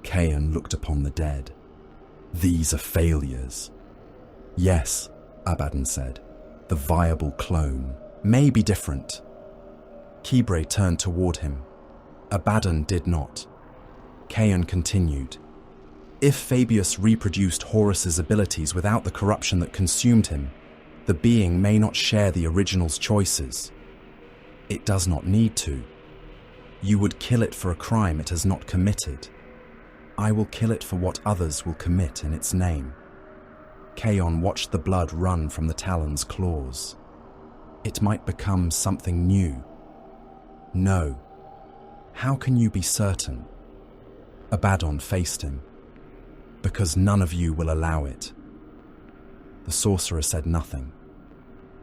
Kaon looked upon the dead. These are failures. Yes, Abaddon said. The viable clone may be different. Kibre turned toward him. Abaddon did not. Kaon continued. If Fabius reproduced Horus's abilities without the corruption that consumed him, the being may not share the original's choices. It does not need to. You would kill it for a crime it has not committed. I will kill it for what others will commit in its name. Kaon watched the blood run from the talon's claws. It might become something new. No. How can you be certain? Abaddon faced him. Because none of you will allow it. The sorcerer said nothing.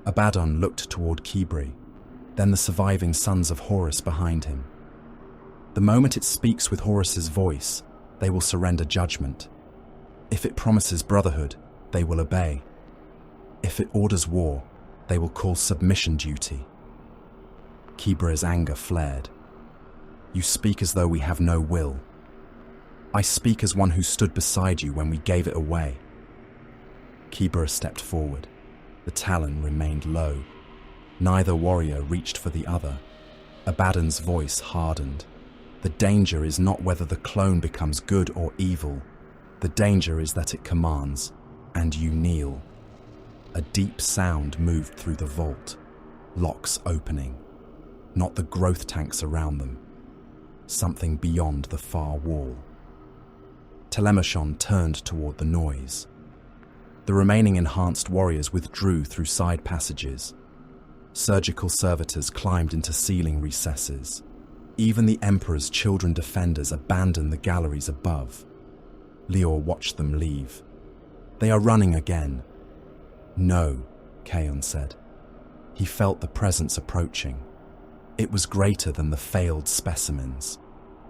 Abaddon looked toward Kibre, then the surviving sons of Horus behind him. The moment it speaks with Horus's voice, they will surrender judgment. If it promises brotherhood, they will obey. If it orders war, they will call submission duty. Kibre's anger flared. You speak as though we have no will. I speak as one who stood beside you when we gave it away. Kibre stepped forward. The talon remained low. Neither warrior reached for the other. Abaddon's voice hardened. The danger is not whether the clone becomes good or evil. The danger is that it commands, and you kneel. A deep sound moved through the vault. Locks opening. Not the growth tanks around them. Something beyond the far wall. Telemachon turned toward the noise. The remaining enhanced warriors withdrew through side passages. Surgical servitors climbed into ceiling recesses. Even the Emperor's children defenders abandoned the galleries above. Lior watched them leave. They are running again. No, Kaon said. He felt the presence approaching. It was greater than the failed specimens,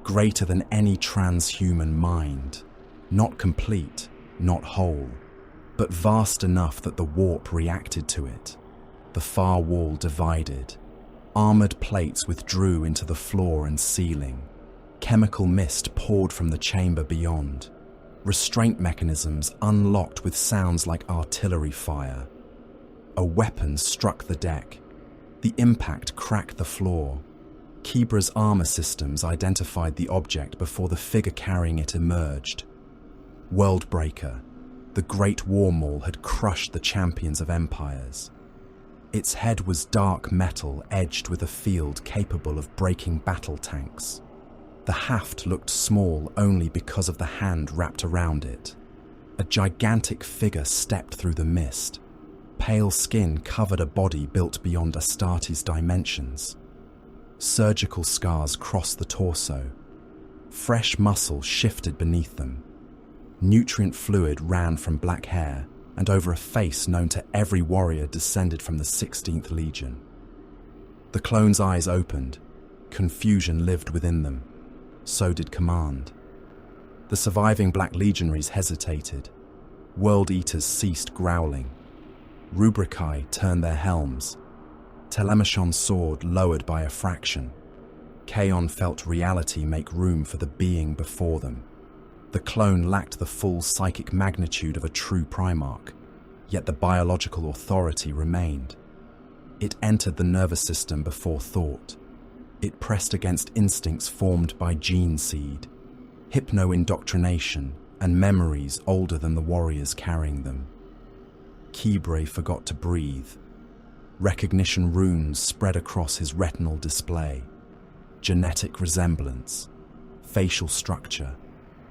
greater than any transhuman mind. Not complete, not whole, but vast enough that the warp reacted to it. The far wall divided. Armored plates withdrew into the floor and ceiling. Chemical mist poured from the chamber beyond. Restraint mechanisms unlocked with sounds like artillery fire. A weapon struck the deck. The impact cracked the floor. Kibre's armor systems identified the object before the figure carrying it emerged. Worldbreaker, the great war maul had crushed the champions of empires. Its head was dark metal edged with a field capable of breaking battle tanks. The haft looked small only because of the hand wrapped around it. A gigantic figure stepped through the mist. Pale skin covered a body built beyond Astarte's dimensions. Surgical scars crossed the torso. Fresh muscle shifted beneath them. Nutrient fluid ran from black hair and over a face known to every warrior descended from the 16th Legion. The clone's eyes opened. Confusion lived within them. So did command. The surviving Black Legionaries hesitated. World Eaters ceased growling. Rubricae turned their helms. Telemachon's sword lowered by a fraction. Kaon felt reality make room for the being before them. The clone lacked the full psychic magnitude of a true Primarch, yet the biological authority remained. It entered the nervous system before thought. It pressed against instincts formed by gene seed, hypno-indoctrination, and memories older than the warriors carrying them. Kibre forgot to breathe. Recognition runes spread across his retinal display. Genetic resemblance, facial structure,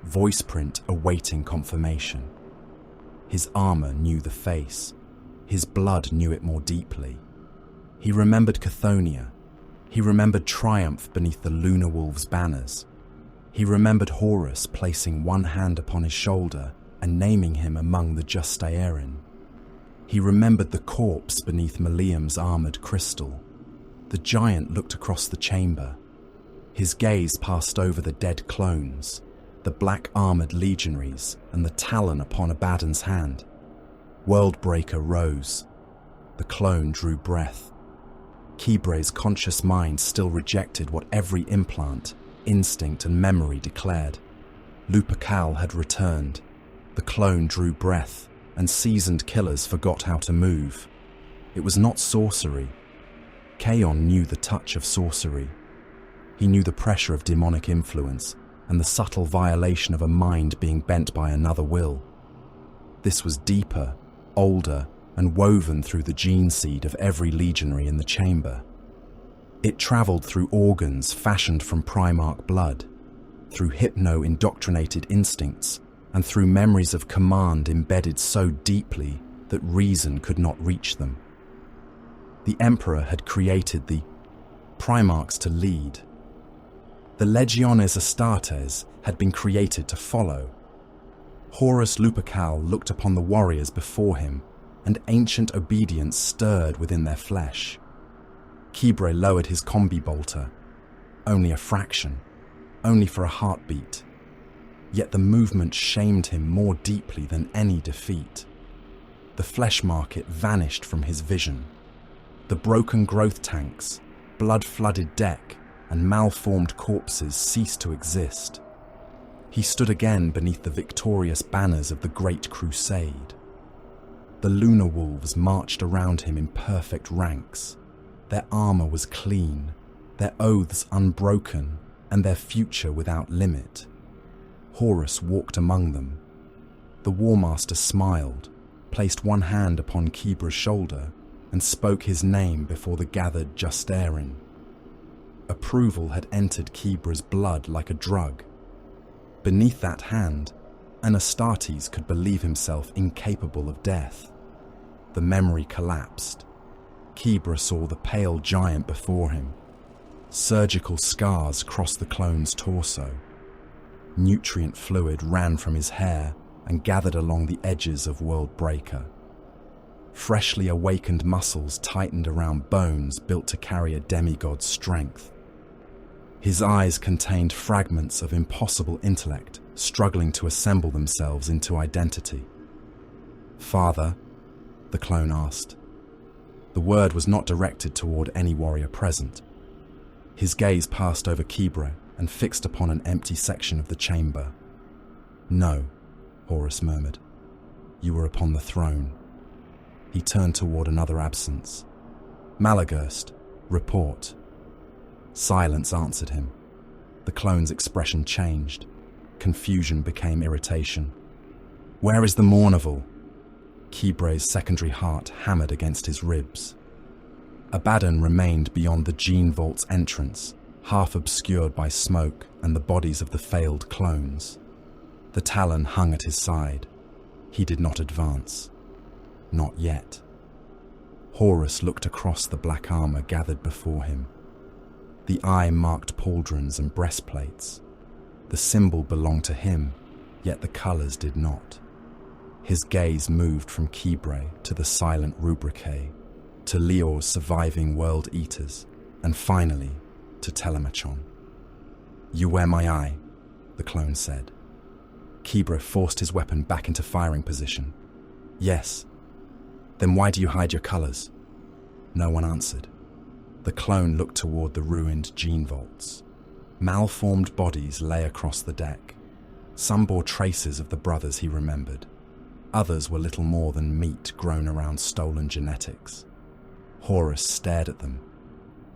voice print awaiting confirmation. His armor knew the face. His blood knew it more deeply. He remembered Chthoniya. He remembered triumph beneath the Lunar Wolves' banners. He remembered Horus placing one hand upon his shoulder and naming him among the Justaerin. He remembered the corpse beneath Maliam's armoured crystal. The giant looked across the chamber. His gaze passed over the dead clones, the black-armoured legionaries, and the talon upon Abaddon's hand. Worldbreaker rose. The clone drew breath. Kibre's conscious mind still rejected what every implant, instinct, and memory declared. Lupercal had returned. The clone drew breath, and seasoned killers forgot how to move. It was not sorcery. Kaon knew the touch of sorcery. He knew the pressure of demonic influence and the subtle violation of a mind being bent by another will. This was deeper, older, and woven through the gene seed of every legionary in the chamber. It travelled through organs fashioned from Primarch blood, through hypno-indoctrinated instincts, and through memories of command embedded so deeply that reason could not reach them. The Emperor had created the Primarchs to lead. The Legiones Astartes had been created to follow. Horus Lupercal looked upon the warriors before him, and ancient obedience stirred within their flesh. Kibre lowered his combi bolter. Only a fraction, only for a heartbeat. Yet the movement shamed him more deeply than any defeat. The flesh market vanished from his vision. The broken growth tanks, blood-flooded deck, and malformed corpses ceased to exist. He stood again beneath the victorious banners of the Great Crusade. The Lunar Wolves marched around him in perfect ranks. Their armor was clean, their oaths unbroken, and their future without limit. Horus walked among them. The War Master smiled, placed one hand upon Kibre's shoulder, and spoke his name before the gathered Justaerin. Approval had entered Kibre's blood like a drug. Beneath that hand, an Astartes could believe himself incapable of death. The memory collapsed. Kibre saw the pale giant before him. Surgical scars crossed the clone's torso. Nutrient fluid ran from his hair and gathered along the edges of Worldbreaker. Freshly awakened muscles tightened around bones built to carry a demigod's strength. His eyes contained fragments of impossible intellect struggling to assemble themselves into identity. "Father?" the clone asked. The word was not directed toward any warrior present. His gaze passed over Kibre and fixed upon an empty section of the chamber. "No," Horus murmured. "You were upon the throne." He turned toward another absence. "Malagurst, report." Silence answered him. The clone's expression changed. Confusion became irritation. "Where is the Mournival?" Kibre's secondary heart hammered against his ribs. Abaddon remained beyond the gene vault's entrance, half obscured by smoke and the bodies of the failed clones. The Talon hung at his side. He did not advance. Not yet. Horus looked across the black armor gathered before him. The eye-marked pauldrons and breastplates. The symbol belonged to him, yet the colors did not. His gaze moved from Kibre to the silent Rubricae, to Lior's surviving World Eaters, and finally to Telemachon. "You wear my eye," the clone said. Kibre forced his weapon back into firing position. "Yes." "Then why do you hide your colors?" No one answered. The clone looked toward the ruined gene vaults. Malformed bodies lay across the deck. Some bore traces of the brothers he remembered. Others were little more than meat grown around stolen genetics. Horus stared at them.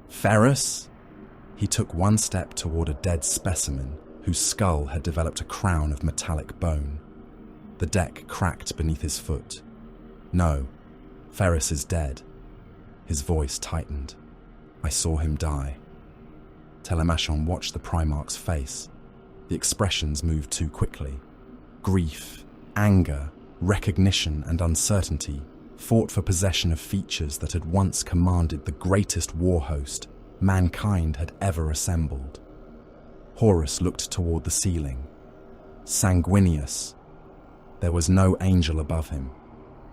"Ferrus?" He took one step toward a dead specimen whose skull had developed a crown of metallic bone. The deck cracked beneath his foot. "No, Ferrus is dead." His voice tightened. I saw him die. Telemachon watched the Primarch's face. The expressions moved too quickly. Grief, anger, recognition, and uncertainty fought for possession of features that had once commanded the greatest war host mankind had ever assembled. Horus looked toward the ceiling. Sanguinius. There was no angel above him,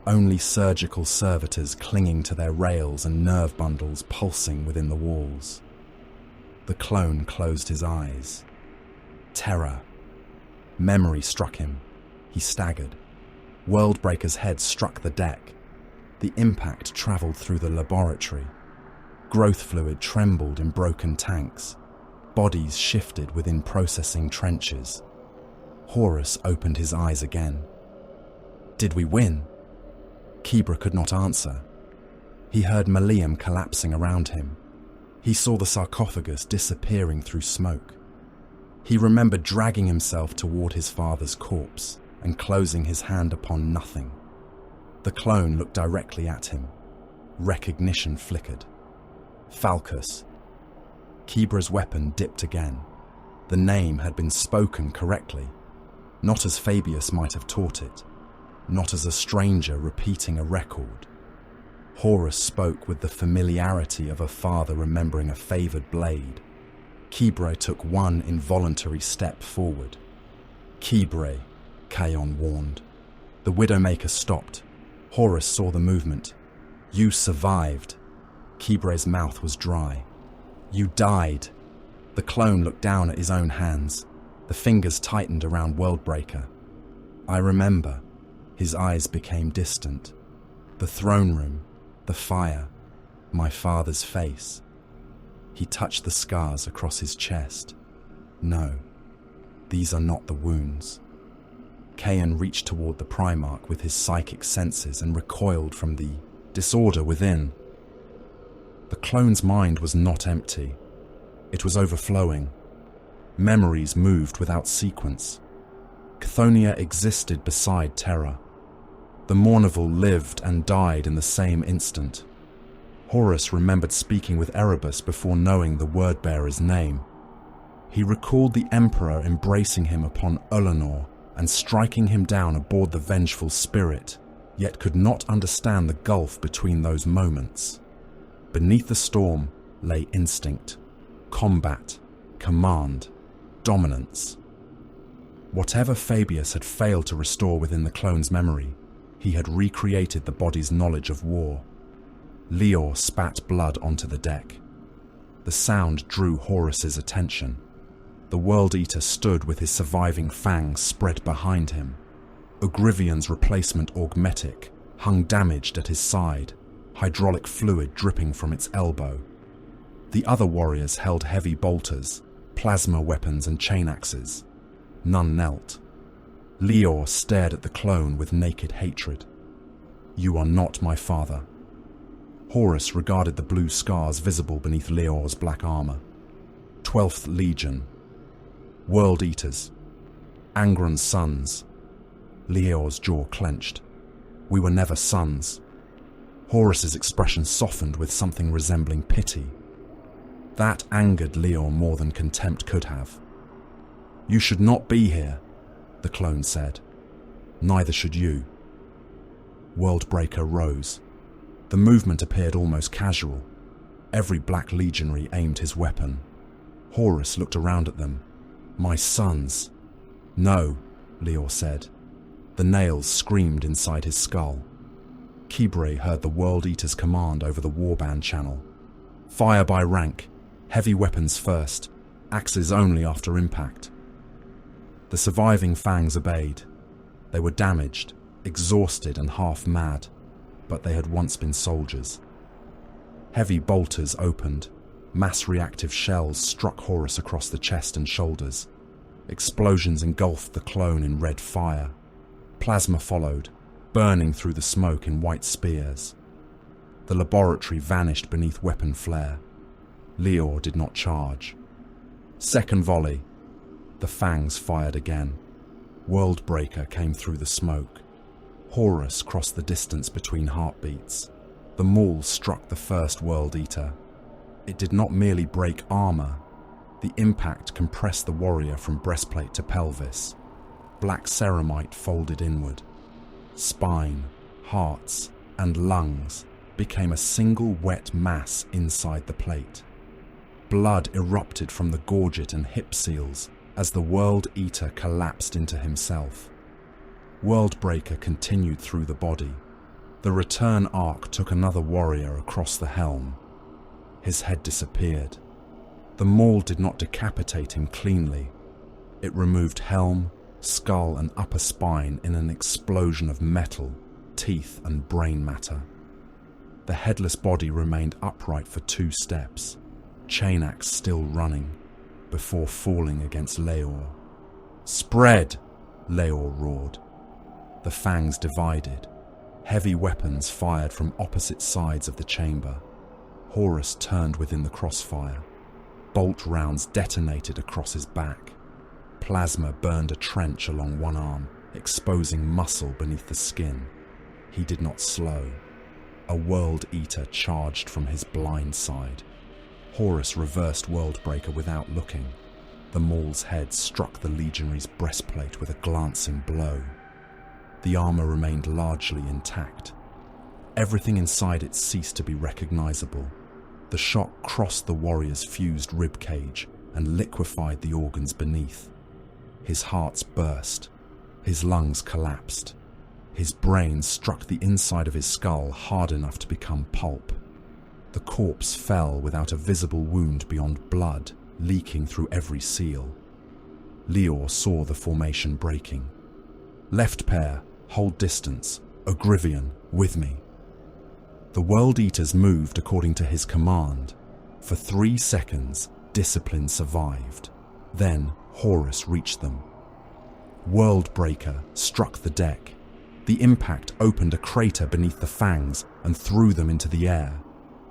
only surgical servitors clinging to their rails and nerve bundles pulsing within the walls. The clone closed his eyes. Terror. Memory struck him. He staggered. Worldbreaker's head struck the deck. The impact traveled through the laboratory. Growth fluid trembled in broken tanks. Bodies shifted within processing trenches. Horus opened his eyes again. Did we win? Kibra could not answer. He heard Malium collapsing around him. He saw the sarcophagus disappearing through smoke. He remembered dragging himself toward his father's corpse and closing his hand upon nothing. The clone looked directly at him. Recognition flickered. Falcus. Kibra's weapon dipped again. The name had been spoken correctly, not as Fabius might have taught it, not as a stranger repeating a record. Horus spoke with the familiarity of a father remembering a favored blade. Kibre took one involuntary step forward. Kibre, Kaon warned. The Widowmaker stopped. Horus saw the movement. You survived. Kibre's mouth was dry. You died. The clone looked down at his own hands. The fingers tightened around Worldbreaker. I remember. His eyes became distant. The throne room, the fire, my father's face. He touched the scars across his chest. No, these are not the wounds. Kaon reached toward the Primarch with his psychic senses and recoiled from the disorder within. The clone's mind was not empty. It was overflowing. Memories moved without sequence. Chthoniya existed beside Terra. The Mournival lived and died in the same instant. Horus remembered speaking with Erebus before knowing the Wordbearer's name. He recalled the Emperor embracing him upon Ulanor and striking him down aboard the Vengeful Spirit, yet could not understand the gulf between those moments. Beneath the storm lay instinct, combat, command, dominance. Whatever Fabius had failed to restore within the clone's memory, he had recreated the body's knowledge of war. Leor spat blood onto the deck. The sound drew Horus's attention. The World Eater stood with his surviving fangs spread behind him. Ugrivian's replacement Augmetic hung damaged at his side, hydraulic fluid dripping from its elbow. The other warriors held heavy bolters, plasma weapons and chain axes. None knelt. Leor stared at the clone with naked hatred. You are not my father. Horus regarded the blue scars visible beneath Leor's black armor. 12th Legion. World Eaters. Angron's sons. Leor's jaw clenched. We were never sons. Horus's expression softened with something resembling pity. That angered Leor more than contempt could have. You should not be here, the clone said. Neither should you. Worldbreaker rose. The movement appeared almost casual. Every Black Legionary aimed his weapon. Horus looked around at them. My sons. No, Leor said. The nails screamed inside his skull. Kibre heard the World Eater's command over the warband channel. Fire by rank, heavy weapons first, axes only after impact. The surviving fangs obeyed. They were damaged, exhausted and half mad, but they had once been soldiers. Heavy bolters opened. Mass reactive shells struck Horus across the chest and shoulders. Explosions engulfed the clone in red fire. Plasma followed, burning through the smoke in white spears. The laboratory vanished beneath weapon flare. Leor did not charge. Second volley. The fangs fired again. Worldbreaker came through the smoke. Horus crossed the distance between heartbeats. The maul struck the first World Eater. It did not merely break armor. The impact compressed the warrior from breastplate to pelvis. Black ceramite folded inward. Spine, hearts, and lungs became a single wet mass inside the plate. Blood erupted from the gorget and hip seals as the World Eater collapsed into himself. Worldbreaker continued through the body. The return arc took another warrior across the helm. His head disappeared. The maul did not decapitate him cleanly. It removed helm, skull, and upper spine in an explosion of metal, teeth, and brain matter. The headless body remained upright for 2 steps, chain axe still running, before falling against Leor. "Spread!" Leor roared. The fangs divided. Heavy weapons fired from opposite sides of the chamber. Horus turned within the crossfire. Bolt rounds detonated across his back. Plasma burned a trench along one arm, exposing muscle beneath the skin. He did not slow. A World Eater charged from his blind side. Horus reversed Worldbreaker without looking. The maul's head struck the legionary's breastplate with a glancing blow. The armor remained largely intact. Everything inside it ceased to be recognizable. The shock crossed the warrior's fused ribcage and liquefied the organs beneath. His hearts burst. His lungs collapsed. His brain struck the inside of his skull hard enough to become pulp. The corpse fell without a visible wound beyond blood leaking through every seal. Leor saw the formation breaking. "Left pair, hold distance. Ogrivian, with me." The World Eaters moved according to his command. For 3 seconds, discipline survived. Then Horus reached them. Worldbreaker struck the deck. The impact opened a crater beneath the fangs and threw them into the air.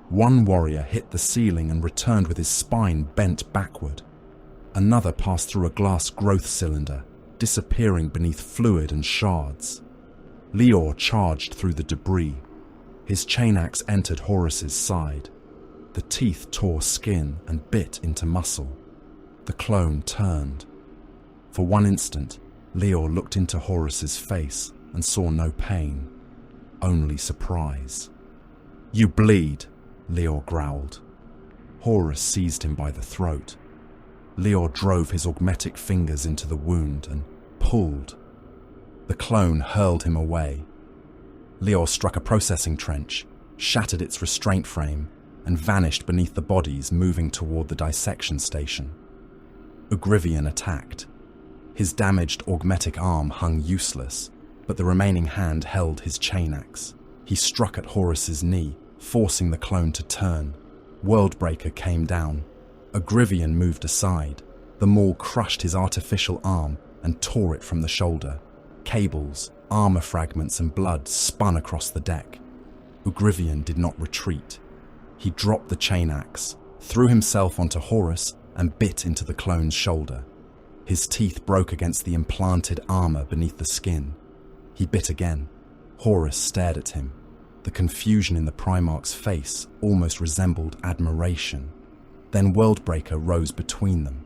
One warrior hit the ceiling and returned with his spine bent backward. Another passed through a glass growth cylinder, disappearing beneath fluid and shards. Leor charged through the debris. His chain axe entered Horus's side. The teeth tore skin and bit into muscle. The clone turned. For one instant, Leor looked into Horus's face and saw no pain, only surprise. "You bleed," Leor growled. Horus seized him by the throat. Leor drove his augmetic fingers into the wound and pulled. The clone hurled him away. Leor struck a processing trench, shattered its restraint frame, and vanished beneath the bodies moving toward the dissection station. Ogrivian attacked. His damaged augmetic arm hung useless, but the remaining hand held his chain axe. He struck at Horus's knee, forcing the clone to turn. Worldbreaker came down. Ogrivian moved aside. The maul crushed his artificial arm and tore it from the shoulder. Cables, armor fragments, and blood spun across the deck. Ogrivian did not retreat. He dropped the chain axe, threw himself onto Horus, and bit into the clone's shoulder. His teeth broke against the implanted armor beneath the skin. He bit again. Horus stared at him. The confusion in the Primarch's face almost resembled admiration. Then Worldbreaker rose between them.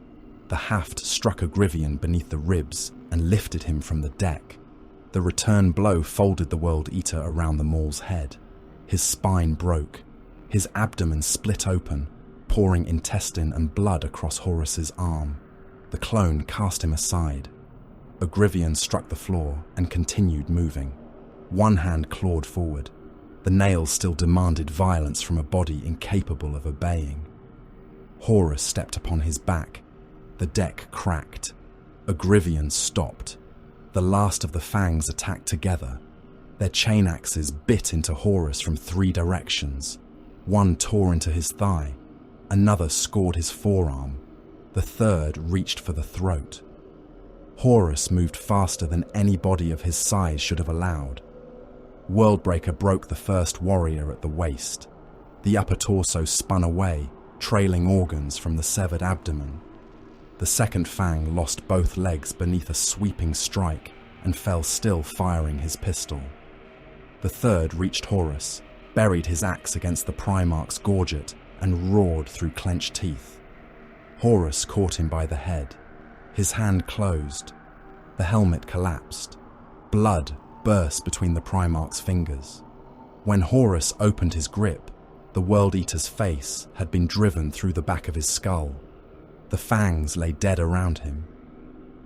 The haft struck Ogrivian beneath the ribs and lifted him from the deck. The return blow folded the World Eater around the maul's head. His spine broke. His abdomen split open, pouring intestine and blood across Horus's arm. The clone cast him aside. Ogrivian struck the floor and continued moving. One hand clawed forward. The nails still demanded violence from a body incapable of obeying. Horus stepped upon his back. The deck cracked. Ogrivian stopped. The last of the fangs attacked together. Their chain axes bit into Horus from 3 directions. One tore into his thigh. Another scored his forearm. The third reached for the throat. Horus moved faster than any body of his size should have allowed. Worldbreaker broke the first warrior at the waist. The upper torso spun away, trailing organs from the severed abdomen. The second fang lost both legs beneath a sweeping strike and fell still firing his pistol. The third reached Horus, buried his axe against the Primarch's gorget and roared through clenched teeth. Horus caught him by the head. His hand closed. The helmet collapsed. Blood burst between the Primarch's fingers. When Horus opened his grip, the World Eater's face had been driven through the back of his skull. The fangs lay dead around him.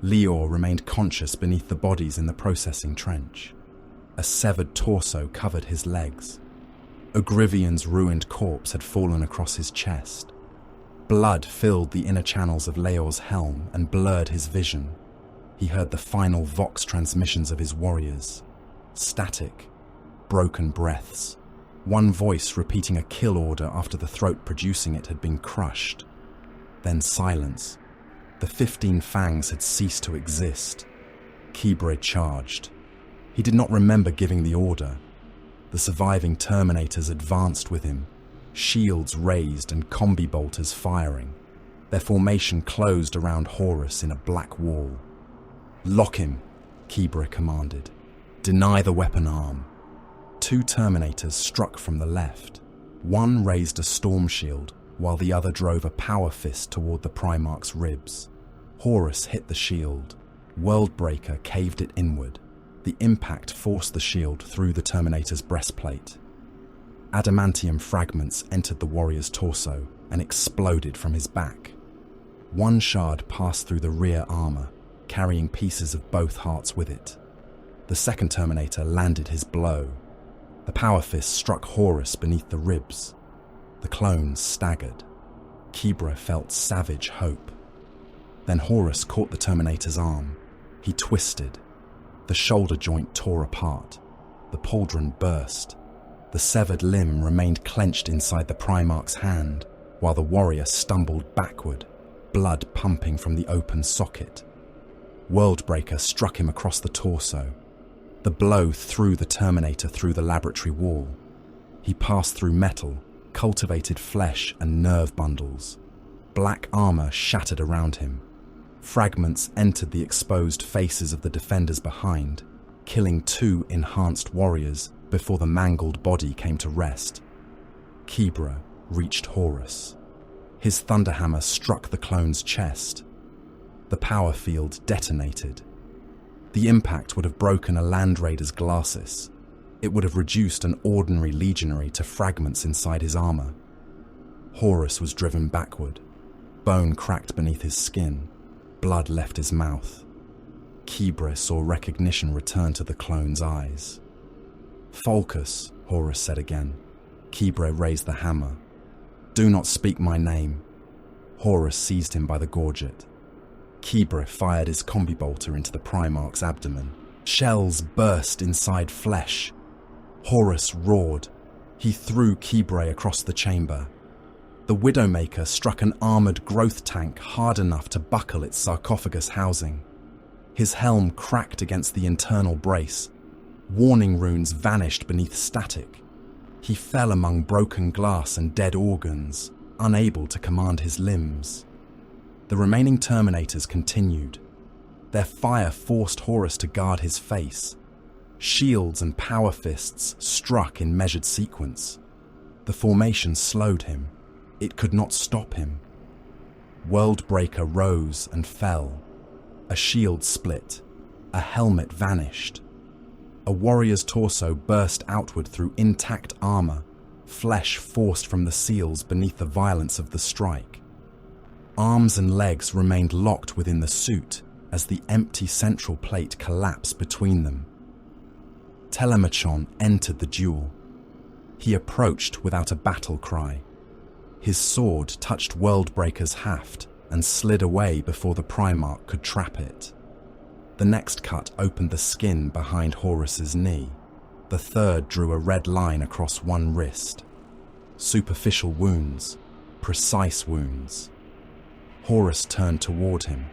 Lior remained conscious beneath the bodies in the processing trench. A severed torso covered his legs. Ogrivian's ruined corpse had fallen across his chest. Blood filled the inner channels of Leor's helm and blurred his vision. He heard the final vox transmissions of his warriors. Static, broken breaths. One voice repeating a kill order after the throat producing it had been crushed. Then silence. The 15 fangs had ceased to exist. Kibre charged. He did not remember giving the order. The surviving Terminators advanced with him, shields raised and combi bolters firing. Their formation closed around Horus in a black wall. "Lock him," Kibre commanded. "Deny the weapon arm." 2 Terminators struck from the left. One raised a storm shield, while the other drove a power fist toward the Primarch's ribs. Horus hit the shield. Worldbreaker caved it inward. The impact forced the shield through the Terminator's breastplate. Adamantium fragments entered the warrior's torso and exploded from his back. One shard passed through the rear armor, carrying pieces of both hearts with it. The second Terminator landed his blow. The power fist struck Horus beneath the ribs. The clones staggered. Kibre felt savage hope. Then Horus caught the Terminator's arm. He twisted. The shoulder joint tore apart. The pauldron burst. The severed limb remained clenched inside the Primarch's hand, while the warrior stumbled backward, blood pumping from the open socket. Worldbreaker struck him across the torso. The blow threw the Terminator through the laboratory wall. He passed through metal, cultivated flesh and nerve bundles. Black armor shattered around him. Fragments entered the exposed faces of the defenders behind, killing 2 enhanced warriors before the mangled body came to rest. Kibre reached Horus. His thunderhammer struck the clone's chest. The power field detonated. The impact would have broken a Land Raider's glacis. It would have reduced an ordinary legionary to fragments inside his armor. Horus was driven backward. Bone cracked beneath his skin. Blood left his mouth. Kibre saw recognition return to the clone's eyes. "Falcus," Horus said again. Kibre raised the hammer. "Do not speak my name." Horus seized him by the gorget. Kibre fired his combi bolter into the Primarch's abdomen. Shells burst inside flesh. Horus roared. He threw Kibre across the chamber. The Widowmaker struck an armoured growth tank hard enough to buckle its sarcophagus housing. His helm cracked against the internal brace. Warning runes vanished beneath static. He fell among broken glass and dead organs, unable to command his limbs. The remaining Terminators continued. Their fire forced Horus to guard his face. Shields and power fists struck in measured sequence. The formation slowed him. It could not stop him. Worldbreaker rose and fell. A shield split. A helmet vanished. A warrior's torso burst outward through intact armor, flesh forced from the seals beneath the violence of the strike. Arms and legs remained locked within the suit as the empty central plate collapsed between them. Telemachon entered the duel. He approached without a battle cry. His sword touched Worldbreaker's haft and slid away before the Primarch could trap it. The next cut opened the skin behind Horus's knee. The third drew a red line across one wrist. Superficial wounds, precise wounds. Horus turned toward him.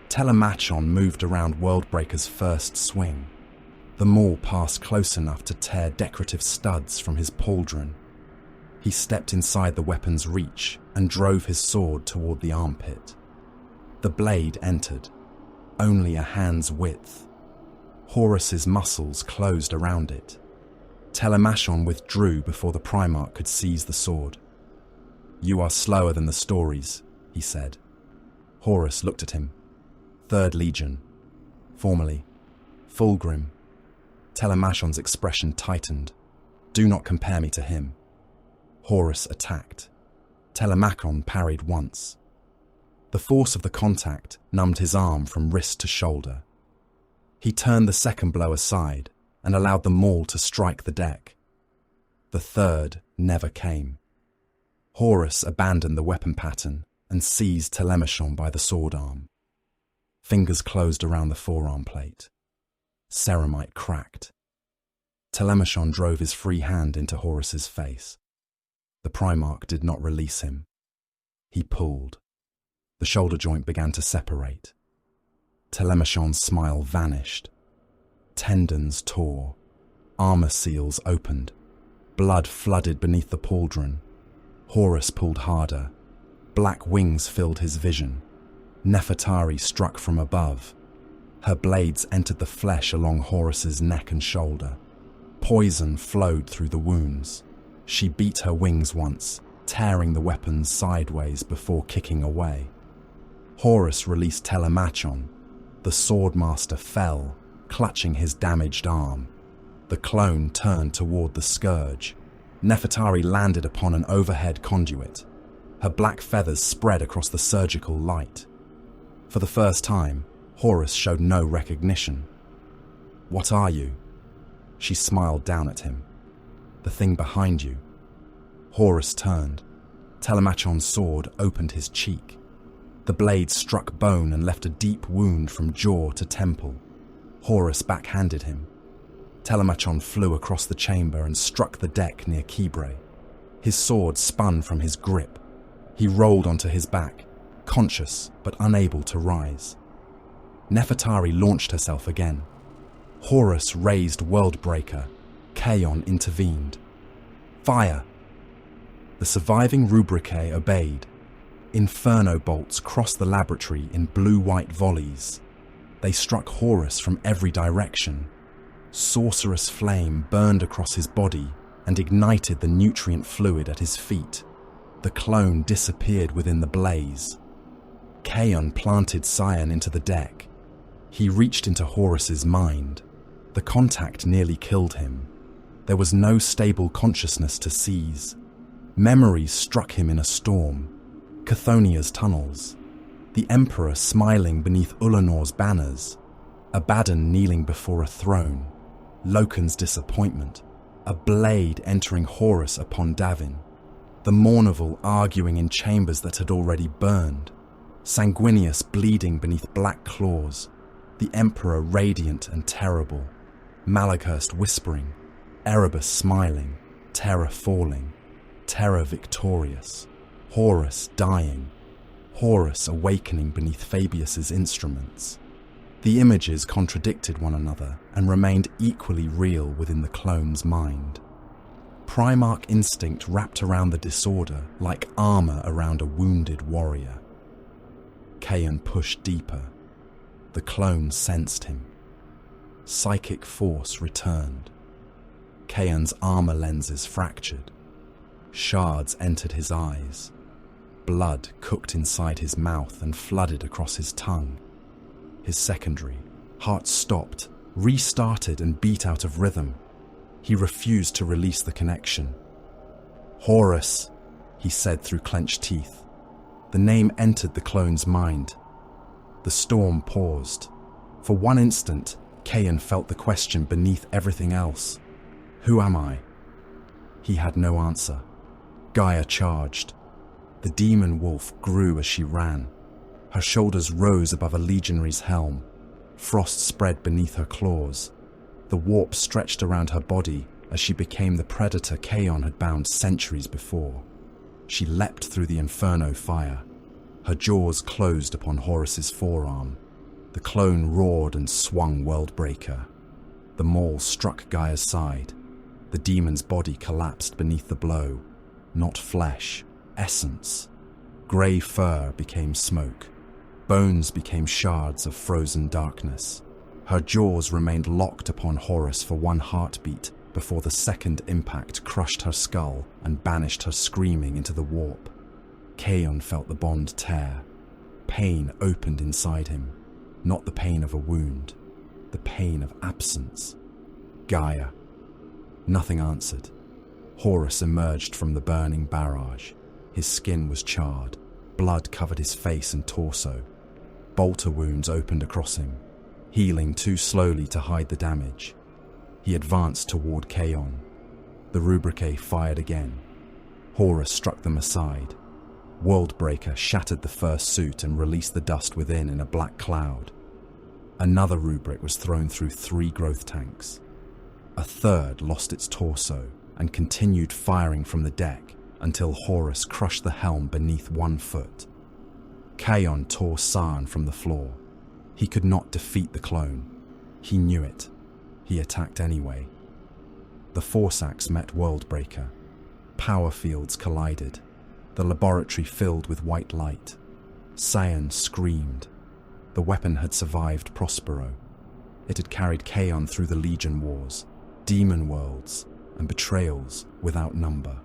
Telemachon moved around Worldbreaker's first swing. The maul passed close enough to tear decorative studs from his pauldron. He stepped inside the weapon's reach and drove his sword toward the armpit. The blade entered, only a hand's width. Horus's muscles closed around it. Telemachon withdrew before the Primarch could seize the sword. "You are slower than the stories," he said. Horus looked at him. "Third Legion. Formerly, Fulgrim." Telemachon's expression tightened. "Do not compare me to him." Horus attacked. Telemachon parried once. The force of the contact numbed his arm from wrist to shoulder. He turned the second blow aside and allowed the maul to strike the deck. The third never came. Horus abandoned the weapon pattern and seized Telemachon by the sword arm. Fingers closed around the forearm plate. Ceramite cracked. Telemachon drove his free hand into Horus's face. The Primarch did not release him. He pulled. The shoulder joint began to separate. Telemachon's smile vanished. Tendons tore. Armor seals opened. Blood flooded beneath the pauldron. Horus pulled harder. Black wings filled his vision. Nefertari struck from above. Her blades entered the flesh along Horus's neck and shoulder. Poison flowed through the wounds. She beat her wings once, tearing the weapons sideways before kicking away. Horus released Telemachon. The swordmaster fell, clutching his damaged arm. The clone turned toward the scourge. Nefertari landed upon an overhead conduit. Her black feathers spread across the surgical light. For the first time, Horus showed no recognition. "What are you?" She smiled down at him. "The thing behind you." Horus turned. Telemachon's sword opened his cheek. The blade struck bone and left a deep wound from jaw to temple. Horus backhanded him. Telemachon flew across the chamber and struck the deck near Kibre. His sword spun from his grip. He rolled onto his back, conscious but unable to rise. Nefertari launched herself again. Horus raised Worldbreaker. Kaon intervened. "Fire!" The surviving Rubricae obeyed. Inferno bolts crossed the laboratory in blue-white volleys. They struck Horus from every direction. Sorcerous flame burned across his body and ignited the nutrient fluid at his feet. The clone disappeared within the blaze. Kaon planted Cyan into the deck. He reached into Horus's mind. The contact nearly killed him. There was no stable consciousness to seize. Memories struck him in a storm. Chthonia's tunnels. The Emperor smiling beneath Ulanor's banners. Abaddon kneeling before a throne. Loken's disappointment. A blade entering Horus upon Davin. The Mournival arguing in chambers that had already burned. Sanguinius bleeding beneath black claws. The Emperor radiant and terrible. Malaghurst whispering. Erebus smiling. Terror falling. Terror victorious. Horus dying. Horus awakening beneath Fabius's instruments. The images contradicted one another and remained equally real within the clone's mind. Primarch instinct wrapped around the disorder like armor around a wounded warrior. Kaon pushed deeper. The clone sensed him. Psychic force returned. Kaon's armor lenses fractured. Shards entered his eyes. Blood cooked inside his mouth and flooded across his tongue. His secondary, heart stopped, restarted and beat out of rhythm. He refused to release the connection. "Horus," he said through clenched teeth. The name entered the clone's mind. The storm paused. For one instant, Kaon felt the question beneath everything else. "Who am I?" He had no answer. Gaia charged. The demon wolf grew as she ran. Her shoulders rose above a legionary's helm. Frost spread beneath her claws. The warp stretched around her body as she became the predator Kaon had bound centuries before. She leapt through the inferno fire. Her jaws closed upon Horus's forearm. The clone roared and swung Worldbreaker. The maul struck Gaia's side. The demon's body collapsed beneath the blow. Not flesh, essence. Grey fur became smoke. Bones became shards of frozen darkness. Her jaws remained locked upon Horus for one heartbeat before the second impact crushed her skull and banished her screaming into the warp. Kaon felt the bond tear. Pain opened inside him, not the pain of a wound, the pain of absence. Gaia. Nothing answered. Horus emerged from the burning barrage. His skin was charred. Blood covered his face and torso. Bolter wounds opened across him, healing too slowly to hide the damage. He advanced toward Kaon. The Rubricae fired again. Horus struck them aside. Worldbreaker shattered the first suit and released the dust within in a black cloud. Another rubric was thrown through 3 growth tanks. A third lost its torso and continued firing from the deck until Horus crushed the helm beneath 1 foot. Kaon tore Sarn from the floor. He could not defeat the clone. He knew it. He attacked anyway. The Force Axe met Worldbreaker. Power fields collided. The laboratory filled with white light. Cyan screamed. The weapon had survived Prospero. It had carried Kaon through the Legion Wars, demon worlds, and betrayals without number.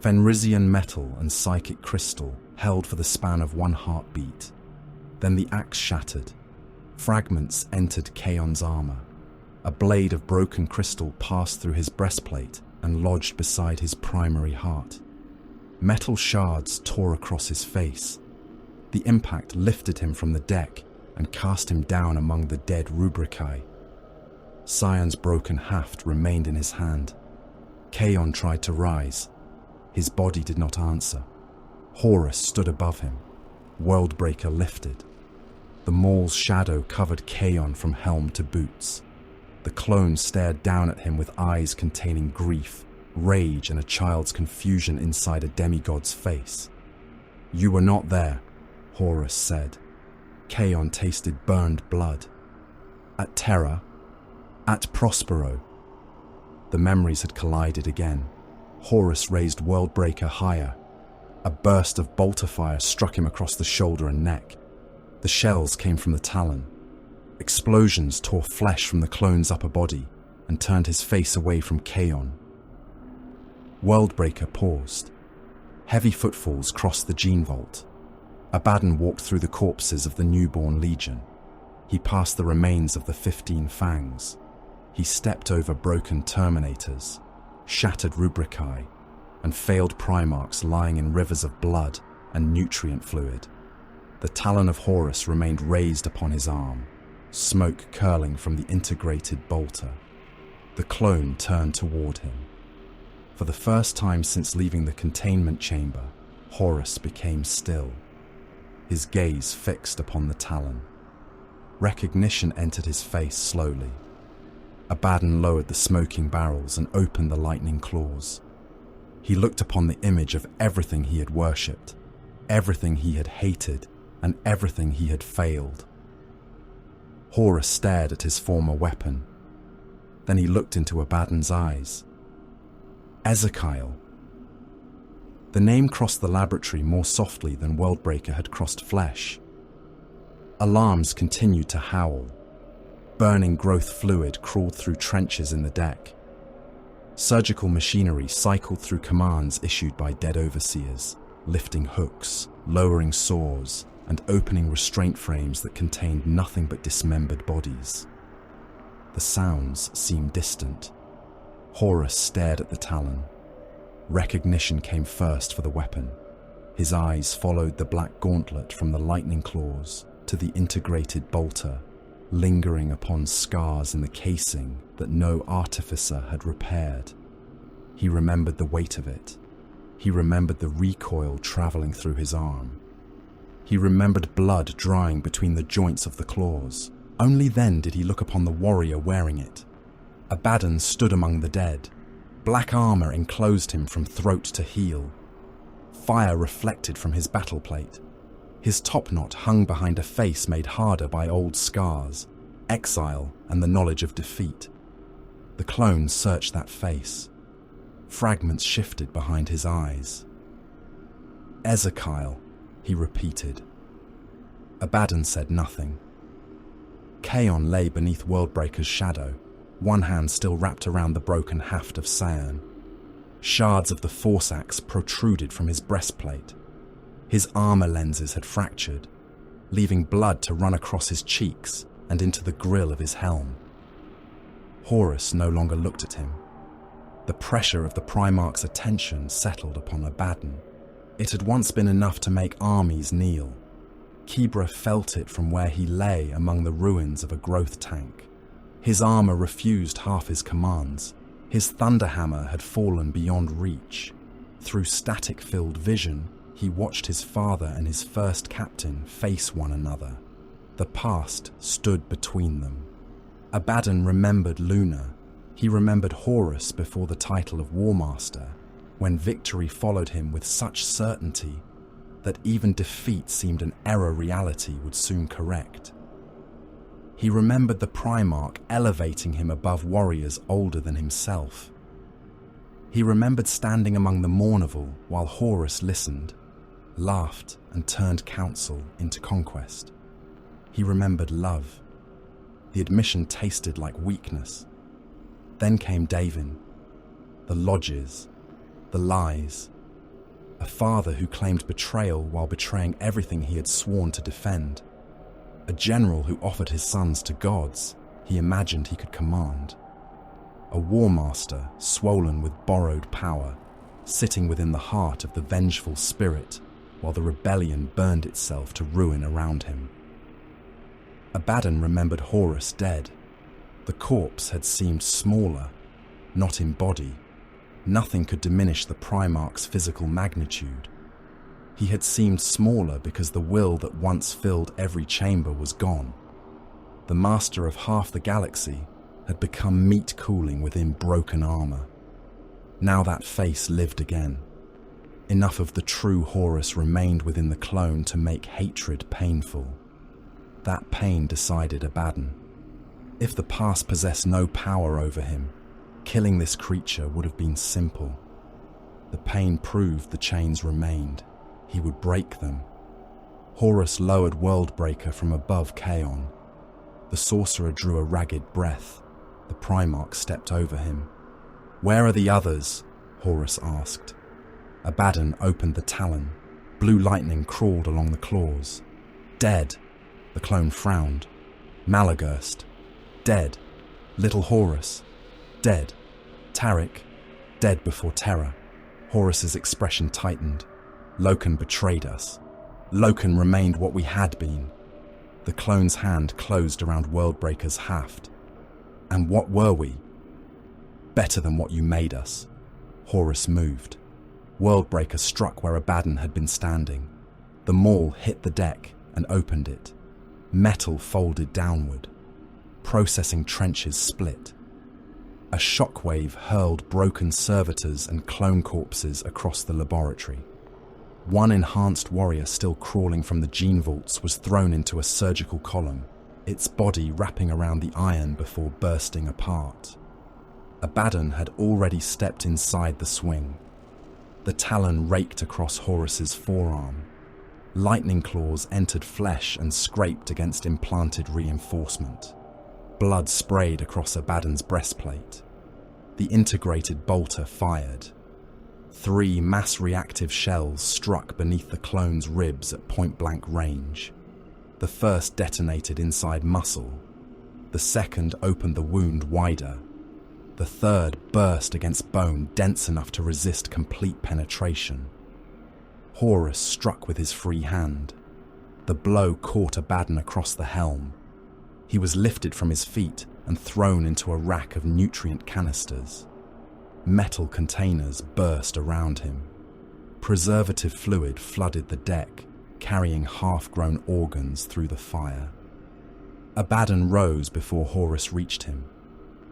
Fenrisian metal and psychic crystal held for the span of 1 heartbeat. Then the axe shattered. Fragments entered Kaon's armor. A blade of broken crystal passed through his breastplate and lodged beside his primary heart. Metal shards tore across his face. The impact lifted him from the deck and cast him down among the dead Rubricae. Cyan's broken haft remained in his hand. Kaon tried to rise. His body did not answer. Horus stood above him. Worldbreaker lifted. The Maul's shadow covered Kaon from helm to boots. The clone stared down at him with eyes containing grief, rage, and a child's confusion inside a demigod's face. "You were not there," Horus said. Kaon tasted burned blood. At Terra, at Prospero. The memories had collided again. Horus raised Worldbreaker higher. A burst of bolter fire struck him across the shoulder and neck. The shells came from the Talon. Explosions tore flesh from the clone's upper body and turned his face away from Kaon. Worldbreaker paused. Heavy footfalls crossed the gene vault. Abaddon walked through the corpses of the newborn Legion. He passed the remains of the 15 fangs. He stepped over broken Terminators, shattered Rubricae, and failed Primarchs lying in rivers of blood and nutrient fluid. The Talon of Horus remained raised upon his arm, smoke curling from the integrated bolter. The clone turned toward him. For the first time since leaving the containment chamber, Horus became still, his gaze fixed upon the Talon. Recognition entered his face slowly. Abaddon lowered the smoking barrels and opened the lightning claws. He looked upon the image of everything he had worshipped, everything he had hated, and everything he had failed. Horus stared at his former weapon. Then he looked into Abaddon's eyes. Ezekiel. The name crossed the laboratory more softly than Worldbreaker had crossed flesh. Alarms continued to howl. Burning growth fluid crawled through trenches in the deck. Surgical machinery cycled through commands issued by dead overseers, lifting hooks, lowering saws, and opening restraint frames that contained nothing but dismembered bodies. The sounds seemed distant. Horus stared at the Talon. Recognition came first for the weapon. His eyes followed the black gauntlet from the lightning claws to the integrated bolter, lingering upon scars in the casing that no artificer had repaired. He remembered the weight of it. He remembered the recoil traveling through his arm. He remembered blood drying between the joints of the claws. Only then did he look upon the warrior wearing it. Abaddon stood among the dead. Black armor enclosed him from throat to heel. Fire reflected from his battle plate. His topknot hung behind a face made harder by old scars, exile, and the knowledge of defeat. The clone searched that face. Fragments shifted behind his eyes. Ezekiel, he repeated. Abaddon said nothing. Kaon lay beneath Worldbreaker's shadow, one hand still wrapped around the broken haft of Saern. Shards of the force axe protruded from his breastplate. His armor lenses had fractured, leaving blood to run across his cheeks and into the grill of his helm. Horus no longer looked at him. The pressure of the Primarch's attention settled upon Abaddon. It had once been enough to make armies kneel. Kibra felt it from where he lay among the ruins of a growth tank. His armor refused half his commands. His thunderhammer had fallen beyond reach. Through static-filled vision, he watched his father and his first captain face one another. The past stood between them. Abaddon remembered Luna. He remembered Horus before the title of War Master, when victory followed him with such certainty that even defeat seemed an error reality would soon correct. He remembered the Primarch elevating him above warriors older than himself. He remembered standing among the Mournival while Horus listened, laughed, and turned counsel into conquest. He remembered love. The admission tasted like weakness. Then came Davin, the lodges, the lies, a father who claimed betrayal while betraying everything he had sworn to defend, a general who offered his sons to gods he imagined he could command, a war master swollen with borrowed power, sitting within the heart of the vengeful spirit while the rebellion burned itself to ruin around him. Abaddon remembered Horus dead. The corpse had seemed smaller, not in body. Nothing could diminish the Primarch's physical magnitude. He had seemed smaller because the will that once filled every chamber was gone. The master of half the galaxy had become meat cooling within broken armor. Now that face lived again. Enough of the true Horus remained within the clone to make hatred painful. That pain decided Abaddon. If the past possessed no power over him, killing this creature would have been simple. The pain proved the chains remained. He would break them. Horus lowered Worldbreaker from above Kaon. The sorcerer drew a ragged breath. The Primarch stepped over him. "Where are the others?" Horus asked. Abaddon opened the talon. Blue lightning crawled along the claws. "Dead." The clone frowned. "Malagurst. Dead. Little Horus. Dead. Tarek. Dead before terror." Horus's expression tightened. "Loken betrayed us. Loken remained what we had been." The clone's hand closed around Worldbreaker's haft. "And what were we?" "Better than what you made us." Horus moved. Worldbreaker struck where Abaddon had been standing. The maul hit the deck and opened it. Metal folded downward. Processing trenches split. A shockwave hurled broken servitors and clone corpses across the laboratory. One enhanced warrior still crawling from the gene vaults was thrown into a surgical column, its body wrapping around the iron before bursting apart. Abaddon had already stepped inside the swing. The talon raked across Horus's forearm. Lightning claws entered flesh and scraped against implanted reinforcement. Blood sprayed across Abaddon's breastplate. The integrated bolter fired. 3 mass-reactive shells struck beneath the clone's ribs at point-blank range. The first detonated inside muscle. The second opened the wound wider. The third burst against bone dense enough to resist complete penetration. Horus struck with his free hand. The blow caught Abaddon across the helm. He was lifted from his feet and thrown into a rack of nutrient canisters. Metal containers burst around him. Preservative fluid flooded the deck, carrying half-grown organs through the fire. Abaddon rose before Horus reached him.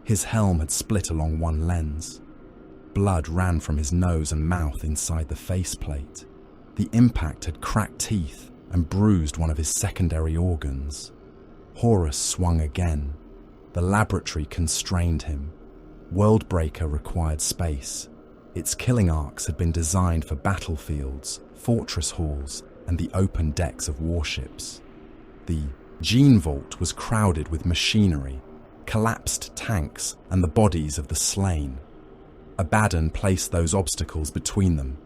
His helm had split along one lens. Blood ran from his nose and mouth inside the faceplate. The impact had cracked teeth and bruised one of his secondary organs. Horus swung again. The laboratory constrained him. Worldbreaker required space. Its killing arcs had been designed for battlefields, fortress halls, and the open decks of warships. The gene vault was crowded with machinery. collapsed tanks and the bodies of the slain. Abaddon placed those obstacles between them.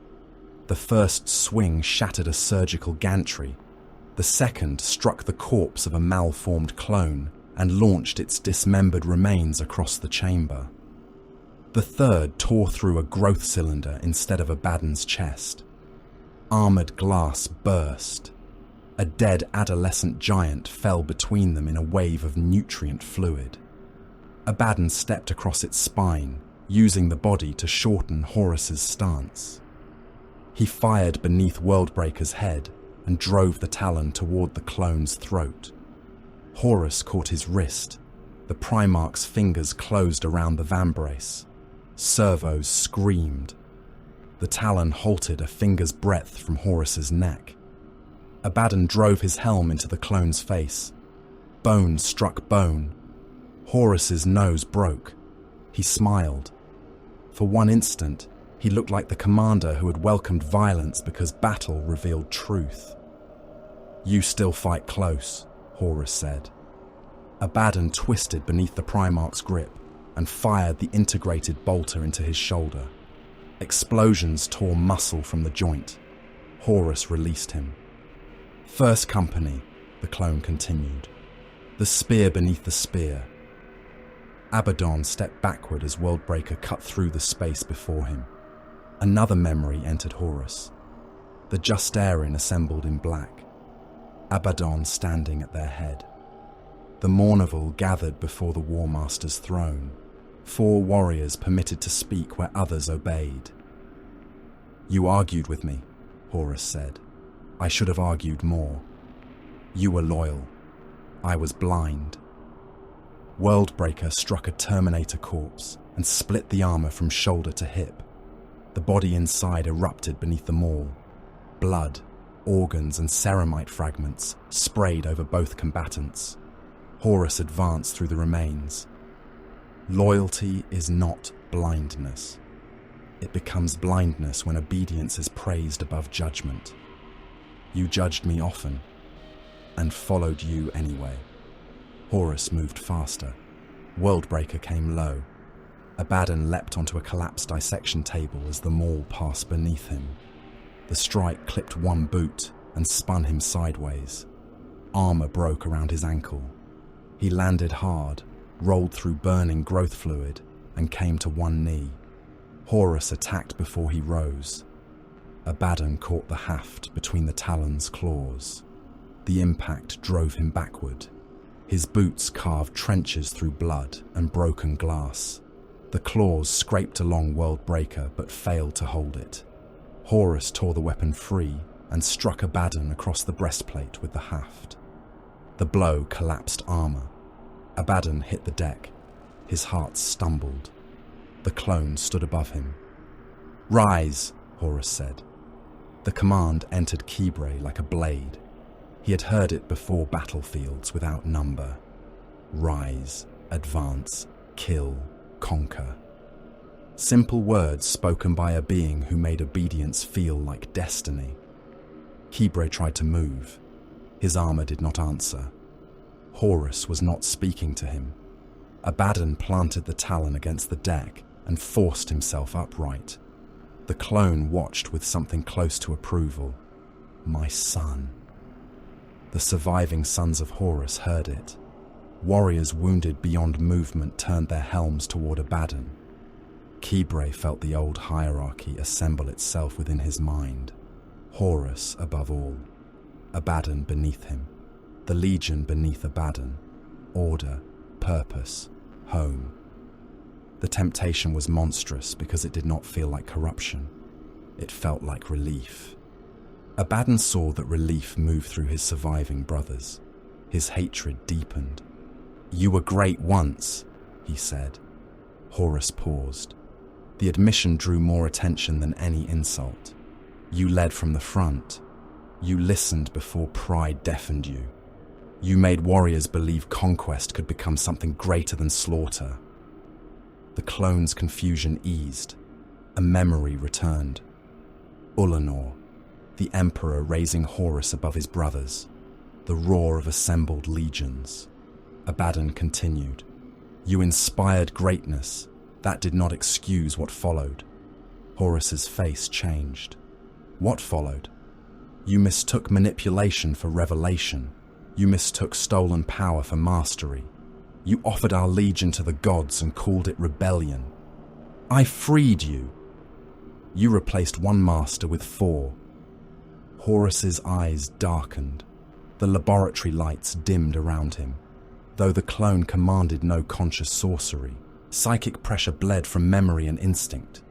The first swing shattered a surgical gantry. The second struck the corpse of a malformed clone and launched its dismembered remains across the chamber. The third tore through a growth cylinder instead of Abaddon's chest. Armored glass burst. A dead adolescent giant fell between them in a wave of nutrient fluid. Abaddon stepped across its spine, using the body to shorten Horus's stance. He fired beneath Worldbreaker's head and drove the talon toward the clone's throat. Horus caught his wrist. The Primarch's fingers closed around the vambrace. Servos screamed. The talon halted a finger's breadth from Horus's neck. Abaddon drove his helm into the clone's face. Bone struck bone. Horus's nose broke. He smiled. For one instant, he looked like the commander who had welcomed violence because battle revealed truth. "You still fight close," Horus said. Abaddon twisted beneath the Primarch's grip and fired the integrated bolter into his shoulder. Explosions tore muscle from the joint. Horus released him. "First Company," the clone continued. "The spear beneath the spear." Abaddon stepped backward as Worldbreaker cut through the space before him. Another memory entered Horus. The Justaerin assembled in black. Abaddon standing at their head. The Mournival gathered before the War Master's throne. 4 warriors permitted to speak where others obeyed. "You argued with me," Horus said. "I should have argued more. You were loyal. I was blind." Worldbreaker struck a Terminator corpse and split the armor from shoulder to hip. The body inside erupted beneath the maul. Blood, organs, and ceramite fragments sprayed over both combatants. Horus advanced through the remains. Loyalty is not blindness. It becomes blindness when obedience is praised above judgment. You judged me often, and followed you anyway. Horus moved faster. Worldbreaker came low. Abaddon leapt onto a collapsed dissection table as the maul passed beneath him. The strike clipped one boot and spun him sideways. Armor broke around his ankle. He landed hard, rolled through burning growth fluid, and came to one knee. Horus attacked before he rose. Abaddon caught the haft between the talon's claws. The impact drove him backward. His boots carved trenches through blood and broken glass. The claws scraped along Worldbreaker but failed to hold it. Horus tore the weapon free and struck Abaddon across the breastplate with the haft. The blow collapsed armor. Abaddon hit the deck. His heart stumbled. The clone stood above him. "Rise," Horus said. The command entered Kibre like a blade. He had heard it before battlefields without number. Rise, advance, kill, conquer. Simple words spoken by a being who made obedience feel like destiny. Kibre tried to move. His armor did not answer. Horus was not speaking to him. Abaddon planted the talon against the deck and forced himself upright. The clone watched with something close to approval. "My son." The surviving sons of Horus heard it. Warriors wounded beyond movement turned their helms toward Abaddon. Kibre felt the old hierarchy assemble itself within his mind. Horus above all. Abaddon beneath him. The Legion beneath Abaddon. Order, purpose, home. The temptation was monstrous because it did not feel like corruption. It felt like relief. Abaddon saw that relief moved through his surviving brothers. His hatred deepened. "You were great once," he said. Horus paused. The admission drew more attention than any insult. "You led from the front. You listened before pride deafened you. You made warriors believe conquest could become something greater than slaughter." The clone's confusion eased. A memory returned. Ulanor, the Emperor raising Horus above his brothers. The roar of assembled legions. Abaddon continued. You inspired greatness. That did not excuse what followed. Horus's face changed. What followed? You mistook manipulation for revelation. You mistook stolen power for mastery. You offered our legion to the gods and called it rebellion. I freed you. You replaced one master with 4. Horus's eyes darkened. The laboratory lights dimmed around him. Though the clone commanded no conscious sorcery, psychic pressure bled from memory and instinct.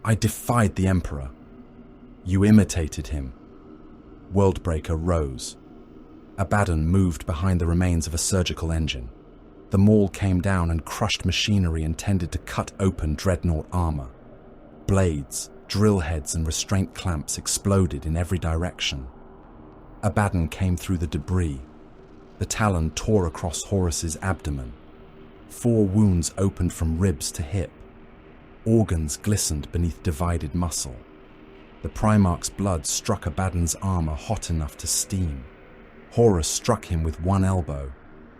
I defied the Emperor. You imitated him. Worldbreaker rose. Abaddon moved behind the remains of a surgical engine. The maul came down and crushed machinery intended to cut open dreadnought armor. Blades, drill heads, and restraint clamps exploded in every direction. Abaddon came through the debris. The talon tore across Horus's abdomen. 4 wounds opened from ribs to hip. Organs glistened beneath divided muscle. The Primarch's blood struck Abaddon's armor hot enough to steam. Horus struck him with one elbow.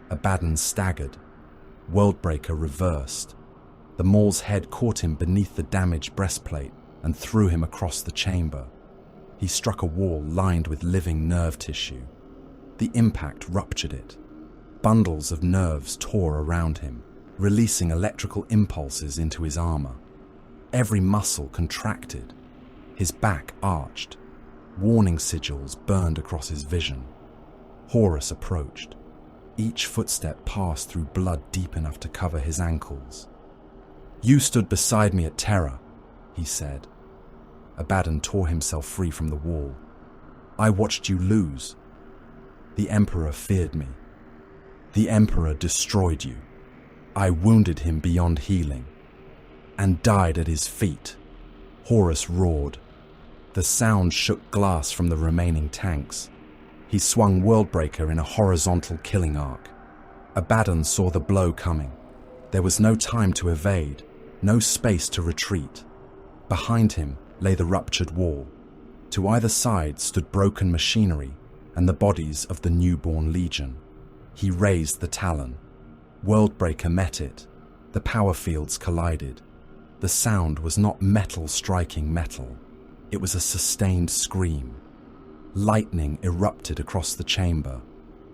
Abaddon staggered. Worldbreaker reversed. The maul's head caught him beneath the damaged breastplate and threw him across the chamber. He struck a wall lined with living nerve tissue. The impact ruptured it. Bundles of nerves tore around him, releasing electrical impulses into his armor. Every muscle contracted. His back arched. Warning sigils burned across his vision. Horus approached. Each footstep passed through blood deep enough to cover his ankles. You stood beside me at Terra, he said. Abaddon tore himself free from the wall. I watched you lose. The Emperor feared me. The Emperor destroyed you. I wounded him beyond healing and died at his feet. Horus roared. The sound shook glass from the remaining tanks. He swung Worldbreaker in a horizontal killing arc. Abaddon saw the blow coming. There was no time to evade, no space to retreat. Behind him lay the ruptured wall. To either side stood broken machinery and the bodies of the newborn legion. He raised the talon. Worldbreaker met it. The power fields collided. The sound was not metal striking metal. It was a sustained scream. Lightning erupted across the chamber.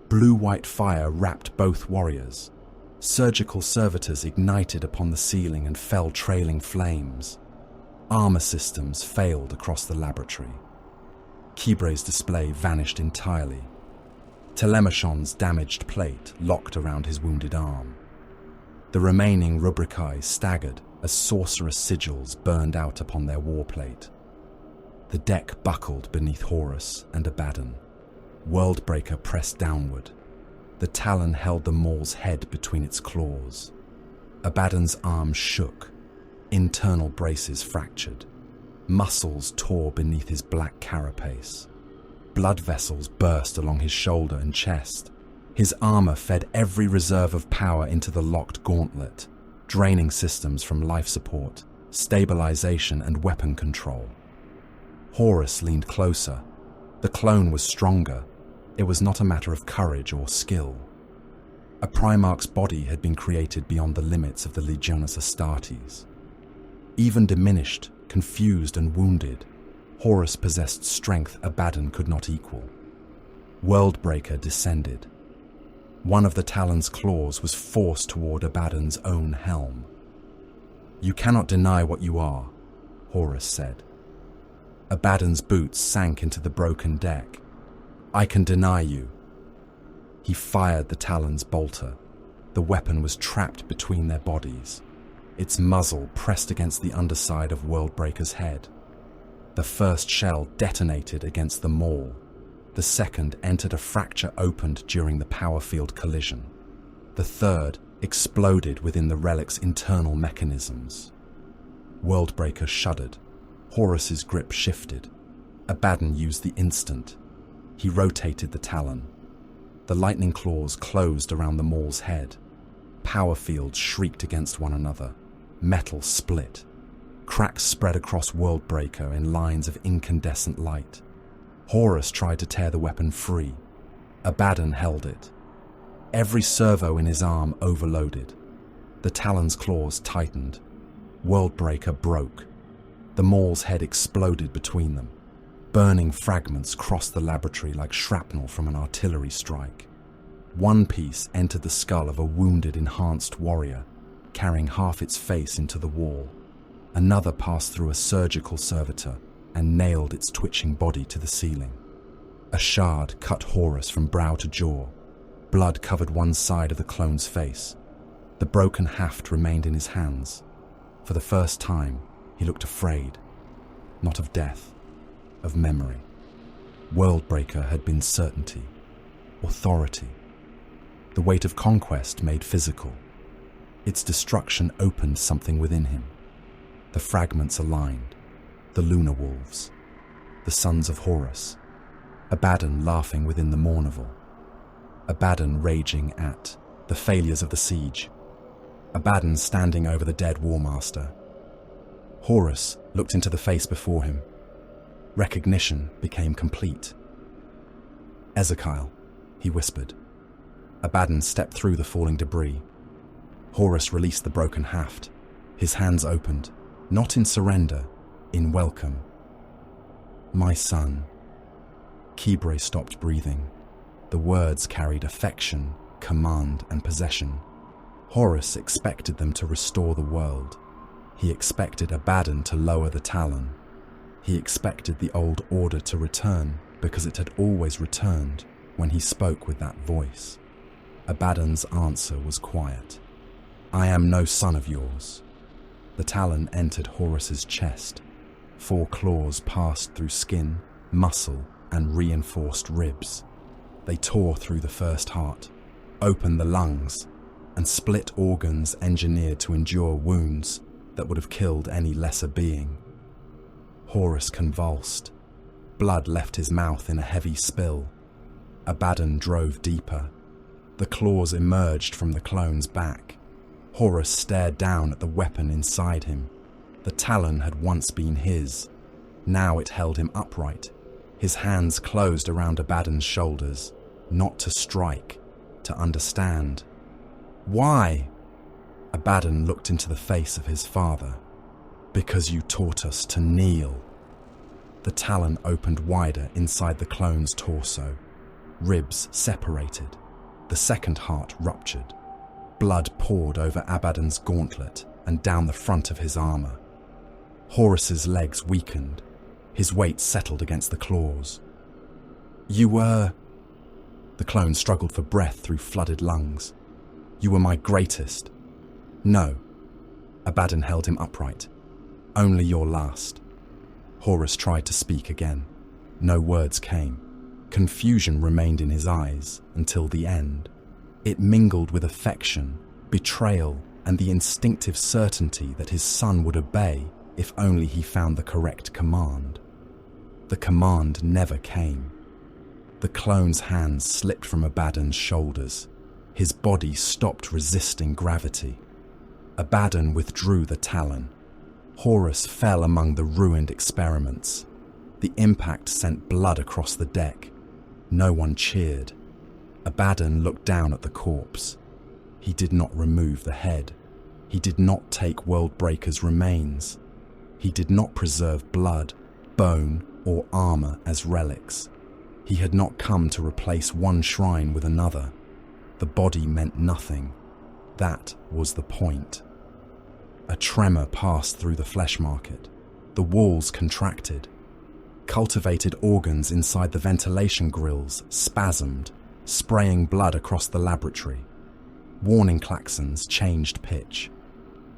Blue-white fire wrapped both warriors. Surgical servitors ignited upon the ceiling and fell trailing flames. Armor systems failed across the laboratory. Kibre's display vanished entirely. Telemachon's damaged plate locked around his wounded arm. The remaining Rubricae staggered as sorcerous sigils burned out upon their warplate. The deck buckled beneath Horus and Abaddon. Worldbreaker pressed downward. The talon held the maul's head between its claws. Abaddon's arm shook. Internal braces fractured. Muscles tore beneath his black carapace. Blood vessels burst along his shoulder and chest. His armor fed every reserve of power into the locked gauntlet, draining systems from life support, stabilization, and weapon control. Horus leaned closer. The clone was stronger. It was not a matter of courage or skill. A Primarch's body had been created beyond the limits of the Legionis Astartes. Even diminished, confused, and wounded, Horus possessed strength Abaddon could not equal. Worldbreaker descended. One of the talon's claws was forced toward Abaddon's own helm. You cannot deny what you are, Horus said. Abaddon's boots sank into the broken deck. I can deny you. He fired the talon's bolter. The weapon was trapped between their bodies. Its muzzle pressed against the underside of Worldbreaker's head. The first shell detonated against the maul. The second entered a fracture opened during the power field collision. The third exploded within the relic's internal mechanisms. Worldbreaker shuddered. Horus's grip shifted. Abaddon used the instant. He rotated the talon. The lightning claws closed around the maul's head. Power fields shrieked against one another. Metal split. Cracks spread across Worldbreaker in lines of incandescent light. Horus tried to tear the weapon free. Abaddon held it. Every servo in his arm overloaded. The Talon's claws tightened. Worldbreaker broke. The Maul's head exploded between them. Burning fragments crossed the laboratory like shrapnel from an artillery strike. One piece entered the skull of a wounded enhanced warrior, carrying half its face into the wall. Another passed through a surgical servitor and nailed its twitching body to the ceiling. A shard cut Horus from brow to jaw. Blood covered one side of the clone's face. The broken haft remained in his hands. For the first time, he looked afraid, not of death, of memory. Worldbreaker had been certainty, authority. The weight of conquest made physical. Its destruction opened something within him. The fragments aligned. The lunar wolves. The sons of Horus. Abaddon laughing within the Mournival. Abaddon raging at the failures of the siege. Abaddon standing over the dead Warmaster. Horus looked into the face before him. Recognition became complete. "Ezekiel," he whispered. Abaddon stepped through the falling debris. Horus released the broken haft. His hands opened, not in surrender, in welcome. "My son." Kibre stopped breathing. The words carried affection, command, and possession. Horus expected them to restore the world. He expected Abaddon to lower the Talon. He expected the old order to return because it had always returned when he spoke with that voice. Abaddon's answer was quiet. "I am no son of yours." The Talon entered Horus's chest. 4 claws passed through skin, muscle, and reinforced ribs. They tore through the first heart, opened the lungs, and split organs engineered to endure wounds that would have killed any lesser being. Horus convulsed. Blood left his mouth in a heavy spill. Abaddon drove deeper. The claws emerged from the clone's back. Horus stared down at the weapon inside him. The Talon had once been his. Now it held him upright. His hands closed around Abaddon's shoulders, not to strike, to understand. "Why?" Abaddon looked into the face of his father. "Because you taught us to kneel." The Talon opened wider inside the clone's torso. Ribs separated. The second heart ruptured. Blood poured over Abaddon's gauntlet and down the front of his armor. Horus's legs weakened. His weight settled against the claws. "You were..." The clone struggled for breath through flooded lungs. "You were my greatest." "No." Abaddon held him upright. "Only your last." Horus tried to speak again. No words came. Confusion remained in his eyes until the end. It mingled with affection, betrayal, and the instinctive certainty that his son would obey if only he found the correct command. The command never came. The clone's hands slipped from Abaddon's shoulders. His body stopped resisting gravity. Abaddon withdrew the Talon. Horus fell among the ruined experiments. The impact sent blood across the deck. No one cheered. Abaddon looked down at the corpse. He did not remove the head. He did not take Worldbreaker's remains. He did not preserve blood, bone, or armor as relics. He had not come to replace one shrine with another. The body meant nothing. That was the point. A tremor passed through the flesh market. The walls contracted. Cultivated organs inside the ventilation grills spasmed, spraying blood across the laboratory. Warning klaxons changed pitch.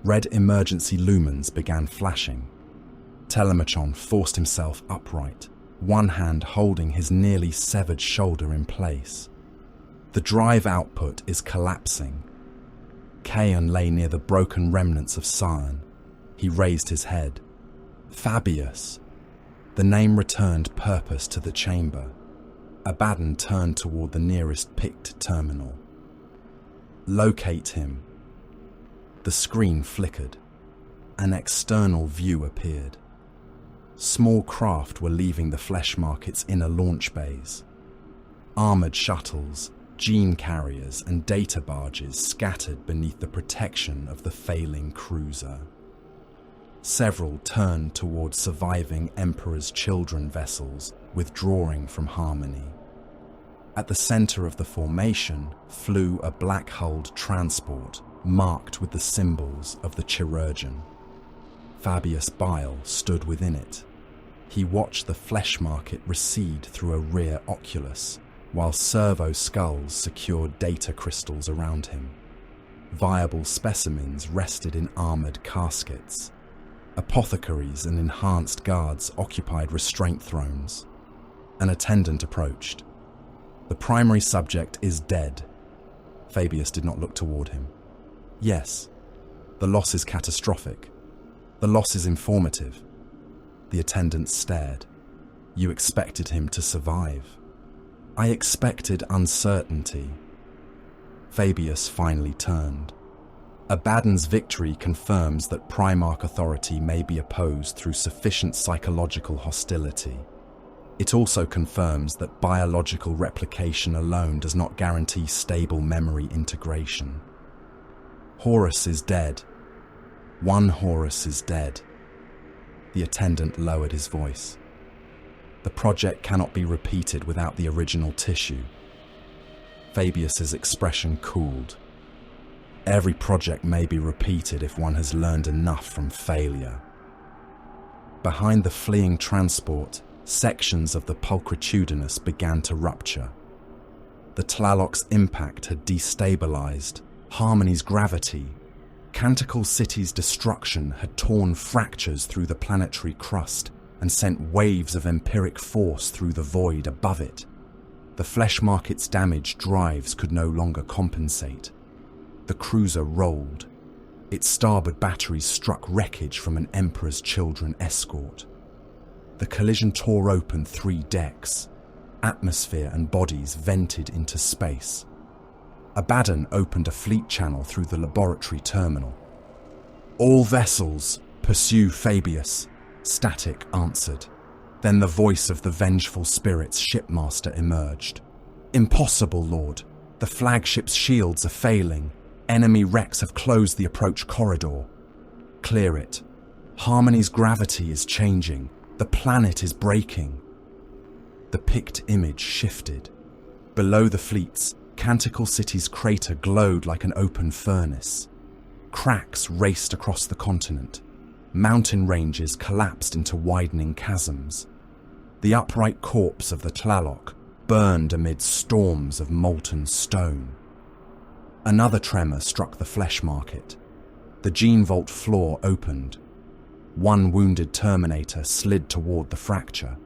Red emergency lumens began flashing. Telemachon forced himself upright, one hand holding his nearly severed shoulder in place. The drive output is collapsing. Kaon lay near the broken remnants of Sion. He raised his head. Fabius. The name returned purpose to the chamber. Abaddon turned toward the nearest picked terminal. Locate him. The screen flickered. An external view appeared. Small craft were leaving the flesh market's inner launch bays. Armored shuttles, gene carriers and data barges scattered beneath the protection of the failing cruiser. Several turned towards surviving Emperor's Children vessels, withdrawing from Harmony. At the center of the formation flew a black-hulled transport marked with the symbols of the Chirurgeon. Fabius Bile stood within it. He watched the flesh market recede through a rear oculus, while servo skulls secured data crystals around him. Viable specimens rested in armored caskets. Apothecaries and enhanced guards occupied restraint thrones. An attendant approached. "The primary subject is dead." Fabius did not look toward him. "Yes, the loss is catastrophic. The loss is informative." The attendant stared. "You expected him to survive." "I expected uncertainty." Fabius finally turned. Abaddon's victory confirms that Primarch authority may be opposed through sufficient psychological hostility. It also confirms that biological replication alone does not guarantee stable memory integration. Horus is dead. One Horus is dead. The attendant lowered his voice. "The project cannot be repeated without the original tissue." Fabius's expression cooled. "Every project may be repeated if one has learned enough from failure." Behind the fleeing transport, sections of the pulchritudinous began to rupture. The Tlaloc's impact had destabilized Harmony's gravity. Canticle City's destruction had torn fractures through the planetary crust and sent waves of empiric force through the void above it. The flesh market's damaged drives could no longer compensate. The cruiser rolled. Its starboard batteries struck wreckage from an Emperor's Children escort. The collision tore open 3 decks. Atmosphere and bodies vented into space. Abaddon opened a fleet channel through the laboratory terminal. "All vessels, pursue Fabius," Static answered. Then the voice of the vengeful spirit's shipmaster emerged. "Impossible, Lord. The flagship's shields are failing. Enemy wrecks have closed the approach corridor." "Clear it. Harmony's gravity is changing. The planet is breaking." The picked image shifted. Below the fleets, Canticle City's crater glowed like an open furnace. Cracks raced across the continent. Mountain ranges collapsed into widening chasms. The upright corpse of the Tlaloc burned amid storms of molten stone. Another tremor struck the flesh market. The gene vault floor opened. One wounded Terminator slid toward the fracture.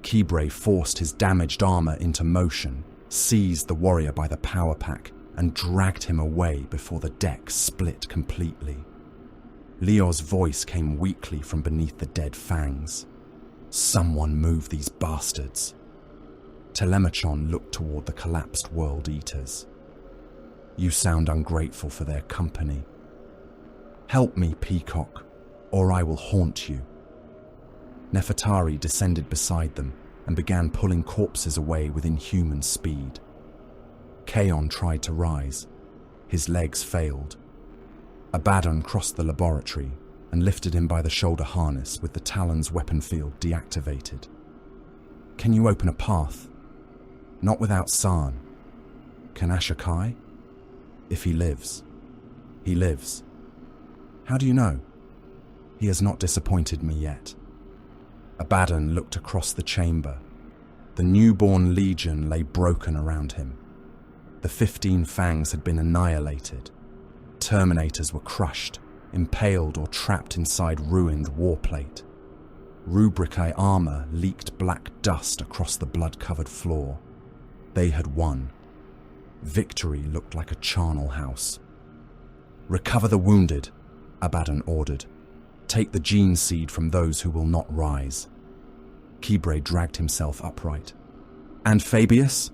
Kibre forced his damaged armor into motion, seized the warrior by the power pack, and dragged him away before the deck split completely. Leo's voice came weakly from beneath the dead fangs. "Someone move these bastards." Telemachon looked toward the collapsed World Eaters. "You sound ungrateful for their company. Help me, Peacock, or I will haunt you." Nefertari descended beside them and began pulling corpses away with inhuman speed. Kaon tried to rise. His legs failed. Abaddon crossed the laboratory and lifted him by the shoulder harness with the Talon's weapon field deactivated. "Can you open a path?" "Not without San." "Can Ashokai?" "If he lives." "He lives." "How do you know?" "He has not disappointed me yet." Abaddon looked across the chamber. The newborn legion lay broken around him. The 15 fangs had been annihilated. Terminators were crushed, impaled or trapped inside ruined warplate. Rubricae armor leaked black dust across the blood-covered floor. They had won. Victory looked like a charnel house. "Recover the wounded," Abaddon ordered. "Take the gene seed from those who will not rise." Kibre dragged himself upright. "And Fabius?"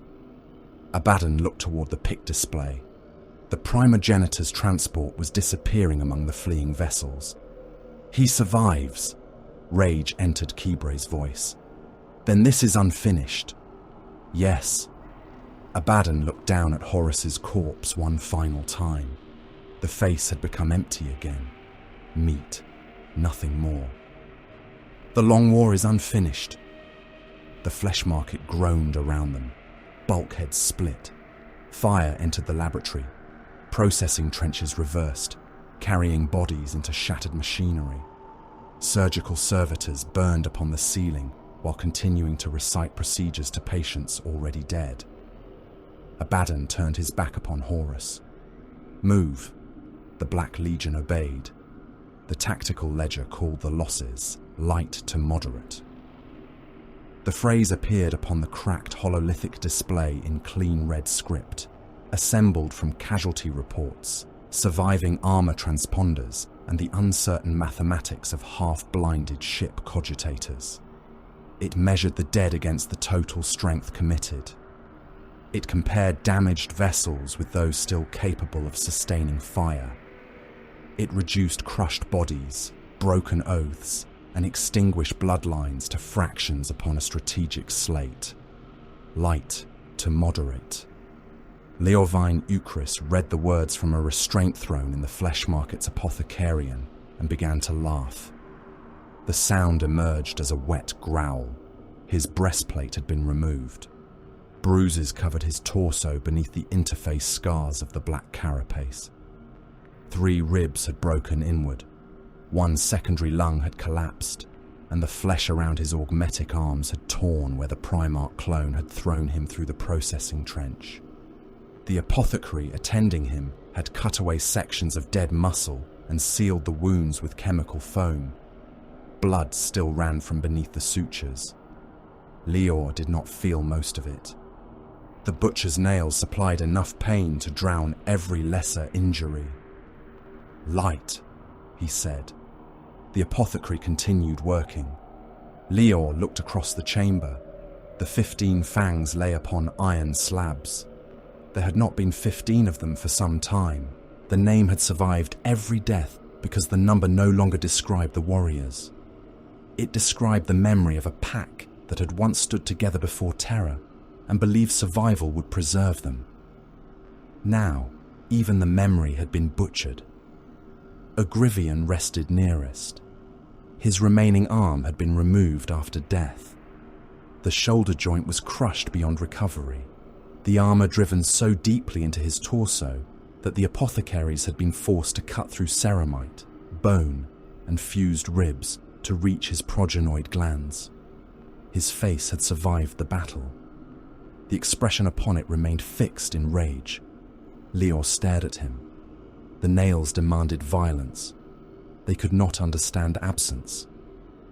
Abaddon looked toward the pick display. The primogenitor's transport was disappearing among the fleeing vessels. "He survives." Rage entered Kibre's voice. "Then this is unfinished." "Yes." Abaddon looked down at Horus's corpse one final time. The face had become empty again. Meat, nothing more. The long war is unfinished. The flesh market groaned around them. Bulkheads split. Fire entered the laboratory. Processing trenches reversed, carrying bodies into shattered machinery. Surgical servitors burned upon the ceiling while continuing to recite procedures to patients already dead. Abaddon turned his back upon Horus. Move. The Black Legion obeyed. The tactical ledger called the losses light to moderate. The phrase appeared upon the cracked hololithic display in clean red script, assembled from casualty reports, surviving armor transponders, and the uncertain mathematics of half-blinded ship cogitators. It measured the dead against the total strength committed. It compared damaged vessels with those still capable of sustaining fire. It reduced crushed bodies, broken oaths, and extinguished bloodlines to fractions upon a strategic slate. Light to moderate. Leovine Euchrist read the words from a restraint throne in the flesh market's apothecarian and began to laugh. The sound emerged as a wet growl. His breastplate had been removed. Bruises covered his torso beneath the interface scars of the black carapace. 3 ribs had broken inward. 1 secondary lung had collapsed, and the flesh around his augmetic arms had torn where the Primarch clone had thrown him through the processing trench. The apothecary attending him had cut away sections of dead muscle and sealed the wounds with chemical foam. Blood still ran from beneath the sutures. Leor did not feel most of it. The butcher's nails supplied enough pain to drown every lesser injury. Light, he said. The apothecary continued working. Leor looked across the chamber. The 15 fangs lay upon iron slabs. There had not been 15 of them for some time. The name had survived every death because the number no longer described the warriors. It described the memory of a pack that had once stood together before terror and believed survival would preserve them. Now, even the memory had been butchered. Ogrivian rested nearest. His remaining arm had been removed after death. The shoulder joint was crushed beyond recovery, the armor driven so deeply into his torso that the apothecaries had been forced to cut through ceramite, bone, and fused ribs to reach his progenoid glands. His face had survived the battle. The expression upon it remained fixed in rage. Leor stared at him. The nails demanded violence. They could not understand absence.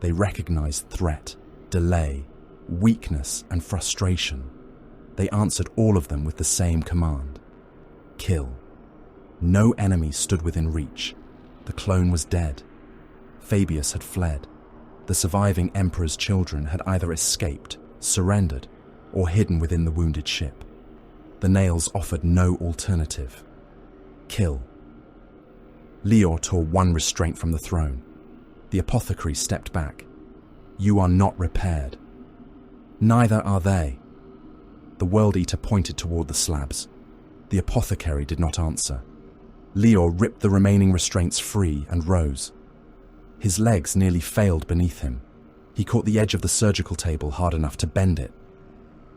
They recognized threat, delay, weakness, and frustration. They answered all of them with the same command. Kill. No enemy stood within reach. The clone was dead. Fabius had fled. The surviving Emperor's children had either escaped, surrendered, or hidden within the wounded ship. The nails offered no alternative. Kill. Leor tore one restraint from the throne. The apothecary stepped back. You are not repaired. Neither are they. The World Eater pointed toward the slabs. The apothecary did not answer. Leor ripped the remaining restraints free and rose. His legs nearly failed beneath him. He caught the edge of the surgical table hard enough to bend it.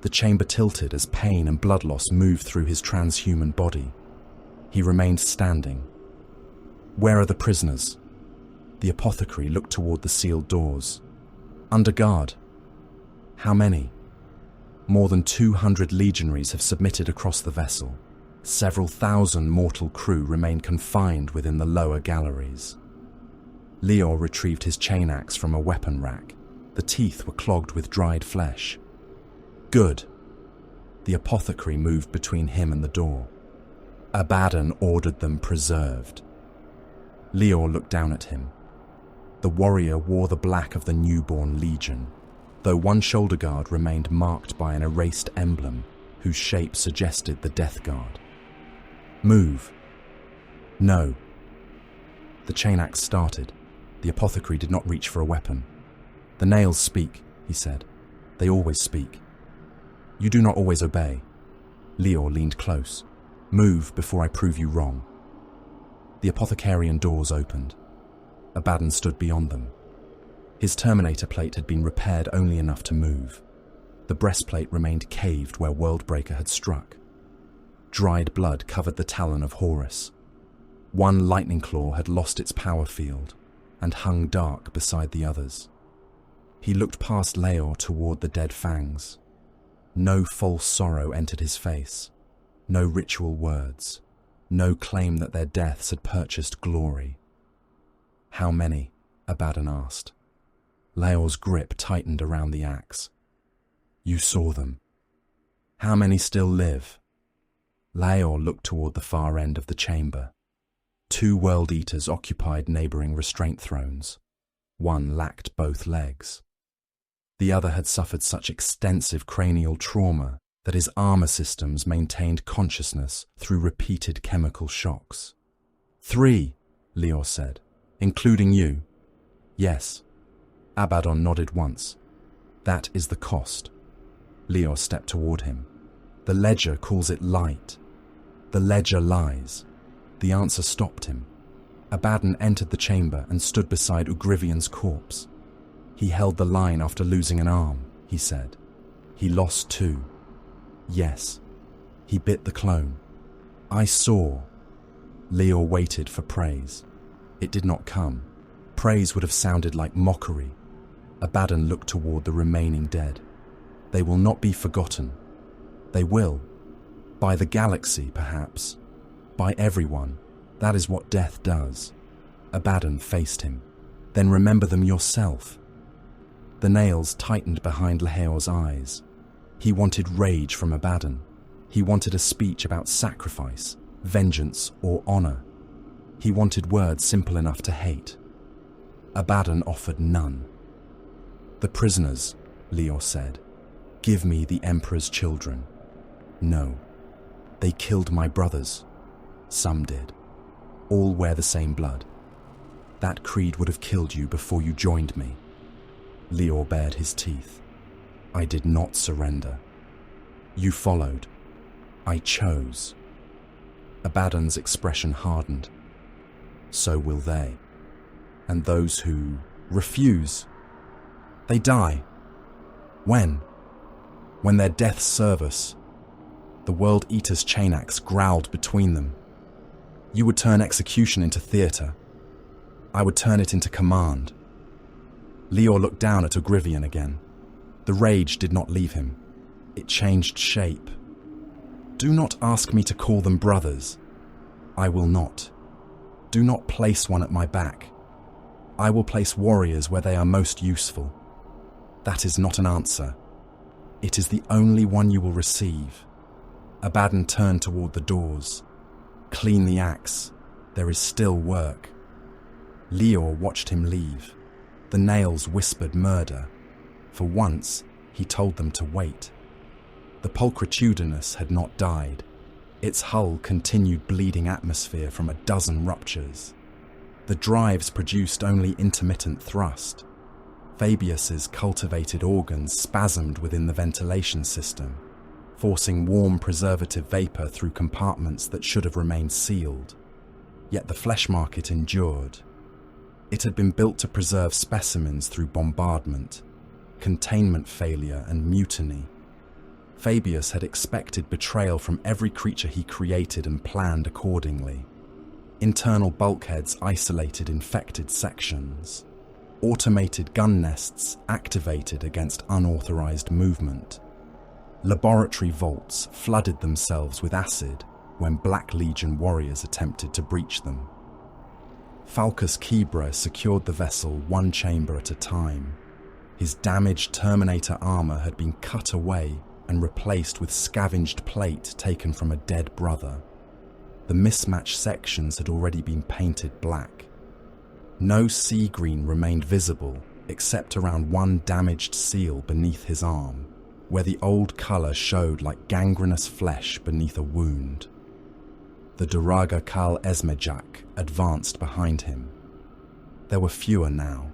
The chamber tilted as pain and blood loss moved through his transhuman body. He remained standing. Where are the prisoners? The apothecary looked toward the sealed doors. Under guard. How many? More than 200 legionaries have submitted across the vessel. Several thousand mortal crew remain confined within the lower galleries. Leor retrieved his chain axe from a weapon rack. The teeth were clogged with dried flesh. Good. The apothecary moved between him and the door. Abaddon ordered them preserved. Leor looked down at him. The warrior wore the black of the newborn legion, though one shoulder guard remained marked by an erased emblem whose shape suggested the death guard. Move. No. The chain axe started. The apothecary did not reach for a weapon. The nails speak, he said. They always speak. You do not always obey. Leor leaned close. Move before I prove you wrong. The apothecarian doors opened. Abaddon stood beyond them. His Terminator plate had been repaired only enough to move. The breastplate remained caved where Worldbreaker had struck. Dried blood covered the talon of Horus. One lightning claw had lost its power field and hung dark beside the others. He looked past Leor toward the dead fangs. No false sorrow entered his face. No ritual words. No claim that their deaths had purchased glory. How many? Abaddon asked. Leor's grip tightened around the axe. You saw them. How many still live? Leor looked toward the far end of the chamber. 2 World Eaters occupied neighboring restraint thrones. One lacked both legs. The other had suffered such extensive cranial trauma that his armor systems maintained consciousness through repeated chemical shocks. 3, Leor said, including you. Yes. Abaddon nodded once. That is the cost. Leor stepped toward him. The ledger calls it light. The ledger lies. The answer stopped him. Abaddon entered the chamber and stood beside Ugrivian's corpse. He held the line after losing an arm, he said. He lost 2. Yes. He bit the clone. I saw. Leor waited for praise. It did not come. Praise would have sounded like mockery. Abaddon looked toward the remaining dead. They will not be forgotten. They will. By the galaxy, perhaps. By everyone. That is what death does. Abaddon faced him. Then remember them yourself. The nails tightened behind Leor's eyes. He wanted rage from Abaddon. He wanted a speech about sacrifice, vengeance, or honor. He wanted words simple enough to hate. Abaddon offered none. The prisoners, Leor said. Give me the Emperor's children. No. They killed my brothers. Some did. All wear the same blood. That creed would have killed you before you joined me. Leor bared his teeth. I did not surrender. You followed. I chose. Abaddon's expression hardened. So will they. And those who refuse, they die. When? When their deaths serve us. The World Eater's chain axe growled between them. You would turn execution into theatre. I would turn it into command. Leor looked down at Ugrivian again. The rage did not leave him. It changed shape. Do not ask me to call them brothers. I will not. Do not place one at my back. I will place warriors where they are most useful. That is not an answer. It is the only one you will receive. Abaddon turned toward the doors. Clean the axe. There is still work. Leor watched him leave. The nails whispered murder. For once, he told them to wait. The pulchritudinous had not died. Its hull continued bleeding atmosphere from a dozen ruptures. The drives produced only intermittent thrust. Fabius's cultivated organs spasmed within the ventilation system, forcing warm preservative vapor through compartments that should have remained sealed. Yet the flesh market endured. It had been built to preserve specimens through bombardment, containment failure, and mutiny. Fabius had expected betrayal from every creature he created and planned accordingly. Internal bulkheads isolated infected sections. Automated gun nests activated against unauthorized movement. Laboratory vaults flooded themselves with acid when Black Legion warriors attempted to breach them. Falcus Kebra secured the vessel one chamber at a time. His damaged Terminator armor had been cut away and replaced with scavenged plate taken from a dead brother. The mismatched sections had already been painted black. No sea green remained visible except around one damaged seal beneath his arm, where the old color showed like gangrenous flesh beneath a wound. The Duraga Kal Esmejak advanced behind him. There were fewer now.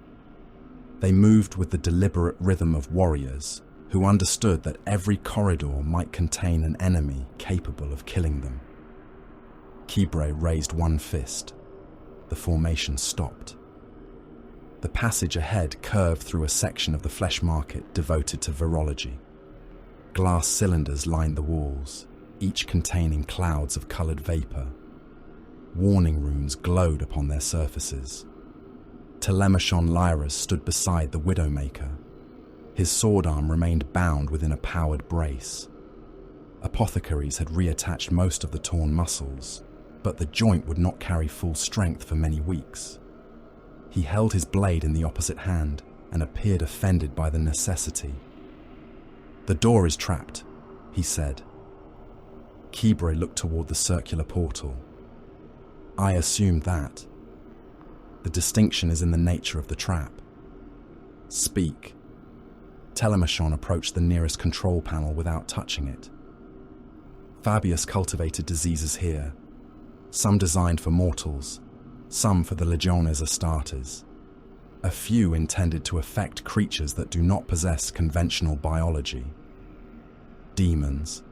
They moved with the deliberate rhythm of warriors who understood that every corridor might contain an enemy capable of killing them. Kibre raised one fist. The formation stopped. The passage ahead curved through a section of the flesh market devoted to virology. Glass cylinders lined the walls, each containing clouds of coloured vapour. Warning runes glowed upon their surfaces. Telemachon Lyras stood beside the Widowmaker. His sword arm remained bound within a powered brace. Apothecaries had reattached most of the torn muscles, but the joint would not carry full strength for many weeks. He held his blade in the opposite hand and appeared offended by the necessity. "The door is trapped," he said. Kibre looked toward the circular portal. "I assumed that. The distinction is in the nature of the trap." "Speak." Telemachon approached the nearest control panel without touching it. "Fabius cultivated diseases here, some designed for mortals, some for the Legiones Astartes. A few intended to affect creatures that do not possess conventional biology. Demons,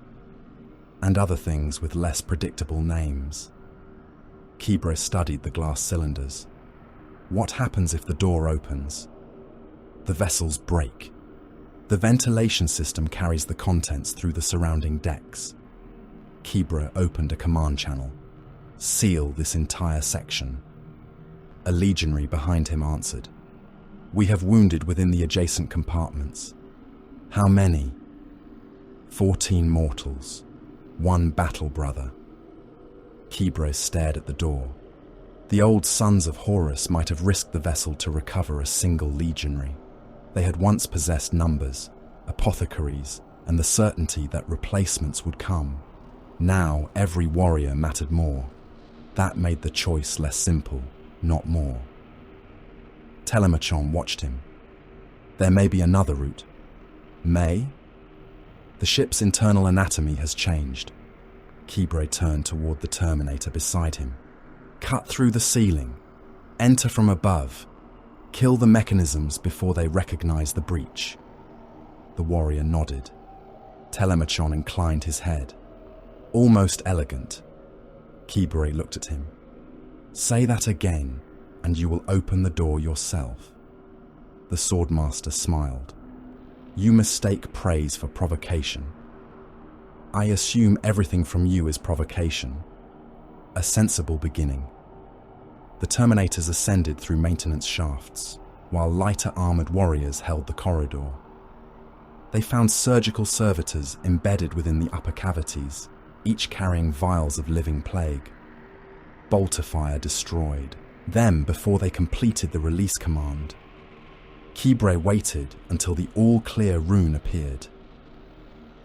and other things with less predictable names." Kibre studied the glass cylinders. "What happens if the door opens?" "The vessels break. The ventilation system carries the contents through the surrounding decks." Kibre opened a command channel. "Seal this entire section." A legionary behind him answered. "We have wounded within the adjacent compartments." "How many?" 14 mortals, 1 battle brother." Kibre stared at the door. The old sons of Horus might have risked the vessel to recover a single legionary. They had once possessed numbers, apothecaries, and the certainty that replacements would come. Now every warrior mattered more. That made the choice less simple, not more. Telemachon watched him. "There may be another route." "May?" "The ship's internal anatomy has changed." Kibre turned toward the Terminator beside him. "Cut through the ceiling. Enter from above. Kill the mechanisms before they recognize the breach." The warrior nodded. Telemachon inclined his head. "Almost elegant." Kibre looked at him. "Say that again, and you will open the door yourself." The swordmaster smiled. "You mistake praise for provocation." "I assume everything from you is provocation." "A sensible beginning." The Terminators ascended through maintenance shafts, while lighter armoured warriors held the corridor. They found surgical servitors embedded within the upper cavities, each carrying vials of living plague. Bolter-fire destroyed them before they completed the release command. Kibre waited until the all-clear rune appeared.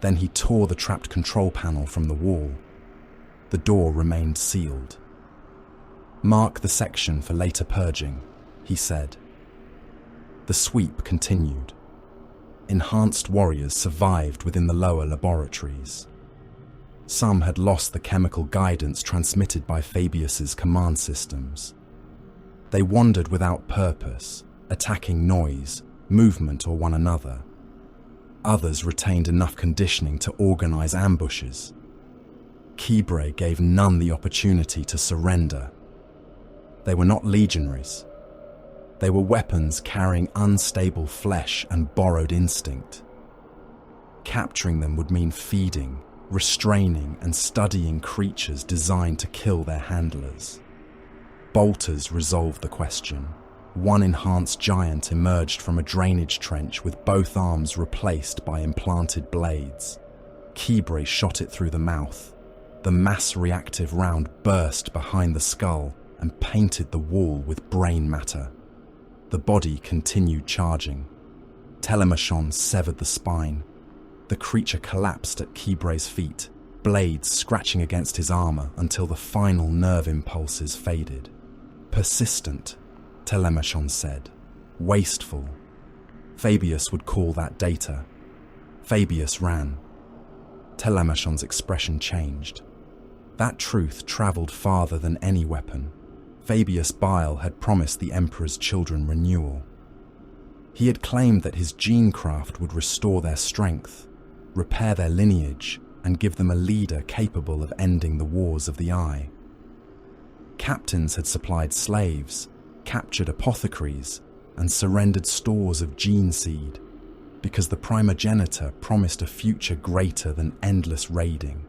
Then he tore the trapped control panel from the wall. The door remained sealed. "Mark the section for later purging," he said. The sweep continued. Enhanced warriors survived within the lower laboratories. Some had lost the chemical guidance transmitted by Fabius's command systems. They wandered without purpose, attacking noise, movement, or one another. Others retained enough conditioning to organize ambushes. Kibre gave none the opportunity to surrender. They were not legionaries. They were weapons carrying unstable flesh and borrowed instinct. Capturing them would mean feeding, restraining, and studying creatures designed to kill their handlers. Bolters resolved the question. One enhanced giant emerged from a drainage trench with both arms replaced by implanted blades. Kibre shot it through the mouth. The mass-reactive round burst behind the skull and painted the wall with brain matter. The body continued charging. Telemachon severed the spine. The creature collapsed at Kibre's feet, blades scratching against his armor until the final nerve impulses faded. "Persistent," Telemachon said. "Wasteful. Fabius would call that data." Fabius ran. Telemachon's expression changed. That truth traveled farther than any weapon. Fabius Bile had promised the Emperor's children renewal. He had claimed that his gene craft would restore their strength, repair their lineage, and give them a leader capable of ending the wars of the Eye. Captains had supplied slaves, captured apothecaries, and surrendered stores of gene seed, because the primogenitor promised a future greater than endless raiding.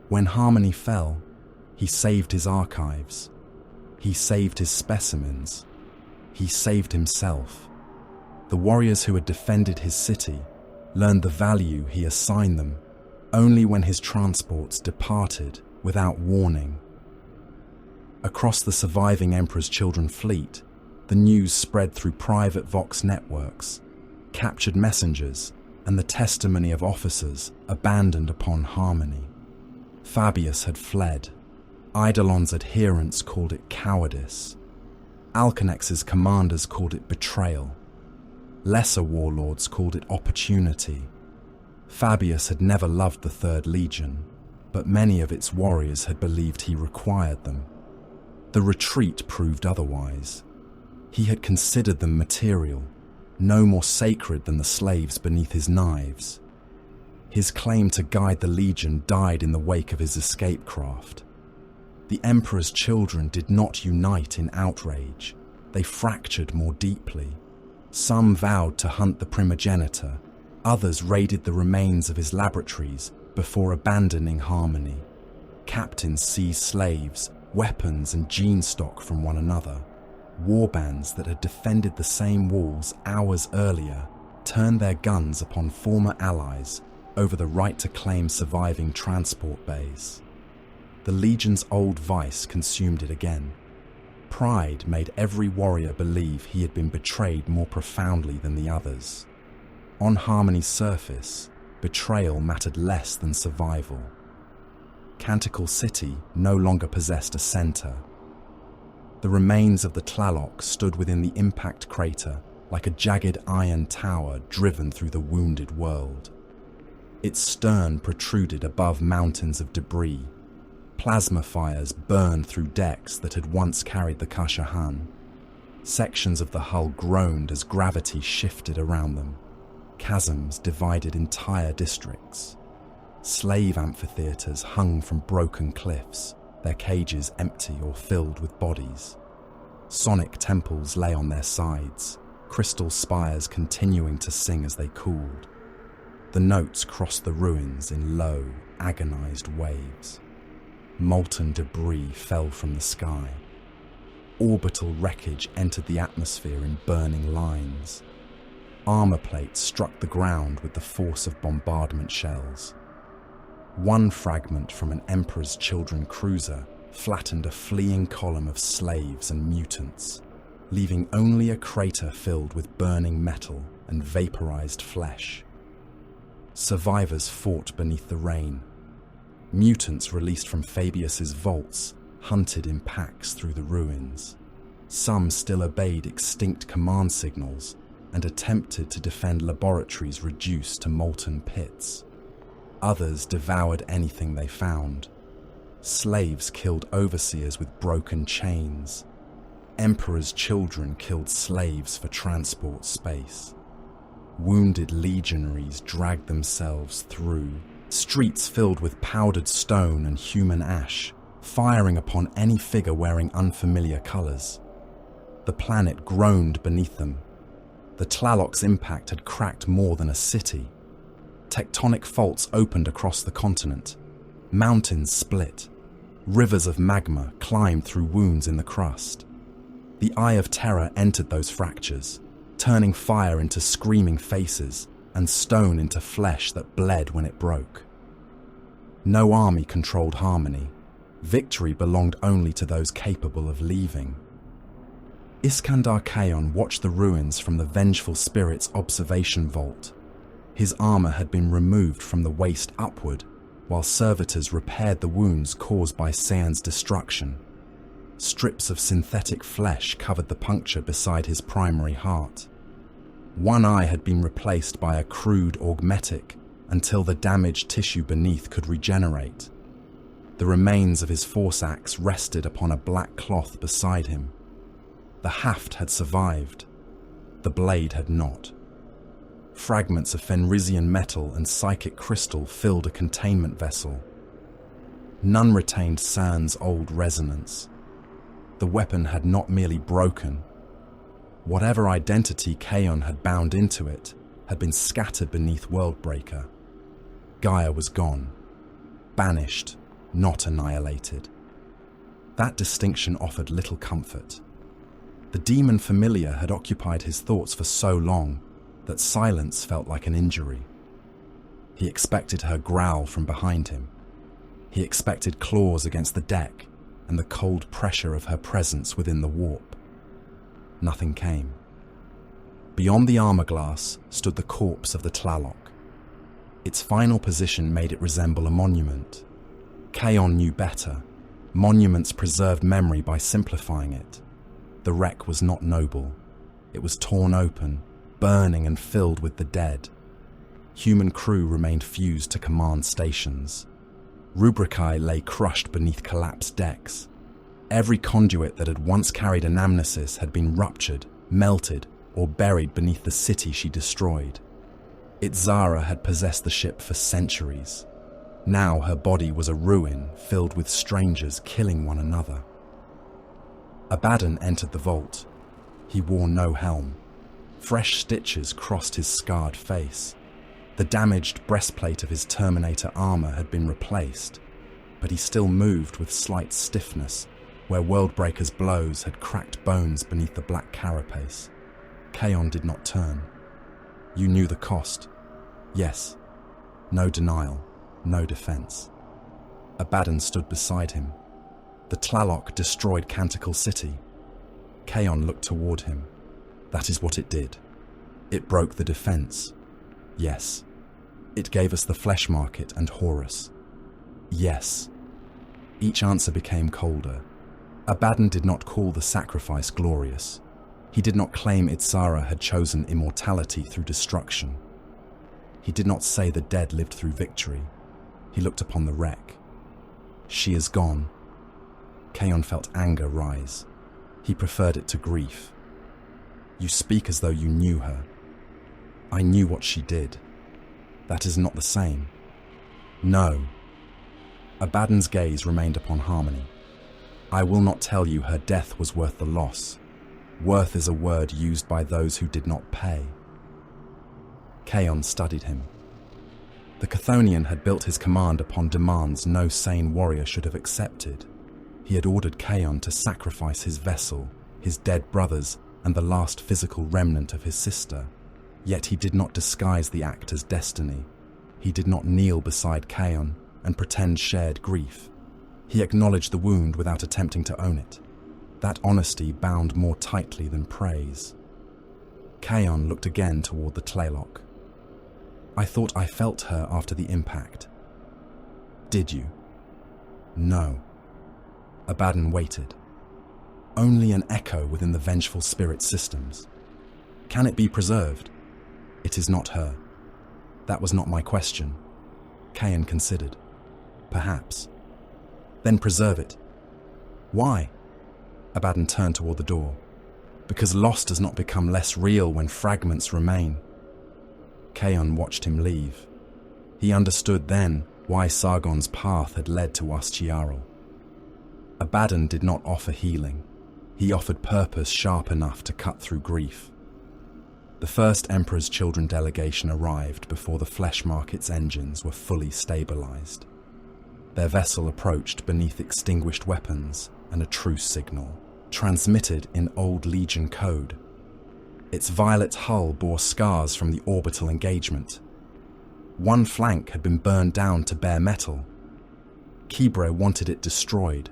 When Harmony fell, he saved his archives. He saved his specimens. He saved himself. The warriors who had defended his city learned the value he assigned them only when his transports departed without warning. Across the surviving Emperor's Children fleet, the news spread through private Vox networks, captured messengers, and the testimony of officers abandoned upon Harmony. Fabius had fled. Eidolon's adherents called it cowardice. Alkanex's commanders called it betrayal. Lesser warlords called it opportunity. Fabius had never loved the Third Legion, but many of its warriors had believed he required them. The retreat proved otherwise. He had considered them material, no more sacred than the slaves beneath his knives. His claim to guide the Legion died in the wake of his escape craft. The Emperor's Children did not unite in outrage. They fractured more deeply. Some vowed to hunt the primogenitor. Others raided the remains of his laboratories before abandoning Harmony. Captains seized slaves, weapons, and gene stock from one another. Warbands that had defended the same walls hours earlier turned their guns upon former allies over the right to claim surviving transport bays. The Legion's old vice consumed it again. Pride made every warrior believe he had been betrayed more profoundly than the others. On Harmony's surface, betrayal mattered less than survival. Canticle City no longer possessed a center. The remains of the Tlaloc stood within the impact crater like a jagged iron tower driven through the wounded world. Its stern protruded above mountains of debris. Plasma fires burned through decks that had once carried the Kashahan. Sections of the hull groaned as gravity shifted around them. Chasms divided entire districts. Slave amphitheaters hung from broken cliffs, their cages empty or filled with bodies. Sonic temples lay on their sides, crystal spires continuing to sing as they cooled. The notes crossed the ruins in low, agonized waves. Molten debris fell from the sky. Orbital wreckage entered the atmosphere in burning lines. Armor plates struck the ground with the force of bombardment shells. One fragment from an Emperor's Children cruiser flattened a fleeing column of slaves and mutants, leaving only a crater filled with burning metal and vaporized flesh. Survivors fought beneath the rain. Mutants released from Fabius's vaults hunted in packs through the ruins. Some still obeyed extinct command signals and attempted to defend laboratories reduced to molten pits. Others devoured anything they found. Slaves killed overseers with broken chains. Emperor's Children killed slaves for transport space. Wounded legionaries dragged themselves through streets filled with powdered stone and human ash, firing upon any figure wearing unfamiliar colors. The planet groaned beneath them. The Tlaloc's impact had cracked more than a city. Tectonic faults opened across the continent. Mountains split. Rivers of magma climbed through wounds in the crust. The Eye of Terror entered those fractures, turning fire into screaming faces and stone into flesh that bled when it broke. No army controlled Harmony. Victory belonged only to those capable of leaving. Iskandar Kaon watched the ruins from the Vengeful Spirit's observation vault. His armor had been removed from the waist upward, while servitors repaired the wounds caused by Sean's destruction. Strips of synthetic flesh covered the puncture beside his primary heart. One eye had been replaced by a crude augmetic until the damaged tissue beneath could regenerate. The remains of his force axe rested upon a black cloth beside him. The haft had survived. The blade had not. Fragments of Fenrisian metal and psychic crystal filled a containment vessel. None retained San's old resonance. The weapon had not merely broken. Whatever identity Kaon had bound into it had been scattered beneath Worldbreaker. Gaia was gone. Banished, not annihilated. That distinction offered little comfort. The demon familiar had occupied his thoughts for so long that silence felt like an injury. He expected her growl from behind him. He expected claws against the deck and the cold pressure of her presence within the warp. Nothing came. Beyond the armor glass stood the corpse of the Tlaloc. Its final position made it resemble a monument. Kaon knew better. Monuments preserved memory by simplifying it. The wreck was not noble. It was torn open, burning and filled with the dead. Human crew remained fused to command stations. Rubricae lay crushed beneath collapsed decks. Every conduit that had once carried anamnesis had been ruptured, melted, or buried beneath the city she destroyed. Itzara had possessed the ship for centuries. Now her body was a ruin filled with strangers killing one another. Abaddon entered the vault. He wore no helm. Fresh stitches crossed his scarred face. The damaged breastplate of his Terminator armor had been replaced, but he still moved with slight stiffness, where Worldbreaker's blows had cracked bones beneath the black carapace. Kaon did not turn. You knew the cost. Yes. No denial, no defense. Abaddon stood beside him. The Tlaloc destroyed Canticle City. Kaon looked toward him. That is what it did. It broke the defense. Yes. It gave us the Flesh Market and Horus. Yes. Each answer became colder. Abaddon did not call the sacrifice glorious. He did not claim Itzara had chosen immortality through destruction. He did not say the dead lived through victory. He looked upon the wreck. She is gone. Kaon felt anger rise. He preferred it to grief. You speak as though you knew her. I knew what she did. That is not the same. No. Abaddon's gaze remained upon Harmony. I will not tell you her death was worth the loss. Worth is a word used by those who did not pay. Kaon studied him. The Chthonian had built his command upon demands no sane warrior should have accepted. He had ordered Kaon to sacrifice his vessel, his dead brothers, and the last physical remnant of his sister. Yet he did not disguise the act as destiny. He did not kneel beside Kaon and pretend shared grief. He acknowledged the wound without attempting to own it. That honesty bound more tightly than praise. Kaon looked again toward the Tlaloc. I thought I felt her after the impact. Did you? No. Abaddon waited. Only an echo within the vengeful spirit systems. Can it be preserved? It is not her. That was not my question. Kaon considered. Perhaps. Then preserve it. Why? Abaddon turned toward the door. Because loss does not become less real when fragments remain. Kaon watched him leave. He understood then why Sargon's path had led to Ustiarl. Abaddon did not offer healing. He offered purpose sharp enough to cut through grief. The first Emperor's Children delegation arrived before the Flesh Market's engines were fully stabilized. Their vessel approached beneath extinguished weapons and a truce signal, transmitted in old Legion code. Its violet hull bore scars from the orbital engagement. One flank had been burned down to bare metal. Kibre wanted it destroyed.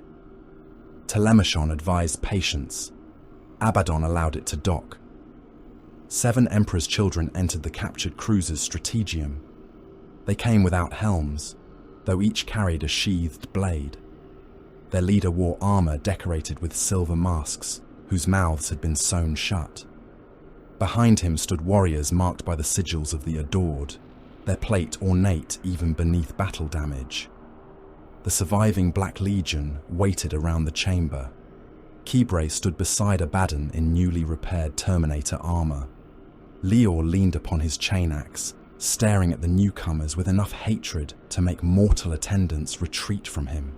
Telemachon advised patience. Abaddon allowed it to dock. 7 Emperor's Children entered the captured cruiser's strategium. They came without helms, though each carried a sheathed blade. Their leader wore armor decorated with silver masks, whose mouths had been sewn shut. Behind him stood warriors marked by the sigils of the Adored, their plate ornate even beneath battle damage. The surviving Black Legion waited around the chamber. Kibre stood beside Abaddon in newly repaired Terminator armor, Leor leaned upon his chain axe, staring at the newcomers with enough hatred to make mortal attendants retreat from him.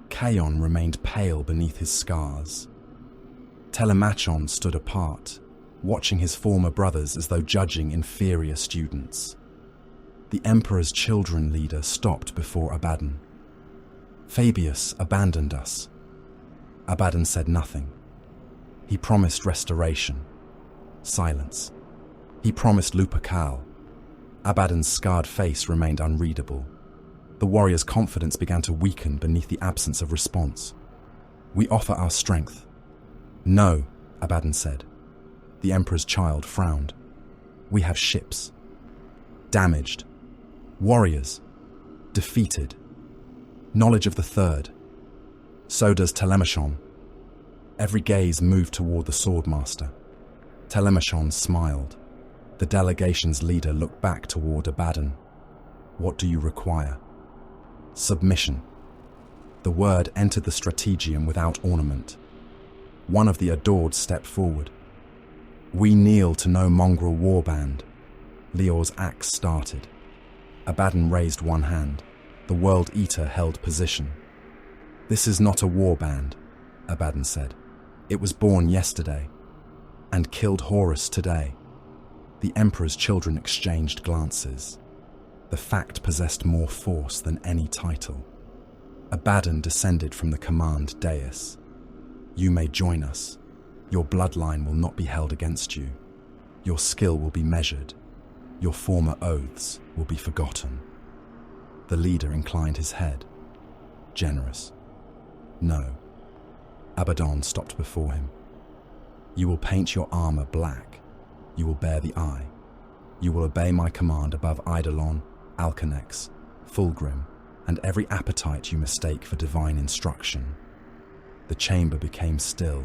Chaon remained pale beneath his scars. Telemachon stood apart, watching his former brothers as though judging inferior students. The Emperor's children leader stopped before Abaddon. "Fabius abandoned us." Abaddon said nothing. He promised restoration. Silence. He promised Lupercal. Abaddon's scarred face remained unreadable. The warrior's confidence began to weaken beneath the absence of response. "We offer our strength." "No," Abaddon said. The Emperor's child frowned. "We have ships." Damaged. Warriors. Defeated. Knowledge of the third. So does Telemachon. Every gaze moved toward the Swordmaster. Telemachon smiled. The delegation's leader looked back toward Abaddon. "What do you require?" "Submission." The word entered the strategium without ornament. One of the adored stepped forward. "We kneel to no mongrel warband." Leor's axe started. Abaddon raised one hand. The World Eater held position. "This is not a warband," Abaddon said. "It was born yesterday and killed Horus today." The Emperor's children exchanged glances. The fact possessed more force than any title. Abaddon descended from the command dais. "You may join us. Your bloodline will not be held against you. Your skill will be measured. Your former oaths will be forgotten." The leader inclined his head. Generous. "No." Abaddon stopped before him. "You will paint your armor black. You will bear the eye. You will obey my command above Eidolon, Alcanex, Fulgrim, and every appetite you mistake for divine instruction." The chamber became still.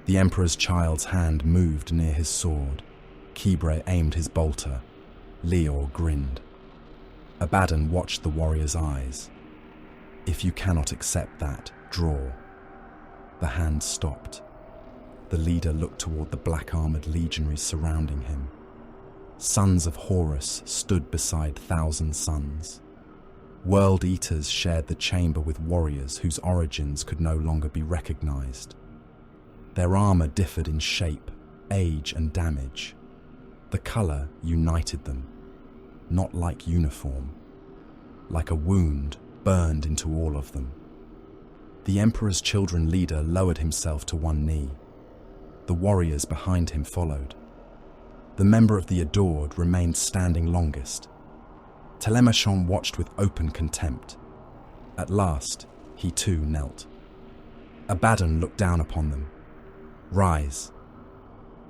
The Emperor's child's hand moved near his sword. Kibre aimed his bolter. Leor grinned. Abaddon watched the warrior's eyes. "If you cannot accept that, draw." The hand stopped. The leader looked toward the black-armored legionaries surrounding him. Sons of Horus stood beside thousand sons. World Eaters shared the chamber with warriors whose origins could no longer be recognized. Their armor differed in shape, age, and damage. The color united them, not like uniform. Like a wound burned into all of them. The Emperor's children leader lowered himself to one knee. The warriors behind him followed. The member of the Adored remained standing longest. Telemachon watched with open contempt. At last, he too knelt. Abaddon looked down upon them. "Rise."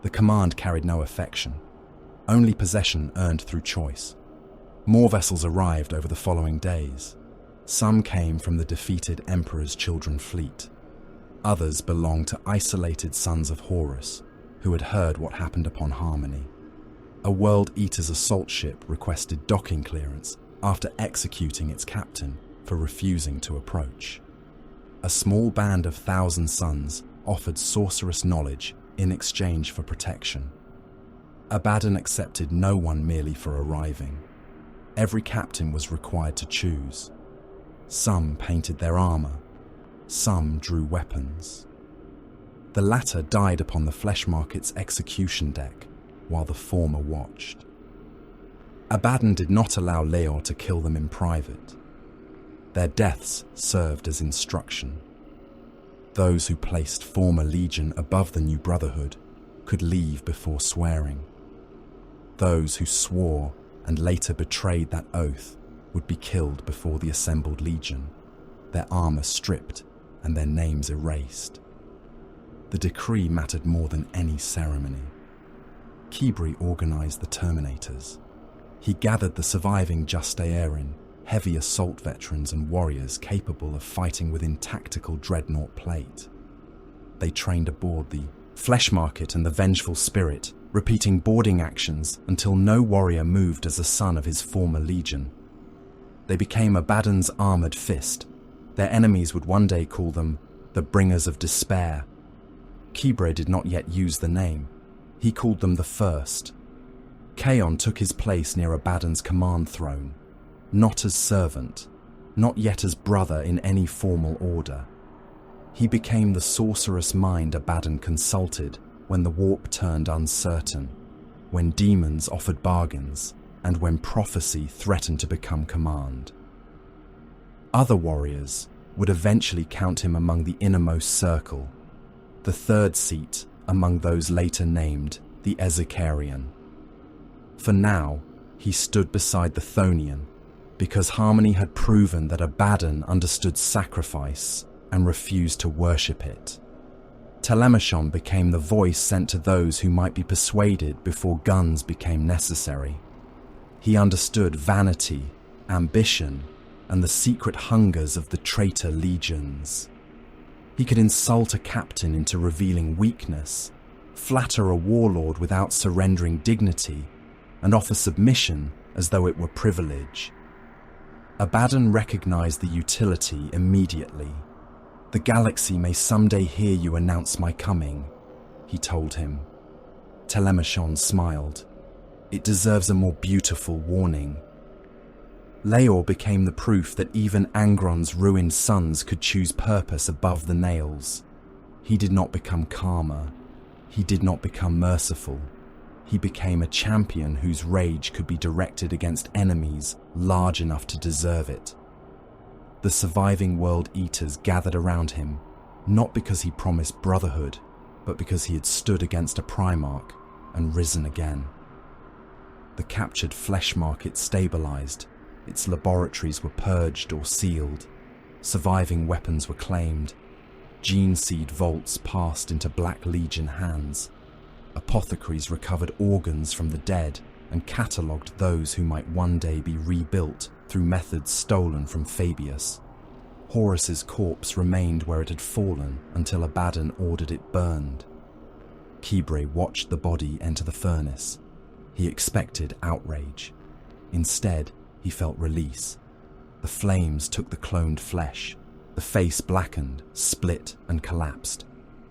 The command carried no affection, only possession earned through choice. More vessels arrived over the following days. Some came from the defeated Emperor's children fleet. Others belonged to isolated sons of Horus, who had heard what happened upon Harmony. A World Eater's assault ship requested docking clearance after executing its captain for refusing to approach. A small band of Thousand Sons offered sorcerous knowledge in exchange for protection. Abaddon accepted no one merely for arriving. Every captain was required to choose. Some painted their armor, some drew weapons. The latter died upon the flesh market's execution deck, while the former watched. Abaddon did not allow Leor to kill them in private. Their deaths served as instruction. Those who placed former legion above the new brotherhood could leave before swearing. Those who swore and later betrayed that oath would be killed before the assembled legion, their armor stripped and their names erased. The decree mattered more than any ceremony. Kibre organized the Terminators. He gathered the surviving Justaerin, heavy assault veterans and warriors capable of fighting within tactical dreadnought plate. They trained aboard the Flesh Market and the Vengeful Spirit, repeating boarding actions until no warrior moved as a son of his former legion. They became Abaddon's armored fist. Their enemies would one day call them the Bringers of Despair. Kibre did not yet use the name. He called them the First. Kaon took his place near Abaddon's command throne, not as servant, not yet as brother in any formal order. He became the sorcerous mind Abaddon consulted when the warp turned uncertain, when demons offered bargains, and when prophecy threatened to become command. Other warriors would eventually count him among the innermost circle, the third seat among those later named the Ezekarian. For now, he stood beside the Thonian, because Harmony had proven that Abaddon understood sacrifice and refused to worship it. Telemachon became the voice sent to those who might be persuaded before guns became necessary. He understood vanity, ambition, and the secret hungers of the traitor legions. He could insult a captain into revealing weakness, flatter a warlord without surrendering dignity, and offer submission as though it were privilege. Abaddon recognized the utility immediately. "The galaxy may someday hear you announce my coming," he told him. Telemachon smiled. "It deserves a more beautiful warning." Leor became the proof that even Angron's ruined sons could choose purpose above the nails. He did not become calmer. He did not become merciful. He became a champion whose rage could be directed against enemies large enough to deserve it. The surviving World Eaters gathered around him, not because he promised brotherhood, but because he had stood against a Primarch and risen again. The captured flesh market stabilized. Its laboratories were purged or sealed. Surviving weapons were claimed. Gene seed vaults passed into Black Legion hands. Apothecaries recovered organs from the dead and catalogued those who might one day be rebuilt through methods stolen from Fabius. Horus's corpse remained where it had fallen until Abaddon ordered it burned. Kibre watched the body enter the furnace. He expected outrage. Instead, he felt release. The flames took the cloned flesh. The face blackened, split, and collapsed.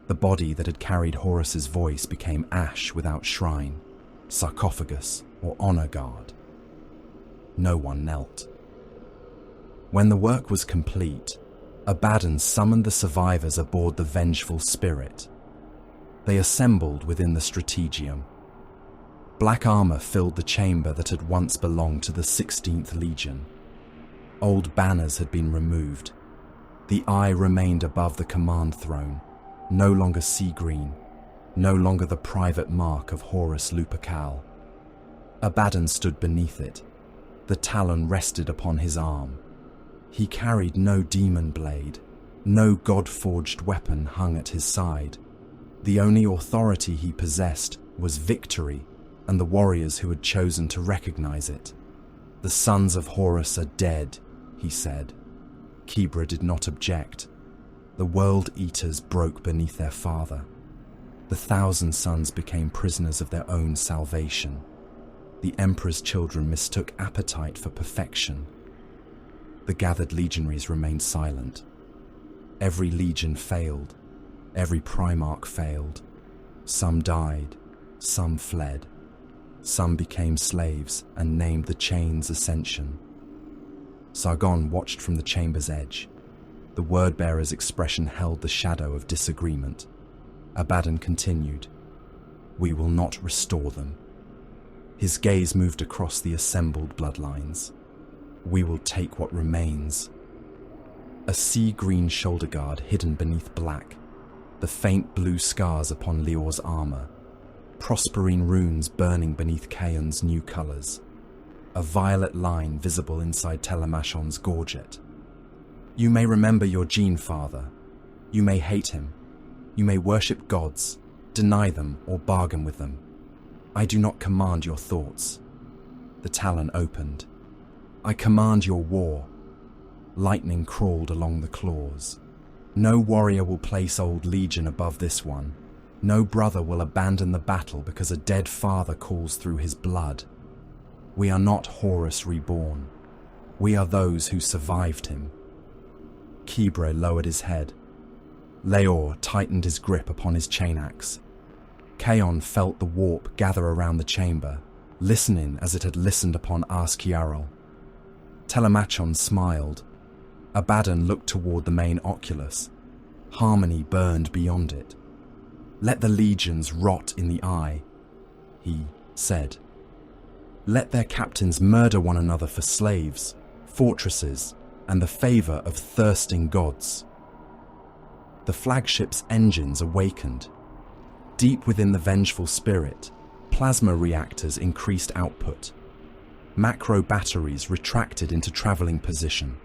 The body that had carried Horus's voice became ash without shrine, sarcophagus, or honor guard. No one knelt. When the work was complete, Abaddon summoned the survivors aboard the Vengeful Spirit. They assembled within the Strategium. Black armor filled the chamber that had once belonged to the 16th Legion. Old banners had been removed. The eye remained above the command throne, no longer sea green, no longer the private mark of Horus Lupercal. Abaddon stood beneath it. The talon rested upon his arm. He carried no demon blade. No god-forged weapon hung at his side. The only authority he possessed was victory and the warriors who had chosen to recognize it. "The sons of Horus are dead," he said. Kibre did not object. The World Eaters broke beneath their father. The 1,000 sons became prisoners of their own salvation. The Emperor's children mistook appetite for perfection. The gathered legionaries remained silent. Every legion failed. Every Primarch failed. Some died. Some fled. Some became slaves and named the chain's ascension. Sargon watched from the chamber's edge. The word-bearer's expression held the shadow of disagreement. Abaddon continued, "We will not restore them." His gaze moved across the assembled bloodlines. "We will take what remains." A sea-green shoulder guard hidden beneath black, the faint blue scars upon Leor's armor, Prosperine runes burning beneath Kaon's new colors, a violet line visible inside Telemachon's gorget. "You may remember your Gene Father. You may hate him. You may worship gods, deny them, or bargain with them. I do not command your thoughts." The talon opened. "I command your war." Lightning crawled along the claws. "No warrior will place Old Legion above this one. No brother will abandon the battle because a dead father calls through his blood. We are not Horus reborn. We are those who survived him." Kibre lowered his head. Leor tightened his grip upon his chain axe. Kaon felt the warp gather around the chamber, listening as it had listened upon Askiarol. Telemachon smiled. Abaddon looked toward the main oculus. Harmony burned beyond it. "Let the legions rot in the eye," he said. "Let their captains murder one another for slaves, fortresses, and the favor of thirsting gods." The flagship's engines awakened. Deep within the vengeful spirit, plasma reactors increased output. Macro batteries retracted into traveling position.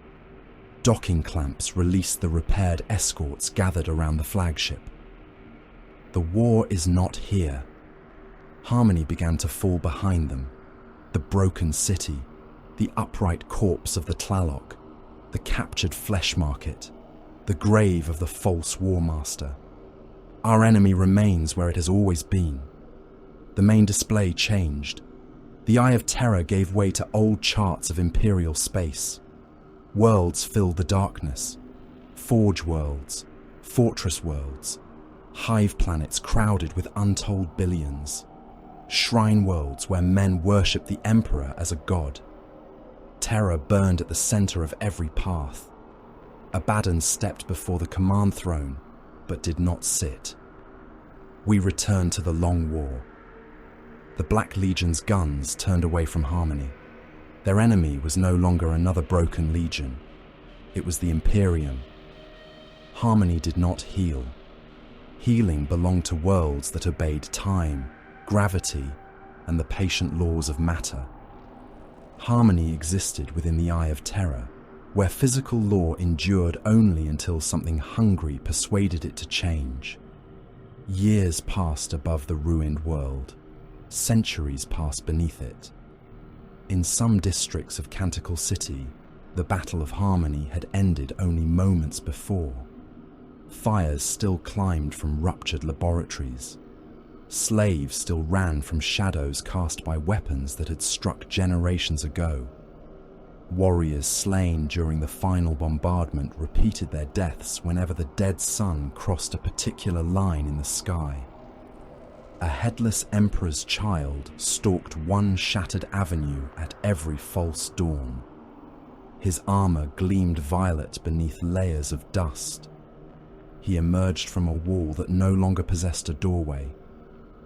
Docking clamps released the repaired escorts gathered around the flagship. The war is not here. Harmony began to fall behind them. The broken city, the upright corpse of the Tlaloc, the captured flesh market, the grave of the false war master. Our enemy remains where it has always been. The main display changed. The Eye of Terror gave way to old charts of imperial space. Worlds filled the darkness. Forge worlds, fortress worlds, hive planets crowded with untold billions. Shrine worlds where men worshipped the Emperor as a god. Terror burned at the center of every path. Abaddon stepped before the command throne, but did not sit. We returned to the Long War. The Black Legion's guns turned away from Harmony. Their enemy was no longer another broken legion. It was the Imperium. Harmony did not heal. Healing belonged to worlds that obeyed time, gravity, and the patient laws of matter. Harmony existed within the Eye of Terror, where physical law endured only until something hungry persuaded it to change. Years passed above the ruined world. Centuries passed beneath it. In some districts of Canticle City, the Battle of Harmony had ended only moments before. Fires still climbed from ruptured laboratories. Slaves still ran from shadows cast by weapons that had struck generations ago. Warriors slain during the final bombardment repeated their deaths whenever the dead sun crossed a particular line in the sky. A headless emperor's child stalked one shattered avenue at every false dawn. His armor gleamed violet beneath layers of dust. He emerged from a wall that no longer possessed a doorway,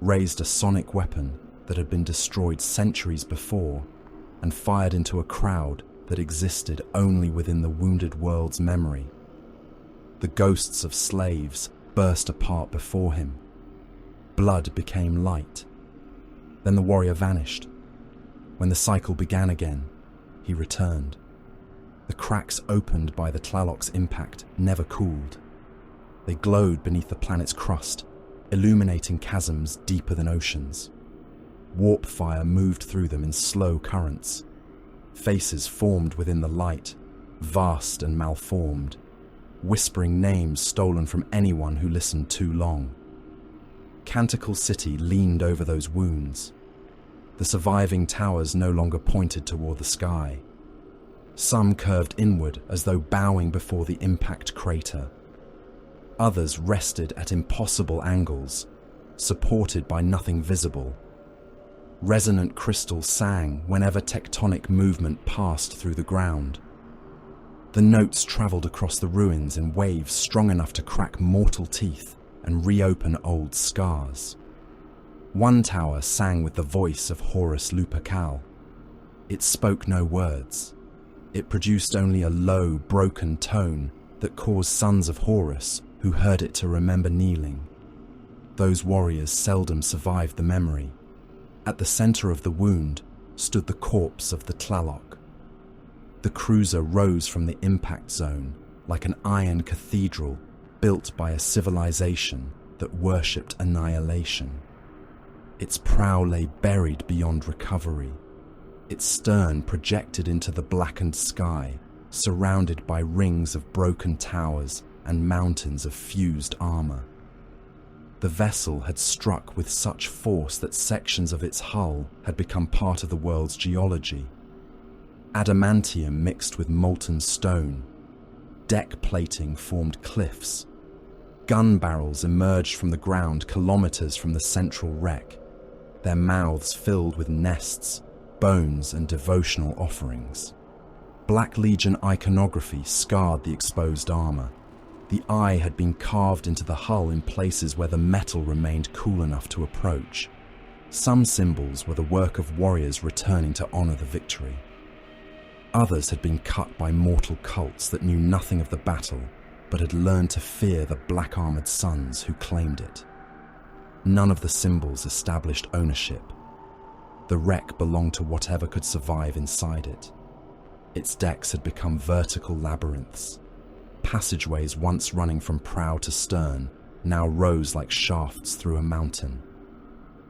raised a sonic weapon that had been destroyed centuries before, and fired into a crowd that existed only within the wounded world's memory. The ghosts of slaves burst apart before him. Blood became light. Then the warrior vanished. When the cycle began again, he returned. The cracks opened by the Tlaloc's impact never cooled. They glowed beneath the planet's crust, illuminating chasms deeper than oceans. Warp fire moved through them in slow currents. Faces formed within the light, vast and malformed, whispering names stolen from anyone who listened too long. Canticle City leaned over those wounds. The surviving towers no longer pointed toward the sky. Some curved inward as though bowing before the impact crater. Others rested at impossible angles, supported by nothing visible. Resonant crystals sang whenever tectonic movement passed through the ground. The notes traveled across the ruins in waves strong enough to crack mortal teeth and reopen old scars. One tower sang with the voice of Horus Lupercal. It spoke no words. It produced only a low, broken tone that caused sons of Horus who heard it to remember kneeling. Those warriors seldom survived the memory. At the center of the wound stood the corpse of the Tlaloc. The cruiser rose from the impact zone like an iron cathedral built by a civilization that worshipped annihilation. Its prow lay buried beyond recovery. Its stern projected into the blackened sky, surrounded by rings of broken towers and mountains of fused armor. The vessel had struck with such force that sections of its hull had become part of the world's geology. Adamantium mixed with molten stone. Deck plating formed cliffs. Gun barrels emerged from the ground kilometers from the central wreck, their mouths filled with nests, bones, and devotional offerings. Black Legion iconography scarred the exposed armor. The eye had been carved into the hull in places where the metal remained cool enough to approach. Some symbols were the work of warriors returning to honor the victory. Others had been cut by mortal cults that knew nothing of the battle, but had learned to fear the black-armored sons who claimed it. None of the symbols established ownership. The wreck belonged to whatever could survive inside it. Its decks had become vertical labyrinths. Passageways once running from prow to stern now rose like shafts through a mountain.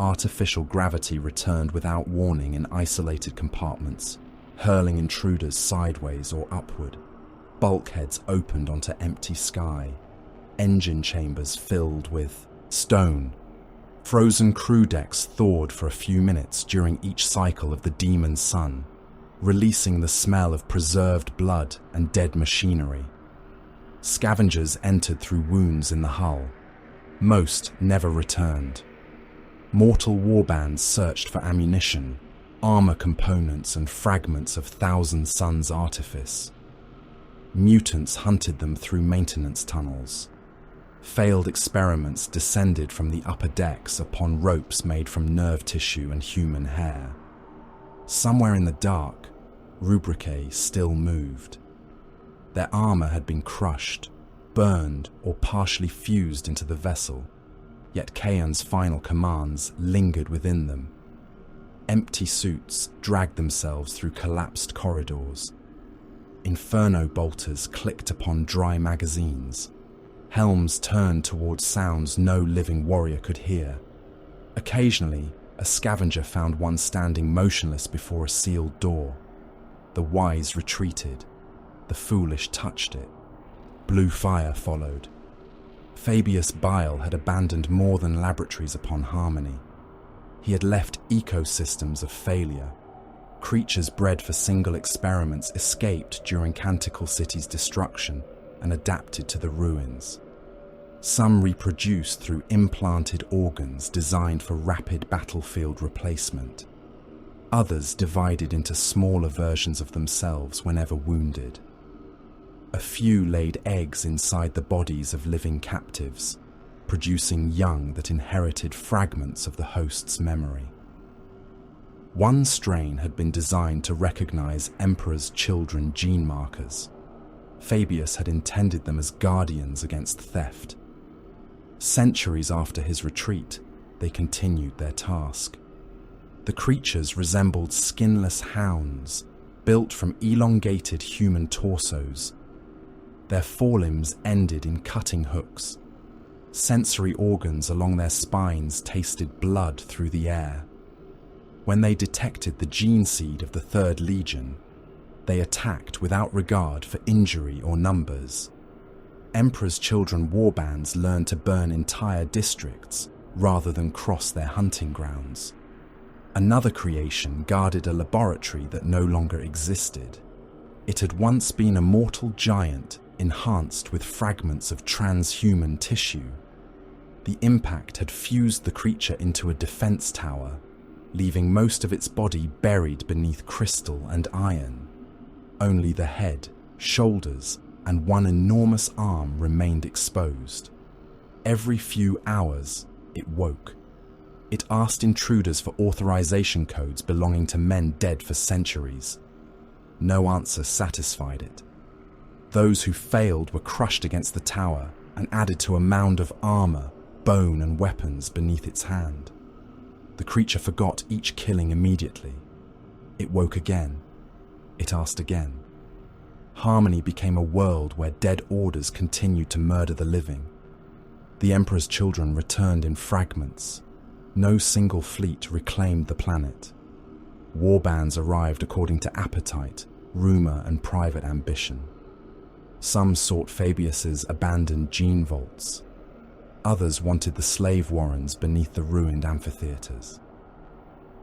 Artificial gravity returned without warning in isolated compartments, hurling intruders sideways or upward. Bulkheads opened onto empty sky, engine chambers filled with stone. Frozen crew decks thawed for a few minutes during each cycle of the demon sun, releasing the smell of preserved blood and dead machinery. Scavengers entered through wounds in the hull. Most never returned. Mortal warbands searched for ammunition, armor components, and fragments of Thousand Suns artifice. Mutants hunted them through maintenance tunnels. Failed experiments descended from the upper decks upon ropes made from nerve tissue and human hair. Somewhere in the dark, rubricae still moved. Their armor had been crushed, burned, or partially fused into the vessel, yet Kaon's final commands lingered within them. Empty suits dragged themselves through collapsed corridors. Inferno bolters clicked upon dry magazines. Helms turned towards sounds no living warrior could hear. Occasionally, a scavenger found one standing motionless before a sealed door. The wise retreated. The foolish touched it. Blue fire followed. Fabius Bile had abandoned more than laboratories upon Harmony. He had left ecosystems of failure. Creatures bred for single experiments escaped during Canticle City's destruction and adapted to the ruins. Some reproduced through implanted organs designed for rapid battlefield replacement. Others divided into smaller versions of themselves whenever wounded. A few laid eggs inside the bodies of living captives, producing young that inherited fragments of the host's memory. One strain had been designed to recognize Emperor's children gene markers. Fabius had intended them as guardians against theft. Centuries after his retreat, they continued their task. The creatures resembled skinless hounds, built from elongated human torsos. Their forelimbs ended in cutting hooks. Sensory organs along their spines tasted blood through the air. When they detected the gene seed of the Third Legion, they attacked without regard for injury or numbers. Emperor's children warbands learned to burn entire districts rather than cross their hunting grounds. Another creation guarded a laboratory that no longer existed. It had once been a mortal giant enhanced with fragments of transhuman tissue. The impact had fused the creature into a defense tower, leaving most of its body buried beneath crystal and iron. Only the head, shoulders, and one enormous arm remained exposed. Every few hours, it woke. It asked intruders for authorization codes belonging to men dead for centuries. No answer satisfied it. Those who failed were crushed against the tower and added to a mound of armor, bone, and weapons beneath its hand. The creature forgot each killing immediately. It woke again. It asked again. Harmony became a world where dead orders continued to murder the living. The Emperor's children returned in fragments. No single fleet reclaimed the planet. Warbands arrived according to appetite, rumor, and private ambition. Some sought Fabius's abandoned gene vaults. Others wanted the slave warrens beneath the ruined amphitheaters.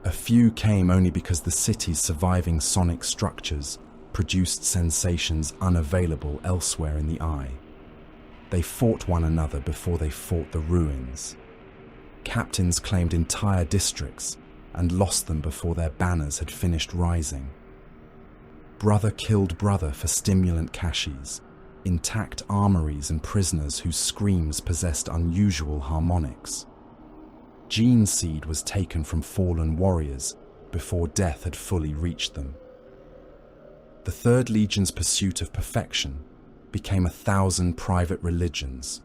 A few came only because the city's surviving sonic structures produced sensations unavailable elsewhere in the eye. They fought one another before they fought the ruins. Captains claimed entire districts and lost them before their banners had finished rising. Brother killed brother for stimulant caches, intact armories and prisoners whose screams possessed unusual harmonics. Gene seed was taken from fallen warriors before death had fully reached them. The Third Legion's pursuit of perfection became 1,000 private religions.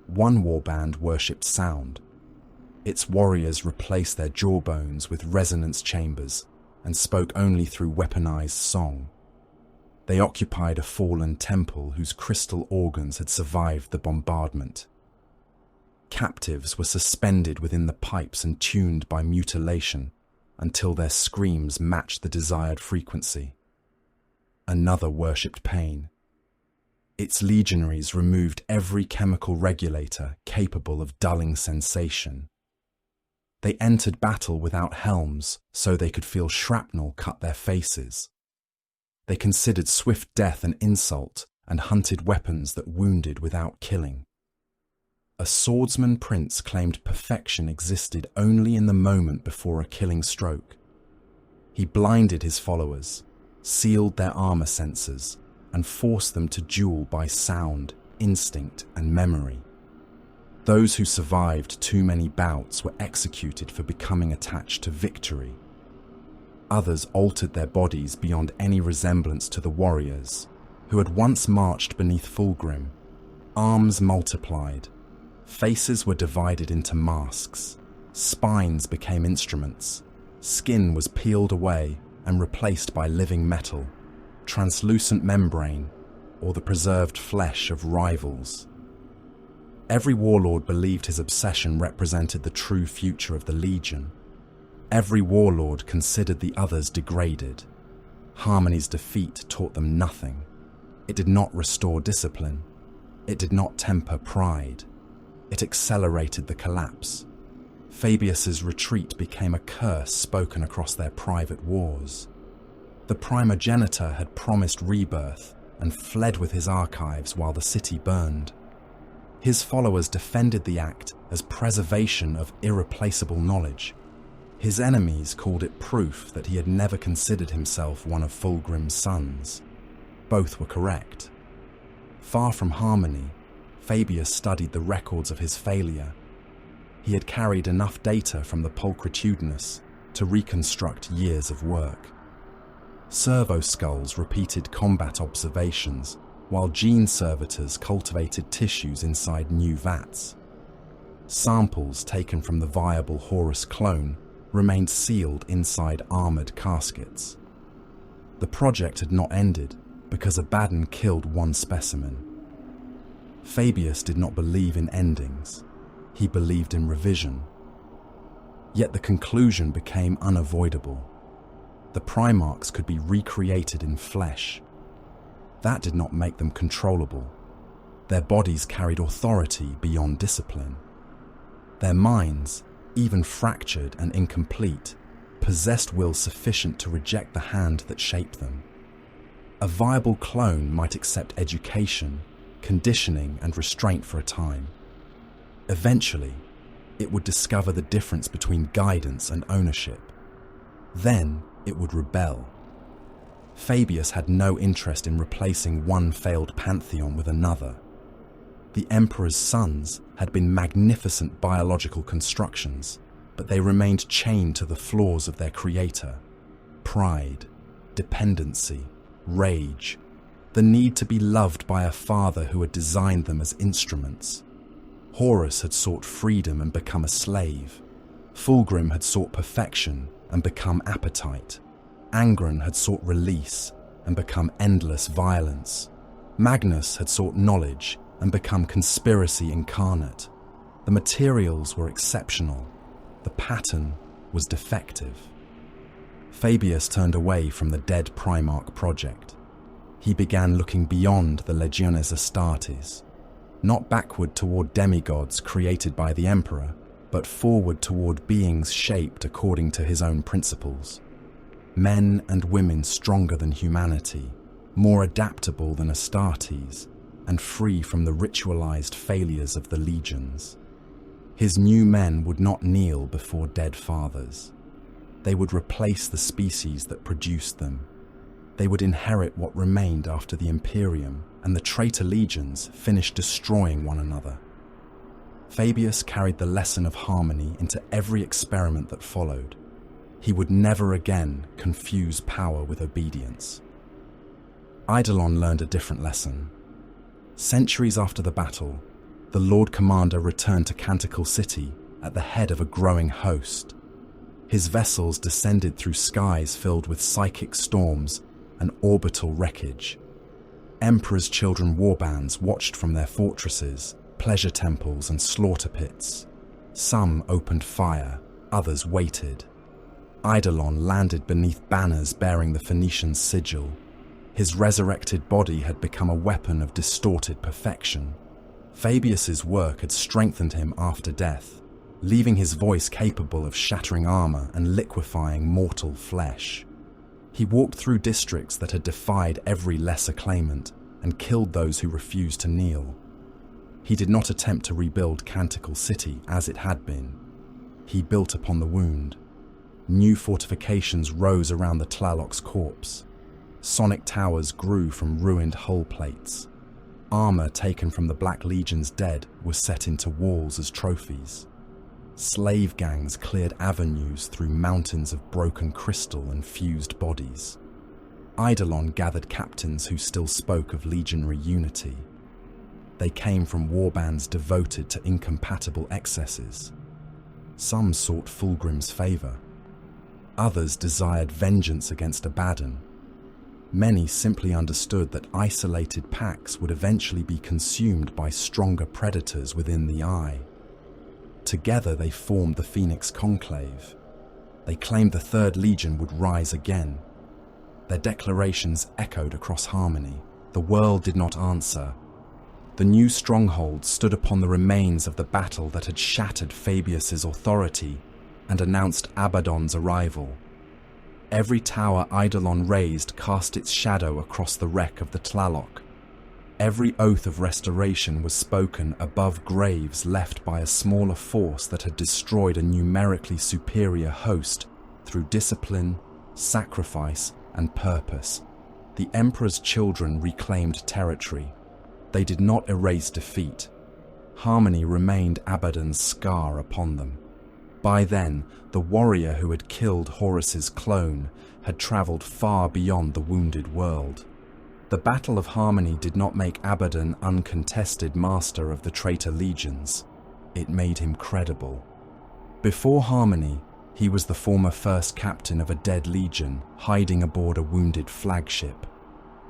One warband worshipped sound. Its warriors replaced their jawbones with resonance chambers and spoke only through weaponized song. They occupied a fallen temple whose crystal organs had survived the bombardment. Captives were suspended within the pipes and tuned by mutilation until their screams matched the desired frequency. Another worshipped pain. Its legionaries removed every chemical regulator capable of dulling sensation. They entered battle without helms so they could feel shrapnel cut their faces. They considered swift death an insult and hunted weapons that wounded without killing. A swordsman prince claimed perfection existed only in the moment before a killing stroke. He blinded his followers, sealed their armor sensors, and forced them to duel by sound, instinct, and memory. Those who survived too many bouts were executed for becoming attached to victory. Others altered their bodies beyond any resemblance to the warriors, who had once marched beneath Fulgrim. Arms multiplied. Faces were divided into masks. Spines became instruments. Skin was peeled away and replaced by living metal, translucent membrane, or the preserved flesh of rivals. Every warlord believed his obsession represented the true future of the Legion. Every warlord considered the others degraded. Harmony's defeat taught them nothing. It did not restore discipline. It did not temper pride. It accelerated the collapse. Fabius's retreat became a curse spoken across their private wars. The primogenitor had promised rebirth and fled with his archives while the city burned. His followers defended the act as preservation of irreplaceable knowledge. His enemies called it proof that he had never considered himself one of Fulgrim's sons. Both were correct. Far from Harmony, Fabius studied the records of his failure. He had carried enough data from the pulchritudinous to reconstruct years of work. Servo skulls repeated combat observations, while gene servitors cultivated tissues inside new vats. Samples taken from the viable Horus clone remained sealed inside armored caskets. The project had not ended because Abaddon killed one specimen. Fabius did not believe in endings. He believed in revision. Yet the conclusion became unavoidable. The Primarchs could be recreated in flesh. That did not make them controllable. Their bodies carried authority beyond discipline. Their minds, even fractured and incomplete, possessed will sufficient to reject the hand that shaped them. A viable clone might accept education, conditioning, and restraint for a time. Eventually, it would discover the difference between guidance and ownership. Then, it would rebel. Fabius had no interest in replacing one failed pantheon with another. The Emperor's sons had been magnificent biological constructions, but they remained chained to the flaws of their creator. Pride, dependency, rage, the need to be loved by a father who had designed them as instruments. Horus had sought freedom and become a slave. Fulgrim had sought perfection and become appetite. Angron had sought release and become endless violence. Magnus had sought knowledge and become conspiracy incarnate. The materials were exceptional. The pattern was defective. Fabius turned away from the dead Primarch project. He began looking beyond the Legiones Astartes, not backward toward demigods created by the Emperor, but forward toward beings shaped according to his own principles. Men and women stronger than humanity, more adaptable than Astartes, and free from the ritualized failures of the legions. His new men would not kneel before dead fathers. They would replace the species that produced them. They would inherit what remained after the Imperium, and the traitor legions finished destroying one another. Fabius carried the lesson of harmony into every experiment that followed. He would never again confuse power with obedience. Eidolon learned a different lesson. Centuries after the battle, the Lord Commander returned to Canticle City at the head of a growing host. His vessels descended through skies filled with psychic storms and orbital wreckage. Emperor's children warbands watched from their fortresses, pleasure temples and slaughter pits. Some opened fire, others waited. Eidolon landed beneath banners bearing the Phoenician sigil. His resurrected body had become a weapon of distorted perfection. Fabius's work had strengthened him after death, leaving his voice capable of shattering armor and liquefying mortal flesh. He walked through districts that had defied every lesser claimant and killed those who refused to kneel. He did not attempt to rebuild Canticle City as it had been. He built upon the wound. New fortifications rose around the Tlaloc's corpse. Sonic towers grew from ruined hull plates. Armor taken from the Black Legion's dead was set into walls as trophies. Slave gangs cleared avenues through mountains of broken crystal and fused bodies. Eidolon gathered captains who still spoke of legionary unity. They came from warbands devoted to incompatible excesses. Some sought Fulgrim's favor. Others desired vengeance against Abaddon. Many simply understood that isolated packs would eventually be consumed by stronger predators within the Eye. Together they formed the Phoenix Conclave. They claimed the Third Legion would rise again. Their declarations echoed across Harmony. The world did not answer. The new stronghold stood upon the remains of the battle that had shattered Fabius's authority and announced Abaddon's arrival. Every tower Eidolon raised cast its shadow across the wreck of the Tlaloc. Every oath of restoration was spoken above graves left by a smaller force that had destroyed a numerically superior host through discipline, sacrifice, and purpose. The Emperor's children reclaimed territory. They did not erase defeat. Harmony remained Abaddon's scar upon them. By then, the warrior who had killed Horus's clone had travelled far beyond the wounded world. The Battle of Harmony did not make Abaddon uncontested master of the traitor legions. It made him credible. Before Harmony, he was the former first captain of a dead legion hiding aboard a wounded flagship.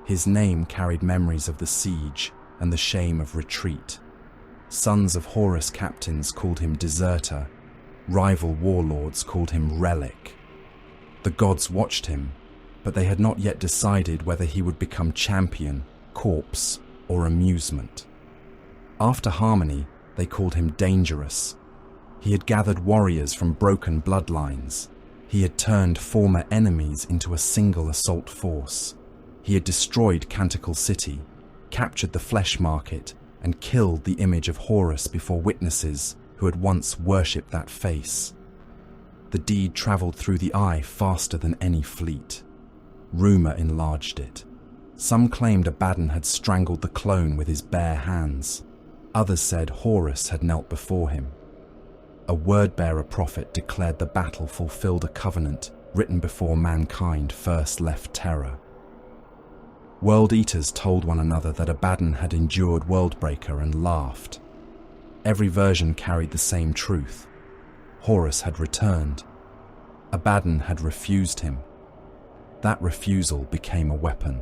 His name carried memories of the siege and the shame of retreat. Sons of Horus captains called him deserter. Rival warlords called him relic. The gods watched him, but they had not yet decided whether he would become champion, corpse, or amusement. After Harmony, they called him dangerous. He had gathered warriors from broken bloodlines. He had turned former enemies into a single assault force. He had destroyed Canticle City, captured the flesh market, and killed the image of Horus before witnesses who had once worshipped that face. The deed travelled through the Eye faster than any fleet. Rumour enlarged it. Some claimed Abaddon had strangled the clone with his bare hands. Others said Horus had knelt before him. A word-bearer prophet declared the battle fulfilled a covenant written before mankind first left Terra. World Eaters told one another that Abaddon had endured Worldbreaker and laughed. Every version carried the same truth. Horus had returned. Abaddon had refused him. That refusal became a weapon.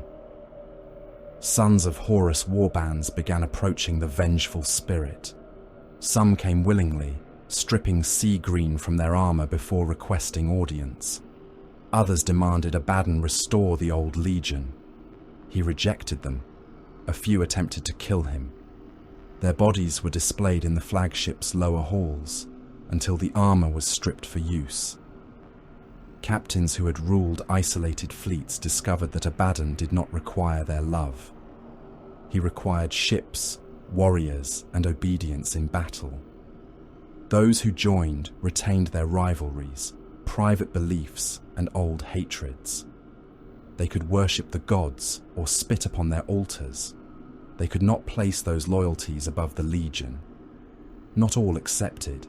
Sons of Horus warbands began approaching the vengeful spirit. Some came willingly, stripping sea green from their armor before requesting audience. Others demanded Abaddon restore the old legion. He rejected them. A few attempted to kill him. Their bodies were displayed in the flagship's lower halls until the armor was stripped for use. Captains who had ruled isolated fleets discovered that Abaddon did not require their love. He required ships, warriors, and obedience in battle. Those who joined retained their rivalries, private beliefs, and old hatreds. They could worship the gods or spit upon their altars. They could not place those loyalties above the legion. Not all accepted.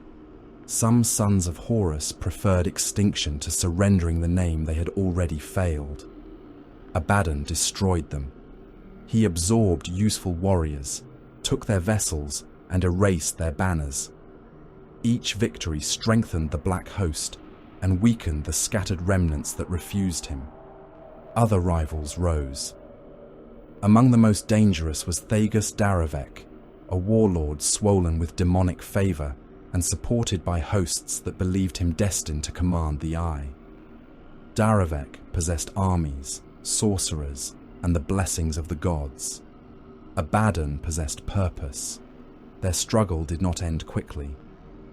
Some sons of Horus preferred extinction to surrendering the name they had already failed. Abaddon destroyed them. He absorbed useful warriors, took their vessels, and erased their banners. Each victory strengthened the Black Host and weakened the scattered remnants that refused him. Other rivals rose. Among the most dangerous was Thagus Daravek, a warlord swollen with demonic favor and supported by hosts that believed him destined to command the Eye. Daravek possessed armies, sorcerers, and the blessings of the gods. Abaddon possessed purpose. Their struggle did not end quickly.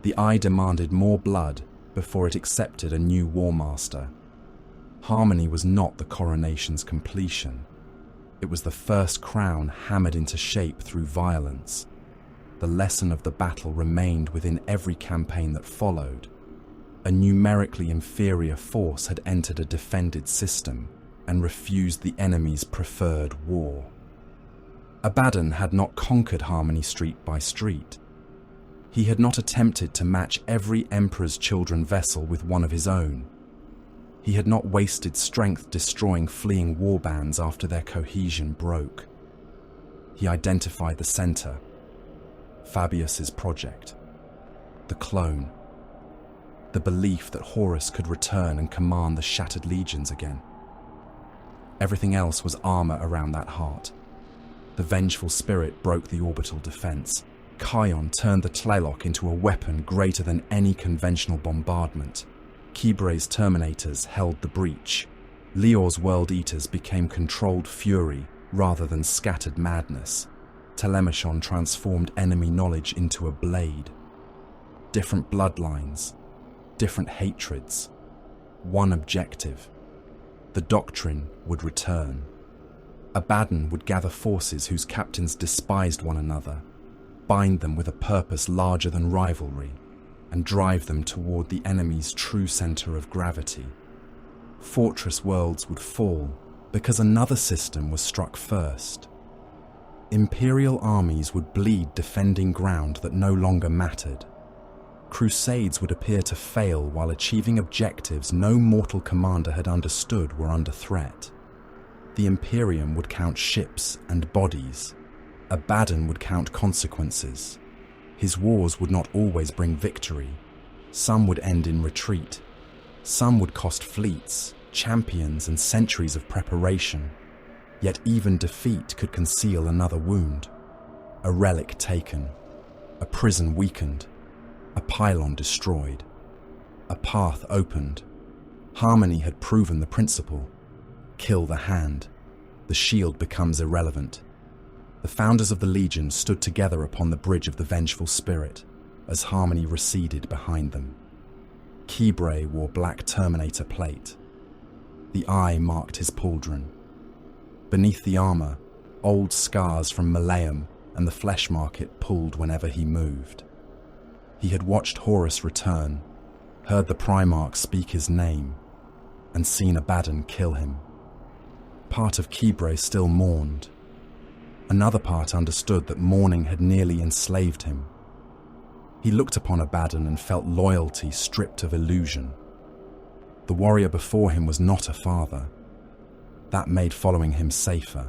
The Eye demanded more blood before it accepted a new war master. Harmony was not the coronation's completion. It was the first crown hammered into shape through violence. The lesson of the battle remained within every campaign that followed. A numerically inferior force had entered a defended system and refused the enemy's preferred war. Abaddon had not conquered Harmony street by street. He had not attempted to match every Emperor's Children vessel with one of his own. He had not wasted strength destroying fleeing warbands after their cohesion broke. He identified the center, Fabius's project, the clone, the belief that Horus could return and command the shattered legions again. Everything else was armor around that heart. The vengeful spirit broke the orbital defense. Kion turned the Tlaloc into a weapon greater than any conventional bombardment. Kibre's Terminators held the breach. Lior's World Eaters became controlled fury rather than scattered madness. Telemachon transformed enemy knowledge into a blade. Different bloodlines, different hatreds, one objective. The doctrine would return. Abaddon would gather forces whose captains despised one another, bind them with a purpose larger than rivalry, and drive them toward the enemy's true center of gravity. Fortress worlds would fall because another system was struck first. Imperial armies would bleed defending ground that no longer mattered. Crusades would appear to fail while achieving objectives no mortal commander had understood were under threat. The Imperium would count ships and bodies. Abaddon would count consequences. His wars would not always bring victory. Some would end in retreat. Some would cost fleets, champions, and centuries of preparation. Yet even defeat could conceal another wound. A relic taken. A prison weakened. A pylon destroyed. A path opened. Harmony had proven the principle. Kill the hand. The shield becomes irrelevant. The founders of the Legion stood together upon the bridge of the vengeful spirit as Harmony receded behind them. Kibre wore black Terminator plate. The Eye marked his pauldron. Beneath the armor, old scars from Malaeum and the flesh market pulled whenever he moved. He had watched Horus return, heard the Primarch speak his name, and seen Abaddon kill him. Part of Kibre still mourned. Another part understood that mourning had nearly enslaved him. He looked upon Abaddon and felt loyalty stripped of illusion. The warrior before him was not a father. That made following him safer.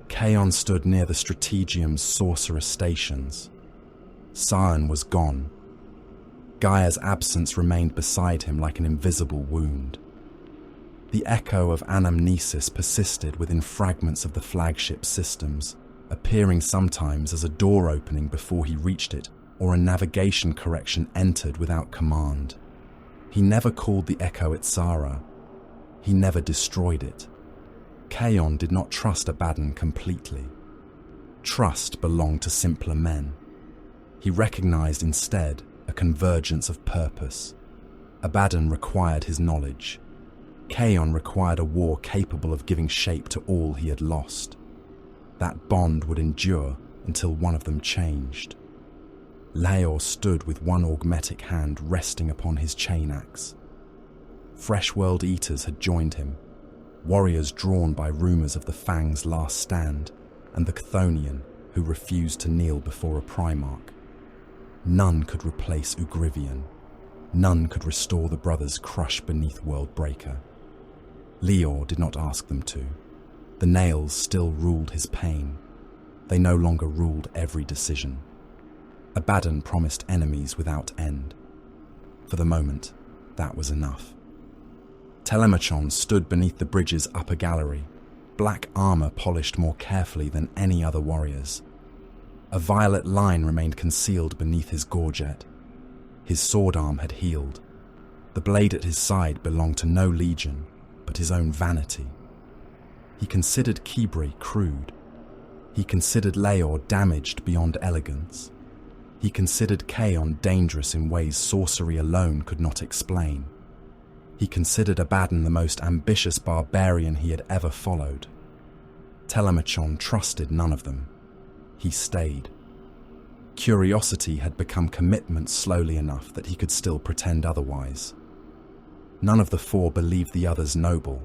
Kaon stood near the Strategium's sorcerer stations. Scion was gone. Gaia's absence remained beside him like an invisible wound. The echo of anamnesis persisted within fragments of the flagship systems, appearing sometimes as a door opening before he reached it, or a navigation correction entered without command. He never called the echo Itzara. He never destroyed it. Kaon did not trust Abaddon completely. Trust belonged to simpler men. He recognized instead a convergence of purpose. Abaddon required his knowledge. Kaon required a war capable of giving shape to all he had lost. That bond would endure until one of them changed. Leor stood with one augmetic hand resting upon his chain axe. Fresh world eaters had joined him, warriors drawn by rumours of the Fang's last stand and the Chthonian who refused to kneel before a Primarch. None could replace Ugrivian. None could restore the brothers crushed beneath Worldbreaker. Leor did not ask them to. The nails still ruled his pain. They no longer ruled every decision. Abaddon promised enemies without end. For the moment, that was enough. Telemachon stood beneath the bridge's upper gallery, black armour polished more carefully than any other warrior's. A violet line remained concealed beneath his gorget. His sword arm had healed. The blade at his side belonged to no legion, but his own vanity. He considered Kibre crude. He considered Leor damaged beyond elegance. He considered Kaon dangerous in ways sorcery alone could not explain. He considered Abaddon the most ambitious barbarian he had ever followed. Telemachon trusted none of them. He stayed. Curiosity had become commitment slowly enough that he could still pretend otherwise. None of the four believed the others noble.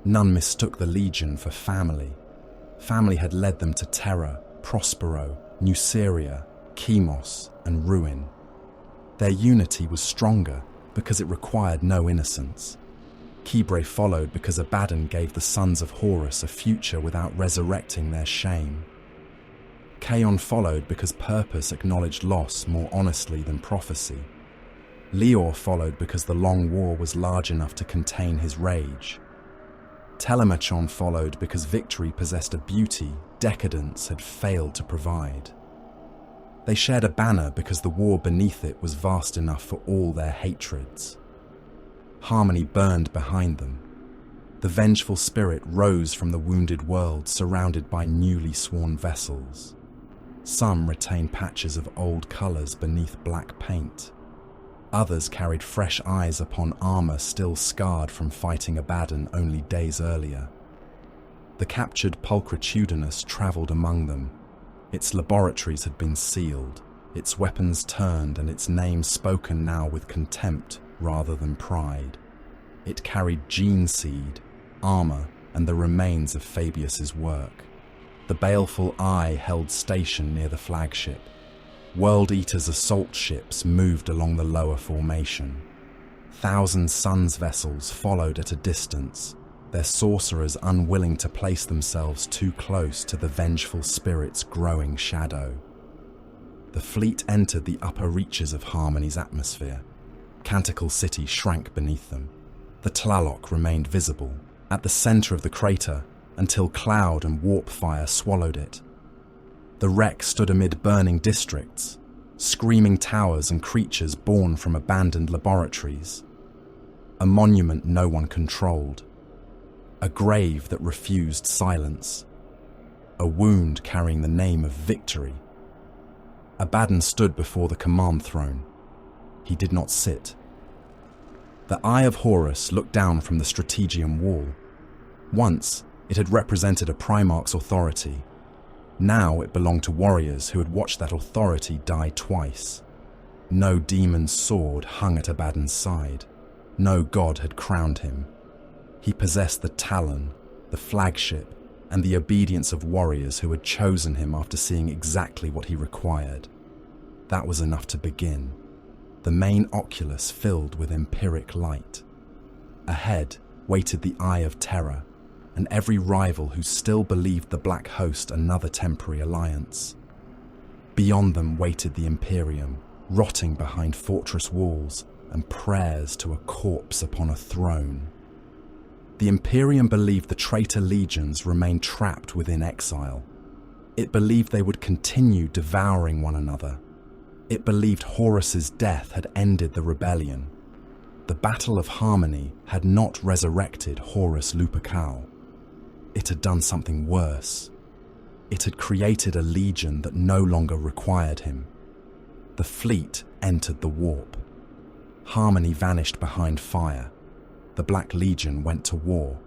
None mistook the Legion for family. Family had led them to Terra, Prospero, Nuceria, Chemos, and ruin. Their unity was stronger because it required no innocence. Kibre followed because Abaddon gave the sons of Horus a future without resurrecting their shame. Kaon followed because purpose acknowledged loss more honestly than prophecy. Leor followed because the long war was large enough to contain his rage. Telemachon followed because victory possessed a beauty decadence had failed to provide. They shared a banner because the war beneath it was vast enough for all their hatreds. Harmony burned behind them. The vengeful spirit rose from the wounded world surrounded by newly sworn vessels. Some retained patches of old colours beneath black paint. Others carried fresh eyes upon armour still scarred from fighting Abaddon only days earlier. The captured Pulchritudinous travelled among them. Its laboratories had been sealed, its weapons turned and its name spoken now with contempt rather than pride. It carried gene seed, armour, and the remains of Fabius's work. The baleful eye held station near the flagship. World Eater's assault ships moved along the lower formation. Thousand Suns vessels followed at a distance, their sorcerers unwilling to place themselves too close to the vengeful spirit's growing shadow. The fleet entered the upper reaches of Harmony's atmosphere. Canticle City shrank beneath them. The Tlaloc remained visible, at the centre of the crater, until cloud and warp fire swallowed it. The wreck stood amid burning districts, screaming towers and creatures born from abandoned laboratories. A monument no one controlled. A grave that refused silence. A wound carrying the name of victory. Abaddon stood before the command throne. He did not sit. The Eye of Horus looked down from the Strategium wall. Once, it had represented a Primarch's authority. Now it belonged to warriors who had watched that authority die twice. No demon's sword hung at Abaddon's side. No god had crowned him. He possessed the Talon, the flagship, and the obedience of warriors who had chosen him after seeing exactly what he required. That was enough to begin. The main oculus filled with empiric light. Ahead waited the Eye of Terror, and every rival who still believed the Black Host another temporary alliance. Beyond them waited the Imperium, rotting behind fortress walls and prayers to a corpse upon a throne. The Imperium believed the traitor legions remained trapped within exile. It believed they would continue devouring one another. It believed Horus's death had ended the rebellion. The Battle of Harmony had not resurrected Horus Lupercal. It had done something worse. It had created a legion that no longer required him. The fleet entered the warp. Harmony vanished behind fire. The Black Legion went to war.